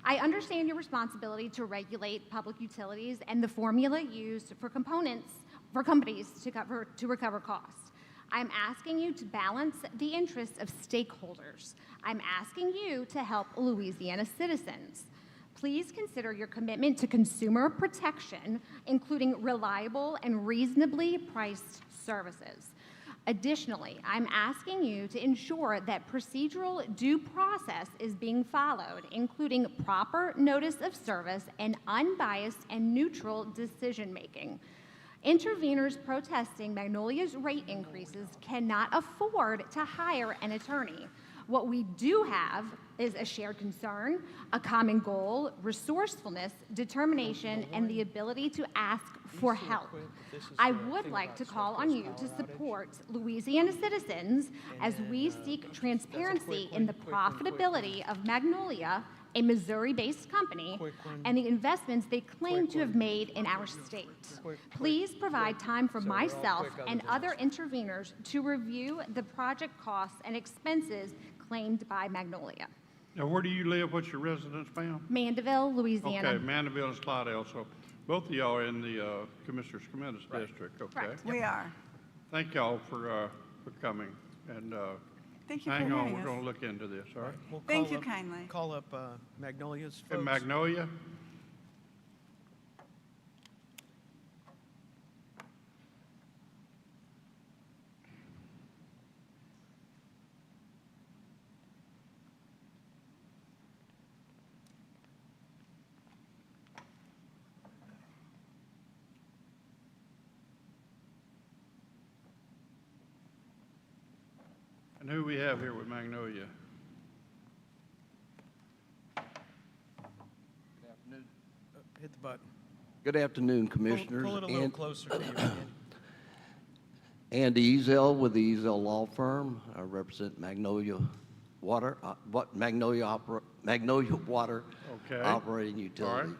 I understand your responsibility to regulate public utilities and the formula used for companies to recover costs. I'm asking you to balance the interests of stakeholders. I'm asking you to help Louisiana citizens. Please consider your commitment to consumer protection, including reliable and reasonably priced services. Additionally, I'm asking you to ensure that procedural due process is being followed, including proper notice of service and unbiased and neutral decision-making. Interveners protesting Magnolia's rate increases cannot afford to hire an attorney. What we do have is a shared concern, a common goal, resourcefulness, determination, and the ability to ask for help. I would like to call on you to support Louisiana citizens as we seek transparency in the profitability of Magnolia, a Missouri-based company, and the investments they claim to have made in our state. Please provide time for myself and other interveners to review the project costs and expenses claimed by Magnolia. Now, where do you live? What's your residence, ma'am? Mandeville, Louisiana. Okay, Mandeville and Slidell. So both of y'all are in the Commissioners Commendus District, okay? Correct. We are. Thank y'all for coming. And Thank you for hang on, having we're us. going to look into this, all right? We'll Thank call you up- kindly. Call up Magnolia's In folks. Magnolia? And who we have here with Magnolia? Hit the button. Good afternoon, Commissioners. Pull it a little closer to you, Andy Ezel with the Ezel Law Firm. I represent Magnolia Water, Magnolia Water Okay. Operating Utility.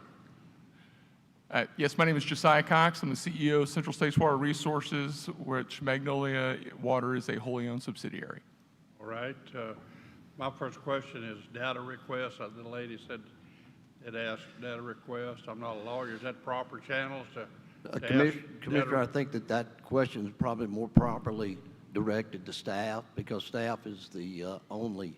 Yes, my name is Josiah Cox. I'm the CEO of Central States Water Resources, which Magnolia Water is a wholly owned subsidiary. All right. My first question is data request. The lady said it asked data request. I'm not a lawyer. Is that proper channels to ask Commissioner, I data? think that question is probably more properly directed to staff because staff is the only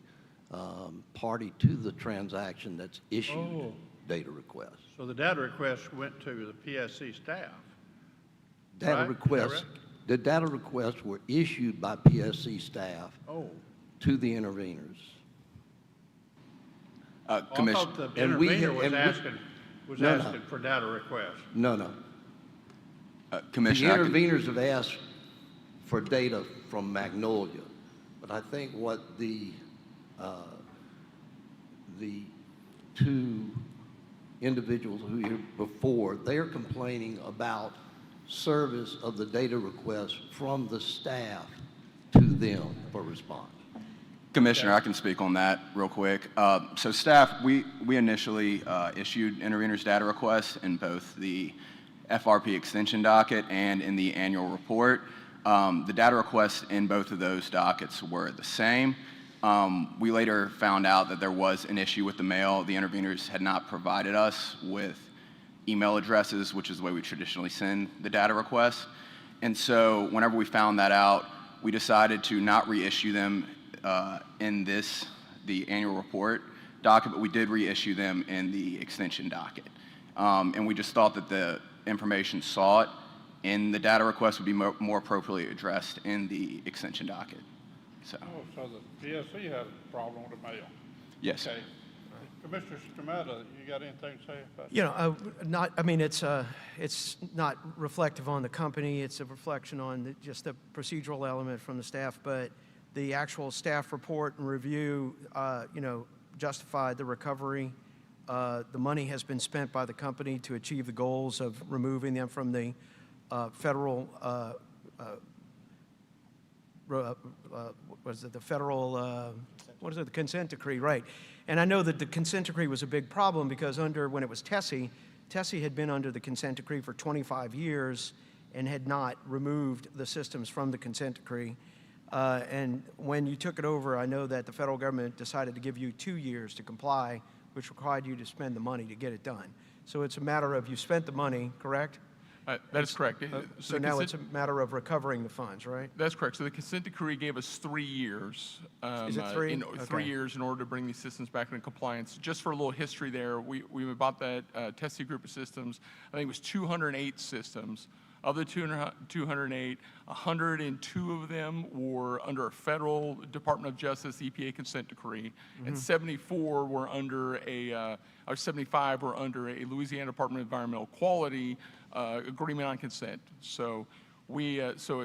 party to the transaction that's issued data requests. So the data request went to the PSC staff. Data right? requests, the data requests were issued by PSC staff to the interveners. I thought the intervener was asking for data requests. No. Commissioner, the interveners have asked for data from Magnolia, but I think what the two individuals who were here before, they're complaining about service of the data request from the staff to them for response. Commissioner, I can speak on that real quick. So staff, we initially issued interveners data requests in both the FRP extension docket and in the annual report. The data requests in both of those dockets were the same. We later found out that there was an issue with the mail. The interveners had not provided us with email addresses, which is the way we traditionally send the data requests. And so whenever we found that out, we decided to not reissue them in the annual report docket, but we did reissue them in the extension docket. And we just thought that the information sought in the data request would be more appropriately addressed in the extension docket. So So the PSC had a problem with the mail. Yes. Okay. Commissioner Scametta, you got anything to say about that? It's not reflective on the company. It's a reflection on just the procedural element from the staff, but the actual staff report and review, justified the recovery. The money has been spent by the company to achieve the goals of removing them from the federal, the consent decree, right. And I know that the consent decree was a big problem because when it was Tessie had been under the consent decree for 25 years and had not removed the systems from the consent decree. And when you took it over, I know that the federal government decided to give you 2 years to comply, which required you to spend the money to get it done. So it's a matter of you spent the money, correct? That is correct. So now it's a matter of recovering the funds, right? That's correct. So the consent decree gave us 3 years. Is it 3? 3 years in order to bring these systems back into compliance. Just for a little history there, we bought that Tessie group of systems. I think it was 208 systems. Of the 208, 102 of them were under a federal Department of Justice EPA consent decree, and 74 were under or 75 were under a Louisiana Department of Environmental Quality agreement on consent. So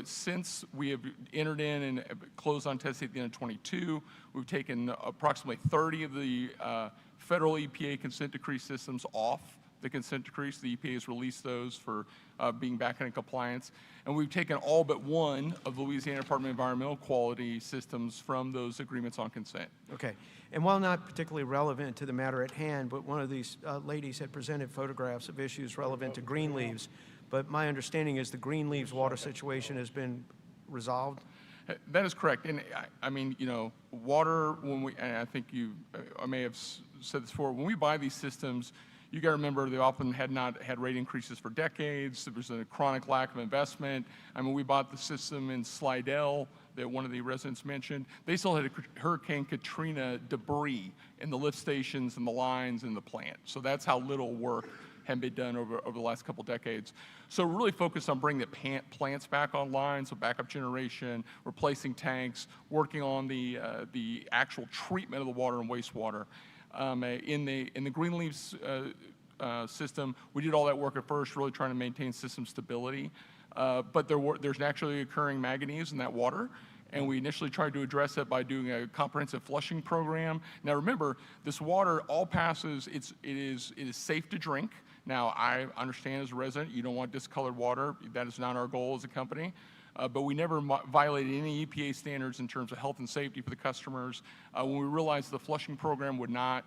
Since we have entered in and closed on testing at the end of 22, we've taken approximately 30 of the federal EPA consent decree systems off the consent decrees. The EPA has released those for being back in compliance. And we've taken all but one of the Louisiana Department of Environmental Quality systems from those agreements on consent. Okay. And while not particularly relevant to the matter at hand, but one of these ladies had presented photographs of issues relevant to Greenleaves. But my understanding is the Greenleaves water situation has been resolved? That is correct. And I mean, you know, water, and I think I may have said this before, when we buy these systems, you got to remember they often had not had rate increases for decades. There was a chronic lack of investment. I mean, we bought the system in Slidell that one of the residents mentioned. They still had Hurricane Katrina debris in the lift stations and the lines and the plant. So that's how little work had been done over the last couple decades. So we're really focused on bringing the plants back online, so backup generation, replacing tanks, working on the actual treatment of the water and wastewater. In the Greenleaves system, we did all that work at first, really trying to maintain system stability. But there's naturally occurring manganese in that water, and we initially tried to address that by doing a comprehensive flushing program. Now remember, this water all passes, it is safe to drink. Now I understand as a resident, you don't want discolored water. That is not our goal as a company. But we never violated any EPA standards in terms of health and safety for the customers. When we realized the flushing program would not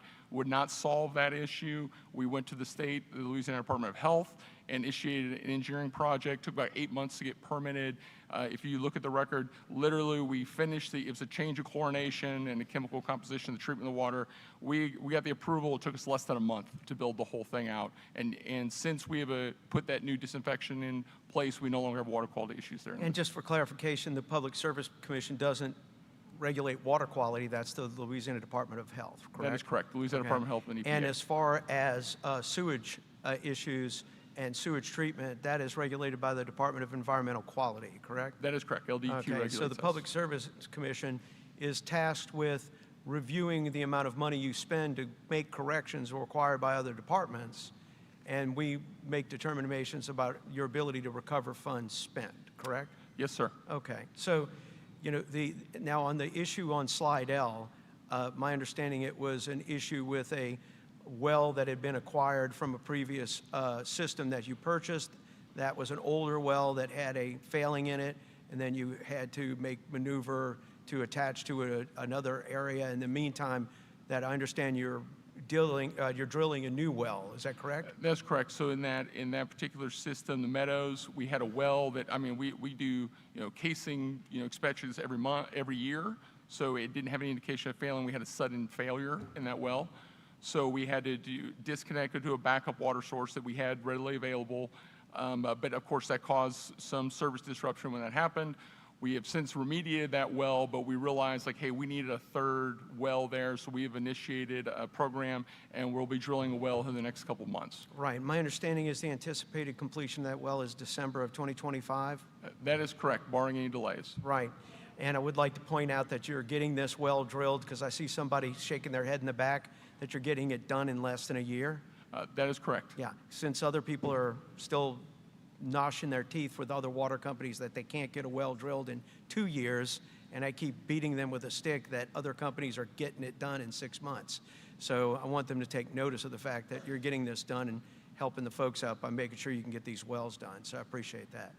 solve that issue, we went to the state, the Louisiana Department of Health, and initiated an engineering project. Took about 8 months to get permitted. If you look at the record, literally we finished it was a change of chlorination and the chemical composition, the treatment of the water. We got the approval. It took us less than a month to build the whole thing out. And since we have put that new disinfection in place, we no longer have water quality issues there. And just for clarification, the Public Service Commission doesn't regulate water quality. That's the Louisiana Department of Health, correct? That is correct. The Louisiana Department of Health and EPA. And as far as sewage issues and sewage treatment, that is regulated by the Department of Environmental Quality, correct? That is correct. LDQ regulates so the us. Public Service Commission is tasked with reviewing the amount of money you spend to make corrections required by other departments, and we make determinations about your ability to recover funds spent, correct? Yes, sir. Okay. So, you know, now on the issue on Slidell, my understanding it was an issue with a well that had been acquired from a previous system that you purchased. That was an older well that had a failing in it, and then you had to make maneuver to attach to another area. In the meantime, that I understand you're drilling a new well. Is that correct? That's correct. So in that particular system, the Meadows, we had a well that, I mean, we do, you know, casing, you know, inspections every year. So it didn't have any indication of failing. We had a sudden failure in that well. So we had to disconnect it to a backup water source that we had readily available. But of course that caused some service disruption when that happened. We have since remediated that well, but we realized like, hey, we needed a third well there. So we have initiated a program and we'll be drilling a well in the next couple months. Right. My understanding is the anticipated completion of that well is December of 2025? That is correct, barring any delays. Right. And I would like to point out that you're getting this well drilled because I see somebody shaking their head in the back that you're getting it done in less than a year. That is correct. Yeah, since other people are still gnashing their teeth with other water companies that they can't get a well drilled in 2 years, and I keep beating them with a stick that other companies are getting it done in 6 months. So I want them to take notice of the fact that you're getting this done and helping the folks out by making sure you can get these wells done. So I appreciate that.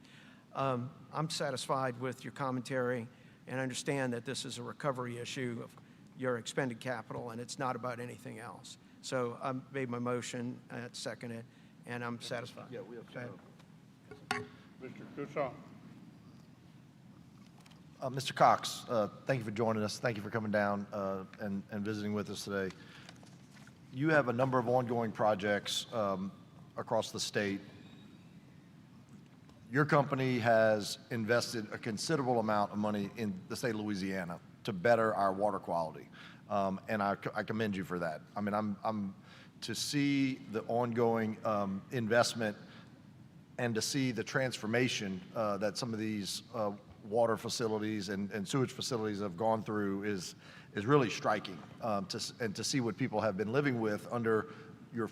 I'm satisfied with your commentary and understand that this is a recovery issue of your expended capital, and it's not about anything else. So I made my motion, second it, and I'm satisfied. Yeah, we have Mr. Kusaw. Mr. Cox, thank you for joining us. Thank you for coming down and visiting with us today. You have a number of ongoing projects across the state. Your company has invested a considerable amount of money in the state of Louisiana to better our water quality, and I commend you for that. I mean, I'm to see the ongoing investment and to see the transformation that some of these water facilities and sewage facilities have gone through is really striking. And to see what people have been living with under your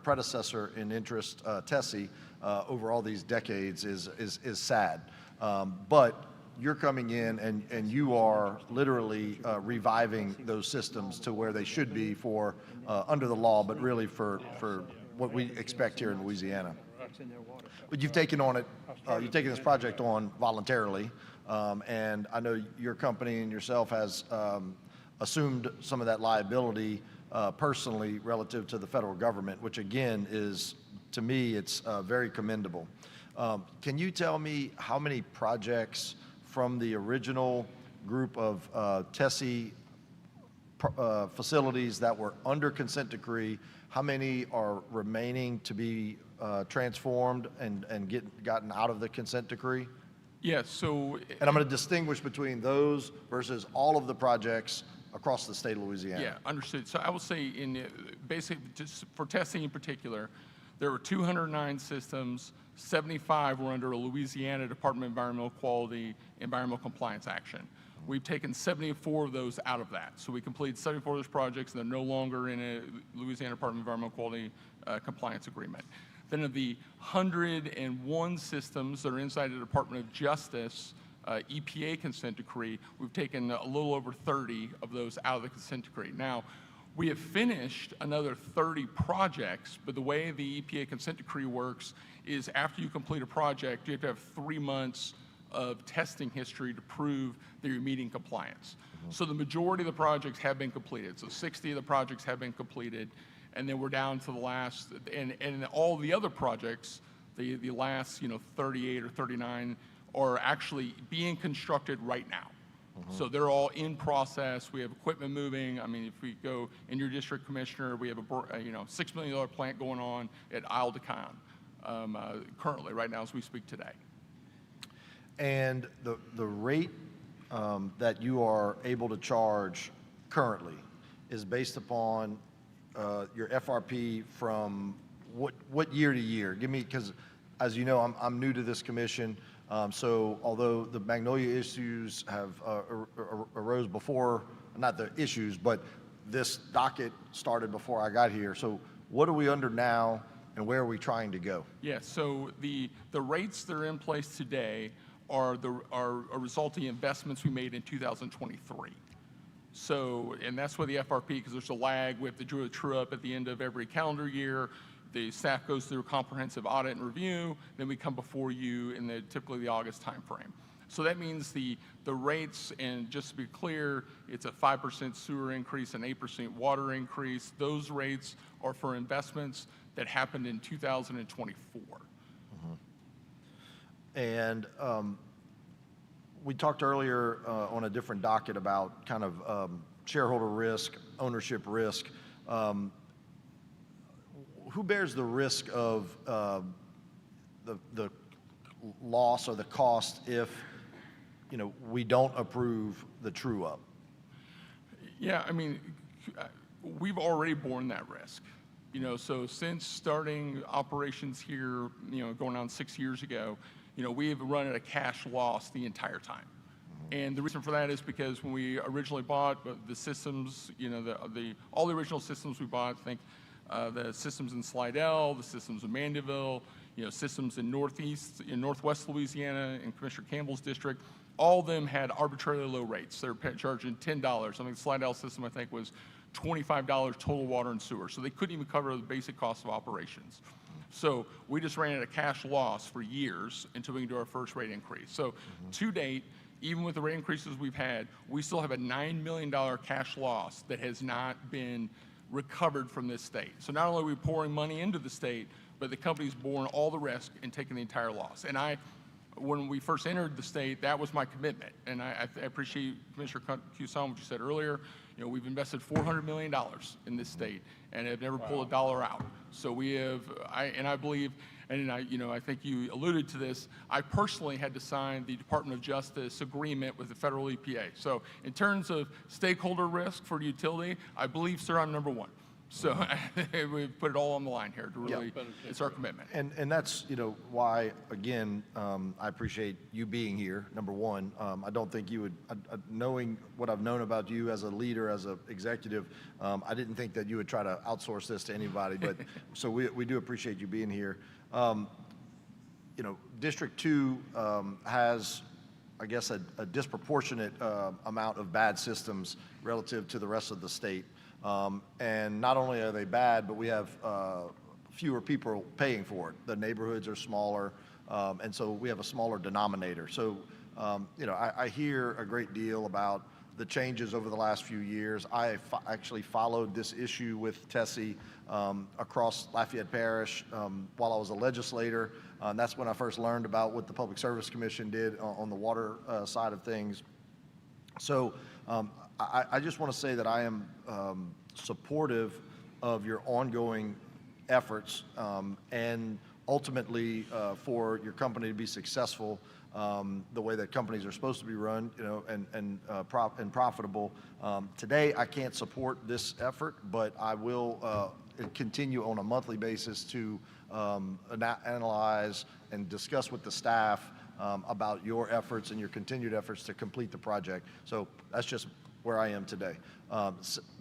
predecessor in interest, Tessie, over all these decades is sad. But you're coming in and you are literally reviving those systems to where they should be for under the law, but really for what we expect here in Louisiana. But you've taken this project on voluntarily, and I know your company and yourself has assumed some of that liability personally relative to the federal government, which again is, to me, it's very commendable. Can you tell me how many projects from the original group of TESI facilities that were under consent decree, how many are remaining to be transformed and gotten out of the consent decree? Yes, so... And I'm going to distinguish between those versus all of the projects across the state of Louisiana. Yeah, understood. So I will say, basically, just for testing in particular, there were 209 systems, 75 were under a Louisiana Department of Environmental Quality environmental compliance action. We've taken 74 of those out of that. So we completed 74 of those projects, and they're no longer in a Louisiana Department of Environmental Quality compliance agreement. Then of the 101 systems that are inside the Department of Justice EPA consent decree, we've taken a little over 30 of those out of the consent decree. Now, we have finished another 30 projects, but the way the EPA consent decree works is after you complete a project, you have to have 3 months of testing history to prove that you're meeting compliance. So the majority of the projects have been completed. So 60 of the projects have been completed, and then we're down to the last, and all the other projects, the last 38 or 39 are actually being constructed right now. So they're all in process. We have equipment moving. I mean, if we go in your district, Commissioner, we have a $6 million plant going on at Isle de Caen currently, right now as we speak today. And the rate that you are able to charge currently is based upon your FRP from what year to year? Give me, because as you know, I'm new to this commission. So although the Magnolia issues have arose before, not the issues, but this docket started before I got here. So what are we under now, and where are we trying to go? Yeah, so the rates that are in place today are a result of the investments we made in 2023. So, and that's where the FRP, because there's a lag, we have to do a true up at the end of every calendar year. The staff goes through a comprehensive audit and review, then we come before you in typically the August timeframe. So that means the rates, and just to be clear, it's a 5% sewer increase, an 8% water increase. Those rates are for investments that happened in 2024. And we talked earlier on a different docket about kind of shareholder risk, ownership risk. Who bears the risk of the loss or the cost if we don't approve the true up? Yeah, I mean, we've already borne that risk. So since starting operations here, going on 6 years ago, we have run at a cash loss the entire time. And the reason for that is because when we originally bought the systems, all the original systems we bought, I think the systems in Slidell, the systems in Mandeville, systems in Northwest Louisiana, in Commissioner Campbell's district, all of them had arbitrarily low rates. They were charging $10. I think the Slidell system, I think, was $25 total water and sewer. So they couldn't even cover the basic cost of operations. So we just ran at a cash loss for years until we can do our first rate increase. So to date, even with the rate increases we've had, we still have a $9 million cash loss that has not been recovered from this state. So not only are we pouring money into the state, but the company's borne all the risk and taken the entire loss. And when we first entered the state, that was my commitment. And I appreciate Commissioner Cuson, what you said earlier. We've invested $400 million in this state and have never pulled a dollar out. So we have, I believe, and I think you alluded to this, I personally had to sign the Department of Justice agreement with the federal EPA. So in terms of stakeholder risk for the utility, I believe, sir, I'm number one. So we put it all on the line here to really, it's our commitment. And that's, why, again, I appreciate you being here, number one. I don't think you would, knowing what I've known about you as a leader, as an executive, I didn't think that you would try to outsource this to anybody, but so we do appreciate you being here. District 2 has, I guess, a disproportionate amount of bad systems relative to the rest of the state. And not only are they bad, but we have fewer people paying for it. The neighborhoods are smaller, and so we have a smaller denominator. So, I hear a great deal about the changes over the last few years. I actually followed this issue with Tessie across Lafayette Parish while I was a legislator. And that's when I first learned about what the Public Service Commission did on the water side of things. So I just want to say that I am supportive of your ongoing efforts and ultimately for your company to be successful the way that companies are supposed to be run, and profitable. Today, I can't support this effort, but I will continue on a monthly basis to analyze and discuss with the staff about your efforts and your continued efforts to complete the project. So that's just where I am today.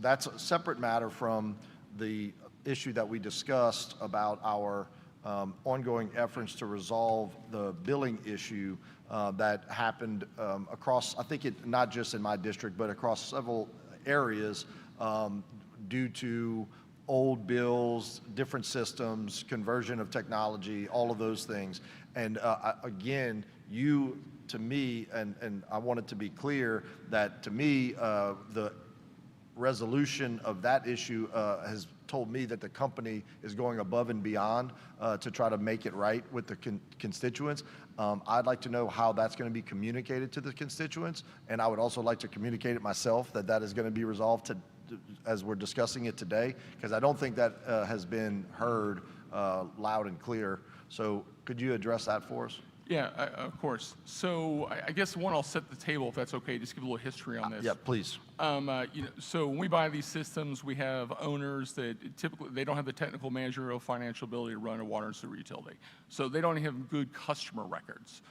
That's a separate matter from the issue that we discussed about our ongoing efforts to resolve the billing issue that happened across, I think not just in my district, but across several areas due to old bills, different systems, conversion of technology, all of those things. And again, to me, and I want it to be clear that to me, the resolution of that issue has told me that the company is going above and beyond to try to make it right with the constituents. I'd like to know how that's going to be communicated to the constituents, and I would also like to communicate it myself that is going to be resolved as we're discussing it today, because I don't think that has been heard loud and clear. So could you address that for us? Yeah, of course. So I guess I'll set the table if that's okay. Just give a little history on this. Yeah, please. So when we buy these systems, we have owners that typically they don't have the technical, managerial, financial ability to run a water and sewer utility. So they don't have good customer records.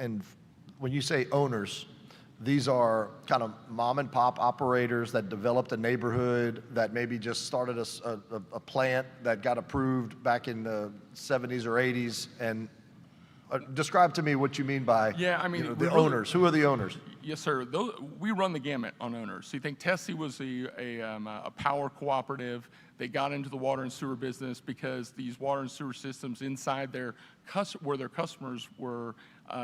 And when you say owners, these are kind of mom and pop operators that developed a neighborhood, that maybe just started a plant that got approved back in the 70s or 80s, and describe to me what you mean by the owners. Who are the owners? Yes, sir. We run the gamut on owners. So you think Tessie was a power cooperative. They got into the water and sewer business because these water and sewer systems inside where their customers were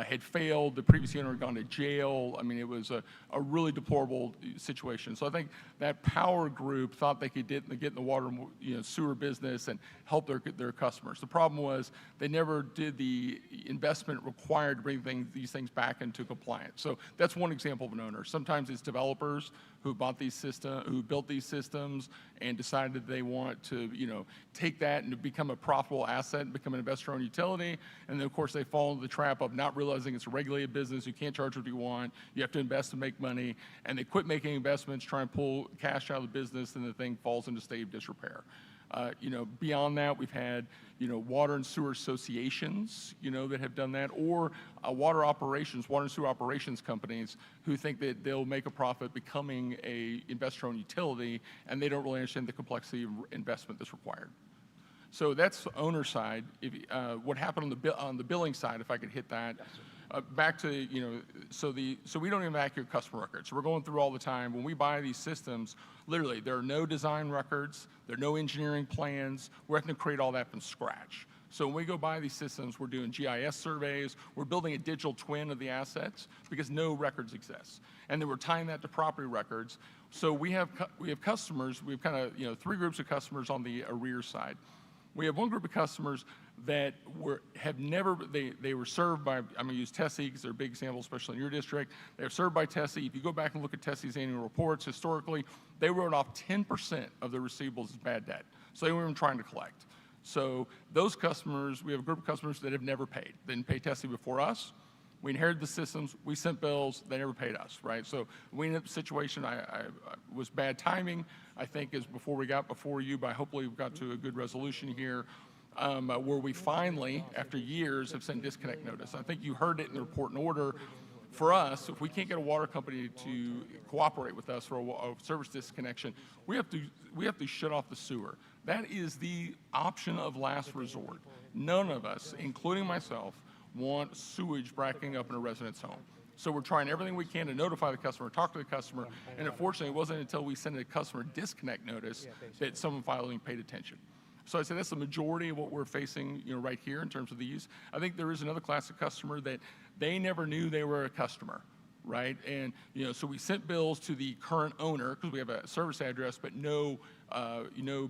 had failed. The previous owner had gone to jail. I mean, it was a really deplorable situation. So I think that power group thought they could get in the water sewer business and help their customers. The problem was they never did the investment required to bring these things back into compliance. So that's one example of an owner. Sometimes it's developers who built these systems and decided they want to, take that and become a profitable asset and become an investor-owned utility. And then, of course, they fall into the trap of not realizing it's a regulated business. You can't charge what you want. You have to invest to make money. And they quit making investments, try and pull cash out of the business, and the thing falls into a state of disrepair. Beyond that, we've had, water and sewer associations, that have done that, or water and sewer operations companies who think that they'll make a profit becoming a investor-owned utility, and they don't really understand the complexity of investment that's required. So that's owner side. What happened on the billing side, if I could hit that. Back to, so we don't even have accurate customer records. So we're going through all the time. When we buy these systems, literally, there are no design records, there are no engineering plans. We're having to create all that from scratch. So when we go buy these systems, we're doing GIS surveys, we're building a digital twin of the assets because no records exist. And then we're tying that to property records. So we have customers, we have kind of, 3 groups of customers on the arrears side. We have one group of customers that they were served by, I'm going to use Tessie because they're a big example, especially in your district. They're served by Tessie. If you go back and look at Tessie's annual reports, historically, they wrote off 10% of their receivables as bad debt. So they weren't even trying to collect. So those customers, we have a group of customers that have never paid. They didn't pay Tessie before us. We inherited the systems, we sent bills, they never paid us, right? So we ended up in a situation, was bad timing, I think, is before we got before you, but hopefully we've got to a good resolution here, where we finally, after years, have sent disconnect notice. I think you heard it in the report and order. For us, if we can't get a water company to cooperate with us for a service disconnection, we have to shut off the sewer. That is the option of last resort. none of us, including myself, want sewage backing up in a resident's home. So we're trying everything we can to notify the customer, talk to the customer, and unfortunately, it wasn't until we sent a customer disconnect notice that someone finally paid attention. So I say that's the majority of what we're facing, right here in terms of these. I think there is another class of customer that they never knew they were a customer, right? And so we sent bills to the current owner because we have a service address, but no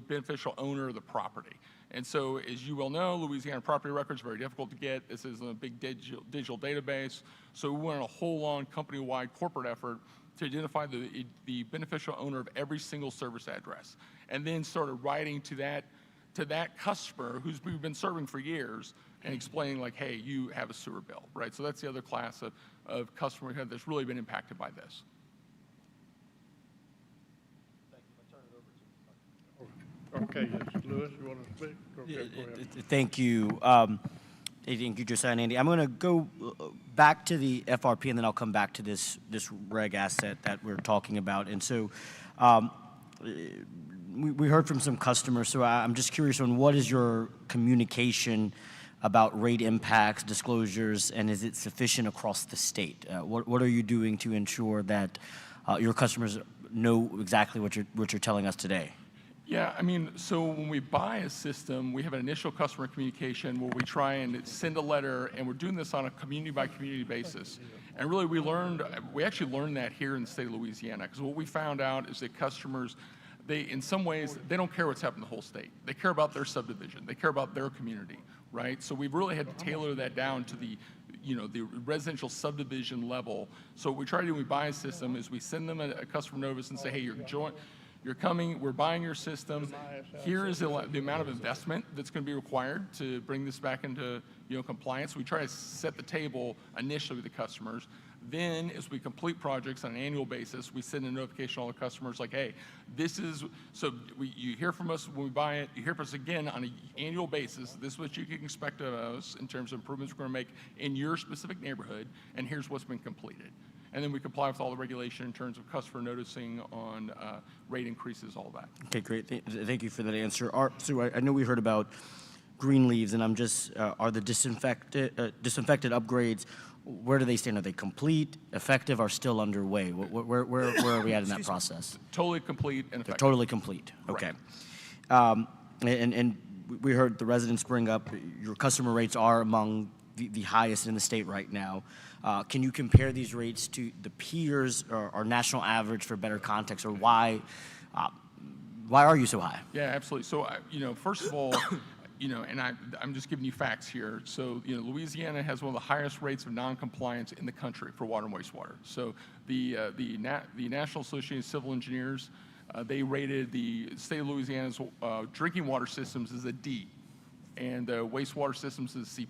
beneficial owner of the property. And so, as you well know, Louisiana property records are very difficult to get. This is a big digital database. So we went on a whole-on company-wide corporate effort to identify the beneficial owner of every single service address, and then started writing to that customer who's we've been serving for years and explaining like, hey, you have a sewer bill, right? So that's the other class of customer that's really been impacted by this. Okay, yes, Lewis, you want to speak? Okay, go ahead. Thank you. Thank you, Josiah and Andy. I'm going to go back to the FRP, and then I'll come back to this reg asset that we're talking about. And so we heard from some customers, so I'm just curious on what is your communication about rate impacts, disclosures, and is it sufficient across the state? What are you doing to ensure that your customers know exactly what you're telling us today? Yeah, I mean, so when we buy a system, we have an initial customer communication where we try and send a letter, and we're doing this on a community-by-community basis. And really, we actually learned that here in the state of Louisiana, because what we found out is that customers, in some ways, they don't care what's happening in the whole state. They care about their subdivision. They care about their community, right? So we've really had to tailor that down to the residential subdivision level. So what we try to do when we buy a system is we send them a customer notice and say, hey, you're coming, we're buying your system. Here is the amount of investment that's going to be required to bring this back into compliance. We try to set the table initially with the customers. Then, as we complete projects on an annual basis, we send a notification to all the customers like, hey, you hear from us when we buy it, you hear from us again on an annual basis. This is what you can expect of us in terms of improvements we're going to make in your specific neighborhood, and here's what's been completed. And then we comply with all the regulation in terms of customer noticing on rate increases, all that. Okay, great. Thank you for that answer. So I know we heard about green leaves, and I'm just, are the disinfected upgrades, where do they stand? Are they complete, effective, or still underway? Where are we at in that process? Totally complete and effective. They're totally complete. Okay. And we heard the residents bring up your customer rates are among the highest in the state right now. Can you compare these rates to the peers or national average for better context, or why are you so high? Yeah, absolutely. So, first of all, and I'm just giving you facts here. So, Louisiana has one of the highest rates of noncompliance in the country for water and wastewater. So, the National Association of Civil Engineers, they rated the state of Louisiana's drinking water systems as a D, and the wastewater systems as a C+.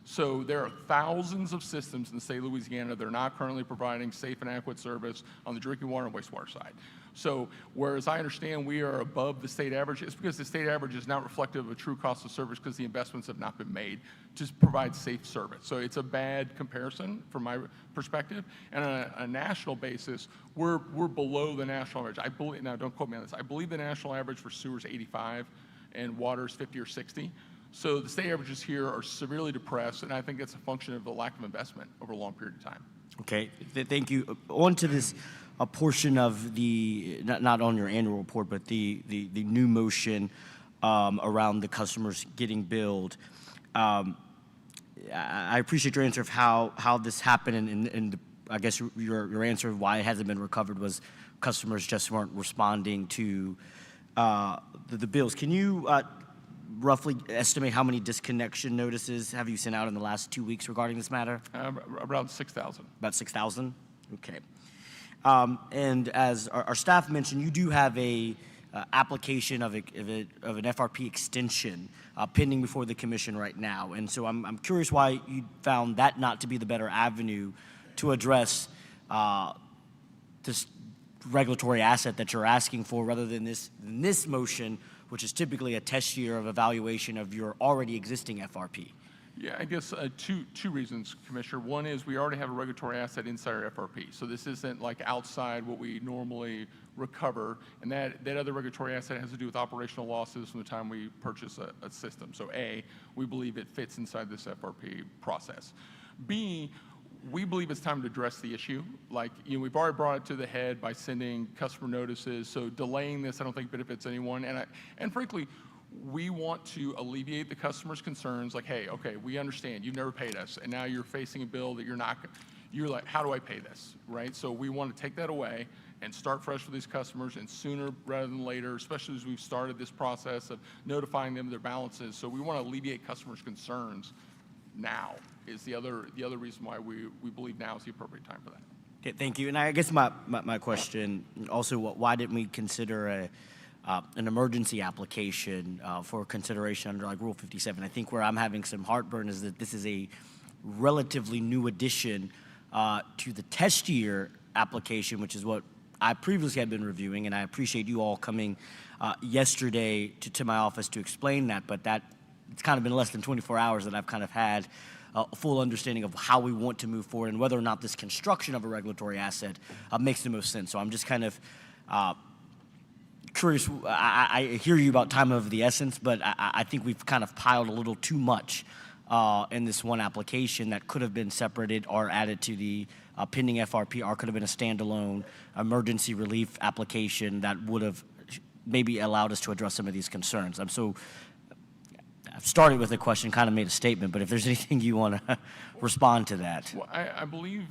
So there are thousands of systems in the state of Louisiana that are not currently providing safe and adequate service on the drinking water and wastewater side. So whereas I understand we are above the state average, it's because the state average is not reflective of a true cost of service because the investments have not been made to provide safe service. So it's a bad comparison from my perspective. And on a national basis, we're below the national average. I believe, now don't quote me on this, I believe the national average for sewer is 85 and water is 50 or 60. So the state averages here are severely depressed, and I think that's a function of the lack of investment over a long period of time. Okay, thank you. On to this a portion of the, not on your annual report, but the new motion around the customers getting billed. I appreciate your answer of how this happened, and I guess your answer of why it hasn't been recovered was customers just weren't responding to the bills. Can you roughly estimate how many disconnection notices have you sent out in the last 2 weeks regarding this matter? Around 6,000. About 6,000? Okay. And as our staff mentioned, you do have a application of an FRP extension pending before the commission right now. And so I'm curious why you found that not to be the better avenue to address this regulatory asset that you're asking for, rather than this motion, which is typically a test year of evaluation of your already existing FRP. Yeah, I guess two reasons, Commissioner. One is we already have a regulatory asset inside our FRP, so this isn't like outside what we normally recover, and that other regulatory asset has to do with operational losses from the time we purchase a system. So A, we believe it fits inside this FRP process. B, we believe it's time to address the issue. Like, we've already brought it to the head by sending customer notices, so delaying this I don't think benefits anyone, and frankly, we want to alleviate the customer's concerns, like, hey, okay, we understand, you've never paid us, and now you're facing a bill that you're like, how do I pay this, right? So we want to take that away and start fresh with these customers, and sooner rather than later, especially as we've started this process of notifying them of their balances. So we want to alleviate customers' concerns now is the other reason why we believe now is the appropriate time for that. Okay, thank you. And I guess my question also, why didn't we consider an emergency application for consideration under like Rule 57? I think where I'm having some heartburn is that this is a relatively new addition to the test year application, which is what I previously had been reviewing, and I appreciate you all coming yesterday to my office to explain that, but it's kind of been less than 24 hours that I've kind of had a full understanding of how we want to move forward and whether or not this construction of a regulatory asset makes the most sense. So I'm just kind of curious. I hear you about time of the essence, but I think we've kind of piled a little too much in this one application that could have been separated or added to the pending FRP, or could have been a standalone emergency relief application that would have maybe allowed us to address some of these concerns. I've started with a question, kind of made a statement, but if there's anything you want to respond to that. Well, I believe,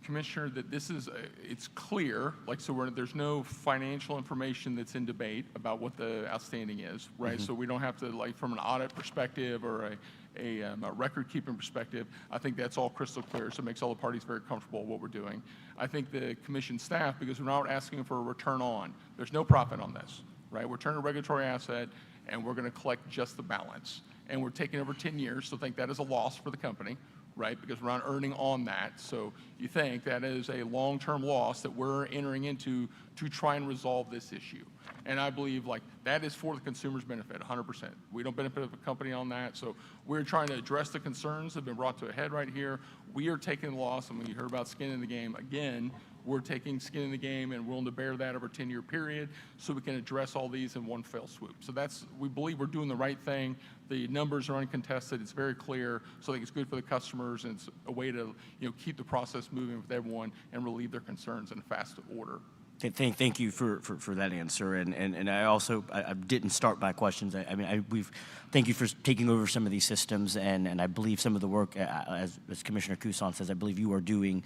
Commissioner, that this is, it's clear, like, so there's no financial information that's in debate about what the outstanding is, right? So we don't have to, like, from an audit perspective or a record-keeping perspective, I think that's all crystal clear, so it makes all the parties very comfortable with what we're doing. I think the commission staff, because we're not asking for a return on, there's no profit on this, right? We're turning a regulatory asset, and we're going to collect just the balance. And we're taking over 10 years, so think that is a loss for the company, right? Because we're not earning on that. So you think that is a long-term loss that we're entering into to try and resolve this issue. And I believe, like, that is for the consumer's benefit, 100%. We don't benefit the company on that. So we're trying to address the concerns that have been brought to a head right here. We are taking the loss, and when you heard about skin in the game, again, we're taking skin in the game and willing to bear that over a 10-year period so we can address all these in one fell swoop. So we believe we're doing the right thing. The numbers are uncontested. It's very clear. So I think it's good for the customers, and it's a way to keep the process moving with everyone and relieve their concerns in a fast order. Thank you for that answer, and I also I didn't start my questions. Thank you for taking over some of these systems, and I believe some of the work, as Commissioner Kusan says, I believe you are doing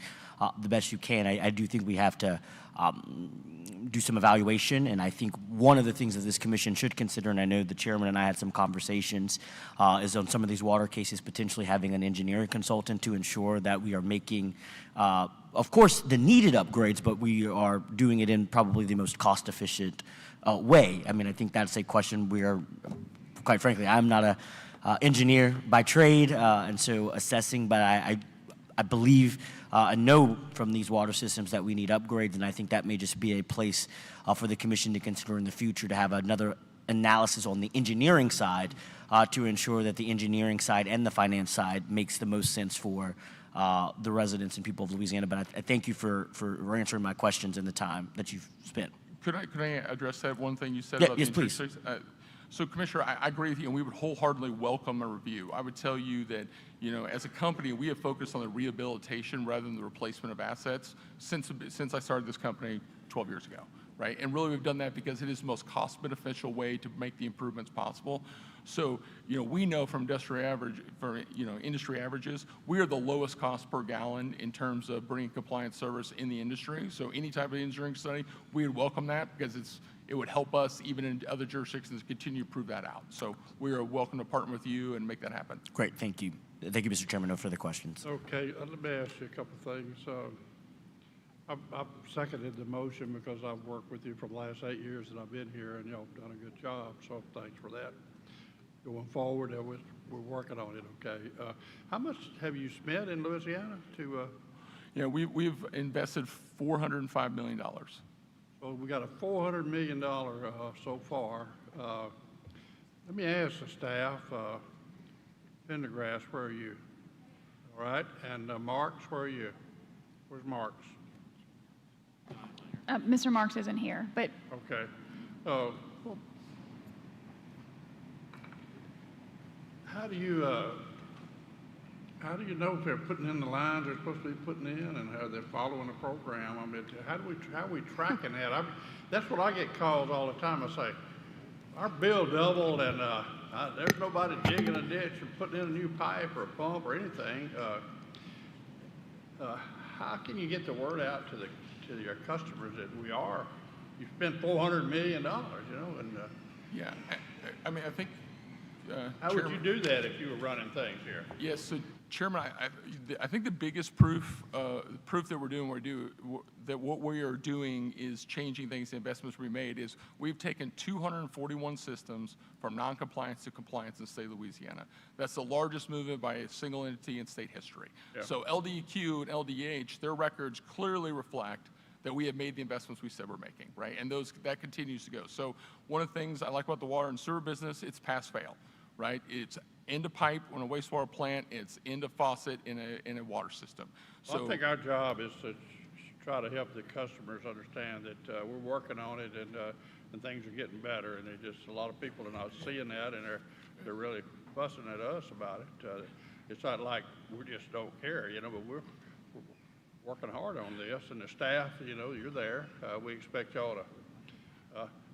the best you can. I do think we have to do some evaluation, and I think one of the things that this commission should consider, and I know the chairman and I had some conversations, is on some of these water cases potentially having an engineering consultant to ensure that we are making, of course, the needed upgrades, but we are doing it in probably the most cost-efficient way. I mean, I think that's a question we are, quite frankly, I'm not an engineer by trade, and so assessing, but I believe and know from these water systems that we need upgrades, and I think that may just be a place for the commission to consider in the future to have another analysis on the engineering side to ensure that the engineering side and the finance side makes the most sense for the residents and people of Louisiana. But I thank you for answering my questions in the time that you've spent. Could I address that one thing you said Yeah, about yes, the please. interest rates? So, Commissioner, I agree with you, and we would wholeheartedly welcome a review. I would tell you that, as a company, we have focused on the rehabilitation rather than the replacement of assets since I started this company 12 years ago, right? And really, we've done that because it is the most cost-beneficial way to make the improvements possible. So, we know from industry averages, we are the lowest cost per gallon in terms of bringing compliance service in the industry. So, any type of engineering study, we would welcome that because it would help us, even in other jurisdictions, continue to prove that out. So we are welcome to partner with you and make that happen. Great, thank you. Thank you, Mr. Chairman. No further questions. Okay, let me ask you a couple of things. I've seconded the motion because I've worked with you for the last 8 years that I've been here, and y'all have done a good job, so thanks for that. Going forward, we're working on it, okay? How much have you spent in Louisiana to? We've invested $405 million. So we got a $400 million so far. Let me ask the staff, Pendergrass, where are you? All right, and Marks, where are you? Where's Marks? Mr. Marks isn't here, but Okay. Oh. How do you know if they're putting in the lines they're supposed to be putting in and how they're following the program? I mean, how are we tracking that? That's what I get called all the time. I say, our bill doubled and there's nobody digging a ditch and putting in a new pipe or a pump or anything. How can you get the word out to your customers that you spent $400 million, you know? And Yeah, I mean, I think. How would you do that if you were running things here? Yes, so Chairman, I think the biggest proof that that what we are doing is changing things, the investments we made, is we've taken 241 systems from non-compliance to compliance in the state of Louisiana. That's the largest movement by a single entity in state history. Yeah. So LDEQ and LDH, their records clearly reflect that we have made the investments we said we're making, right? And that continues to go. So one of the things I like about the water and sewer business, it's pass-fail, right? It's into pipe on a wastewater plant, it's into faucet in a water system. Well, So I think our job is to try to help the customers understand that we're working on it and things are getting better. And a lot of people are not seeing that, and they're really fussing at us about it. It's not like we just don't care, you know, but we're working hard on this, and the staff, you know, you're there. We expect y'all to.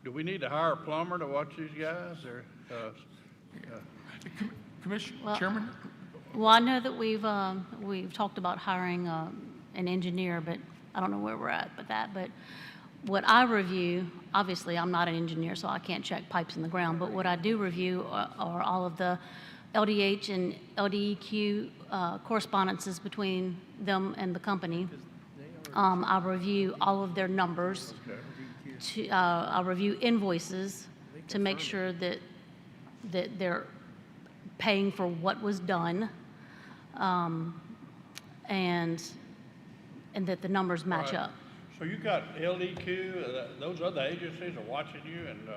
Do we need to hire a plumber to watch these guys? Or, Chairman? Well, I know that we've talked about hiring an engineer, but I don't know where we're at with that. But what I review, obviously, I'm not an engineer, so I can't check pipes in the ground. But what I do review are all of the LDH and LDEQ correspondences between them and the company. I review all of their numbers. I review invoices to make sure that they're paying for what was done, and that the numbers match Right. up. So you got LDQ, those other agencies are watching you and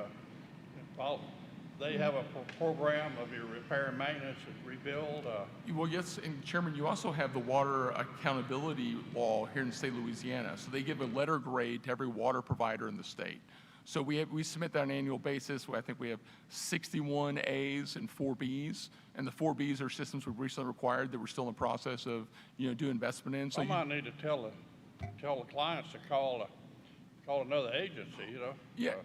they have a program of your repair and maintenance and rebuild. Well, yes, and Chairman, you also have the water accountability law here in the state of Louisiana. So they give a letter grade to every water provider in the state. So we submit that on an annual basis. I think we have 61 A's and 4 B's, and the 4 B's are systems we've recently acquired that we're still in the process of, doing investment in. So I might need to tell the clients to call another agency, you know. Yeah,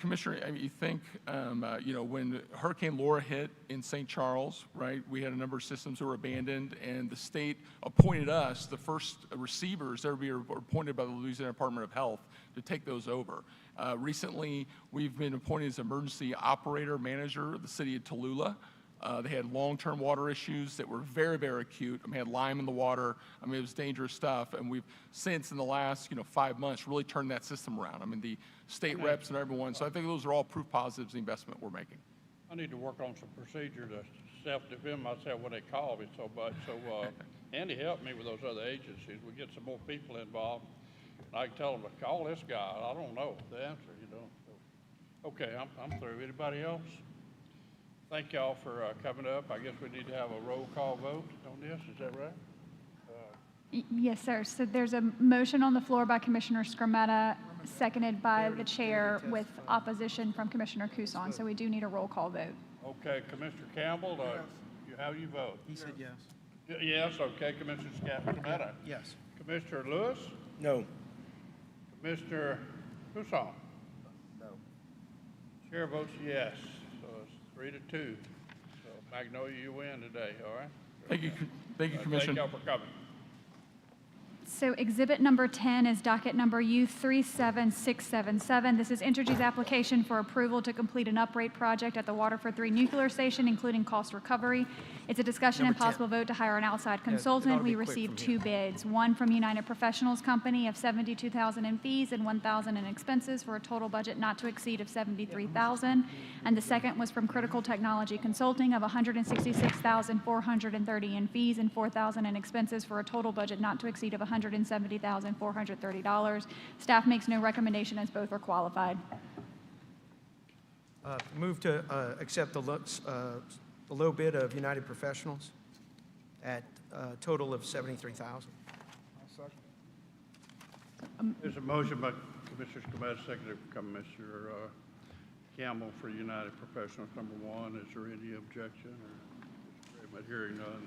Commissioner, I mean, you think, when Hurricane Laura hit in St. Charles, right, we had a number of systems that were abandoned, and the state appointed us, the first receivers that were appointed by the Louisiana Department of Health to take those over. Recently, we've been appointed as emergency operator manager of the city of Tallulah. They had long-term water issues that were very, very acute. I mean, had lime in the water. I mean, it was dangerous stuff. And we've since, in the last 5 months, really turned that system around. I mean, the state reps and everyone. So I think those are all proof positives of the investment we're making. I need to work on some procedure to self-defend myself when they call me so much. So Andy helped me with those other agencies. We get some more people involved. I can tell them to call this guy. I don't know the answer, you know. So, okay, I'm through. Anybody else? Thank y'all for coming up. I guess we need to have a roll call vote on this. Is that right? Yes, sir. So there's a motion on the floor by Commissioner Skrmetta, seconded by the chair with opposition from Commissioner Kusan. So we do need a roll call vote. Okay, Commissioner Campbell, how do you vote? He said yes. Yes, okay. Commissioner Skrmetta? Yes. Commissioner Lewis? No. Commissioner Kusan? No. Chair votes yes. So it's 3-2. So Magnolia, you win today, all right? Thank you, Thank Commissioner. y'all for coming. So exhibit number 10 is docket number U37677. This is Entergy's application for approval to complete an uprate project at the Waterford 3 nuclear station, including cost recovery. It's a discussion and possible vote to hire an outside consultant. We received 2 bids, one from United Professionals Company of $72,000 in fees and $1,000 in expenses for a total budget not to exceed of $73,000. And the second was from Critical Technology Consulting of $166,430 in fees and $4,000 in expenses for a total budget not to exceed of $170,430. Staff makes no recommendation as both are qualified. Move to accept the the low bid of United Professionals at a total of $73,000. There's a motion by Commissioner Skomet, seconded by Commissioner Campbell for United Professionals number 1. Is there any objection? Or hearing none,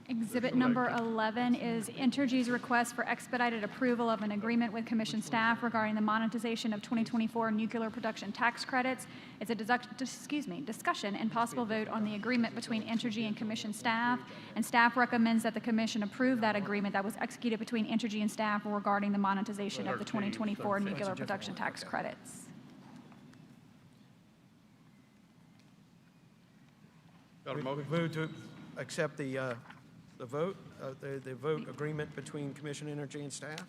Exhibit number 11 is Entergy's request for expedited approval of an agreement with Commission staff regarding the monetization of 2024 nuclear production tax credits. It's a discussion and possible vote on the agreement between Entergy and Commission staff, and staff recommends that the Commission approve that agreement that was executed between Entergy and staff regarding the monetization of the 2024 nuclear production tax credits. Move to accept the vote agreement between Commission Energy and staff.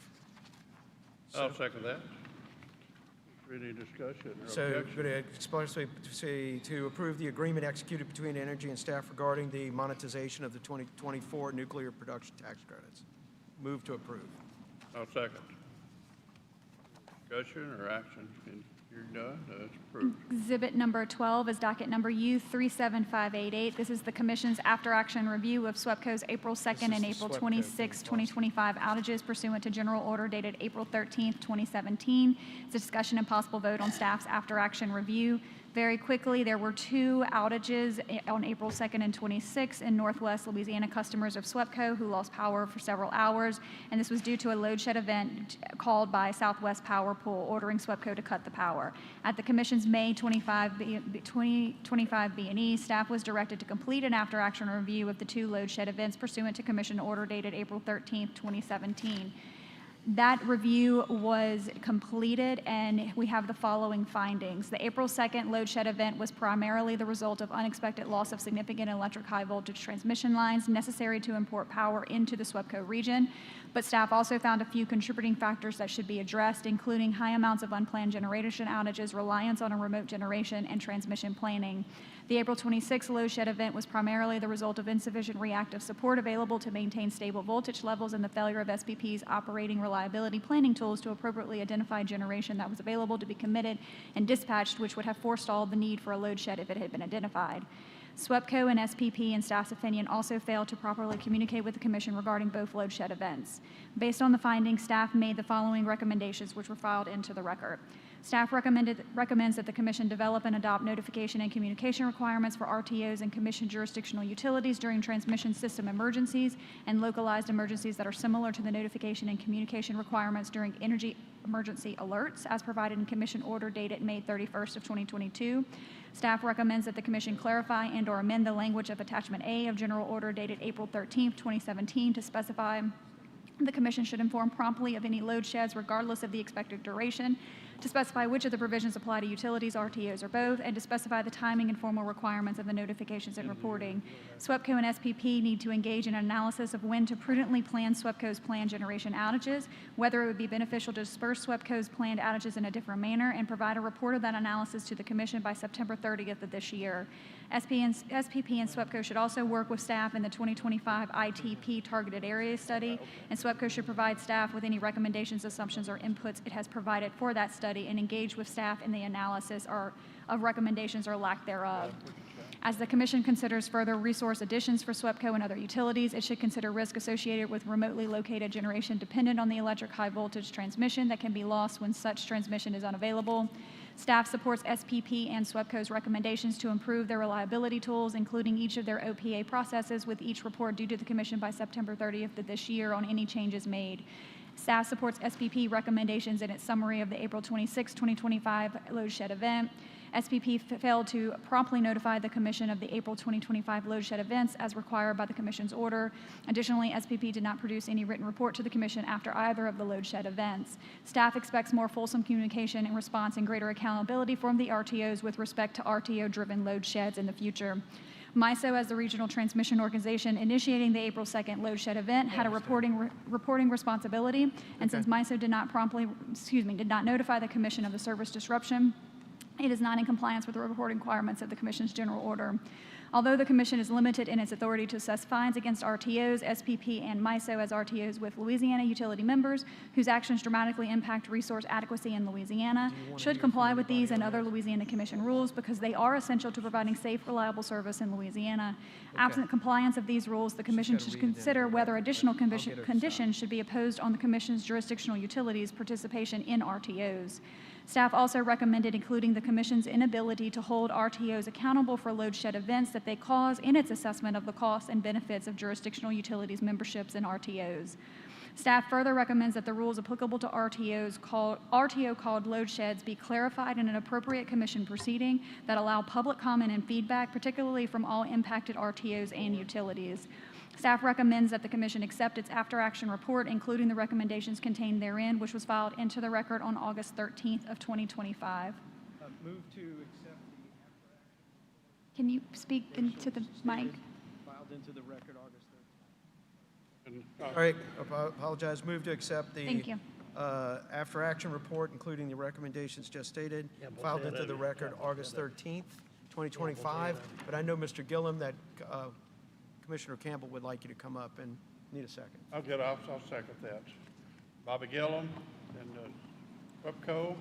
I'll second that. Is there any discussion or So, objection? going to explicitly say to approve the agreement executed between Energy and staff regarding the monetization of the 2024 nuclear production tax credits. Move to approve. I'll second. Discussion or action? Hearing none, it's approved. Exhibit number 12 is docket number U37588. This is the Commission's after-action review of SWEPCO's April 2nd and April 26, 2025 outages pursuant to General Order dated April 13th, 2017. It's a discussion and possible vote on staff's after-action review. Very quickly, there were 2 outages on April 2nd and 26th in Northwest Louisiana customers of SWEPCO who lost power for several hours, and this was due to a load shed event called by Southwest Power Pool, ordering SWEPCO to cut the power. At the Commission's May 2025 B&E, staff was directed to complete an after-action review of the 2 load shed events pursuant to Commission Order dated April 13th, 2017. That review was completed, and we have the following findings. The April 2nd load shed event was primarily the result of unexpected loss of significant electric high voltage transmission lines necessary to import power into the SWEPCO region, but staff also found a few contributing factors that should be addressed, including high amounts of unplanned generation outages, reliance on a remote generation, and transmission planning. The April 26th load shed event was primarily the result of insufficient reactive support available to maintain stable voltage levels and the failure of SPP's operating reliability planning tools to appropriately identify generation that was available to be committed and dispatched, which would have forestalled the need for a load shed if it had been identified. SWEPCO and SPP, in staff's opinion, also failed to properly communicate with the Commission regarding both load shed events. Based on the findings, staff made the following recommendations, which were filed into the record. Staff recommends that the Commission develop and adopt notification and communication requirements for RTOs and Commission jurisdictional utilities during transmission system emergencies and localized emergencies that are similar to the notification and communication requirements during energy emergency alerts as provided in Commission Order dated May 31st of 2022. Staff recommends that the Commission clarify and/or amend the language of Attachment A of General Order dated April 13th, 2017 to specify the Commission should inform promptly of any load sheds regardless of the expected duration, to specify which of the provisions apply to utilities, RTOs, or both, and to specify the timing and formal requirements of the notifications and reporting. SWEPCO and SPP need to engage in an analysis of when to prudently plan SWEPCO's planned generation outages, whether it would be beneficial to disperse SWEPCO's planned outages in a different manner, and provide a report of that analysis to the Commission by September 30th of this year. SPP and SWEPCO should also work with staff in the 2025 ITP targeted area study, and SWEPCO should provide staff with any recommendations, assumptions, or inputs it has provided for that study and engage with staff in the analysis of recommendations or lack thereof. As the Commission considers further resource additions for SWEPCO and other utilities, it should consider risk associated with remotely located generation dependent on the electric high voltage transmission that can be lost when such transmission is unavailable. Staff supports SPP and SWEPCO's recommendations to improve their reliability tools, including each of their OPA processes, with each report due to the Commission by September 30th of this year on any changes made. Staff supports SPP recommendations in its summary of the April 26, 2025 load shed event. SPP failed to promptly notify the Commission of the April 2025 load shed events as required by the Commission's order. Additionally, SPP did not produce any written report to the Commission after either of the load shed events. Staff expects more fulsome communication and response and greater accountability from the RTOs with respect to RTO-driven load sheds in the future. MISO, as the regional transmission organization initiating the April 2nd load shed event, had a reporting responsibility, and since MISO did not notify the Commission of the service disruption, it is not in compliance with the reporting requirements of the Commission's general order. Although the Commission is limited in its authority to assess fines against RTOs, SPP, and MISO as RTOs with Louisiana utility members whose actions dramatically impact resource adequacy in Louisiana, should comply with these and other Louisiana Commission rules because they are essential to providing safe, reliable service in Louisiana. Absent compliance of these rules, the Commission should consider whether additional conditions should be imposed on the Commission's jurisdictional utilities' participation in RTOs. Staff also recommended including the Commission's inability to hold RTOs accountable for load shed events that they cause in its assessment of the costs and benefits of jurisdictional utilities memberships in RTOs. Staff further recommends that the rules applicable to RTO called load sheds be clarified in an appropriate Commission proceeding that allow public comment and feedback, particularly from all impacted RTOs and utilities. Staff recommends that the Commission accept its after-action report, including the recommendations contained therein, which was filed into the record on August 13th of 2025. Move to accept the Can you speak into the mic? filed into the record August 13th. All right, apologize. Move to accept the Thank you. after-action report, including the recommendations just stated, filed into the record August 13th, 2025. But I know, Mr. Gillum, that Commissioner Campbell would like you to come up and need a second. I'll second that. Bobby Gillum and Webco.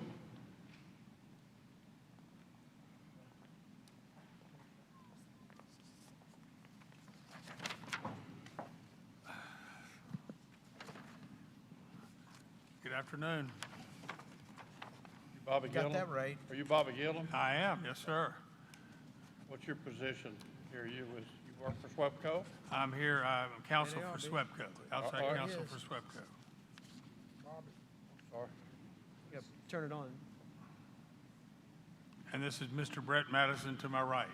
Good afternoon. You Bobby Gillum? Got that right. Are you Bobby Gillum? I am, yes, sir. What's your position here? You work for SWEPCO? I'm here, I'm counsel for SWEPCO, outside Are you? counsel for SWEPCO. Sorry. Yep, turn it on. And this is Mr. Brett Madison to my right.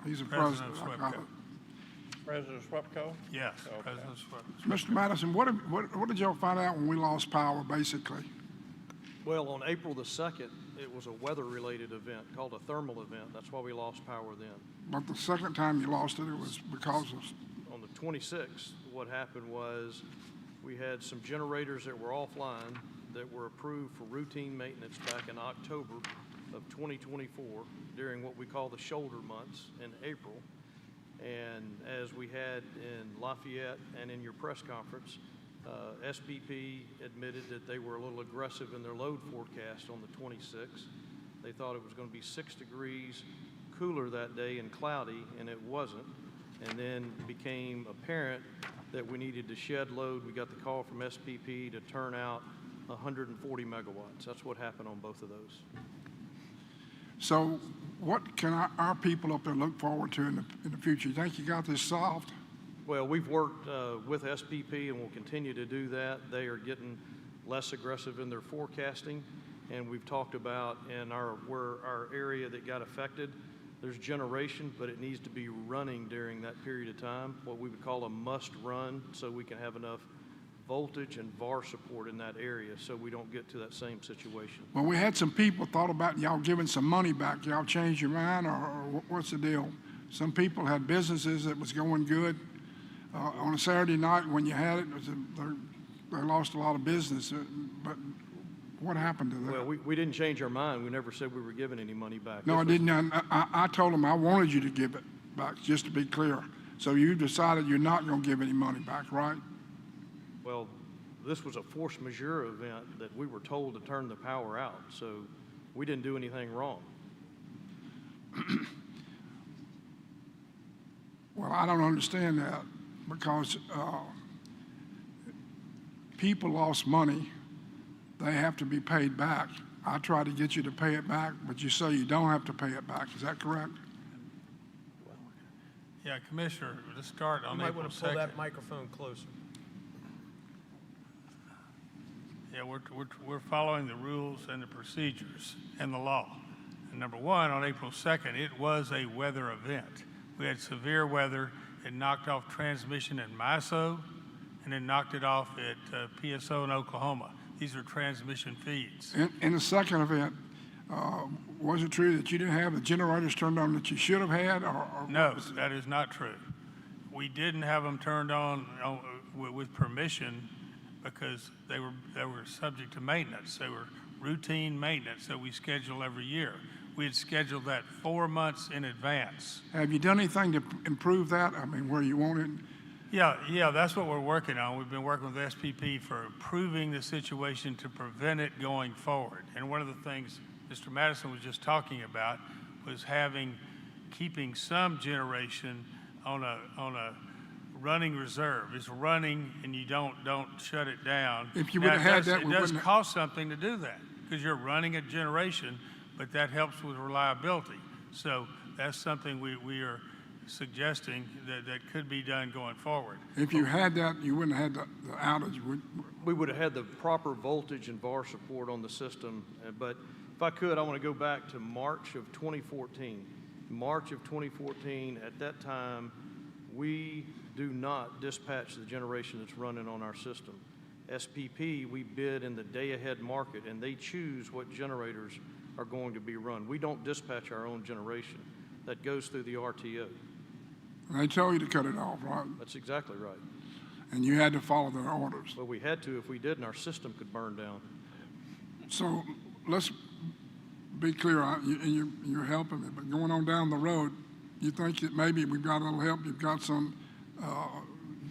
He's the President president, of I call SWEPCO. President of SWEPCO? Yes, Okay. President of SWEPCO. Mr. Madison, what did y'all find out when we lost power, basically? Well, on April the 2nd, it was a weather-related event called a thermal event. That's why we lost power then. But the second time you lost it, it was because of... On the 26th, what happened was we had some generators that were offline that were approved for routine maintenance back in October of 2024 during what we call the shoulder months in April. And as we had in Lafayette and in your press conference, SPP admitted that they were a little aggressive in their load forecast on the 26th. They thought it was going to be 6 degrees cooler that day and cloudy, and it wasn't. And then became apparent that we needed to shed load. We got the call from SPP to turn out 140 megawatts. That's what happened on both of those. So what can our people up there look forward to in the future? You think you got this solved? Well, we've worked with SPP and will continue to do that. They are getting less aggressive in their forecasting, and we've talked about in our area that got affected, there's generation, but it needs to be running during that period of time, what we would call a must run, so we can have enough voltage and VAR support in that area so we don't get to that same situation. Well, we had some people thought about y'all giving some money back. Y'all changed your mind, or what's the deal? Some people had businesses that was going good. On a Saturday night when you had it, they lost a lot of business. But what happened to that? Well, we didn't change our mind. We never said we were giving any money back. No, I didn't. I told them I wanted you to give it back, just to be clear. So you decided you're not going to give any money back, right? Well, this was a force majeure event that we were told to turn the power out, so we didn't do anything wrong. Well, I don't understand that because people lost money. They have to be paid back. I tried to get you to pay it back, but you say you don't have to pay it back. Is that correct? Yeah, Commissioner, let's start on You might April want to pull 2nd. that microphone closer. Yeah, we're following the rules and the procedures and the law. And number one, on April 2nd, it was a weather event. We had severe weather. It knocked off transmission in MISO, and it knocked it off at PSO in Oklahoma. These are transmission feeds. In the second event, was it true that you didn't have the generators turned on that you should have had? Or No, that is not true. We didn't have them turned on with permission because they were subject to maintenance. They were routine maintenance that we schedule every year. we had scheduled that 4 months in advance. Have you done anything to improve that? I mean, where you want it? Yeah, that's what we're working on. We've been working with SPP for improving the situation to prevent it going forward. And one of the things Mr. Madison was just talking about was keeping some generation on a running reserve. It's running and you don't shut it down. If you would have had that, it does cost something to do that because you're running a generation, but that helps with reliability. So that's something we are suggesting that could be done going forward. If you had that, you wouldn't have had the outage. We would have had the proper voltage and VAR support on the system. But if I could, I want to go back to March of 2014. March of 2014, at that time, we do not dispatch the generation that's running on our system. SPP, we bid in the day-ahead market, and they choose what generators are going to be run. We don't dispatch our own generation. That goes through the RTO. They told you to cut it off, right? That's exactly right. And you had to follow their orders. Well, we had to. If we didn't, our system could burn down. So let's be clear, and you're helping me, but going on down the road, you think that maybe we've got a little help, you've got some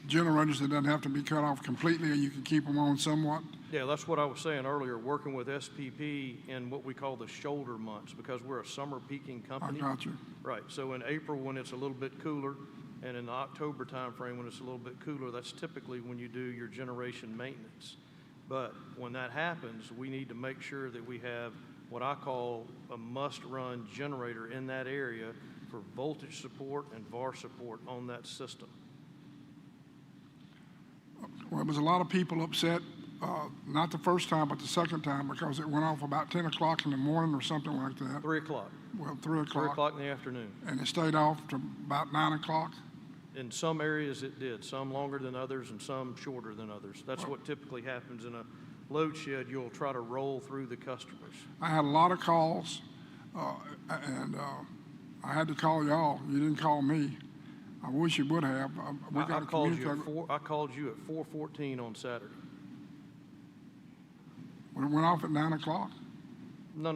generators that doesn't have to be cut off completely, or you can keep them on somewhat? Yeah, that's what I was saying earlier, working with SPP in what we call the shoulder months, because we're a summer peaking company. I got you. Right, so in April when it's a little bit cooler, and in the October timeframe when it's a little bit cooler, that's typically when you do your generation maintenance. But when that happens, we need to make sure that we have what I call a must-run generator in that area for voltage support and VAR support on that system. Well, there was a lot of people upset, not the first time, but the second time, because it went off about 10 o'clock in the morning or something like that. 3 o'clock. Well, 3 o'clock. 3 o'clock in the afternoon. And it stayed off to about 9 o'clock? In some areas it did, some longer than others and some shorter than others. That's what typically happens in a load shed. You'll try to roll through the customers. I had a lot of calls, and I had to call y'all. You didn't call me. I wish you would have. We got I to called communicate. I called you at 4:14 on Saturday. When it went off at 9 o'clock? No.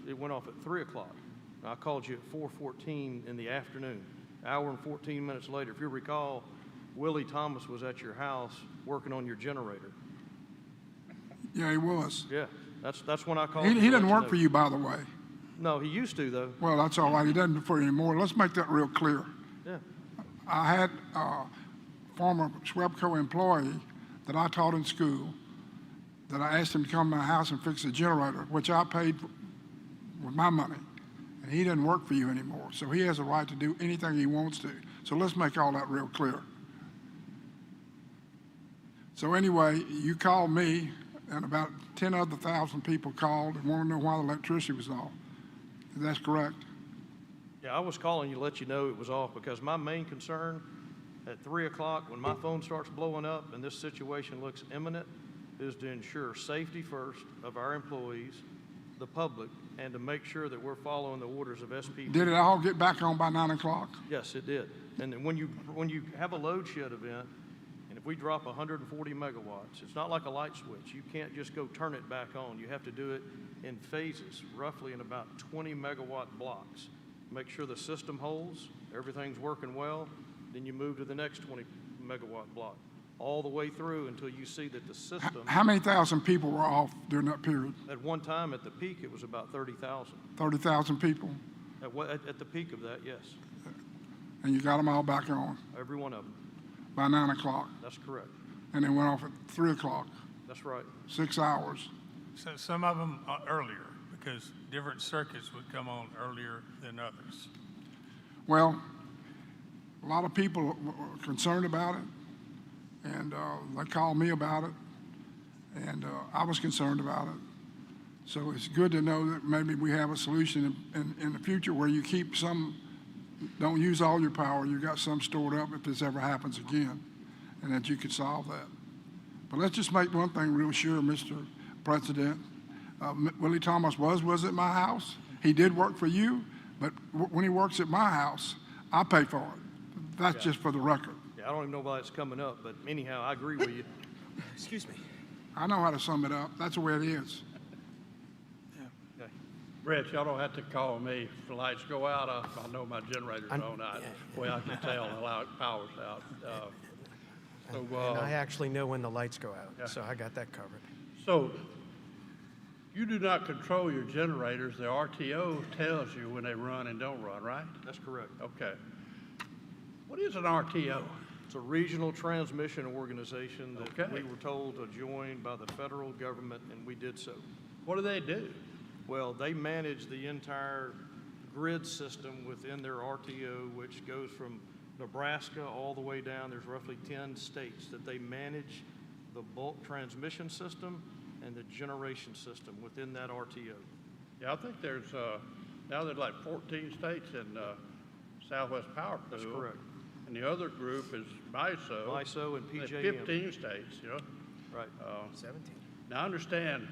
It went off at 3 o'clock. I called you at 4:14 in the afternoon. Hour and 14 minutes later. If you recall, Willie Thomas was at your house working on your generator. Yeah, he was. Yeah, that's when I called. He doesn't work for you, by the way. No, he used to, though. Well, that's all right. He doesn't for you anymore. Let's make that real clear. Yeah. I had a former SWEPCO employee that I taught in school that I asked him to come to my house and fix a generator, which I paid with my money. And he doesn't work for you anymore. So he has a right to do anything he wants to. So let's make all that real clear. So anyway, you called me, and about 10 other thousand people called and want to know why the electricity was off. That's correct? Yeah, I was calling you to let you know it was off because my main concern at 3 o'clock when my phone starts blowing up and this situation looks imminent is to ensure safety first of our employees, the public, and to make sure that we're following the orders of SPP. Did it all get back on by 9 o'clock? Yes, it did. And then when you have a load shed event, and if we drop 140 megawatts, it's not like a light switch. You can't just go turn it back on. You have to do it in phases, roughly in about 20 megawatt blocks. Make sure the system holds, everything's working well, then you move to the next 20 megawatt block, all the way through until you see that the system. How many thousand people were off during that period? At one time, at the peak, it was about 30,000. 30,000 people? At the peak of that, yes. And you got them all back on? Every one of them. By 9 o'clock? That's correct. And they went off at 3 o'clock? That's right. 6 hours? So some of them earlier because different circuits would come on earlier than others. Well, a lot of people were concerned about it, and they called me about it, and I was concerned about it. So it's good to know that maybe we have a solution in the future where you keep some, don't use all your power, you got some stored up if this ever happens again, and that you could solve that. But let's just make one thing real sure, Mr. President. Willie Thomas was at my house. He did work for you, but when he works at my house, I pay for it. That's just for the record. Yeah, I don't even know why it's coming up, but anyhow, I agree with you. Excuse me. I know how to sum it up. That's the way it is. Okay. Brett, y'all don't have to call me. If the lights go out, I know my generator's on. Well, I can tell how it powers out. And I actually know when the lights go out, so I got that covered. So you do not control your generators. The RTO tells you when they run and don't run, right? That's correct. Okay. What is an RTO? It's a regional transmission organization that Okay. we were told to join by the federal government, and we did so. What do they do? Well, they manage the entire grid system within their RTO, which goes from Nebraska all the way down. There's roughly 10 states that they manage the bulk transmission system and the generation system within that RTO. Yeah, I think there's, now there's like 14 states in Southwest Power Pool. That's correct. And the other group is MISO. MISO and There's PJM. 15 states, you know? Right. 17. Now, I understand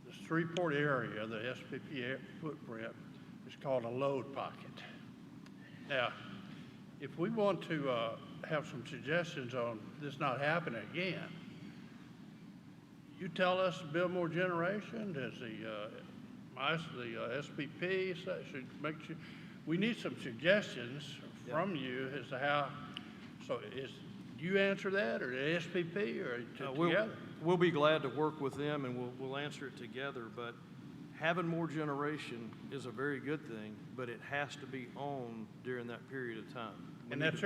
the Shreveport area, the SPP footprint, is called a load pocket. Now, if we want to have some suggestions on this not happening again, you tell us to build more generation. Does the SPP should make sure? We need some suggestions from you as to how. So, do you answer that, or the SPP, or together? We'll be glad to work with them, and we'll answer it together. But having more generation is a very good thing, but it has to be on during that period of time. And that's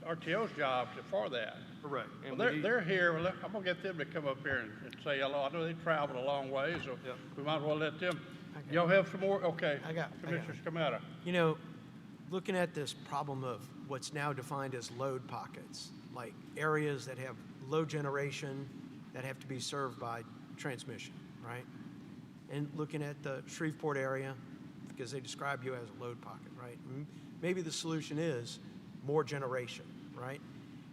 RTO's job for that. Correct. And Well, they're here. Well, I'm going to get them to come up here and say hello. I know they traveled a long way, so we might as well let them. Y'all have some more? Okay. Commissioners, come out. You know, looking at this problem of what's now defined as load pockets, like areas that have low generation that have to be served by transmission, right? And looking at the Shreveport area, because they describe you as a load pocket, right? Maybe the solution is more generation, right?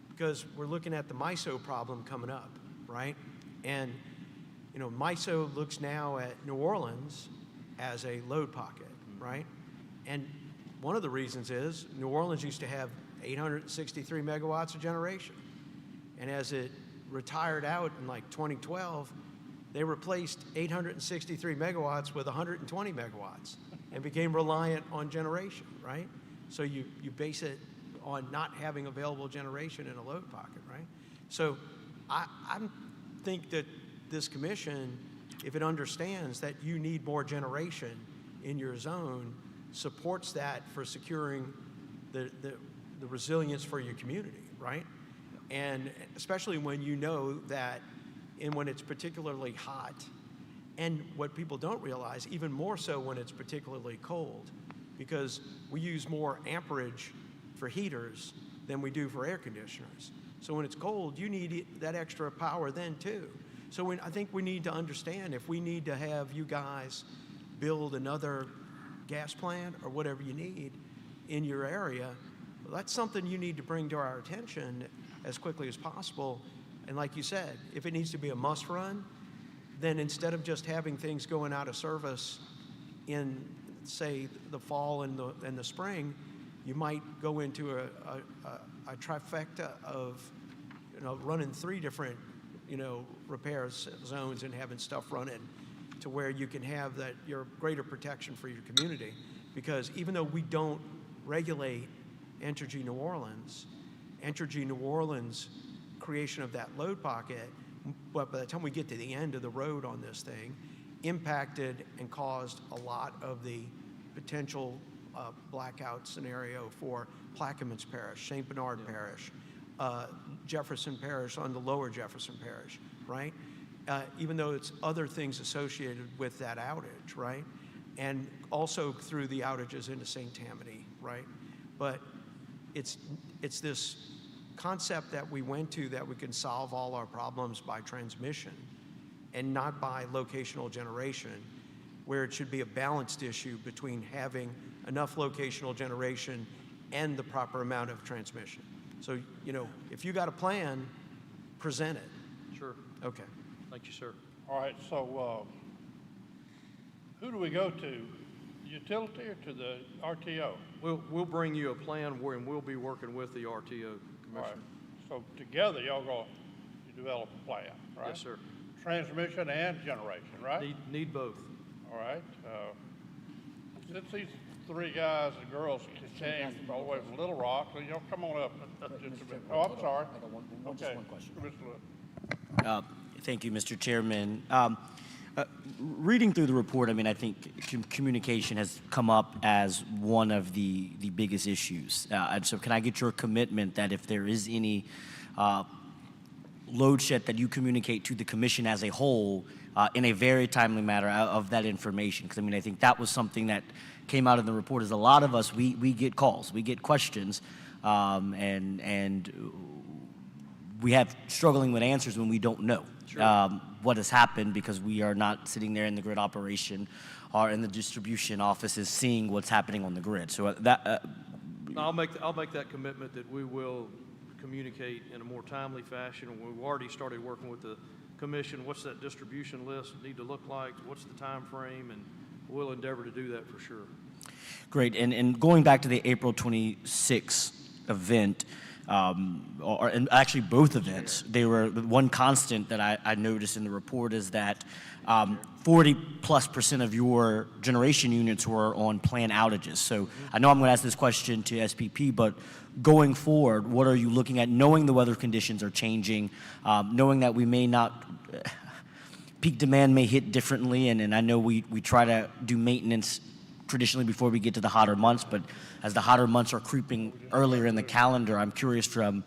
Because we're looking at the MISO problem coming up, right? And, you know, MISO looks now at New Orleans as a load pocket, right? And one of the reasons is New Orleans used to have 863 megawatts of generation. And as it retired out in like 2012, they replaced 863 megawatts with 120 megawatts and became reliant on generation, right? So you base it on not having available generation in a load pocket, right? So I think that this commission, if it understands that you need more generation in your zone, supports that for securing the resilience for your community, right? And especially when you know that, and when it's particularly hot, and what people don't realize, even more so when it's particularly cold, because we use more amperage for heaters than we do for air conditioners. So when it's cold, you need that extra power then too. So I think we need to understand, if we need to have you guys build another gas plant or whatever you need in your area, well, that's something you need to bring to our attention as quickly as possible. And like you said, if it needs to be a must run, then instead of just having things going out of service in, say, the fall and the spring, you might go into a trifecta of, you know, running 3 different, you know, repair zones and having stuff running to where you can have that your greater protection for your community. Because even though we don't regulate Entergy New Orleans creation of that load pocket, but by the time we get to the end of the road on this thing, impacted and caused a lot of the potential blackout scenario for Plaquemines Parish, St. Bernard Parish, Jefferson Parish on the lower Jefferson Parish, right? Even though it's other things associated with that outage, right? And also through the outages into St. Tammany, right? But it's this concept that we went to that we can solve all our problems by transmission and not by locational generation, where it should be a balanced issue between having enough locational generation and the proper amount of transmission. So, you know, if you got a plan, present it. Sure. Okay. Thank you, sir. All right, so who do we go to? Utility or to the RTO? We'll bring you a plan and we'll be working with the RTO, Commissioner. All right. So together, y'all go develop a plan, right? Yes, sir. Transmission and generation, right? Need both. All right. Since these three guys and girls came all the way from Little Rock, so y'all come on up just a bit. Oh, I'm sorry. Okay. Mr. Lewis. Thank you, Mr. Chairman. Reading through the report, I mean, I think communication has come up as one of the biggest issues. And so can I get your commitment that if there is any load shed that you communicate to the commission as a whole in a very timely manner of that information? Because, I mean, I think that was something that came out in the report is a lot of us, we get calls, we get questions, and we have struggling with answers when we don't know. Sure. What has happened because we are not sitting there in the grid operation or in the distribution offices seeing what's happening on the grid. So that I'll make that commitment that we will communicate in a more timely fashion. We've already started working with the commission. What's that distribution list need to look like? What's the time frame? And we'll endeavor to do that for sure. Great. And going back to the April 26th event, and actually both events, they were one constant that I noticed in the report is that 40+% of your generation units were on planned outages. So I know I'm going to ask this question to SPP, but going forward, what are you looking at, knowing the weather conditions are changing, knowing that we may not, peak demand may hit differently, and I know we try to do maintenance traditionally before we get to the hotter months, but as the hotter months are creeping earlier in the calendar, I'm curious from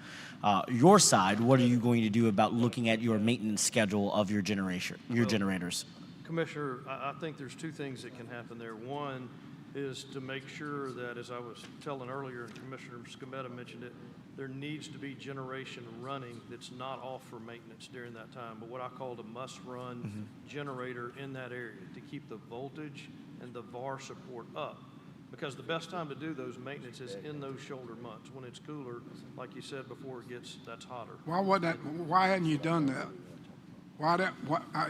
your side, what are you going to do about looking at your maintenance schedule of your generators? Commissioner, I think there's two things that can happen there. One is to make sure that, as I was telling earlier, and Commissioner Scametta mentioned it, there needs to be generation running that's not off for maintenance during that time, but what I call a must-run generator in that area to keep the voltage and the VAR support up. Because the best time to do those maintenance is in those shoulder months when it's cooler, like you said before, that's hotter. Why hadn't you done that?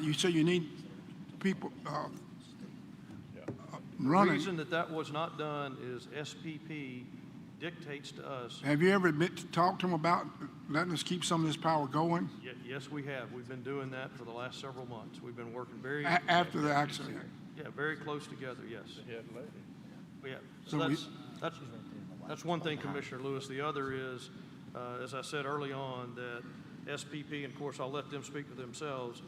You say you need people running. The reason that was not done is SPP dictates to us. Have you ever talked to them about letting us keep some of this power going? Yes, we have. We've been doing that for the last several months. We've been working very after the accident. Yeah, very close together. Yes. Yeah. So that's one thing, Commissioner Lewis. The other is, as I said early on, that SPP, and of course I'll let them speak for themselves.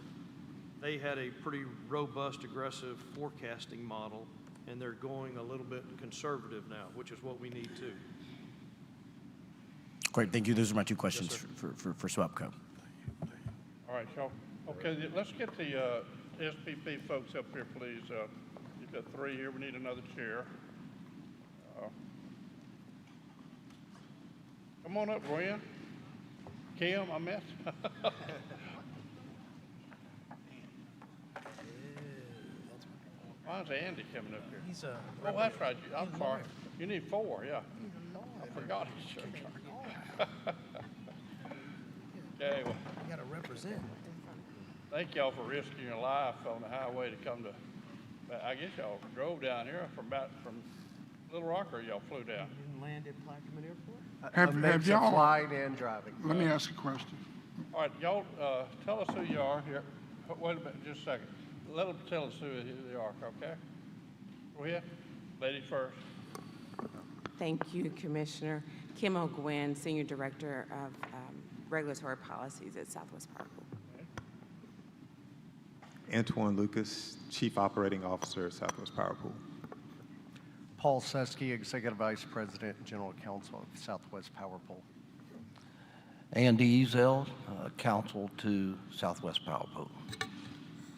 They had a pretty robust, aggressive forecasting model, and they're going a little bit conservative now, which is what we need too. Great, thank you. Those are my two questions for SWEPCO. All right, y'all. Okay, let's get the SPP folks up here, please. You've got three here. We need another chair. Come on up, Gwen. Kim, I missed. Why is Andy coming up here? Oh, that's right. I'm sorry. You need four, yeah. I forgot. Okay, well. You got to represent. Thank y'all for risking your life on the highway to come to, I guess y'all drove down here from Little Rock, or y'all flew down? You land at Plaquemine Airport? Have y'all flying and driving? Let me ask a question. All right, y'all tell us who you are here. Wait a minute, just a second. Let them tell us who they are, okay? Go ahead. Lady first. Thank you, Commissioner. Kim O'Gwen, Senior Director of Regulatory Policies at Southwest Power Pool. Antoine Lucas, Chief Operating Officer at Southwest Power Pool. Paul Sesky, Executive Vice President and General Counsel of Southwest Power Pool. Andy Ezel, Counsel to Southwest Power Pool.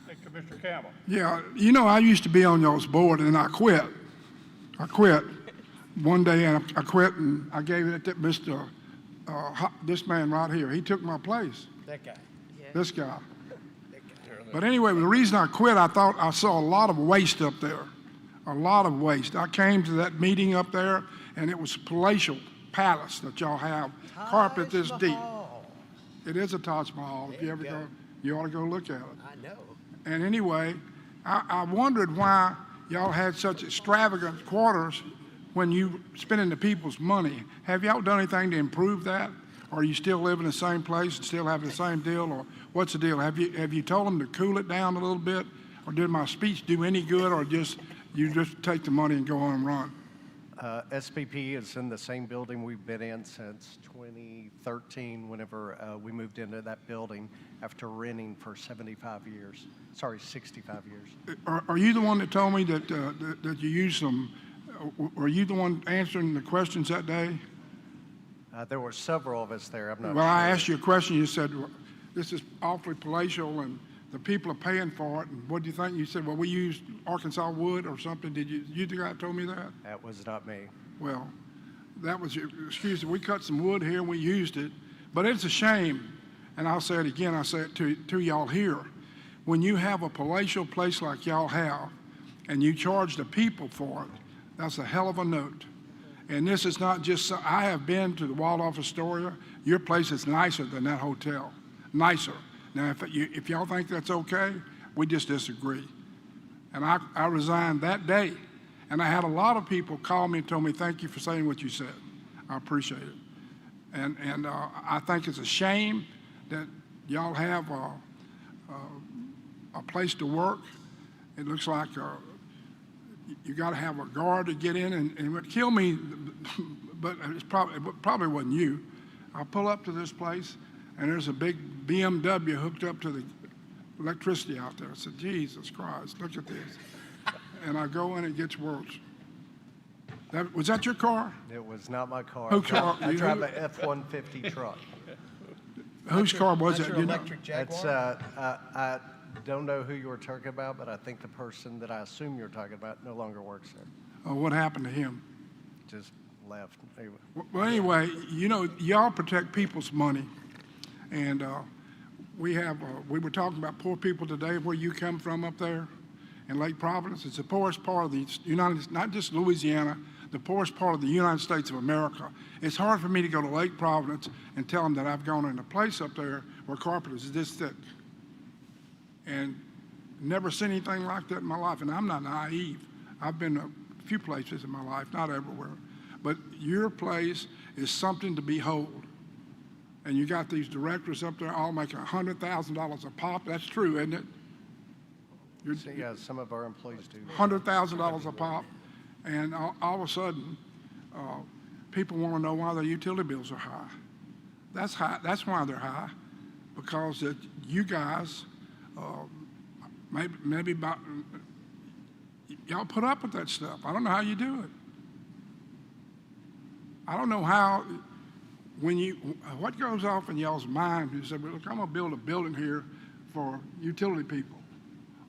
Hey, Commissioner Campbell. Yeah, you know, I used to be on y'all's board, and I quit. One day, and I quit, and I gave it to Mr. This man right here. He took my place. That guy. This guy. But anyway, the reason I quit, I thought I saw a lot of waste up there. A lot of waste. I came to that meeting up there, and it was a palatial palace that y'all have. Carpet this deep. It is a Taj Mahal. If you ever go, you ought to go look at it. I know. And anyway, I wondered why y'all had such extravagant quarters when you spending the people's money. Have y'all done anything to improve that? Or are you still living in the same place and still having the same deal? Or what's the deal? Have you told them to cool it down a little bit? Or did my speech do any good, or you just take the money and go on and run? SPP is in the same building we've been in since 2013, whenever we moved into that building after renting for 65 years. Sorry, 65 years. Are you the one that told me that you used some, were you the one answering the questions that day? There were several of us there. I'm not Well, sure. I asked you a question. You said, well, this is awfully palatial and the people are paying for it. And what do you think? You said, well, we used Arkansas wood or something. Did you the guy that told me that? That was not me. Well, that was your excuse. We cut some wood here and we used it. But it's a shame, and I'll say it again, I say it to y'all here. When you have a palatial place like y'all have and you charge the people for it, that's a hell of a note. And this is not just, I have been to the Waldorf Astoria. Your place is nicer than that hotel, nicer. Now, if y'all think that's okay, we just disagree. And I resigned that day. And I had a lot of people call me and tell me, thank you for saying what you said. I appreciate it. And I think it's a shame that y'all have a place to work. It looks like you got to have a guard to get in. And what killed me, but it probably wasn't you. I pull up to this place, and there's a big BMW hooked up to the electricity out there. I said, Jesus Christ, look at this. And I go in, and it gets worse. Was that your car? It was not my car. Whose car? I drive an F-150 truck. Whose car was That's it? your You know? electric Jaguar? I don't know who you were talking about, but I think the person that I assume you're talking about no longer works there. Oh, what happened to him? Just left. Well, anyway, you know, y'all protect people's money. And we were talking about poor people today, where you come from up there in Lake Providence. It's the poorest part of the United States, not just Louisiana, the poorest part of the United States of America. It's hard for me to go to Lake Providence and tell them that I've gone in a place up there where carpet is this thick. And never seen anything like that in my life. And I'm not naive. I've been to a few places in my life, not everywhere. But your place is something to behold. And you got these directors up there all making $100,000 a pop. That's true, isn't it? Yeah, some of our employees do. $100,000 a pop. And all of a sudden, people want to know why their utility bills are high. That's high. That's why they're high, because that you guys, maybe about, y'all put up with that stuff. I don't know how you do it. I don't know how, what goes off in y'all's mind? You say, well, look, I'm going to build a building here for utility people.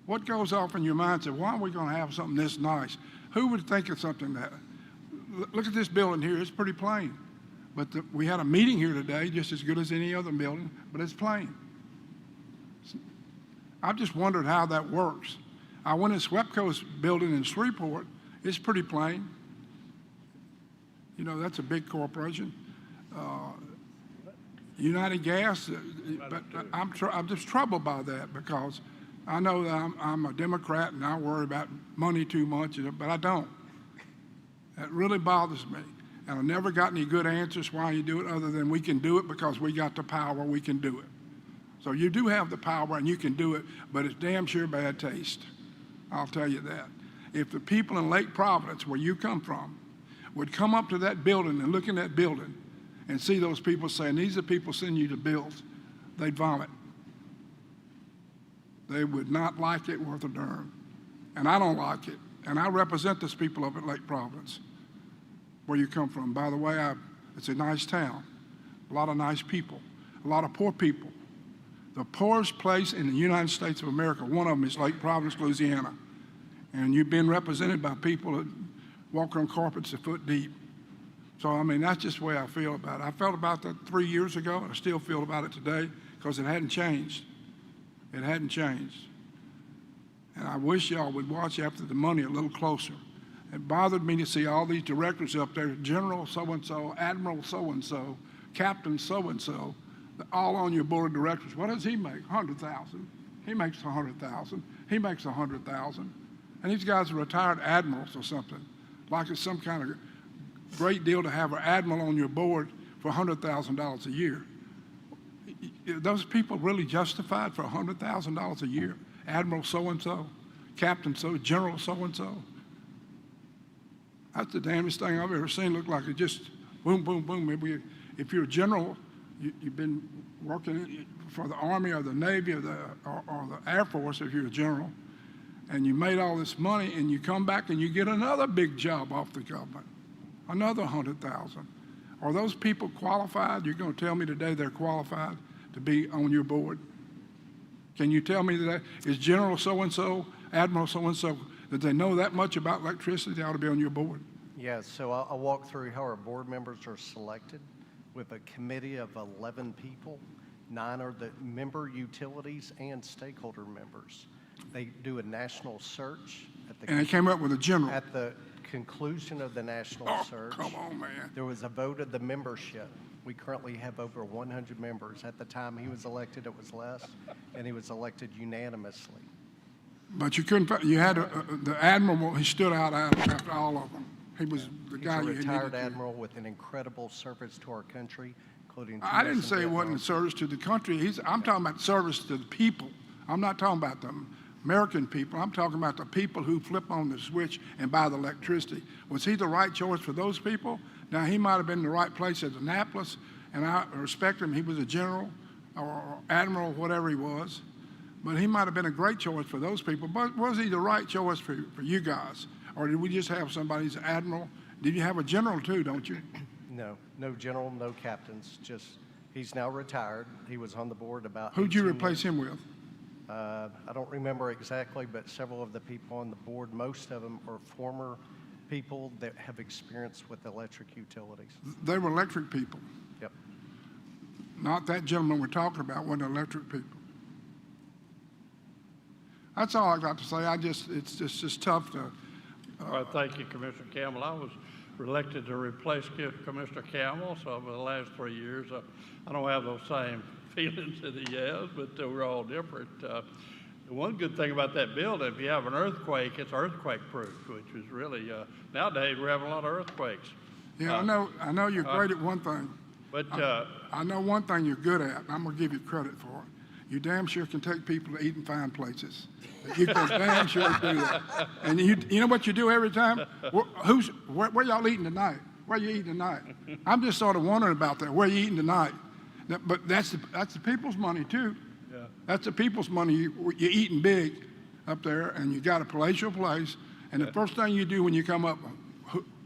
What goes off in your mind? Say, why are we going to have something this nice? Who would think of something that? Look at this building here. It's pretty plain. But we had a meeting here today, just as good as any other building, but it's plain. I've just wondered how that works. I went in SWEPCO's building in Shreveport. It's pretty plain. You know, that's a big corporation. United Gas, but I'm just troubled by that, because I know that I'm a Democrat and I worry about money too much, but I don't. That really bothers me. And I never got any good answers why you do it, other than we can do it because we got the power, we can do it. So you do have the power and you can do it, but it's damn sure bad taste. I'll tell you that. If the people in Lake Providence, where you come from, would come up to that building and look in that building and see those people saying, these are people sending you the bills, they'd vomit. They would not like it worth a darn. And I don't like it. And I represent those people up at Lake Providence, where you come from. By the way, it's a nice town, a lot of nice people, a lot of poor people. The poorest place in the United States of America, one of them is Lake Providence, Louisiana. And you've been represented by people that walk on carpets a foot deep. So, I mean, that's just the way I feel about it. I felt about that 3 years ago, and I still feel about it today, because it hadn't changed. It hadn't changed. And I wish y'all would watch after the money a little closer. It bothered me to see all these directors up there, General so-and-so, Admiral so-and-so, Captain so-and-so, all on your board of directors. What does he make? 100,000. He makes 100,000. He makes 100,000. And these guys are retired admirals or something, like it's some kind of great deal to have an admiral on your board for $100,000 a year. Are those people really justified for $100,000 a year? Admiral so-and-so? captain general so-and-so. That's the damnedest thing I've ever seen. Look like it just boom, boom, boom. Maybe if you're a general, you've been working for the Army or the Navy or the Air Force, if you're a general, and you made all this money, and you come back and you get another big job off the government, another 100,000. Are those people qualified? You're going to tell me today they're qualified to be on your board? Can you tell me that is General so-and-so, Admiral so-and-so, that they know that much about electricity, they ought to be on your board? Yeah, so I'll walk through how our board members are selected. With a committee of 11 people, 9 are the member utilities and stakeholder members. They do a national search. And they came up with a general. At the conclusion of the national search, come on, man. There was a vote of the membership. We currently have over 100 members. At the time he was elected, it was less, and he was elected unanimously. But you couldn't, you had the admiral, he stood out after all of them. He was the guy you He's needed a retired to. admiral with an incredible service to our country, including. I didn't say it wasn't service to the country. I'm talking about service to the people. I'm not talking about the American people. I'm talking about the people who flip on the switch and buy the electricity. Was he the right choice for those people? Now, he might have been in the right place at Annapolis, and I respect him. He was a general or admiral, whatever he was. But he might have been a great choice for those people. But was he the right choice for you guys? Or did we just have somebody's admiral? Did you have a general too, don't you? No, no general, no captains, just, he's now retired. He was on the board about. Who'd you 18 replace years. him with? I don't remember exactly, but several of the people on the board, most of them are former people that have experience with electric utilities. They were electric people. Yep. Not that gentleman we're talking about, wasn't electric people. That's all I got to say. It's just tough to. All right, thank you, Commissioner Campbell. I was elected to replace Commissioner Campbell, so over the last 3 years, I don't have those same feelings that he has, but we're all different. The one good thing about that building, if you have an earthquake, it's earthquake-proof, which is really, nowadays we're having a lot of earthquakes. Yeah, I know you're great at one thing. But I know one thing you're good at, and I'm going to give you credit for it. You damn sure can take people to eat in fine places. You can damn sure do that. And you know what you do every time? Where y'all eating tonight? Where you eating tonight? I'm just sort of wondering about that. Where you eating tonight? But that's the people's money too. Yeah. That's the people's money. You're eating big up there, and you got a palatial place. And the first thing you do when you come up,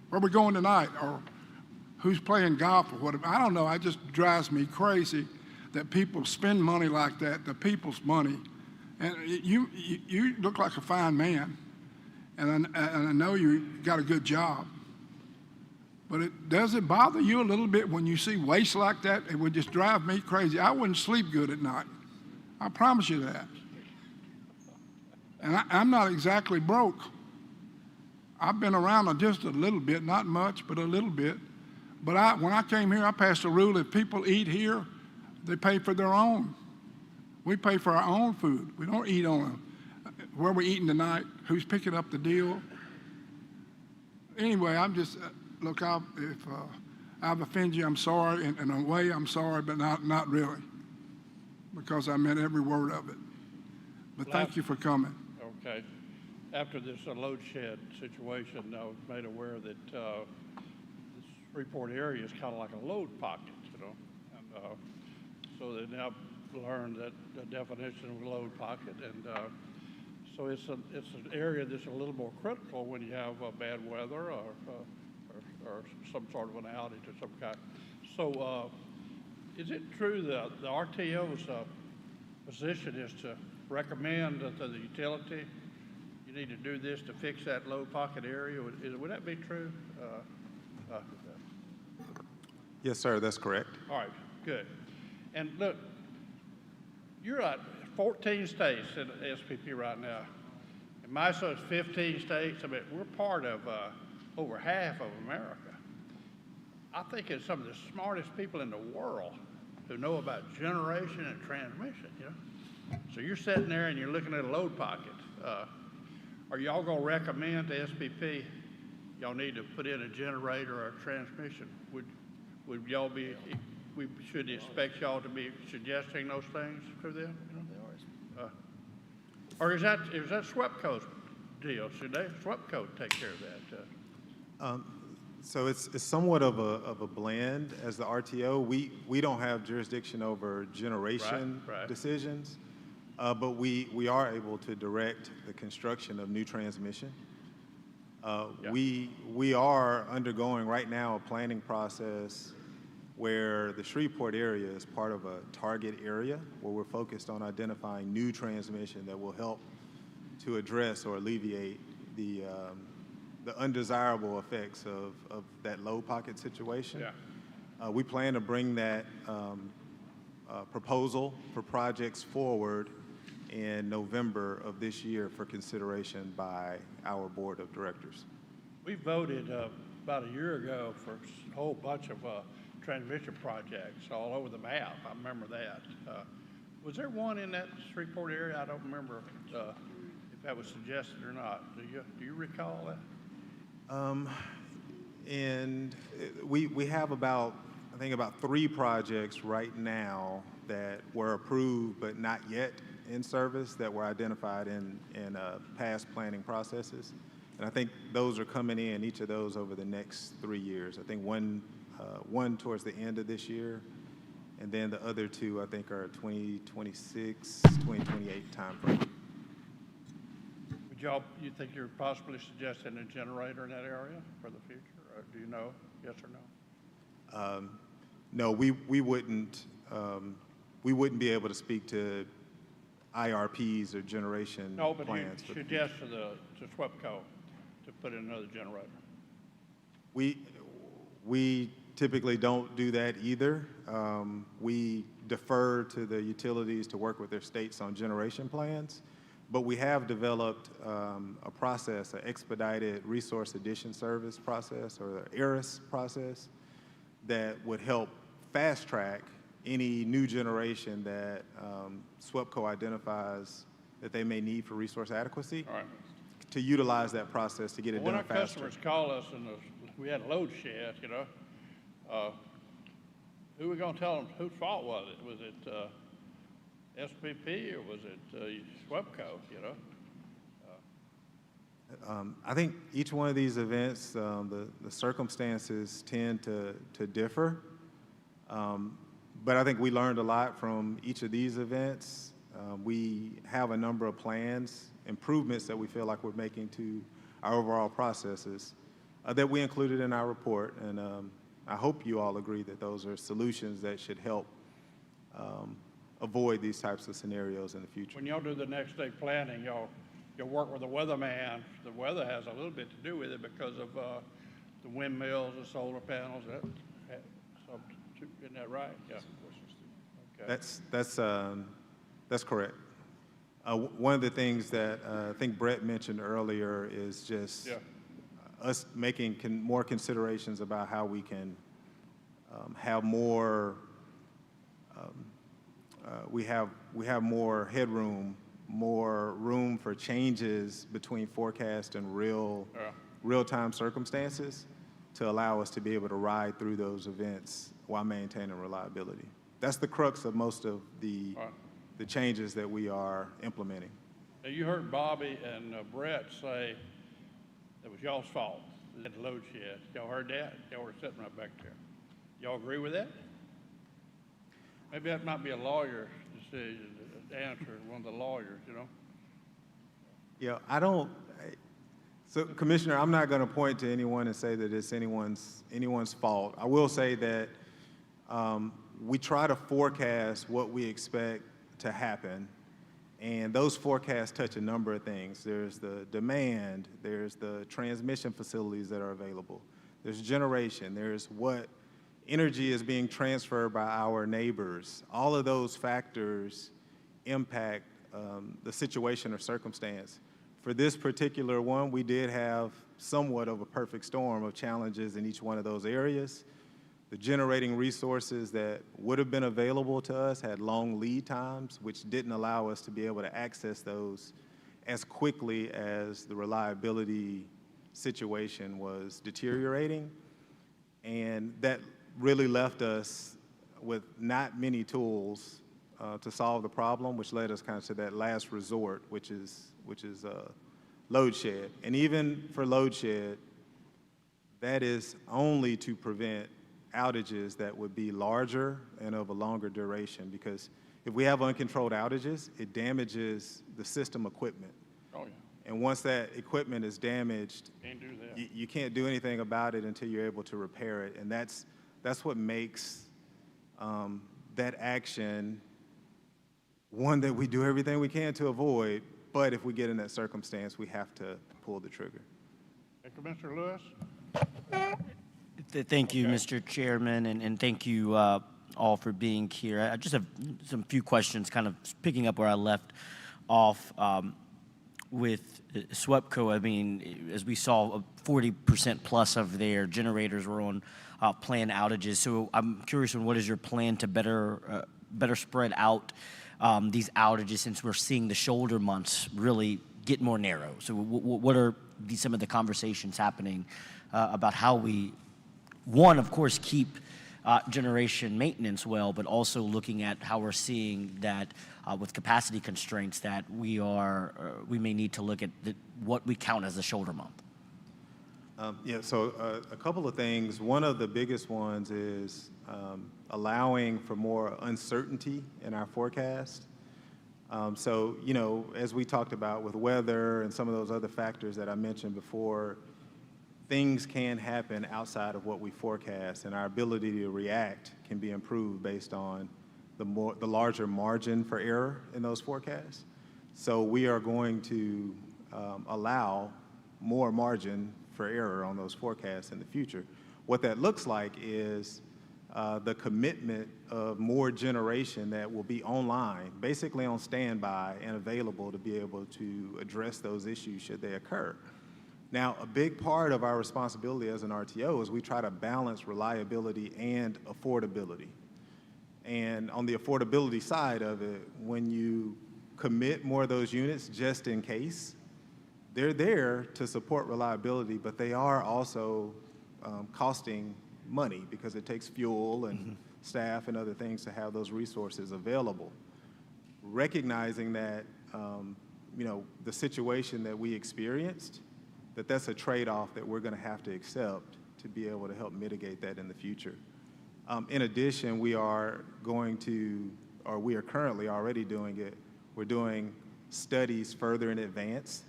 where we going tonight? Or who's playing golf or whatever? I don't know. It just drives me crazy that people spend money like that, the people's money. And you look like a fine man, and I know you got a good job. But does it bother you a little bit when you see waste like that? It would just drive me crazy. I wouldn't sleep good at night. I promise you that. And I'm not exactly broke. I've been around just a little bit, not much, but a little bit. But when I came here, I passed a rule: if people eat here, they pay for their own. We pay for our own food. We don't eat on where we're eating tonight, who's picking up the deal. Anyway, I'm just, look, if I've offended you, I'm sorry. In a way, I'm sorry, but not really, because I meant every word of it. But thank you for coming. Okay. After this load shed situation, I was made aware that this Freeport area is kind of like a load pocket, and so they now learned that the definition of a load pocket, and so it's an area that's a little more critical when you have bad weather or some sort of an outage of some kind. So is it true that the RTO's position is to recommend to the utility, you need to do this to fix that load pocket area? Would that be true? Yes, sir, that's correct. All right, good. And look, you're at 14 states in the SPP right now. And MISO's 15 states. I mean, we're part of over half of America. I think it's some of the smartest people in the world who know about generation and transmission, you know? So you're sitting there and you're looking at a load pocket. Are y'all going to recommend to SPP y'all need to put in a generator or a transmission? Would y'all be, we should expect y'all to be suggesting those things to them? You know? Or is that SWEPCO's deal? Should they, SWEPCO take care of that? So it's somewhat of a blend. As the RTO, we don't have jurisdiction over generation Right. decisions, but we are able to direct the construction of new transmission. We are undergoing right now a planning process where the Shreveport area is part of a target area where we're focused on identifying new transmission that will help to address or alleviate the undesirable effects of that low pocket situation. Yeah. We plan to bring that proposal for projects forward in November of this year for consideration by our board of directors. We voted about a year ago for a whole bunch of transmission projects all over the map. I remember that. Was there one in that Shreveport area? I don't remember if that was suggested or not. Do you recall that? And we have about 3 projects right now that were approved but not yet in service that were identified in past planning processes. And I think those are coming in, each of those over the next 3 years. I think one towards the end of this year, and then the other 2 I think are 2026, 2028 timeframe. You think you're possibly suggesting a generator in that area for the future? Or do you know? Yes or no? No, we wouldn't be able to speak to IRPs or generation No, but you plans. suggest to SWEPCO to put in another generator. We typically don't do that either. We defer to the utilities to work with their states on generation plans. But we have developed a process, an expedited resource addition service process, or the ERIS process, that would help fast track any new generation that SWEPCO identifies that they may need for resource adequacy. All right. To utilize that process to get it When done our faster. customers call us and we had a load shed, who are we going to tell them whose fault was it? Was it SPP or was it SWEPCO, I think each one of these events, the circumstances tend to differ. But I think we learned a lot from each of these events. We have a number of plans, improvements that we feel like we're making to our overall processes that we included in our report. And I hope you all agree that those are solutions that should help avoid these types of scenarios in the future. When y'all do the next day planning, y'all work with the weatherman. The weather has a little bit to do with it because of the windmills, the solar panels. Isn't that right? Yeah. Okay. That's correct. One of the things that I think Brett mentioned earlier is just us making more considerations about how we can have more. We have more headroom, more room for changes between forecast and real-time circumstances to allow us to be able to ride through those events while maintaining reliability. That's the crux of most of the changes that we are implementing. Now, you heard Bobby and Brett say it was y'all's fault, the load shed. Y'all heard that? Y'all were sitting right back there. Y'all agree with that? Maybe that might be a lawyer's decision to answer, one of the lawyers, Yeah, I don't. So, Commissioner, I'm not going to point to anyone and say that it's anyone's fault. I will say that we try to forecast what we expect to happen, and those forecasts touch a number of things. There's the demand, there's the transmission facilities that are available, there's generation, there's what energy is being transferred by our neighbors. All of those factors impact the situation or circumstance. For this particular one, we did have somewhat of a perfect storm of challenges in each one of those areas. The generating resources that would have been available to us had long lead times, which didn't allow us to be able to access those as quickly as the reliability situation was deteriorating. And that really left us with not many tools to solve the problem, which led us kind of to that last resort, which is load shed. And even for load shed, that is only to prevent outages that would be larger and of a longer duration, because if we have uncontrolled outages, it damages the system equipment. Oh, yeah. And once that equipment is damaged, Can't do that. you can't do anything about it until you're able to repair it. And that's what makes that action one that we do everything we can to avoid, but if we get in that circumstance, we have to pull the trigger. Hey, Commissioner Lewis? Thank you, Mr. Chairman, and thank you all for being here. I just have some few questions, kind of picking up where I left off with SWEPCO. I mean, as we saw, 40% plus of their generators were on planned outages. So I'm curious on what is your plan to better spread out these outages, since we're seeing the shoulder months really get more narrow. So what are some of the conversations happening about how we, one, of course, keep generation maintenance well, but also looking at how we're seeing that with capacity constraints that we may need to look at what we count as a shoulder month? Yeah, so a couple of things. One of the biggest ones is allowing for more uncertainty in our forecast. So, you know, as we talked about with weather and some of those other factors that I mentioned before, things can happen outside of what we forecast, and our ability to react can be improved based on the larger margin for error in those forecasts. So we are going to allow more margin for error on those forecasts in the future. What that looks like is the commitment of more generation that will be online, basically on standby and available to be able to address those issues should they occur. Now, a big part of our responsibility as an RTO is we try to balance reliability and affordability. And on the affordability side of it, when you commit more of those units just in case, they're there to support reliability, but they are also costing money because it takes fuel and staff and other things to have those resources available. Recognizing that, you know, the situation that we experienced, that's a trade-off that we're going to have to accept to be able to help mitigate that in the future. In addition, we are going to, or we are currently already doing it, we're doing studies further in advance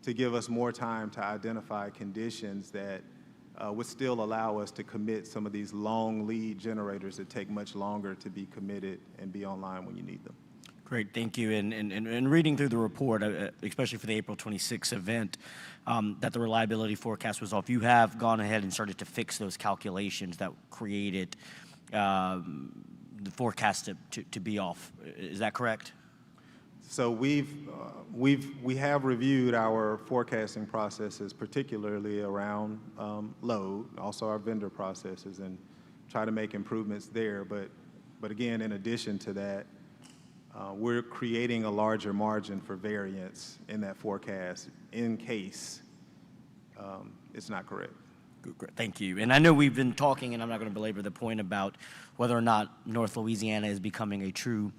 to give us more time to identify conditions that would still allow us to commit some of these long lead generators that take much longer to be committed and be online when you need them. Great, thank you. And reading through the report, especially for the April 26th event, that the reliability forecast was off, you have gone ahead and started to fix those calculations that created the forecast to be off. Is that correct? So we have reviewed our forecasting processes, particularly around load, also our vendor processes, and try to make improvements there. But again, in addition to that, we're creating a larger margin for variance in that forecast in case it's not correct. Great, thank you. And I know we've been talking, and I'm not going to belabor the point about whether or not North Louisiana is becoming a true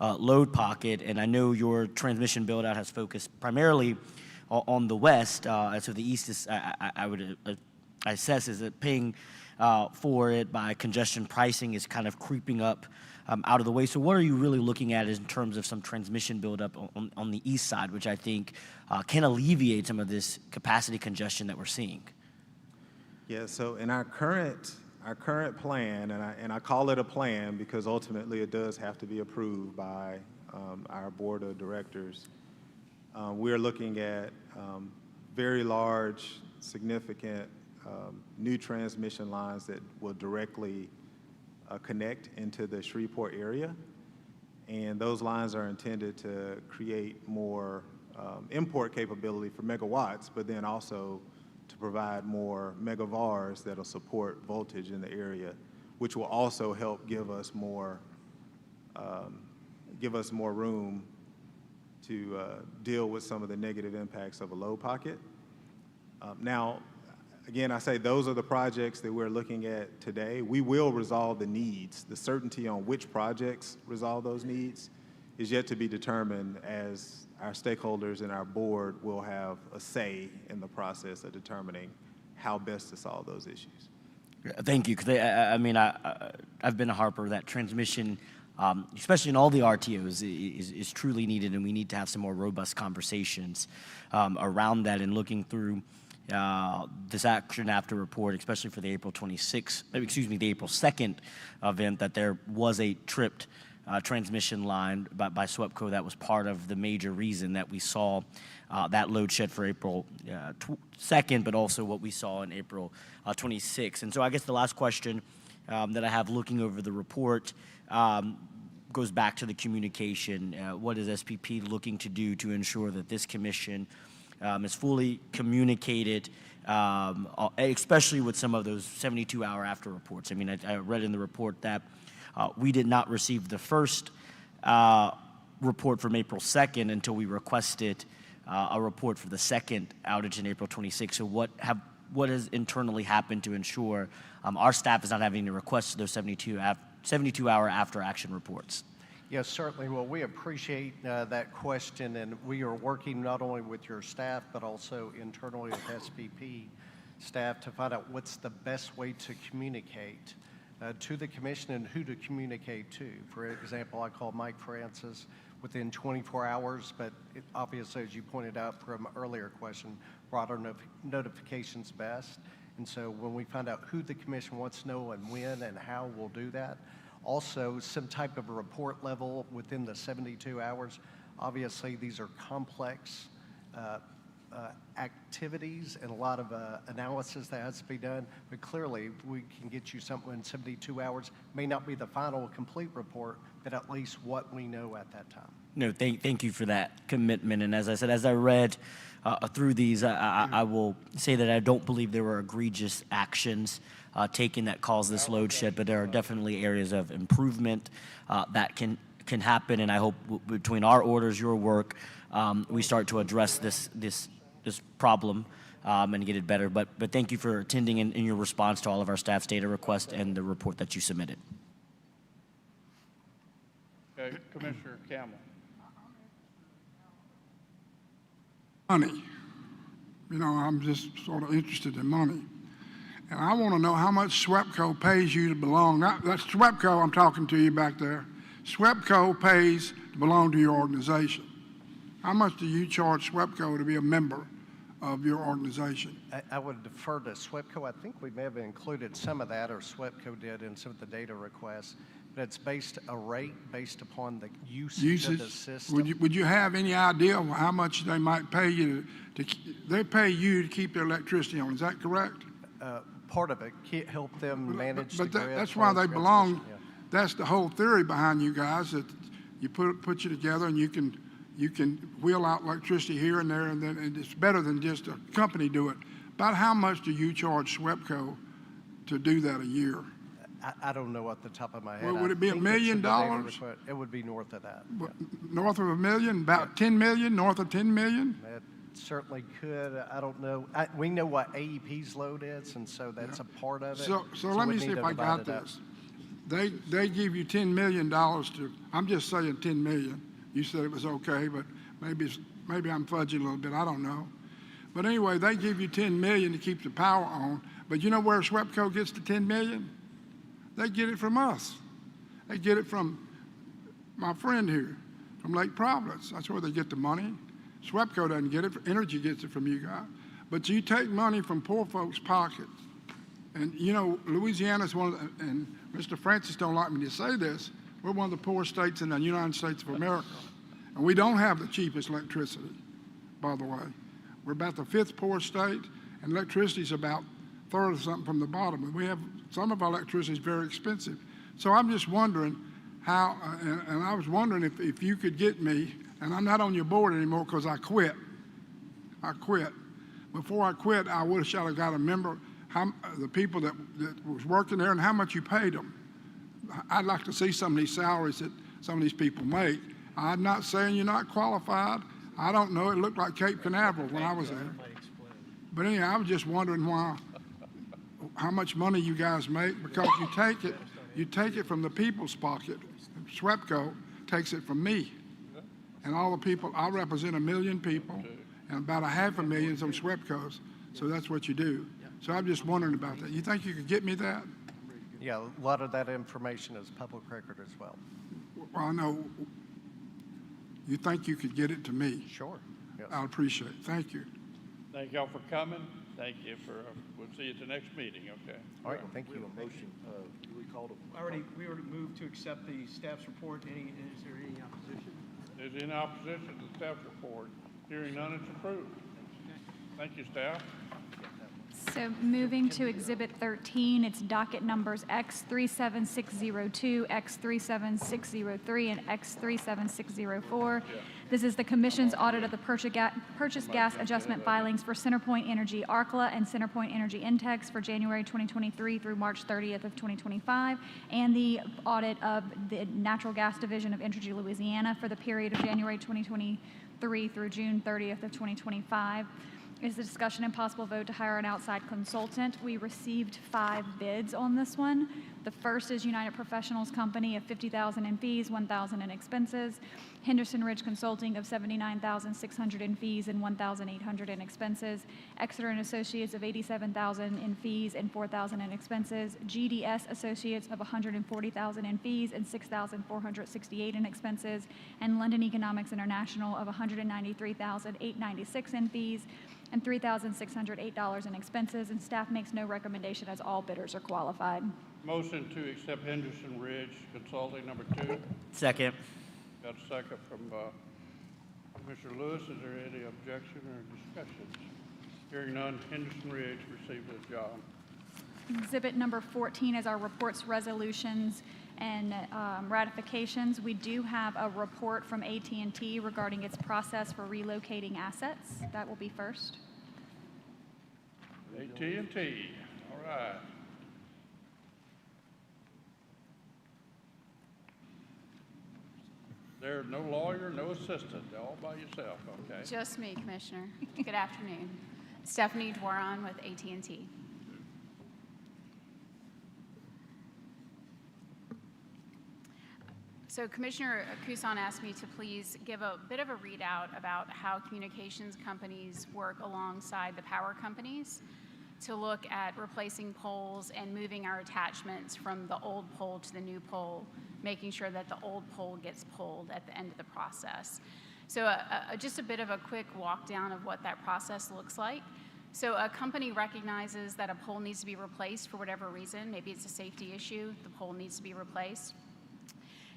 load pocket. And I know your transmission build-out has focused primarily on the west. So the east is, I would assess, is that paying for it by congestion pricing is kind of creeping up out of the way. So what are you really looking at in terms of some transmission buildup on the east side, which I think can alleviate some of this capacity congestion that we're seeing? Yeah, so in our current plan, and I call it a plan because ultimately it does have to be approved by our board of directors, we're looking at very large, significant new transmission lines that will directly connect into the Shreveport area. And those lines are intended to create more import capability for megawatts, but then also to provide more megavars that'll support voltage in the area, which will also help give us more room to deal with some of the negative impacts of a load pocket. Now, again, I say those are the projects that we're looking at today. We will resolve the needs. The certainty on which projects resolve those needs is yet to be determined, as our stakeholders and our board will have a say in the process of determining how best to solve those issues. Thank you. 'Cause I've been a harper that transmission, especially in all the RTOs, is truly needed, and we need to have some more robust conversations around that and looking through this action after report, especially for the April 2nd event, that there was a tripped transmission line by SWEPCO that was part of the major reason that we saw that load shed for April 2nd, but also what we saw in April 26th. And so I guess the last question that I have looking over the report goes back to the communication. What is SPP looking to do to ensure that this commission is fully communicated, especially with some of those 72-hour after reports? I mean, I read in the report that we did not receive the first report from April 2nd until we requested a report for the second outage in April 26th. So what has internally happened to ensure our staff is not having to request those 72-hour after action reports? Yes, certainly. Well, we appreciate that question, and we are working not only with your staff, but also internally with SPP staff to find out what's the best way to communicate to the commission and who to communicate to. For example, I called Mike Francis within 24 hours, but obviously, as you pointed out from an earlier question, broader notifications best. And so when we find out who the commission wants to know and when and how, we'll do that. Also, some type of a report level within the 72 hours. Obviously, these are complex activities and a lot of analysis that has to be done, but clearly we can get you something in 72 hours. May not be the final complete report, but at least what we know at that time. No, thank you for that commitment. And as I said, as I read through these, I will say that I don't believe there were egregious actions taken that caused this load shed, but there are definitely areas of improvement that can happen. And I hope between our orders, your work, we start to address this problem and get it better. But thank you for attending in your response to all of our staff's data requests and the report that you submitted. Okay, Commissioner Campbell. Money. You know, I'm just sort of interested in money. And I want to know how much SWEPCO pays you to belong. That's SWEPCO I'm talking to you back there. SWEPCO pays to belong to your organization. How much do you charge SWEPCO to be a member of your organization? I would defer to SWEPCO. I think we may have included some of that, or SWEPCO did in some of the data requests. But it's based a rate based upon the usage of the system. Would you have any idea of how much they might pay you they pay you to keep their electricity on? Is that correct? Part of it, help them manage the grid. That's why they belong. Yeah. That's the whole theory behind you guys, that you put you together and you can wheel out electricity here and there, and it's better than just a company do it. About how much do you charge SWEPCO to do that a year? I don't know off the top of my head. Well, would it be $1 million? It would be north of that. Yeah. North of $1 million? About 10 million? North of 10 million? It certainly could. I don't know. We know what AEP's load is, and so that's a part of it. So let me see if I got this. They give you $10 million to, I'm just saying 10 million. You said it was okay, but maybe I'm fudging a little bit. I don't know. But anyway, they give you $10 million to keep the power on. But you know where SWEPCO gets the $10 million? They get it from us. They get it from my friend here, from Lake Providence. That's where they get the money. SWEPCO doesn't get it. Energy gets it from you guys. But you take money from poor folks' pockets. And, you know, Louisiana's one of the, and Mr. Francis don't like me to say this, we're one of the poorest states in the United States of America. And we don't have the cheapest electricity, by the way. We're about the 5th poorest state, and electricity's about third or something from the bottom. And we have, some of our electricity is very expensive. So I'm just wondering how, and I was wondering if you could get me, and I'm not on your board anymore because I quit. I quit. Before I quit, I wish I'd have got a member, the people that was working there and how much you paid them. I'd like to see some of these salaries that some of these people make. I'm not saying you're not qualified. I don't know. It looked like Cape Canaveral when I was there. But anyway, I was just wondering how much money you guys make, because you take it from the people's pocket. SWEPCO takes it from me. and all the people, I represent 1 million people, and about 500,000 is on SWEPCOs, so that's what you do. So I'm just wondering about that. You think you could get me that? Yeah, a lot of that information is public record as well. Well, I know. You think you could get it to me? Sure. Yes. I appreciate it. Thank you. Thank y'all for coming. Thank you for, we'll see you at the next meeting, okay? All right, thank you. Motion, we called we already moved to accept the staff's report. Is there any opposition? Is in opposition to the staff report? Hearing none, it's approved. Thank you, staff. So moving to Exhibit 13, it's docket numbers X37602, X37603, and X37604. This is the Commission's audit of the purchase gas adjustment filings for CenterPoint Energy Arkla and CenterPoint Energy Intex for January 2023 through March 30th of 2025, and the audit of the Natural Gas Division of Entergy Louisiana for the period of January 2023 through June 30th of 2025. Is the discussion and possible vote to hire an outside consultant. We received 5 bids on this one. The first is United Professionals Company of $50,000 in fees, $1,000 in expenses. Henderson Ridge Consulting of $79,600 in fees and $1,800 in expenses. Exeter and Associates of $87,000 in fees and $4,000 in expenses. GDS Associates of $140,000 in fees and $6,468 in expenses. And London Economics International of $193,896 in fees and $3,608 in expenses. And staff makes no recommendation as all bidders are qualified. Motion to accept Henderson Ridge Consulting number 2. Second. Got a second from Commissioner Lewis. Is there any objection or discussion? Hearing none, Henderson Ridge received the job. Exhibit number 14 is our reports, resolutions, and ratifications. We do have a report from AT&T regarding its process for relocating assets. That will be first. AT&T, all right. There's no lawyer, no assistant, all by yourself, okay? Just me, Commissioner. Good afternoon. Stephanie Dwaron with AT&T. So Commissioner Kusan asked me to please give a bit of a readout about how communications companies work alongside the power companies to look at replacing poles and moving our attachments from the old pole to the new pole, making sure that the old pole gets pulled at the end of the process. So just a bit of a quick walk down of what that process looks like. So a company recognizes that a pole needs to be replaced for whatever reason. Maybe it's a safety issue, the pole needs to be replaced.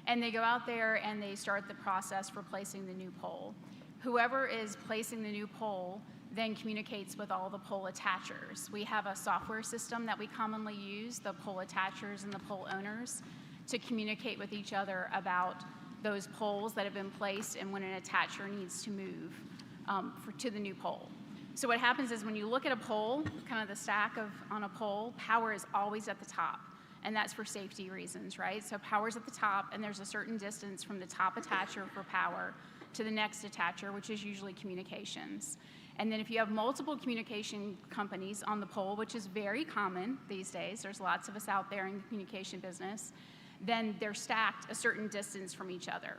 And they go out there and they start the process for placing the new pole. Whoever is placing the new pole then communicates with all the pole attachers. We have a software system that we commonly use, the pole attachers and the pole owners, to communicate with each other about those poles that have been placed and when an attacher needs to move to the new pole. So what happens is when you look at a pole, kind of the stack on a pole, power is always at the top. And that's for safety reasons, right? So power's at the top, and there's a certain distance from the top attacher for power to the next attacher, which is usually communications. And then if you have multiple communication companies on the pole, which is very common these days, there's lots of us out there in the communication business, then they're stacked a certain distance from each other.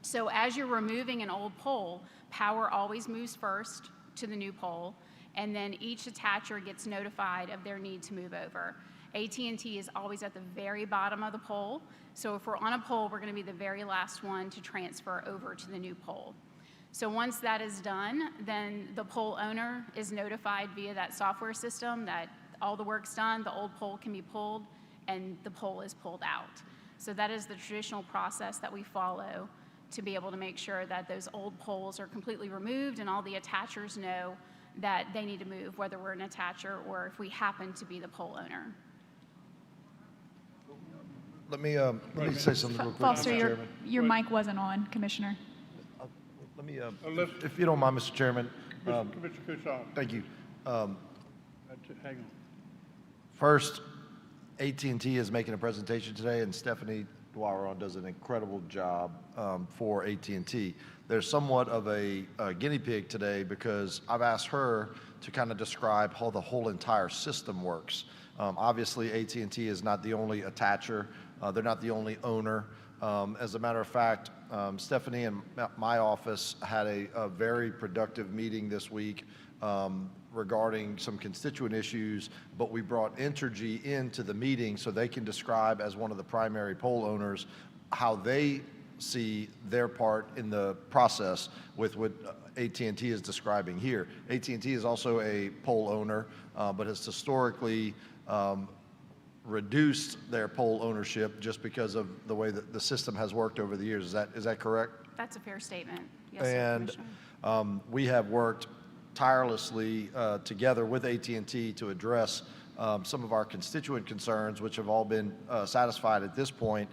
So as you're removing an old pole, power always moves first to the new pole, and then each attacher gets notified of their need to move over. AT&T is always at the very bottom of the pole, so if we're on a pole, we're going to be the very last one to transfer over to the new pole. So once that is done, then the pole owner is notified via that software system that all the work's done, the old pole can be pulled, and the pole is pulled out. So that is the traditional process that we follow to be able to make sure that those old poles are completely removed and all the attachers know that they need to move, whether we're an attacher or if we happen to be the pole owner. Let me say something real quick, Foster, Mr. Chairman. your mic wasn't on, Commissioner. Let me, if you don't mind, Mr. Chairman. Commissioner Kusan. Thank you. Hang on. First, AT&T is making a presentation today, and Stephanie Dwaron does an incredible job for AT&T. There's somewhat of a guinea pig today because I've asked her to kind of describe how the whole entire system works. Obviously, AT&T is not the only attacher. They're not the only owner. As a matter of fact, Stephanie and my office had a very productive meeting this week regarding some constituent issues, but we brought Entergy into the meeting so they can describe, as one of the primary pole owners, how they see their part in the process with what AT&T is describing here. AT&T is also a pole owner, but has historically reduced their pole ownership just because of the way that the system has worked over the years. Is that correct? That's a fair statement. Yes, sir, And Commissioner. we have worked tirelessly together with AT&T to address some of our constituent concerns, which have all been satisfied at this point.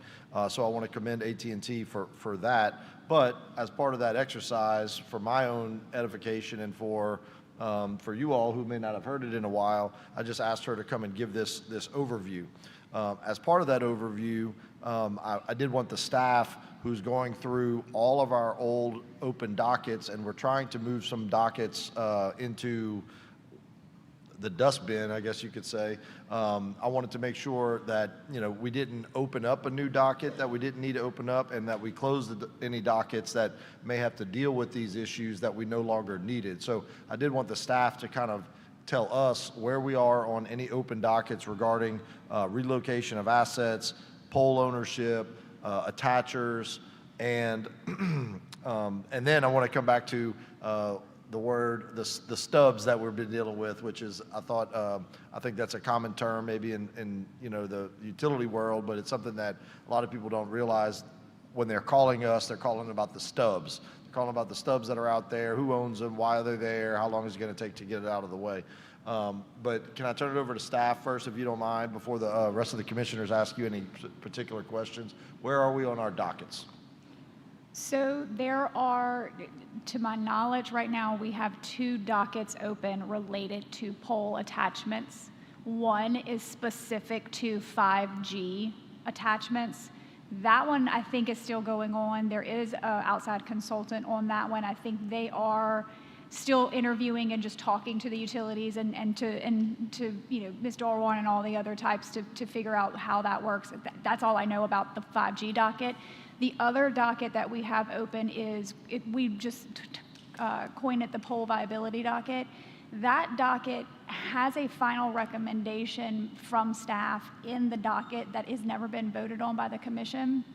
So I want to commend AT&T for that. But as part of that exercise, for my own edification and for you all who may not have heard it in a while, I just asked her to come and give this overview. As part of that overview, I did want the staff who's going through all of our old open dockets, and we're trying to move some dockets into the dustbin, I guess you could say. I wanted to make sure that, we didn't open up a new docket that we didn't need to open up, and that we closed any dockets that may have to deal with these issues that we no longer needed. So I did want the staff to kind of tell us where we are on any open dockets regarding relocation of assets, pole ownership, attachers, and then I want to come back to the stubs that we've been dealing with, which is, I think that's a common term maybe in the utility world, but it's something that a lot of people don't realize. When they're calling us, they're calling about the stubs. They're calling about the stubs that are out there, who owns them, why are they there, how long is it going to take to get it out of the way. But can I turn it over to staff first, if you don't mind, before the rest of the commissioners ask you any particular questions? Where are we on our dockets? So there are, to my knowledge right now, we have 2 dockets open related to pole attachments. One is specific to 5G attachments. That one I think is still going on. There is an outside consultant on that one. I think they are still interviewing and just talking to the utilities and to Ms. Dorwan and all the other types to figure out how that works. That's all I know about the 5G docket. The other docket that we have open is, we just coined it the pole viability docket. That docket has a final recommendation from staff in the docket that has never been voted on by the commission.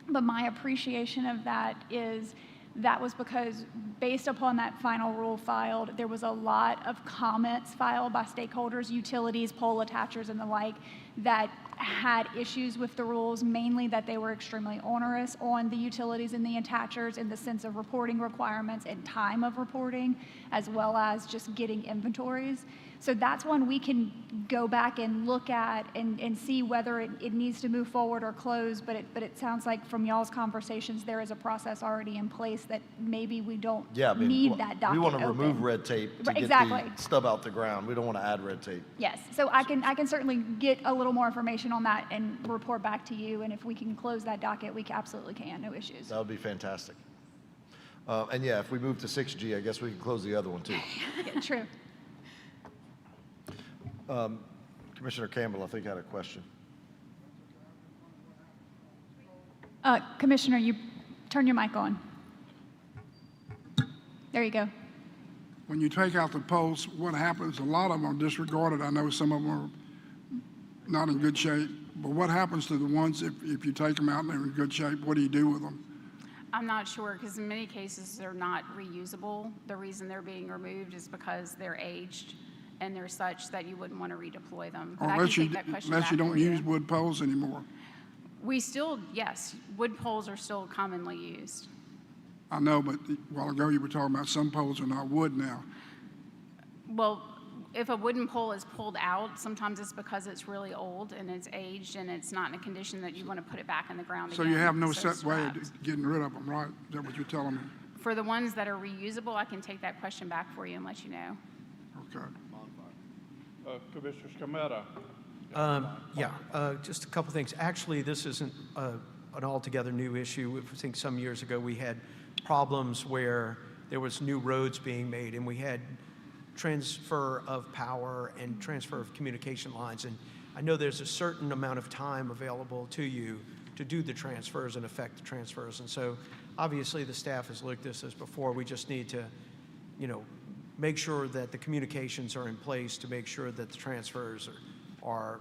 But my appreciation of that is that was because based upon that final rule filed, there was a lot of comments filed by stakeholders, utilities, pole attachers, and the like, that had issues with the rules, mainly that they were extremely onerous on the utilities and the attachers in the sense of reporting requirements and time of reporting, as well as just getting inventories. So that's one we can go back and look at and see whether it needs to move forward or close, but it sounds like from y'all's conversations, there is a process already in place that maybe we don't need that docket we want to open. remove red tape to get Exactly. the stub out the ground. We don't want to add red tape. Yes, so I can certainly get a little more information on that and report back to you, and if we can close that docket, we absolutely can, no issues. That would be fantastic. And yeah, if we move to 6G, I guess we can close the other one too. Yeah, true. Commissioner Campbell, I think, had a question. Commissioner, you turn your mic on. There you go. When you take out the poles, what happens? A lot of them are disregarded. I know some of them are not in good shape. But what happens to the ones if you take them out and they're in good shape? What do you do with them? I'm not sure, because in many cases they're not reusable. The reason they're being removed is because they're aged and they're such that you wouldn't want to redeploy them. But I can take that question Unless you back don't for use wood poles anymore. We still, yes, wood poles are still commonly used. I know, but a while ago you were talking about some poles are not wood now. Well, if a wooden pole is pulled out, sometimes it's because it's really old and it's aged and it's not in a condition that you want to put it back in the ground So again. you have no So set way scrapped. of getting rid of them, right? Is that what you're telling me? For the ones that are reusable, I can take that question back for you and let you know. Okay. Commissioner Scametta. Just a couple things. Actually, this isn't an altogether new issue. I think some years ago we had problems where there was new roads being made and we had transfer of power and transfer of communication lines. And I know there's a certain amount of time available to you to do the transfers and effect the transfers. And so obviously the staff has looked at this before. We just need to, make sure that the communications are in place to make sure that the transfers are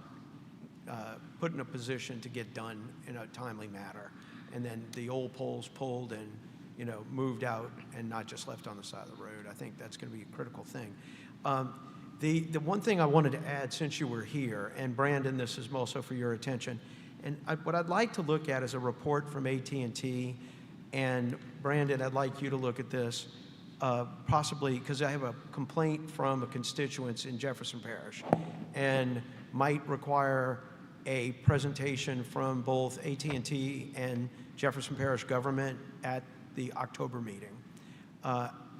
put in a position to get done in a timely manner. And then the old poles pulled and, moved out and not just left on the side of the road. I think that's going to be a critical thing. The one thing I wanted to add, since you were here, and Brandon, this is also for your attention, and what I'd like to look at is a report from AT&T, and Brandon, I'd like you to look at this, possibly because I have a complaint from a constituent in Jefferson Parish, and might require a presentation from both AT&T and Jefferson Parish government at the October meeting.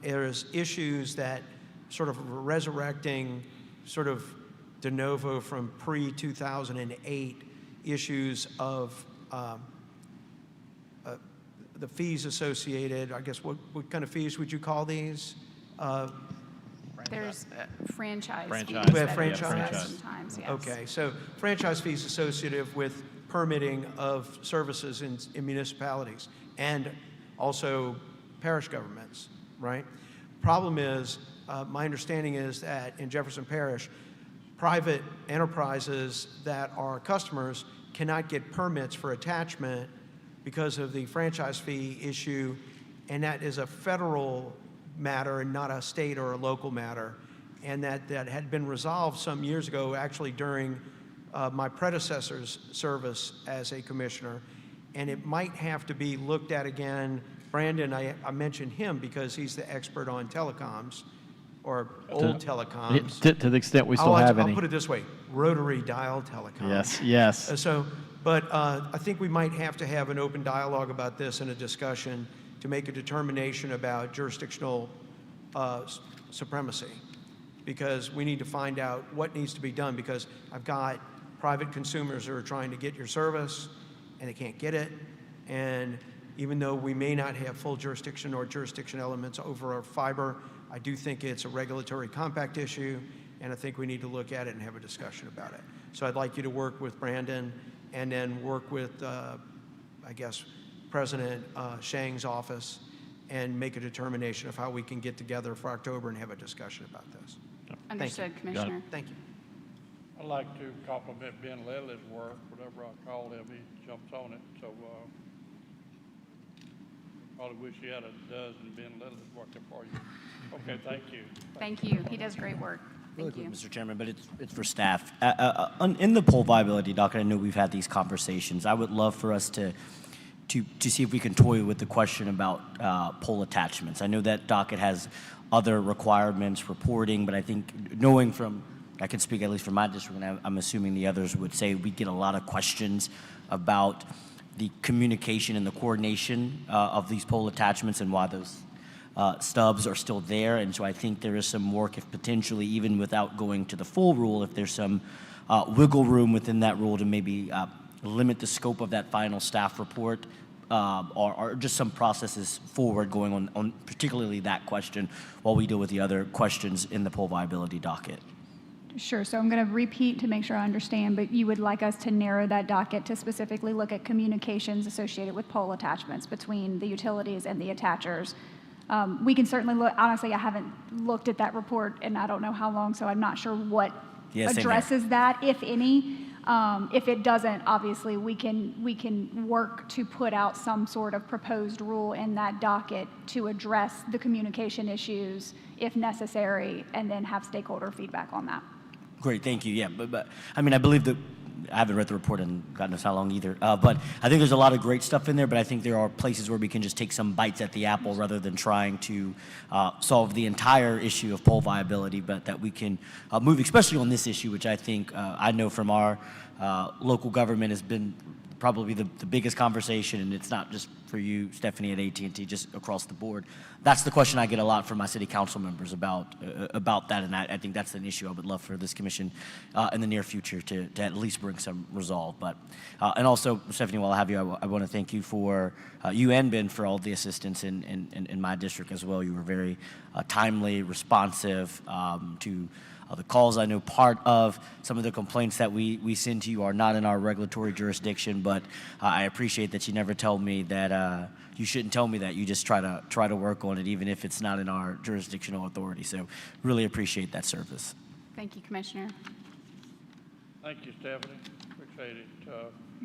There's issues that sort of resurrecting sort of de novo from pre-2008 issues of the fees associated. I guess what kind of fees would you call these? There's franchise fees. We have that franchise. exist sometimes, yes. Okay, so franchise fees associated with permitting of services in municipalities and also parish governments, right? Problem is, my understanding is that in Jefferson Parish, private enterprises that are customers cannot get permits for attachment because of the franchise fee issue, and that is a federal matter and not a state or a local matter, and that had been resolved some years ago, actually during my predecessor's service as a commissioner, and it might have to be looked at again. Brandon, I mentioned him because he's the expert on telecoms, or old telecoms. To the extent we still have any. I'll put it this way, rotary dial telecoms. Yes, yes. But I think we might have to have an open dialogue about this and a discussion to make a determination about jurisdictional supremacy, because we need to find out what needs to be done, because I've got private consumers who are trying to get your service and they can't get it, and even though we may not have full jurisdiction or jurisdiction elements over our fiber, I do think it's a regulatory compact issue, and I think we need to look at it and have a discussion about it. So I'd like you to work with Brandon and then work with, I guess, President Shang's office and make a determination of how we can get together for October and have a discussion about this. Understood, Commissioner. Thank you. I'd like to compliment Ben Ledley's work. Whatever I call him, he jumps on it. So probably wish you had a dozen Ben Ledley's working for you. Okay, thank you. Thank you. He does great work. Thank you. Mr. Chairman, but it's for staff. In the poll viability docket, I know we've had these conversations. I would love for us to see if we can toy with the question about pole attachments. I know that docket has other requirements, reporting, but I think knowing from, I can speak at least from my district, and I'm assuming the others would say, we get a lot of questions about the communication and the coordination of these pole attachments and why those stubs are still there. And so I think there is some work, if potentially, even without going to the full rule, if there's some wiggle room within that rule to maybe limit the scope of that final staff report, or just some processes forward going on particularly that question while we deal with the other questions in the poll viability docket. Sure, so I'm going to repeat to make sure I understand, but you would like us to narrow that docket to specifically look at communications associated with pole attachments between the utilities and the attachers. We can certainly look, honestly, I haven't looked at that report and I don't know how long, so I'm not sure what addresses that, if any. If it doesn't, obviously, we can work to put out some sort of proposed rule in that docket to address the communication issues if necessary, and then have stakeholder feedback on that. Great, thank you. Yeah, but I mean, I believe that I haven't read the report in God knows how long either. But I think there's a lot of great stuff in there, but I think there are places where we can just take some bites at the apple rather than trying to solve the entire issue of pole viability, but that we can move, especially on this issue, which I think I know from our local government has been probably the biggest conversation, and it's not just for you, Stephanie, at AT&T, just across the board. That's the question I get a lot from my city council members about that, and I think that's an issue I would love for this commission in the near future to at least bring some resolve. But and also, Stephanie, while I have you, I want to thank you for you and Ben for all the assistance in my district as well. You were very timely, responsive to the calls. I know part of some of the complaints that we send to you are not in our regulatory jurisdiction, but I appreciate that you never tell me that you shouldn't tell me that. You just try to work on it, even if it's not in our jurisdictional authority. So really appreciate that service. Thank you, Commissioner. Thank you, Stephanie. Appreciate it.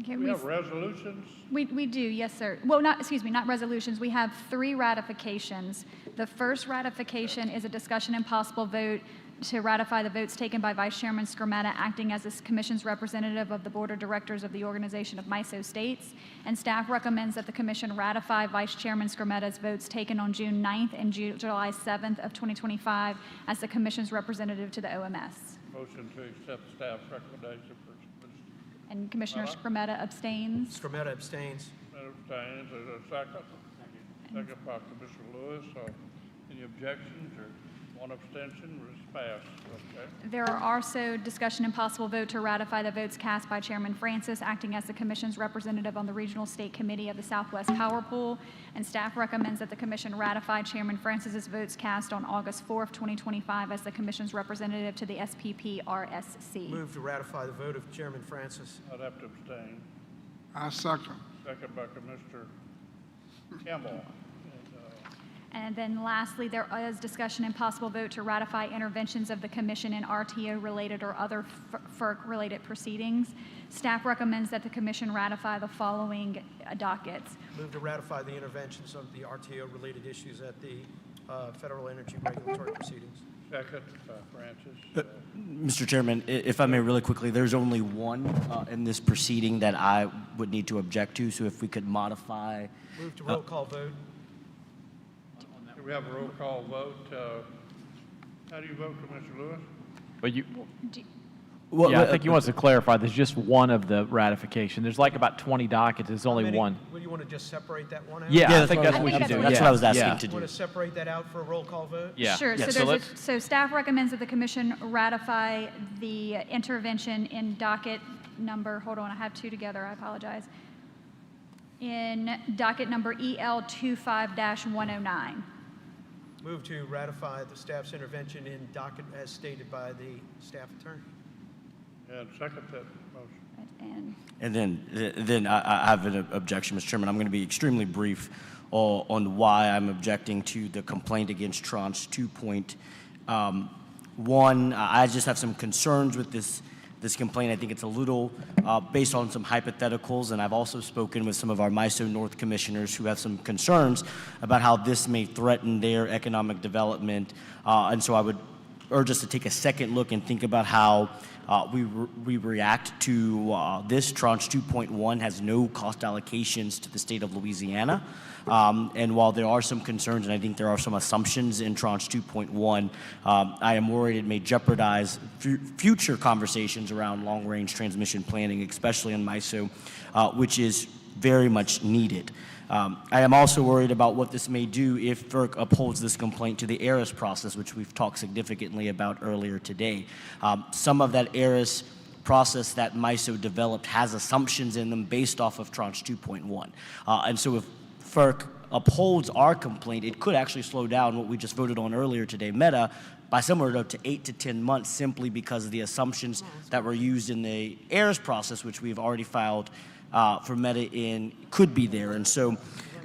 Okay, We have resolutions. We do, yes, sir. Well, not resolutions. We have 3 ratifications. The first ratification is a discussion and possible vote to ratify the votes taken by Vice Chairman Skrmetta acting as this commission's representative of the Board of Directors of the Organization of MISO States. And staff recommends that the commission ratify Vice Chairman Skrmetta's votes taken on June 9th and July 7th of 2025 as the commission's representative to the OMS. Motion to accept staff's recommendation for. And Commissioner Skrmetta abstains. Skrmetta abstains. Abstains. Is there a second? Second by Commissioner Lewis. Any objections or one abstention? It's passed. Okay. There are also discussion and possible vote to ratify the votes cast by Chairman Francis, acting as the Commission's representative on the Regional State Committee of the Southwest Power Pool, and staff recommends that the Commission ratify Chairman Francis's votes cast on August 4th, 2025, as the Commission's representative to the SPP-RSC. Move to ratify the vote of Chairman Francis. I'd have to abstain. I second. Second by Commissioner Campbell. And then lastly, there is discussion and possible vote to ratify interventions of the Commission in RTO-related or other FERC-related proceedings. Staff recommends that the Commission ratify the following dockets. Move to ratify the interventions of the RTO-related issues at the Federal Energy Regulatory Proceedings. Second by Francis. Mr. Chairman, if I may really quickly, there's only one in this proceeding that I would need to object to, so if we could modify. Move to roll call vote. Do we have a roll call vote? How do you vote, Commissioner Lewis? But you, Well, yeah, I think he wants to clarify, there's just one of the ratification. There's like about 20 dockets, there's only one. Would you want to just separate that one out? Yeah, I think that's what we should do. That's what I was asking to You do. want to separate that out for a roll call vote? Yeah. Sure. Yeah, So staff recommends that the Commission ratify the intervention in docket number, hold on, I have 2 together, I apologize. In docket number EL 25-109. Move to ratify the staff's intervention in docket as stated by the staff attorney. And second that motion. And then I have an objection, Mr. Chairman. I'm going to be extremely brief on why I'm objecting to the complaint against Tranche 2.1. I just have some concerns with this complaint. I think it's a little based on some hypotheticals, and I've also spoken with some of our MISO North commissioners who have some concerns about how this may threaten their economic development. And so I would urge us to take a second look and think about how we react to this. Tranche 2.1 has no cost allocations to the state of Louisiana. And while there are some concerns, and I think there are some assumptions in Tranche 2.1, I am worried it may jeopardize future conversations around long-range transmission planning, especially in MISO, which is very much needed. I am also worried about what this may do if FERC upholds this complaint to the ARIS process, which we've talked significantly about earlier today. Some of that ARIS process that MISO developed has assumptions in them based off of Tranche 2.1. And so if FERC upholds our complaint, it could actually slow down what we just voted on earlier today, META, by somewhere up to 8 to 10 months, simply because of the assumptions that were used in the ARIS process, which we've already filed for META could be there. And so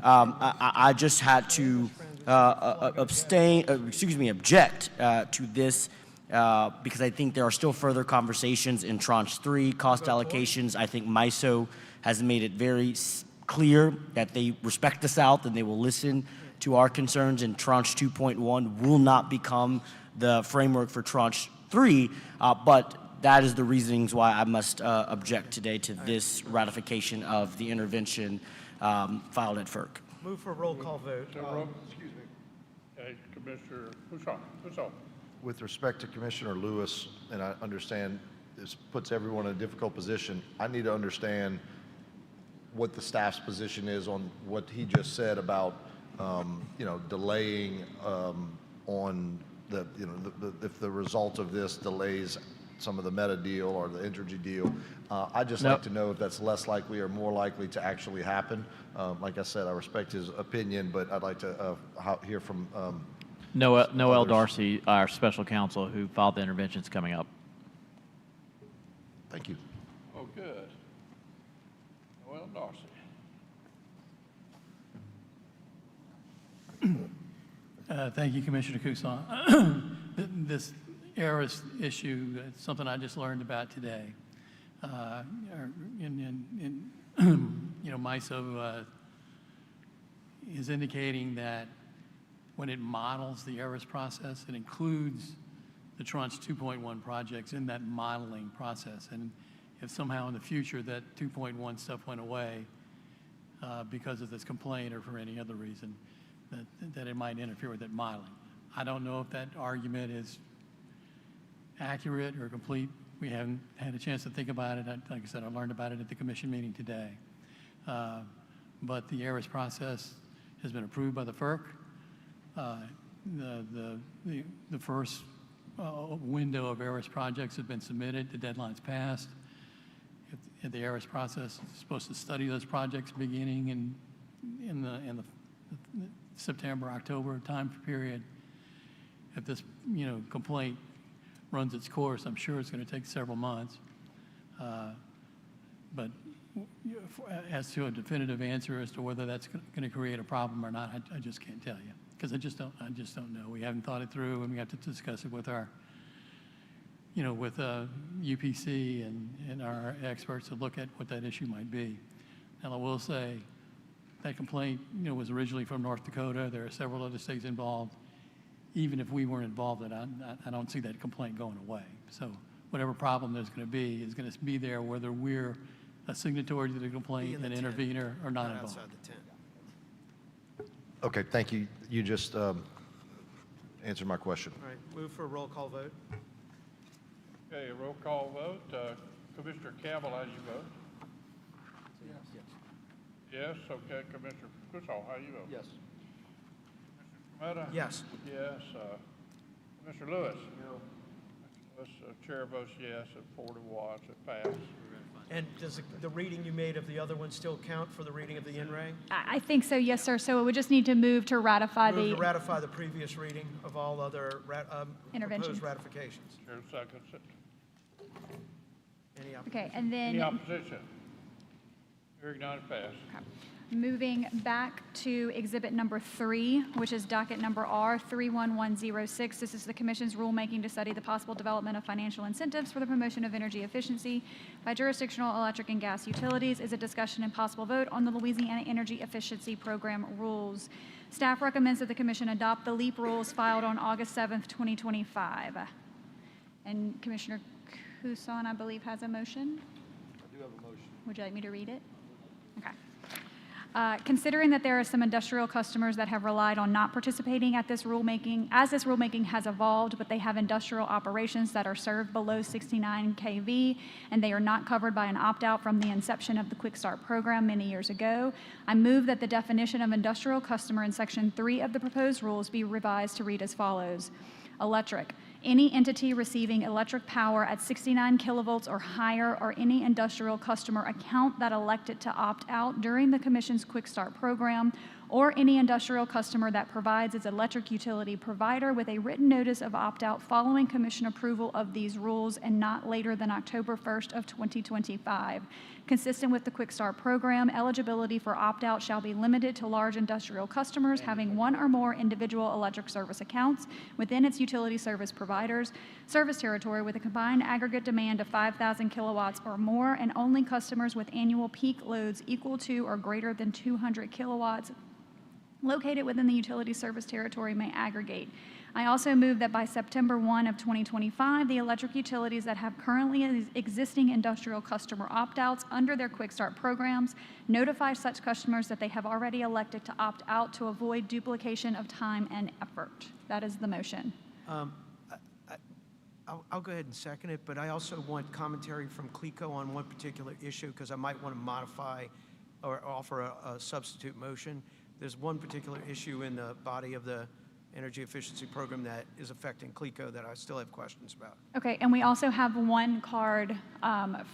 I just had to object to this because I think there are still further conversations in Tranche 3, cost allocations. I think MISO has made it very clear that they respect the South and they will listen to our concerns, and Tranche 2.1 will not become the framework for Tranche 3, but that is the reasons why I must object today to this ratification of the intervention filed at FERC. Move for a roll call vote. Excuse me. Commissioner Husson. With respect to Commissioner Lewis, and I understand this puts everyone in a difficult position, I need to understand what the staff's position is on what he just said about, delaying on the, if the result of this delays some of the META deal or the Entergy deal. I'd just like to know if that's less likely or more likely to actually happen. Like I said, I respect his opinion, but I'd like to hear from Noel others. Darcy, our special counsel, who filed the interventions coming up. Thank you. Oh, good. Noel Darcy. Thank you, Commissioner Kusan. This ERIS issue, it's something I just learned about today. MISO is indicating that when it models the ERIS process, it includes the Tranche 2.1 projects in that modeling process. And if somehow in the future that 2.1 stuff went away because of this complaint or for any other reason, that it might interfere with that modeling. I don't know if that argument is accurate or complete. We haven't had a chance to think about it. Like I said, I learned about it at the commission meeting today. But the ERIS process has been approved by the FERC. The first window of ERIS projects have been submitted. The deadline's passed. If the ERIS process is supposed to study those projects beginning in the September, October time period. If this, complaint runs its course, I'm sure it's going to take several months. But as to a definitive answer as to whether that's going to create a problem or not, I just can't tell you because I just don't know. We haven't thought it through, and we have to discuss it with our, with UPC and our experts to look at what that issue might be. And I will say that complaint, was originally from North Dakota. There are several other states involved. Even if we weren't involved in it, I don't see that complaint going away. So whatever problem there's going to be is going to be there whether we're a signatory to the complaint, an intervener, or not involved. Outside the tent. Okay, thank you. You just answered my question. All right, move for a roll call vote. Okay, roll call vote. Commissioner Campbell, how do you vote? Yes, okay. Commissioner Kutzall, how do you vote? Yes. Commissioner Cometa? Yes. Yes. Commissioner Lewis? No. Lewis, chair votes yes at 4 to 1. It passed. And does the reading you made of the other one still count for the reading of the in-ring? I think so, yes, sir. So it would just need to move to ratify Move the to ratify the previous reading of all other Interventions. proposed ratifications. Chair seconds it. Any Okay, and then Any opposition? Hearing none, it passed. moving back to exhibit number 3, which is docket number R31106. This is the Commission's rulemaking to study the possible development of financial incentives for the promotion of energy efficiency by jurisdictional electric and gas utilities. Is a discussion and possible vote on the Louisiana Energy Efficiency Program rules. Staff recommends that the Commission adopt the LEAP rules filed on August 7th, 2025. And Commissioner Kusan, I believe, has a motion. I do have a motion. Would you like me to read it? Okay. Considering that there are some industrial customers that have relied on not participating at this rulemaking, as this rulemaking has evolved, but they have industrial operations that are served below 69 kV, and they are not covered by an opt-out from the inception of the Quick Start program many years ago, I move that the definition of industrial customer in Section 3 of the proposed rules be revised to read as follows. Electric. Any entity receiving electric power at 69 kilovolts or higher, or any industrial customer account that elected to opt out during the Commission's Quick Start program, or any industrial customer that provides its electric utility provider with a written notice of opt-out following Commission approval of these rules and not later than October 1st of 2025. Consistent with the Quick Start program, eligibility for opt-out shall be limited to large industrial customers having one or more individual electric service accounts within its utility service providers service territory with a combined aggregate demand of 5,000 kilowatts or more, and only customers with annual peak loads equal to or greater than 200 kilowatts located within the utility service territory may aggregate. I also move that by September 1 of 2025, the electric utilities that have currently existing industrial customer opt-outs under their Quick Start programs notify such customers that they have already elected to opt out to avoid duplication of time and effort. That is the motion. I'll go ahead and second it, but I also want commentary from CLECO on one particular issue because I might want to modify or offer a substitute motion. There's one particular issue in the body of the energy efficiency program that is affecting CLECO that I still have questions about. Okay, and we also have one card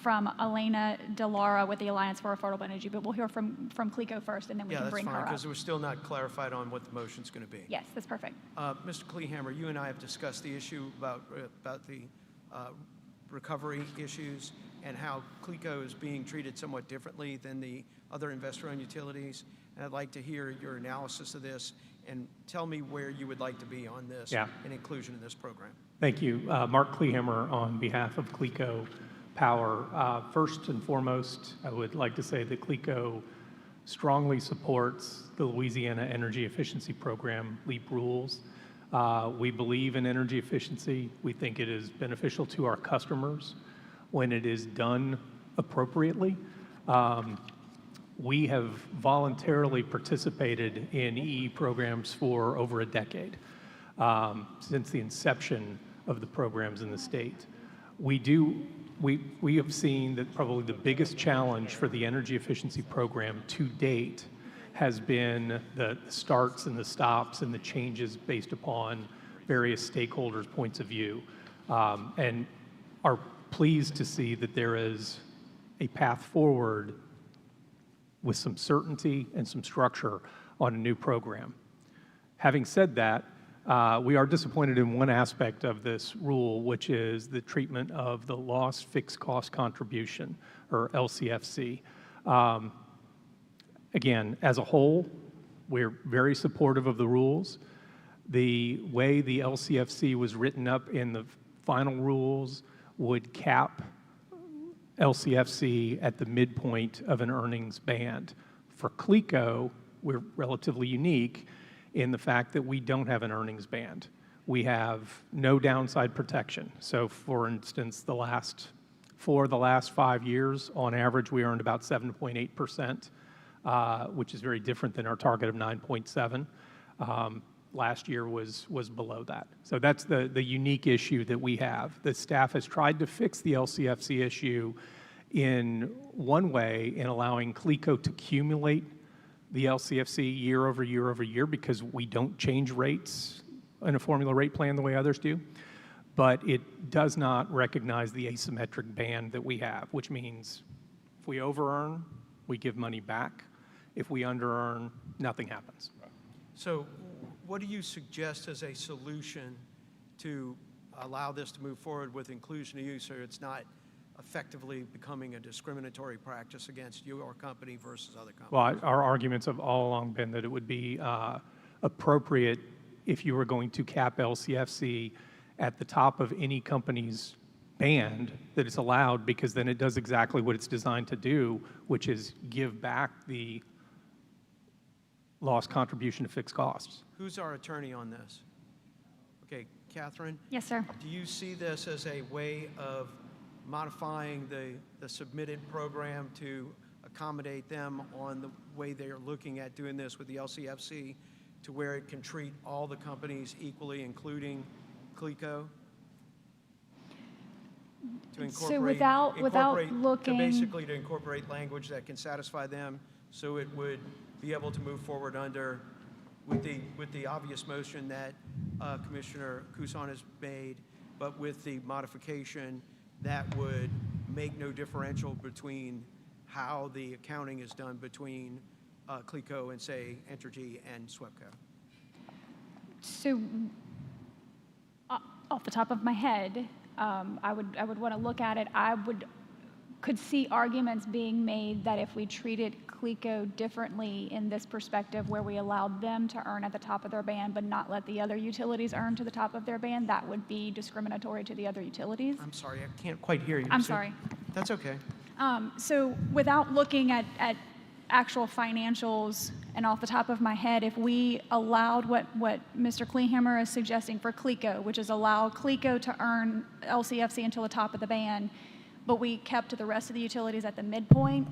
from Elena Delara with the Alliance for Affordable Energy, but we'll hear from CLECO first, and then we Yeah, can that's bring fine, her up. because we're still not clarified on what the motion's going to be. Yes, that's perfect. Mr. Kleehammer, you and I have discussed the issue about the recovery issues and how CLECO is being treated somewhat differently than the other investor-owned utilities. And I'd like to hear your analysis of this and tell me where you would like to be on this and inclusion in this program. Thank you. Mark Kleehammer on behalf of CLECO Power. First and foremost, I would like to say that CLECO strongly supports the Louisiana Energy Efficiency Program, LEAP rules. We believe in energy efficiency. We think it is beneficial to our customers when it is done appropriately. We have voluntarily participated in EE programs for over a decade, since the inception of the programs in the state. We have seen that probably the biggest challenge for the energy efficiency program to date has been the starts and the stops and the changes based upon various stakeholders' points of view, and are pleased to see that there is a path forward with some certainty and some structure on a new program. Having said that, we are disappointed in one aspect of this rule, which is the treatment of the lost fixed cost contribution, or LCFC. Again, as a whole, we're very supportive of the rules. The way the LCFC was written up in the final rules would cap LCFC at the midpoint of an earnings band. For CLECO, we're relatively unique in the fact that we don't have an earnings band. We have no downside protection. So for instance, for the last 5 years, on average, we earned about 7.8%, which is very different than our target of 9.7. Last year was below that. So that's the unique issue that we have. The staff has tried to fix the LCFC issue in one way, in allowing CLECO to accumulate the LCFC year over year over year, because we don't change rates in a formula rate plan the way others do. But it does not recognize the asymmetric band that we have, which means if we over-earn, we give money back. If we under-earn, nothing happens. So what do you suggest as a solution to allow this to move forward with inclusion of use, so it's not effectively becoming a discriminatory practice against your company versus other companies? Well, our arguments have all along been that it would be appropriate if you were going to cap LCFC at the top of any company's band, that it's allowed, because then it does exactly what it's designed to do, which is give back the lost contribution to fixed costs. Who's our attorney on this? Okay, Catherine? Yes, sir. Do you see this as a way of modifying the submitted program to accommodate them on the way they are looking at doing this with the LCFC, to where it can treat all the companies equally, including CLECO? To incorporate, So without looking, basically to incorporate language that can satisfy them, so it would be able to move forward under, with the obvious motion that Commissioner Kusan has made, but with the modification that would make no differential between how the accounting is done between CLECO and, say, Entergy and SWEPCO. so off the top of my head, I would want to look at it. Could see arguments being made that if we treated CLECO differently in this perspective, where we allowed them to earn at the top of their band but not let the other utilities earn to the top of their band, that would be discriminatory to the other utilities. I'm sorry, I can't quite hear you. I'm sorry. That's okay. So without looking at actual financials, and off the top of my head, if we allowed what Mr. Kleehammer is suggesting for CLECO, which is allow CLECO to earn LCFC until the top of the band, but we kept the rest of the utilities at the midpoint,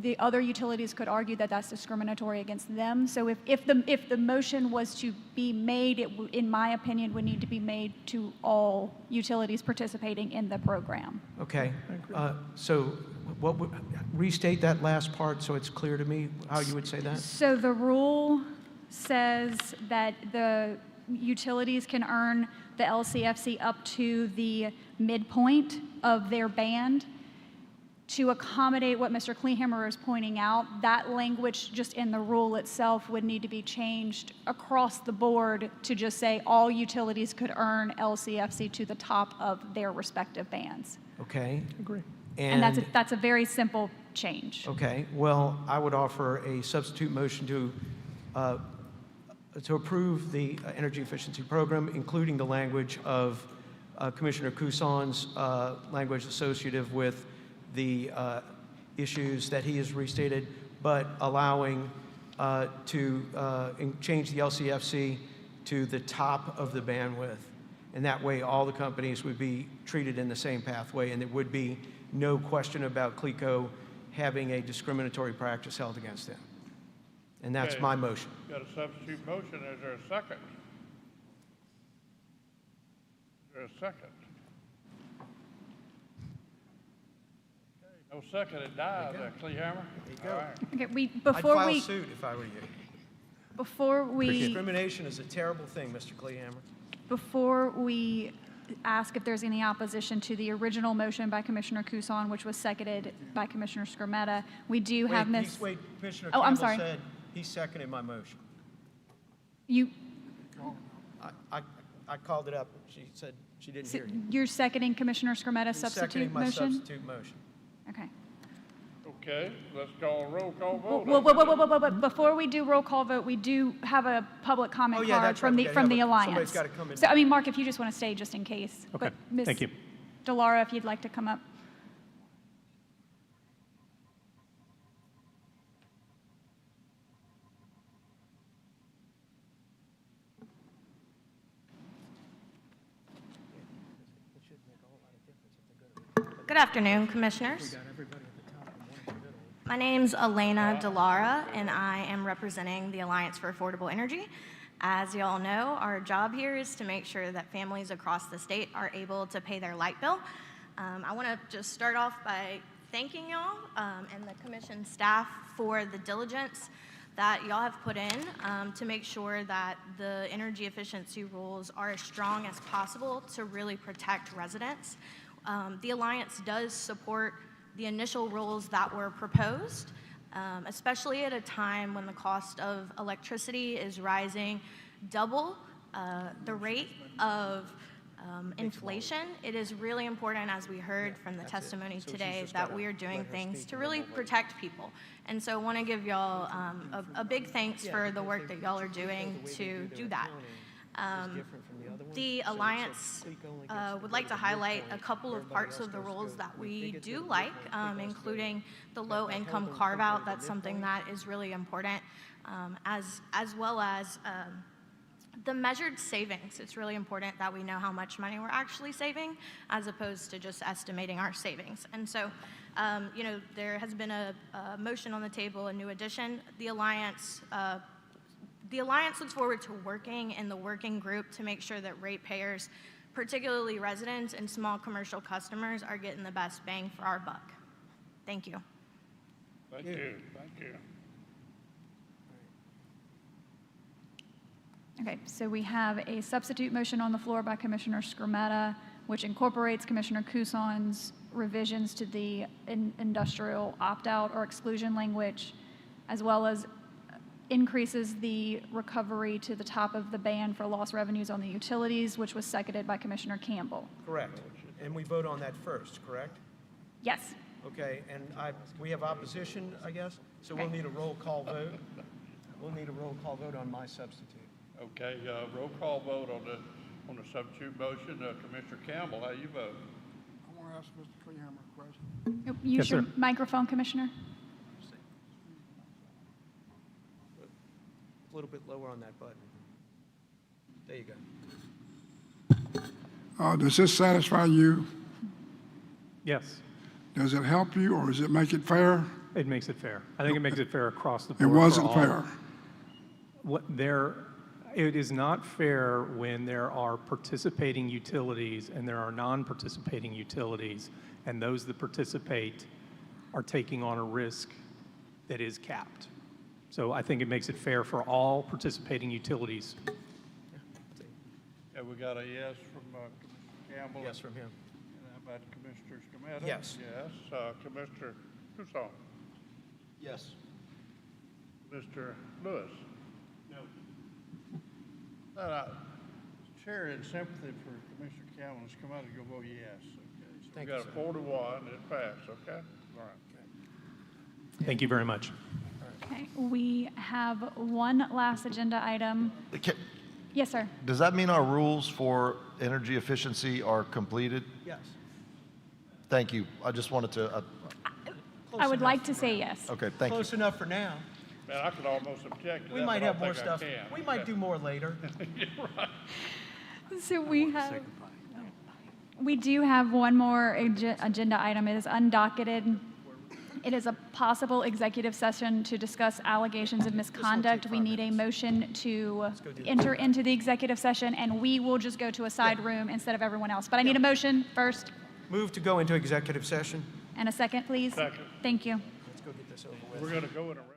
the other utilities could argue that that's discriminatory against them. So if the motion was to be made, in my opinion, would need to be made to all utilities participating in the program. Okay. So restate that last part so it's clear to me how you would say that. So the rule says that the utilities can earn the LCFC up to the midpoint of their band. To accommodate what Mr. Kleehammer is pointing out, that language just in the rule itself would need to be changed across the board to just say all utilities could earn LCFC to the top of their respective bands. Okay? Agree. And that's a very simple change. Okay, well, I would offer a substitute motion to approve the energy efficiency program, including the language of Commissioner Kusan's language associative with the issues that he has restated, but allowing to change the LCFC to the top of the bandwidth. And that way, all the companies would be treated in the same pathway, and there would be no question about CLECO having a discriminatory practice held against them. And that's my motion. Got a substitute motion. Is there a second? Is there a second? No second, it dies, Kleehammer. There you go. All right. Okay, I'd file suit if I were you. Before we Discrimination is a terrible thing, Mr. Kleehammer. Before we ask if there's any opposition to the original motion by Commissioner Kusan, which was seconded by Commissioner Skrmeta, we do have Ms. Wait, Commissioner Oh, Campbell I'm sorry. said he seconded my motion. You, I called it up. She said she didn't hear you. you're seconding Commissioner Skrmeta's He's substitute seconding my motion? substitute motion. Okay. Okay, let's call a roll call vote. Whoa. Before we do roll call vote, we do have a public comment Oh, yeah, card that's from right. the Yeah, from yeah, the but Alliance. somebody's gotta come in. So, I mean, Mark, if you just want to stay just in case. Okay, But Ms. thank you. Delara, if you'd like to come up. Good afternoon, Commissioners. My name's Elena Delara, and I am representing the Alliance for Affordable Energy. As you all know, our job here is to make sure that families across the state are able to pay their light bill. I want to just start off by thanking y'all and the Commission staff for the diligence that y'all have put in to make sure that the energy efficiency rules are as strong as possible to really protect residents. The Alliance does support the initial rules that were proposed, especially at a time when the cost of electricity is rising double the rate of inflation. It is really important, as we heard from the testimony today, that we are doing things to really protect people. And so I want to give y'all a big thanks for the work that y'all are doing to do that. The Alliance would like to highlight a couple of parts of the rules that we do like, including the low-income carve-out. That's something that is really important, as well as the measured savings. It's really important that we know how much money we're actually saving, as opposed to just estimating our savings. And so, there has been a motion on the table, a new addition. The Alliance looks forward to working in the working group to make sure that ratepayers, particularly residents and small commercial customers, are getting the best bang for our buck. Thank you. Thank you. Thank you. Okay, so we have a substitute motion on the floor by Commissioner Skrmeta, which incorporates Commissioner Kusan's revisions to the industrial opt-out or exclusion language, as well as increases the recovery to the top of the band for lost revenues on the utilities, which was seconded by Commissioner Campbell. Correct. And we vote on that first, correct? Yes. Okay, and we have opposition, I guess, so we'll need a roll call vote. We'll need a roll call vote on my substitute. Okay, roll call vote on the substitute motion. Commissioner Campbell, how you vote? I want to ask Mr. Kleehammer a question. Use Yes, your sir. microphone, Commissioner. A little bit lower on that button. There you go. Does this satisfy you? Yes, Does it help you, or does it make it fair? it makes it fair. I think it makes it fair across the It board. for wasn't all. fair. It is not fair when there are participating utilities and there are non-participating utilities, and those that participate are taking on a risk that is capped. So I think it makes it fair for all participating utilities. got a yes from Commissioner Campbell. Yes from him. And how about Commissioner Scametta? Yes. Yes. Commissioner Crusoe? Yes. Mr. Lewis? No. Chair, in sympathy for Commissioner Campbell, has come out and go vote yes. Okay. So Thank we you, got a sir. 4-1. It passed. Okay. All right. Thank you very much. Okay, we have one last agenda item. Yes, sir. Does that mean our rules for energy efficiency are completed? Yes. Thank you. I just wanted to, I would like to say yes. okay, thank you. Close enough for now. Man, I could almost object to We that, might but I have don't more think I stuff. can. We might do more later. You're right. So we do have one more agenda item. It is undocketed. It is a possible executive session to discuss allegations of misconduct. We need a motion to enter into the executive session, and we will just go to a side room instead of everyone else. But I need a motion first Move to go into executive session. and a second, please. Second. Thank you. Let's go get this over with. We're going to go in a room.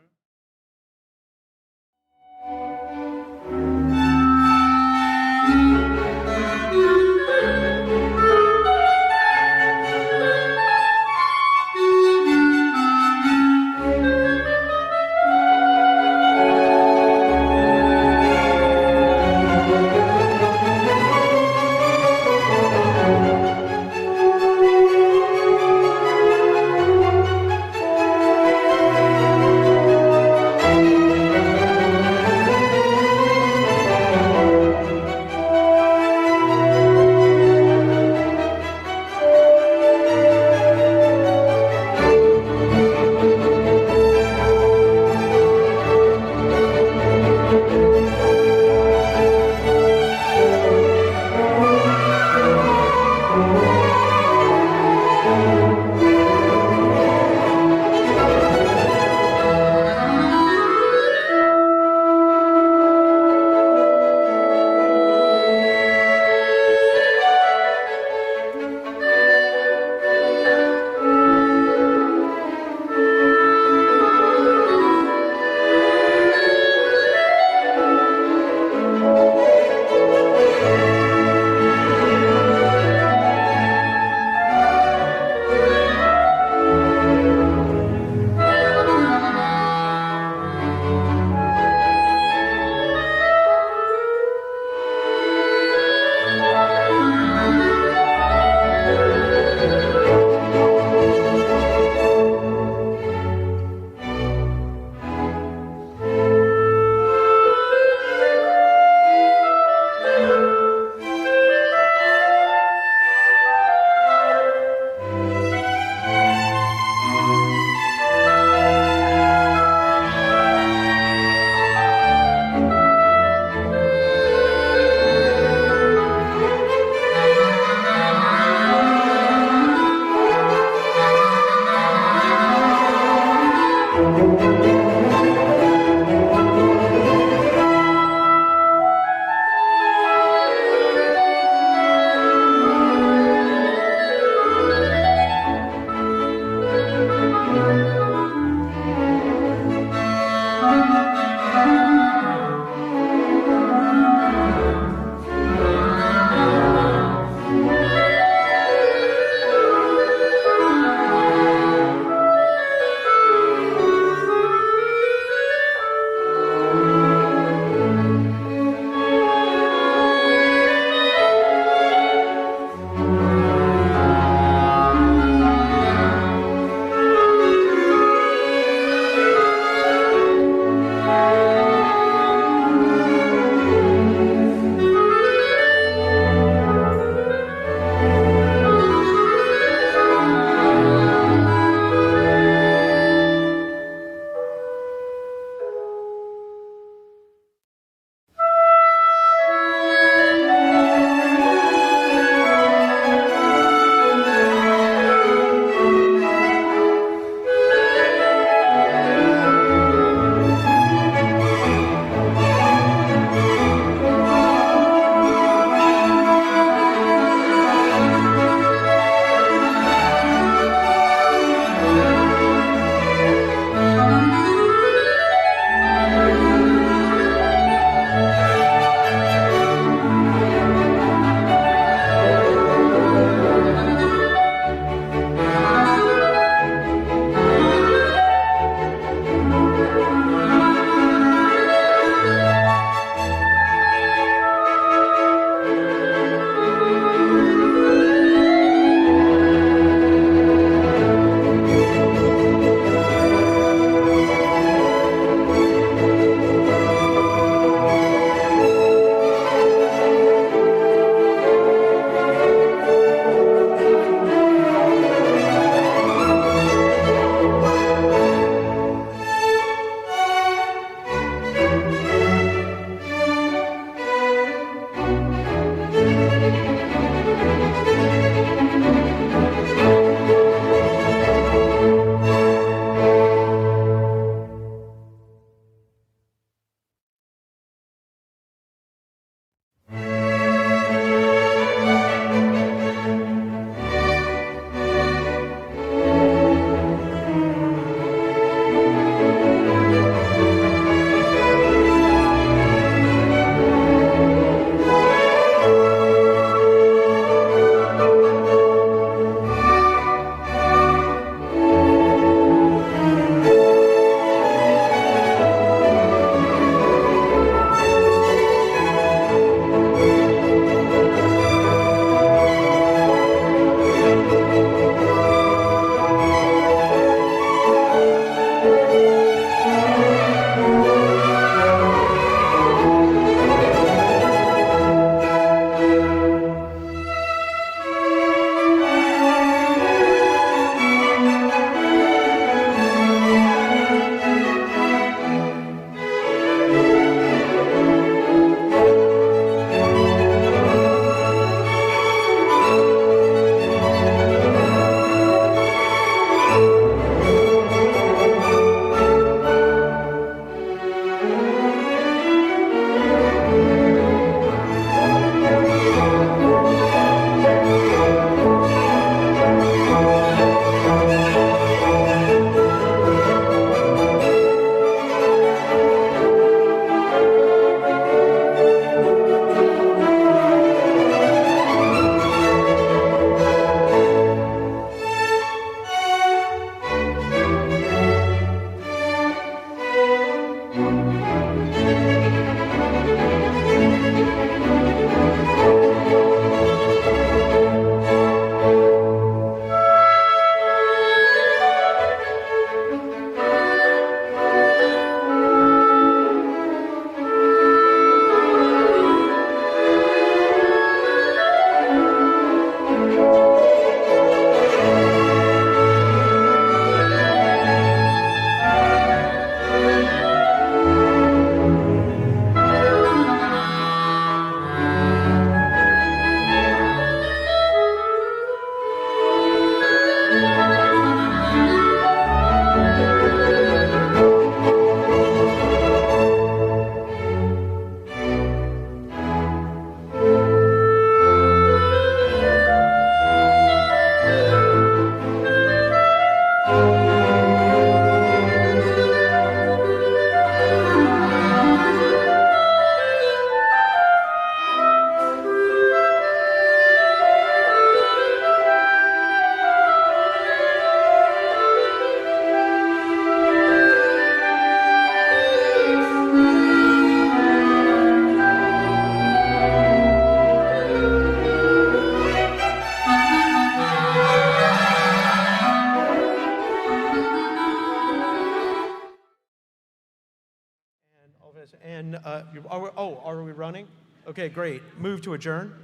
And, are we running? Okay, great. Move to adjourn.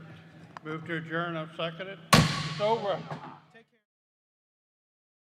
Move to adjourn, I'll second it. It's over.